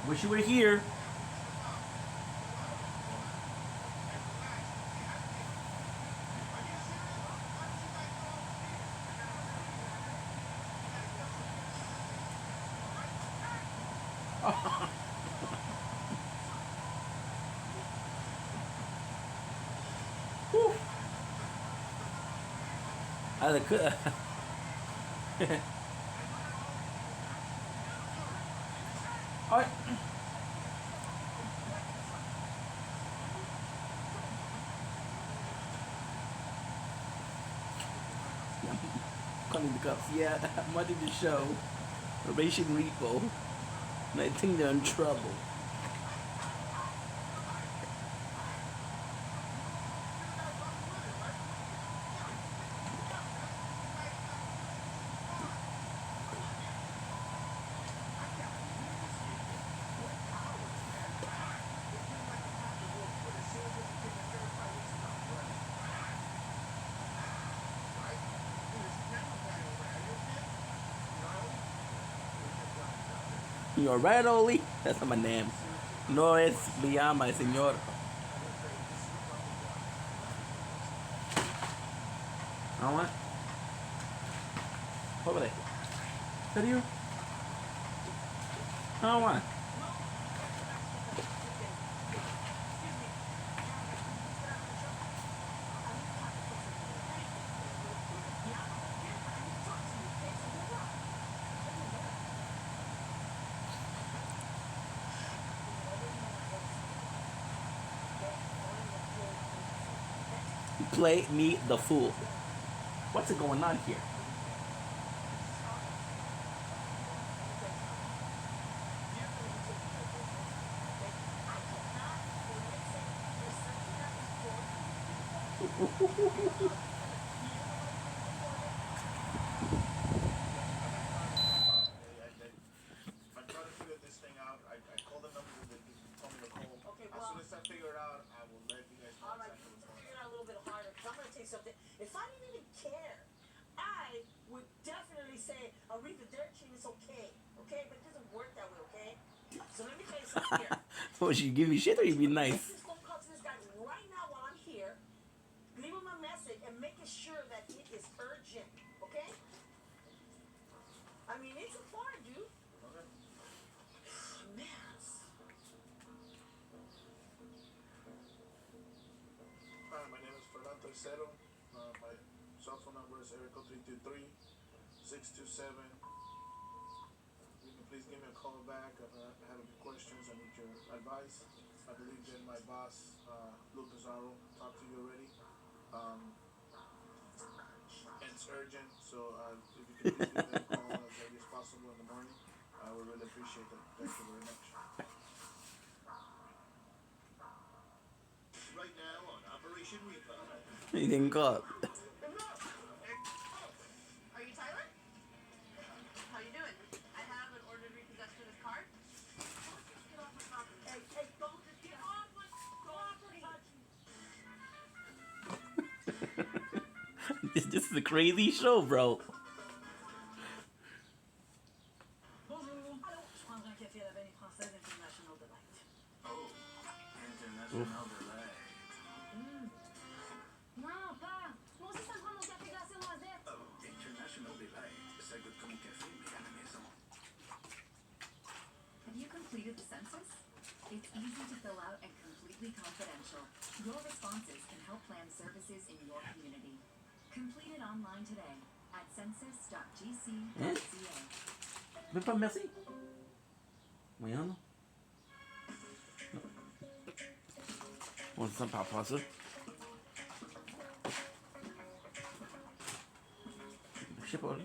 Wish you were here. Whew. I could. Alright. Calling the cops. Yeah, money to show. Probation repo. And I think they're in trouble. You're right, Oli. That's not my name. No es me llama, señor. I want. Over there. ¿Serio? I want. Play me the fool. What's going on here? I try to figure this thing out. I call the numbers that they told me to call. Okay, As well, soon as I figure it out, I will let you guys know all right, exactly what's going figure it out a little bit harder. Because I'm going to tell you something. If I didn't even care, I would definitely say Aretha dirt cheating is okay. Okay? But it doesn't work that way, okay? So let me tell you something here. Would you give me shit or you be Make nice? this phone call to this guy right now while I'm here. Leave him a message and making sure that it is urgent, okay? I mean, it's important, dude. Okay. Man. Hi, my name is Fernando Tercero. My cell phone number is Erico 323-627. You can please give me a call back. I have a few questions. I need your advice. I believe that my boss, Luke Pizarro, talked to you already. And it's urgent, so if you could please give me a call as early as possible in the morning, I would really appreciate that. Thank you very much. Right now on Operation Repo. You didn't call. Are you Tyler? How you doing? I have an order to repossess for this card. Hey, don't just get off my property. This is a crazy show, bro. Bonjour. Allô, je prendrai un café à la vanille française International Delight. Oh, International Delight. Non, pas. Moi aussi, ça me prend mon café glacé aux noisettes. Oh, International Delight. Ça goûte comme café, mais à la maison. Have you completed the census? It's easy to fill out and completely confidential. Your responses can help plan services in your community. Complete it online today at census.gc.ca. Même pas merci. Voyons. Non. On se sent par rapport à ça. Je sais pas, là.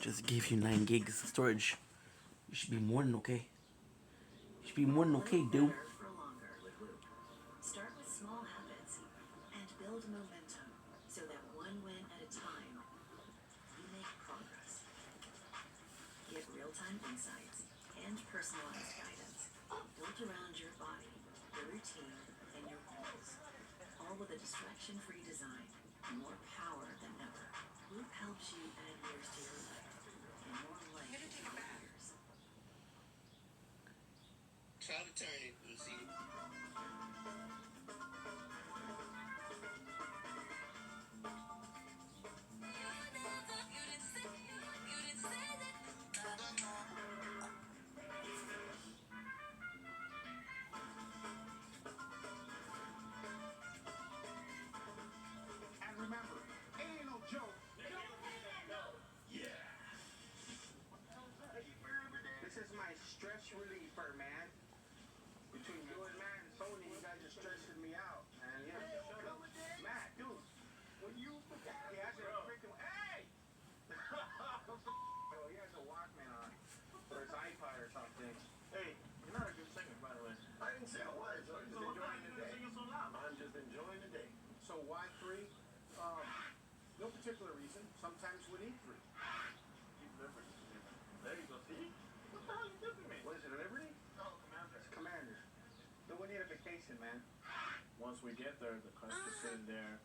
Just gave you 9 gigs of storage. You should be more than okay. You should be more than okay, dude. For longer with Whoop. Start with small habits and build momentum so that one win at a time, you make progress. Get real-time insights and personalized guidance built around your body, your routine, and your goals. All with a distraction-free design, more power than ever. Whoop helps you add years to your life and more life to your years. Try to turn it and see. And remember, it ain't no joke. Yeah. This is my stress reliever, man. Between you and Matt and Sony, you guys are stressing me out, man. You have to shut up. Matt, dude, when you he has a freaking hey! Oh, he has a Walkman on, or his iPod or something. Hey, you're not a good singer, by the way. I didn't say I was. I'm just enjoying the day. I'm just enjoying the day. So why 3? No particular reason. Sometimes we need 3. There you go, see? What the hell are you doing, man? What is it, Liberty? No, Commander. It's Commander. Dude, we need a vacation, man. once we get there, the car's just sitting there.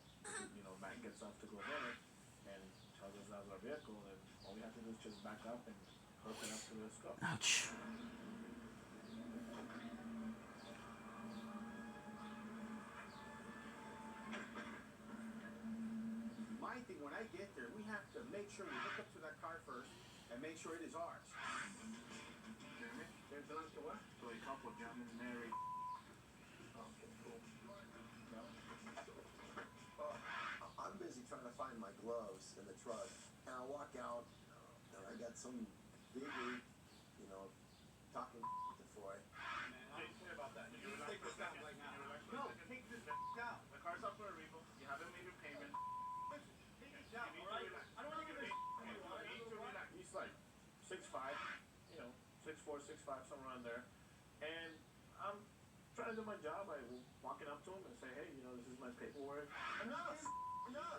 Matt gets up to go get it and tells us that was our vehicle, and all we have to do is just back up and hook it up to the scope. Ouch. My thing, when I get there, we have to make sure we hook up to that car first and make sure it is ours. It belongs to what? To a couple, John and Mary. Okay, cool. I'm busy trying to find my gloves in the truck, and I walk out, and I got some big ape, talking to Troy. Man, how do you say about that? You Take this down right now. No, take this down. The car's up for a repo. You haven't made your payment. Take it down, You need all to right? relax. I don't want to get this. You need to relax. He's like 6'5", 6'4", 6'5", somewhere around there. And I'm trying to do my job. I'm walking up to him and say, hey, this is my paperwork. Enough! Enough!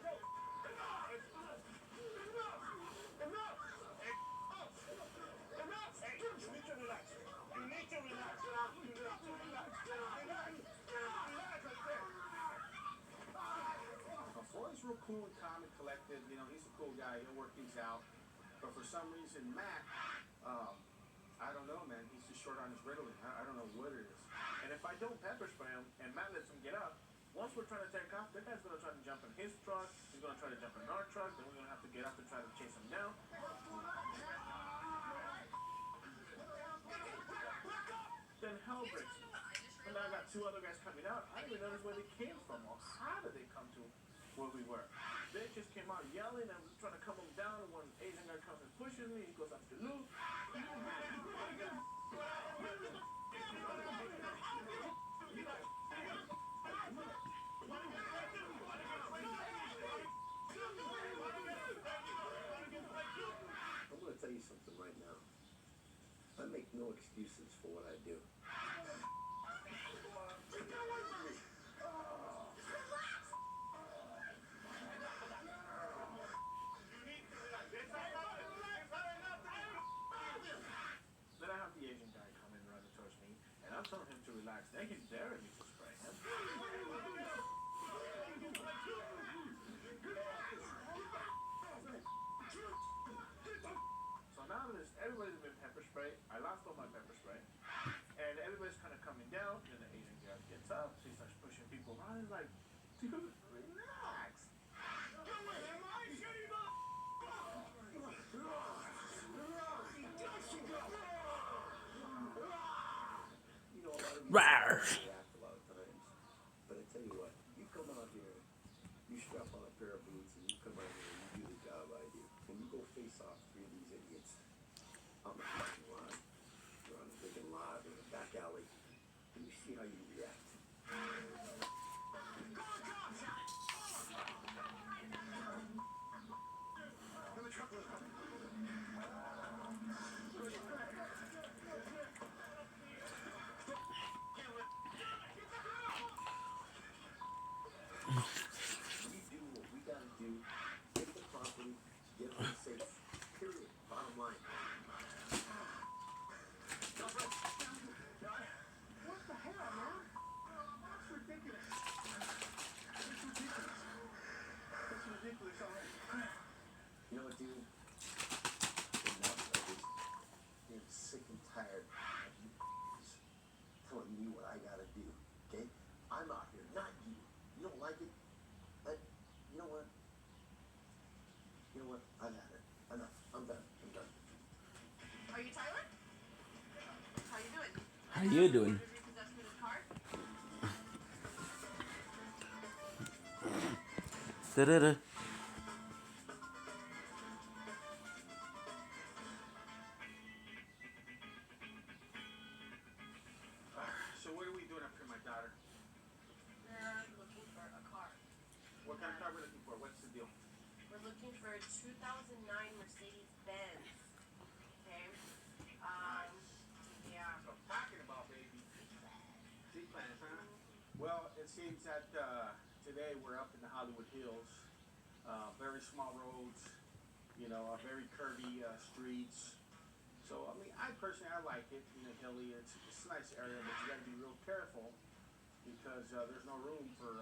Floyd's real cool and calm and collected. He's a cool guy. He'll work things out. But for some reason, Matt, I don't know, man. He's just short on his Ritalin. I don't know what it is. And if I don't pepper spray him and Matt lets him get up, once we're trying to take off, that guy's going to try to jump in his truck. He's going to try to jump in our truck. Then we're going to have to get up and try to chase him down. Then hell breaks loose. And now I got two other guys coming out. I didn't even notice where they came from or how did they come to where we were. They just came out yelling and trying to calm them down. And when Asian guy comes and pushes me, he goes up to Luke. I'm going to tell you something right now. I make no excuses for what I do. Then I have the Asian guy coming running towards me, and I'm telling him to relax. Then he's daring me to spray him. So now that everybody's been pepper spray, I lost all my pepper spray, and everybody's kind of coming down. And the Asian guy gets up, he starts pushing people around. He's like, dude, relax. Rawr. React a lot of times. But I tell you what, you come out here, you strap on a pair of boots, and you come out here and you do the job I do. And you go face off three of these idiots on the parking lot, or on the freaking lot, or the back alley, and you see how you react. We do what we gotta do, get the property, get them safe, period, bottom line. What the hell, man? That's ridiculous. That's ridiculous. That's ridiculous already. You know what, dude? Enough of this. I'm sick and tired of you telling me what I gotta do, okay? I'm out here, not you. You don't like it? But you know what? You know what? I've had it. Enough. I'm done. I'm done. Are you Tyler? How you doing? How you doing? Did you possess me this car? Da-da-da. So what are we doing up here, my daughter? We're looking for a car. What kind of car are we looking for? What's the deal? We're looking for a 2009 Mercedes-Benz. Okay. Yeah. That's what I'm talking about, baby. Seaplans, huh? Well, it seems that today we're up in the Hollywood Hills. Very small roads, very curvy streets. So, I mean, I personally, I like it, hilly. It's a nice area, but you got to be real careful, because there's no room for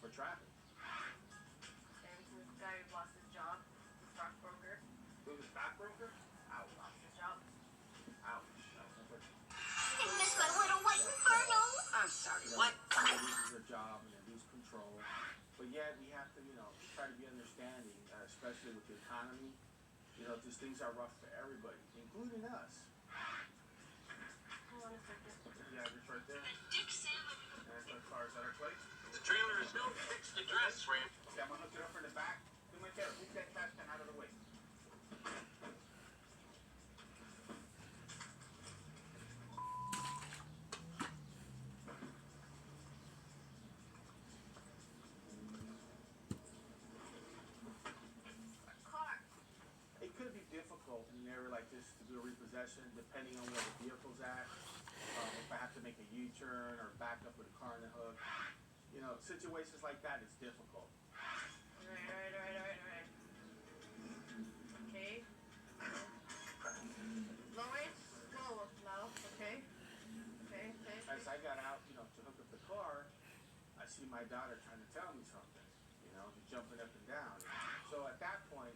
for traffic. And this guy lost his job, the stockbroker. Who's a stockbroker? Ouch. Lost his job. Ouch. I miss my little white inferno. I'm sorry, what? Somebody loses their job and they lose control. But yet we have to, try to be understanding, especially with the economy. These things are rough for everybody, including us. Hold on a second. Yeah, it's right there. That's our car. Is that our plate? The trailer is no fixed address, Ram. Okay, I'm gonna hook it up in the back. Do me a favor, move that trash can out of the way. Car. It could be difficult in an area like this to do a repossession, depending on where the vehicle's at. If I have to make a U-turn or back up with a car in the hook, situations like that is difficult. Alright. Okay. Slow it. Slow. Okay. As I got out, to hook up the car, I see my daughter trying to tell me something, jumping up and down. So at that point,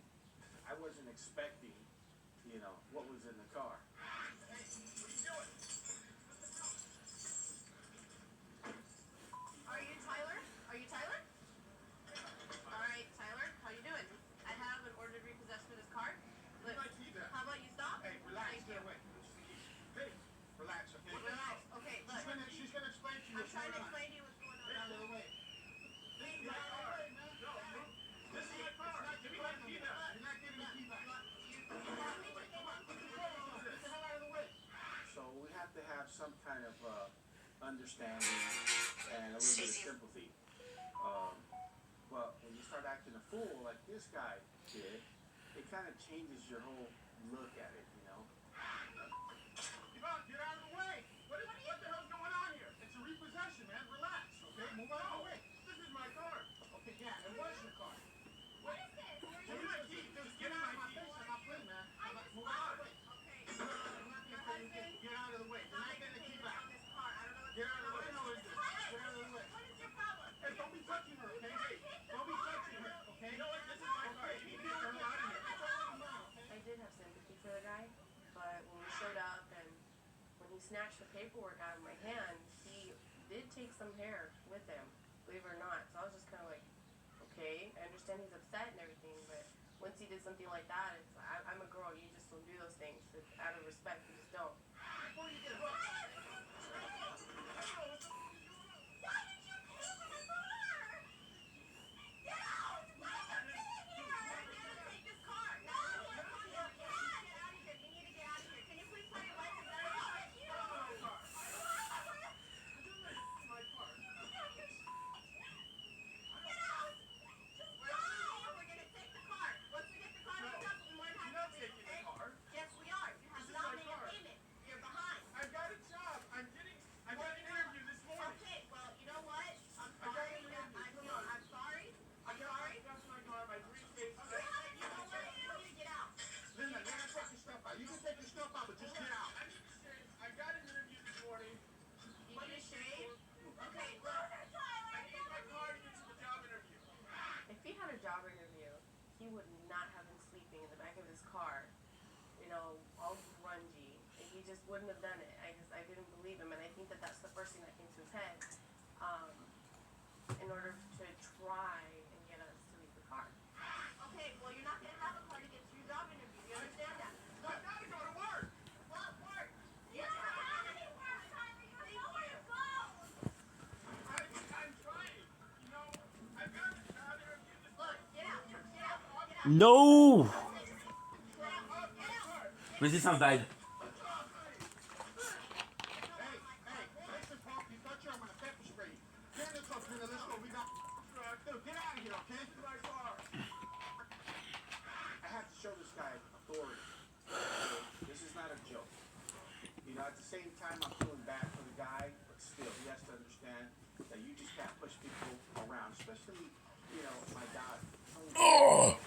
I wasn't expecting, what was in the car. Hey, what are you doing? Are you Tyler? Alright, Tyler, how you doing? I have an ordered repossession of this car. Look, how about you stop? Hey, relax. Thank you. Wait. Hey, relax, okay? Relax. Okay, look. She's gonna explain to you I'm what's trying to going on. explain to you what's going on. Get out of the way. This is my car. No, this is my car. Give me my key back. You're not getting the key back. You want me to get up? Get the hell out of the way. So we have to have some kind of understanding and a little bit of sympathy. But when you start acting a fool like this guy did, it kind of changes your whole look at it, Yvonne, get out of the way. What the hell's going on here? It's a repossession, man. Relax, okay? Move out of the way. This is my car. Okay, yeah, it was your car. What is this? Give me my key. Just get out of my face. I'm not playing, man. Move out of the way. Okay. Get out of the way. You're not getting the key back. On this car. I don't know what's Get out of the way. going on. Get out of the way. What is your problem? Hey, don't be touching her, okay? Don't be touching her, okay? You know what? This is my car. You need to get her out of here. I did have sympathy for the guy, but when we showed up and when he snatched the paperwork out of my hand, he did take some hair with him, believe it or not. So I was just kind of like, okay, I understand he's upset and everything, but once he did something like that, it's I'm a girl, you just don't do those things. It's out of respect, you just don't. Before you get hooked. Why did you pay for my car? Get out! Why are you paying here? Take this car. No, you can't. Get out of here. You need to get out of here. Can you please tell your wife that I don't like you? My car. We're gonna take the car. Once we get the car hooked up, we'll be more than You're not happy to taking pay. the car. Yes, we are. You have This is not my made car. a payment. You're behind. I've got a job. I got an interview this morning. Okay, well, you know what? I'm I got sorry. an interview. I'm sorry. I got my car by 3 states. You know what? You need to get out. Linda, get that fucking stuff out. You can take your stuff out, but just get out. I need to shave. I got an interview this morning. You need to shave. Okay, look. I need my car to get to the job interview. If he had a job interview, he would not have been sleeping in the back of his car, all grungy. He just wouldn't have done it. I didn't believe him, and I think that that's the first thing that came to his head, in order to try and get us to leave the car. Okay, well, you're not going to have a car to get to your job interview. You understand that? I gotta go to work. What work? You don't have any work, Tyler. You have nowhere to go. I'm trying. I've got a job interview this Look, get out. Get out. Get out. No! Get out. Resistance died. Listen, Paul, you thought you were gonna pepper spray you. Get in the truck, Linda, let's go. We got. Dude, get out of here, okay? my car. I have to show this guy authority. This is not a joke. At the same time, I'm feeling bad for the guy, but still, he has to understand that you just can't push people around, especially, my daughter. Oh!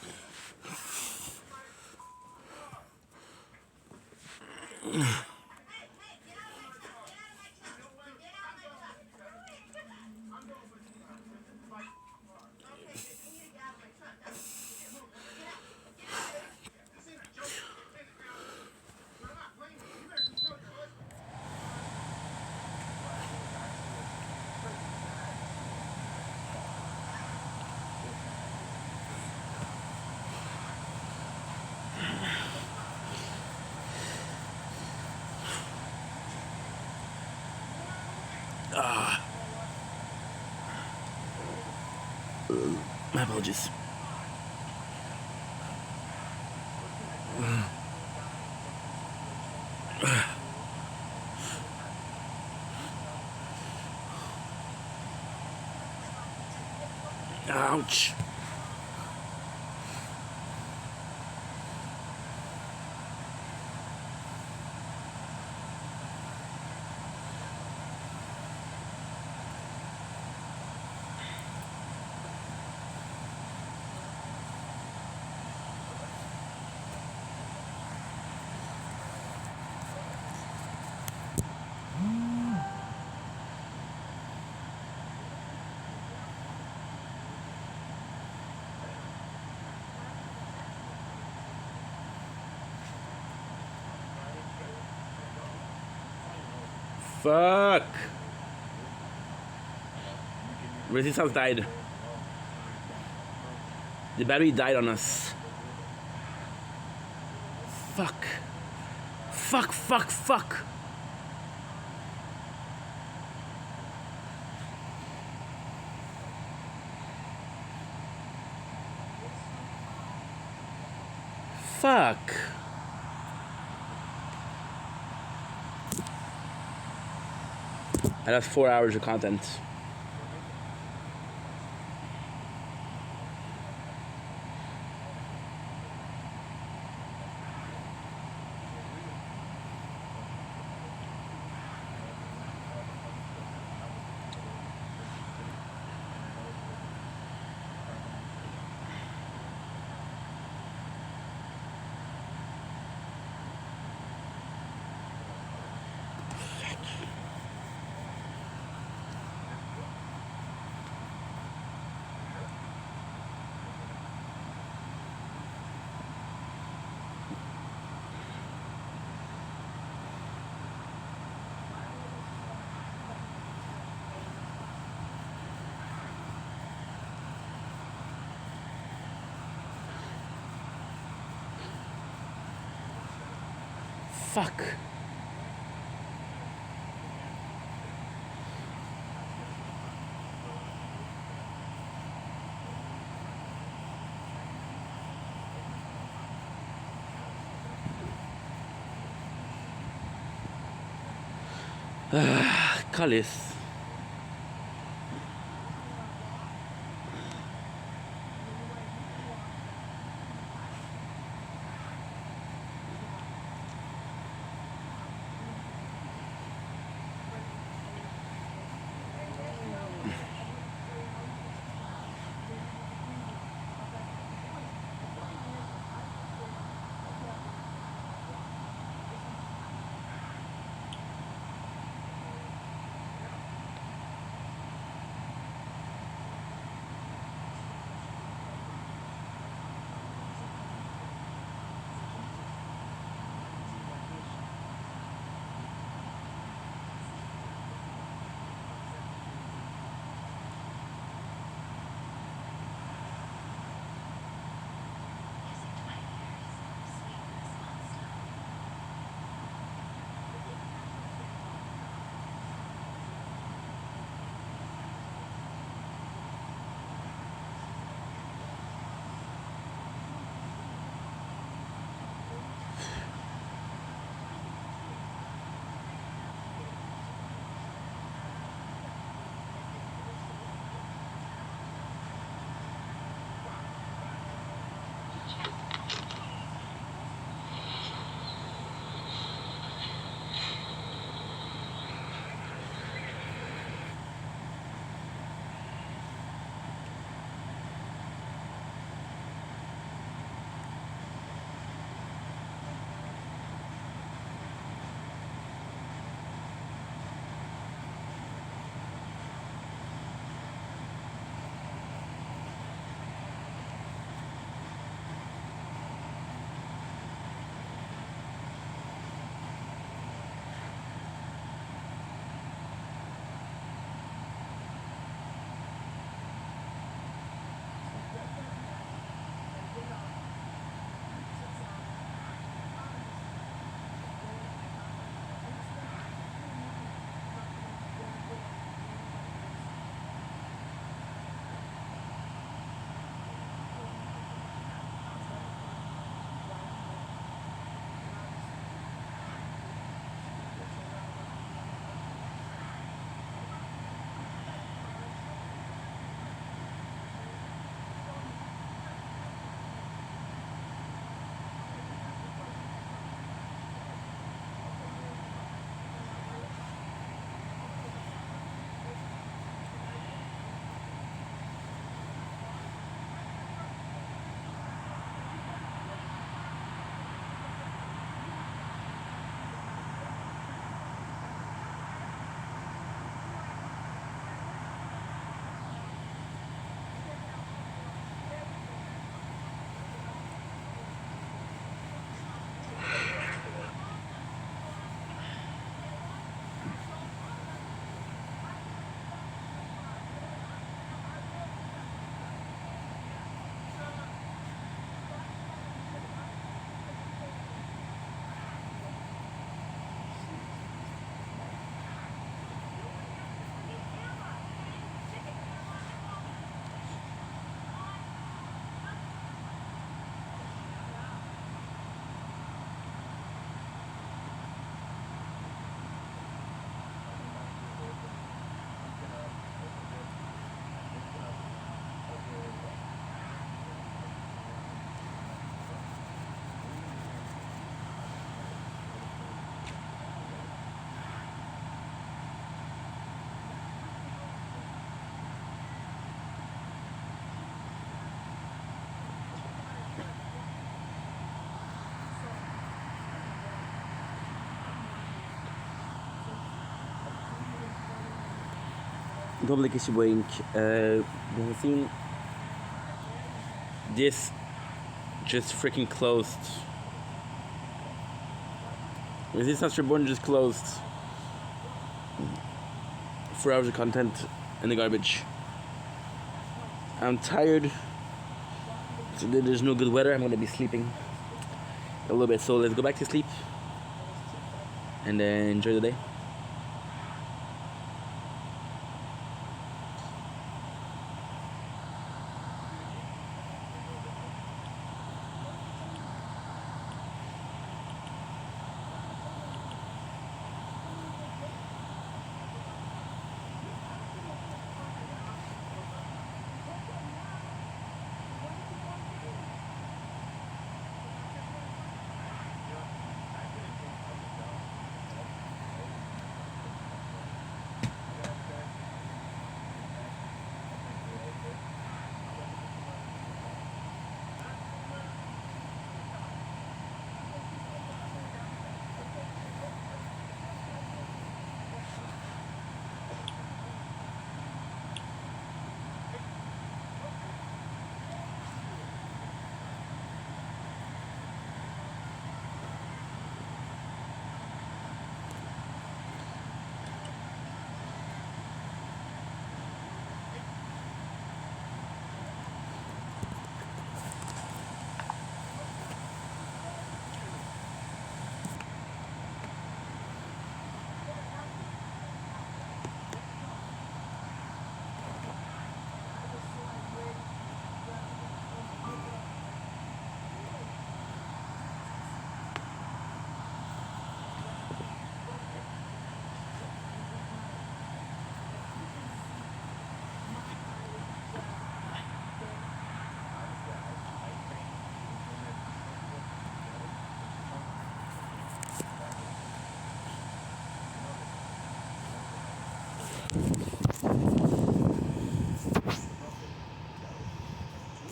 My apologies. Ouch. Fuck. Resistance died. The battery died on us. Fuck. Fuck, fuck, fuck. Fuck. And that's 4 hours of content. Fuck. Callis. Public issue Wink. Seen this just freaking closed. Resistance Reborn just closed. 4 hours of content in the garbage. I'm tired. So there's no good weather. I'm gonna be sleeping a little bit. So let's go back to sleep and then enjoy the day.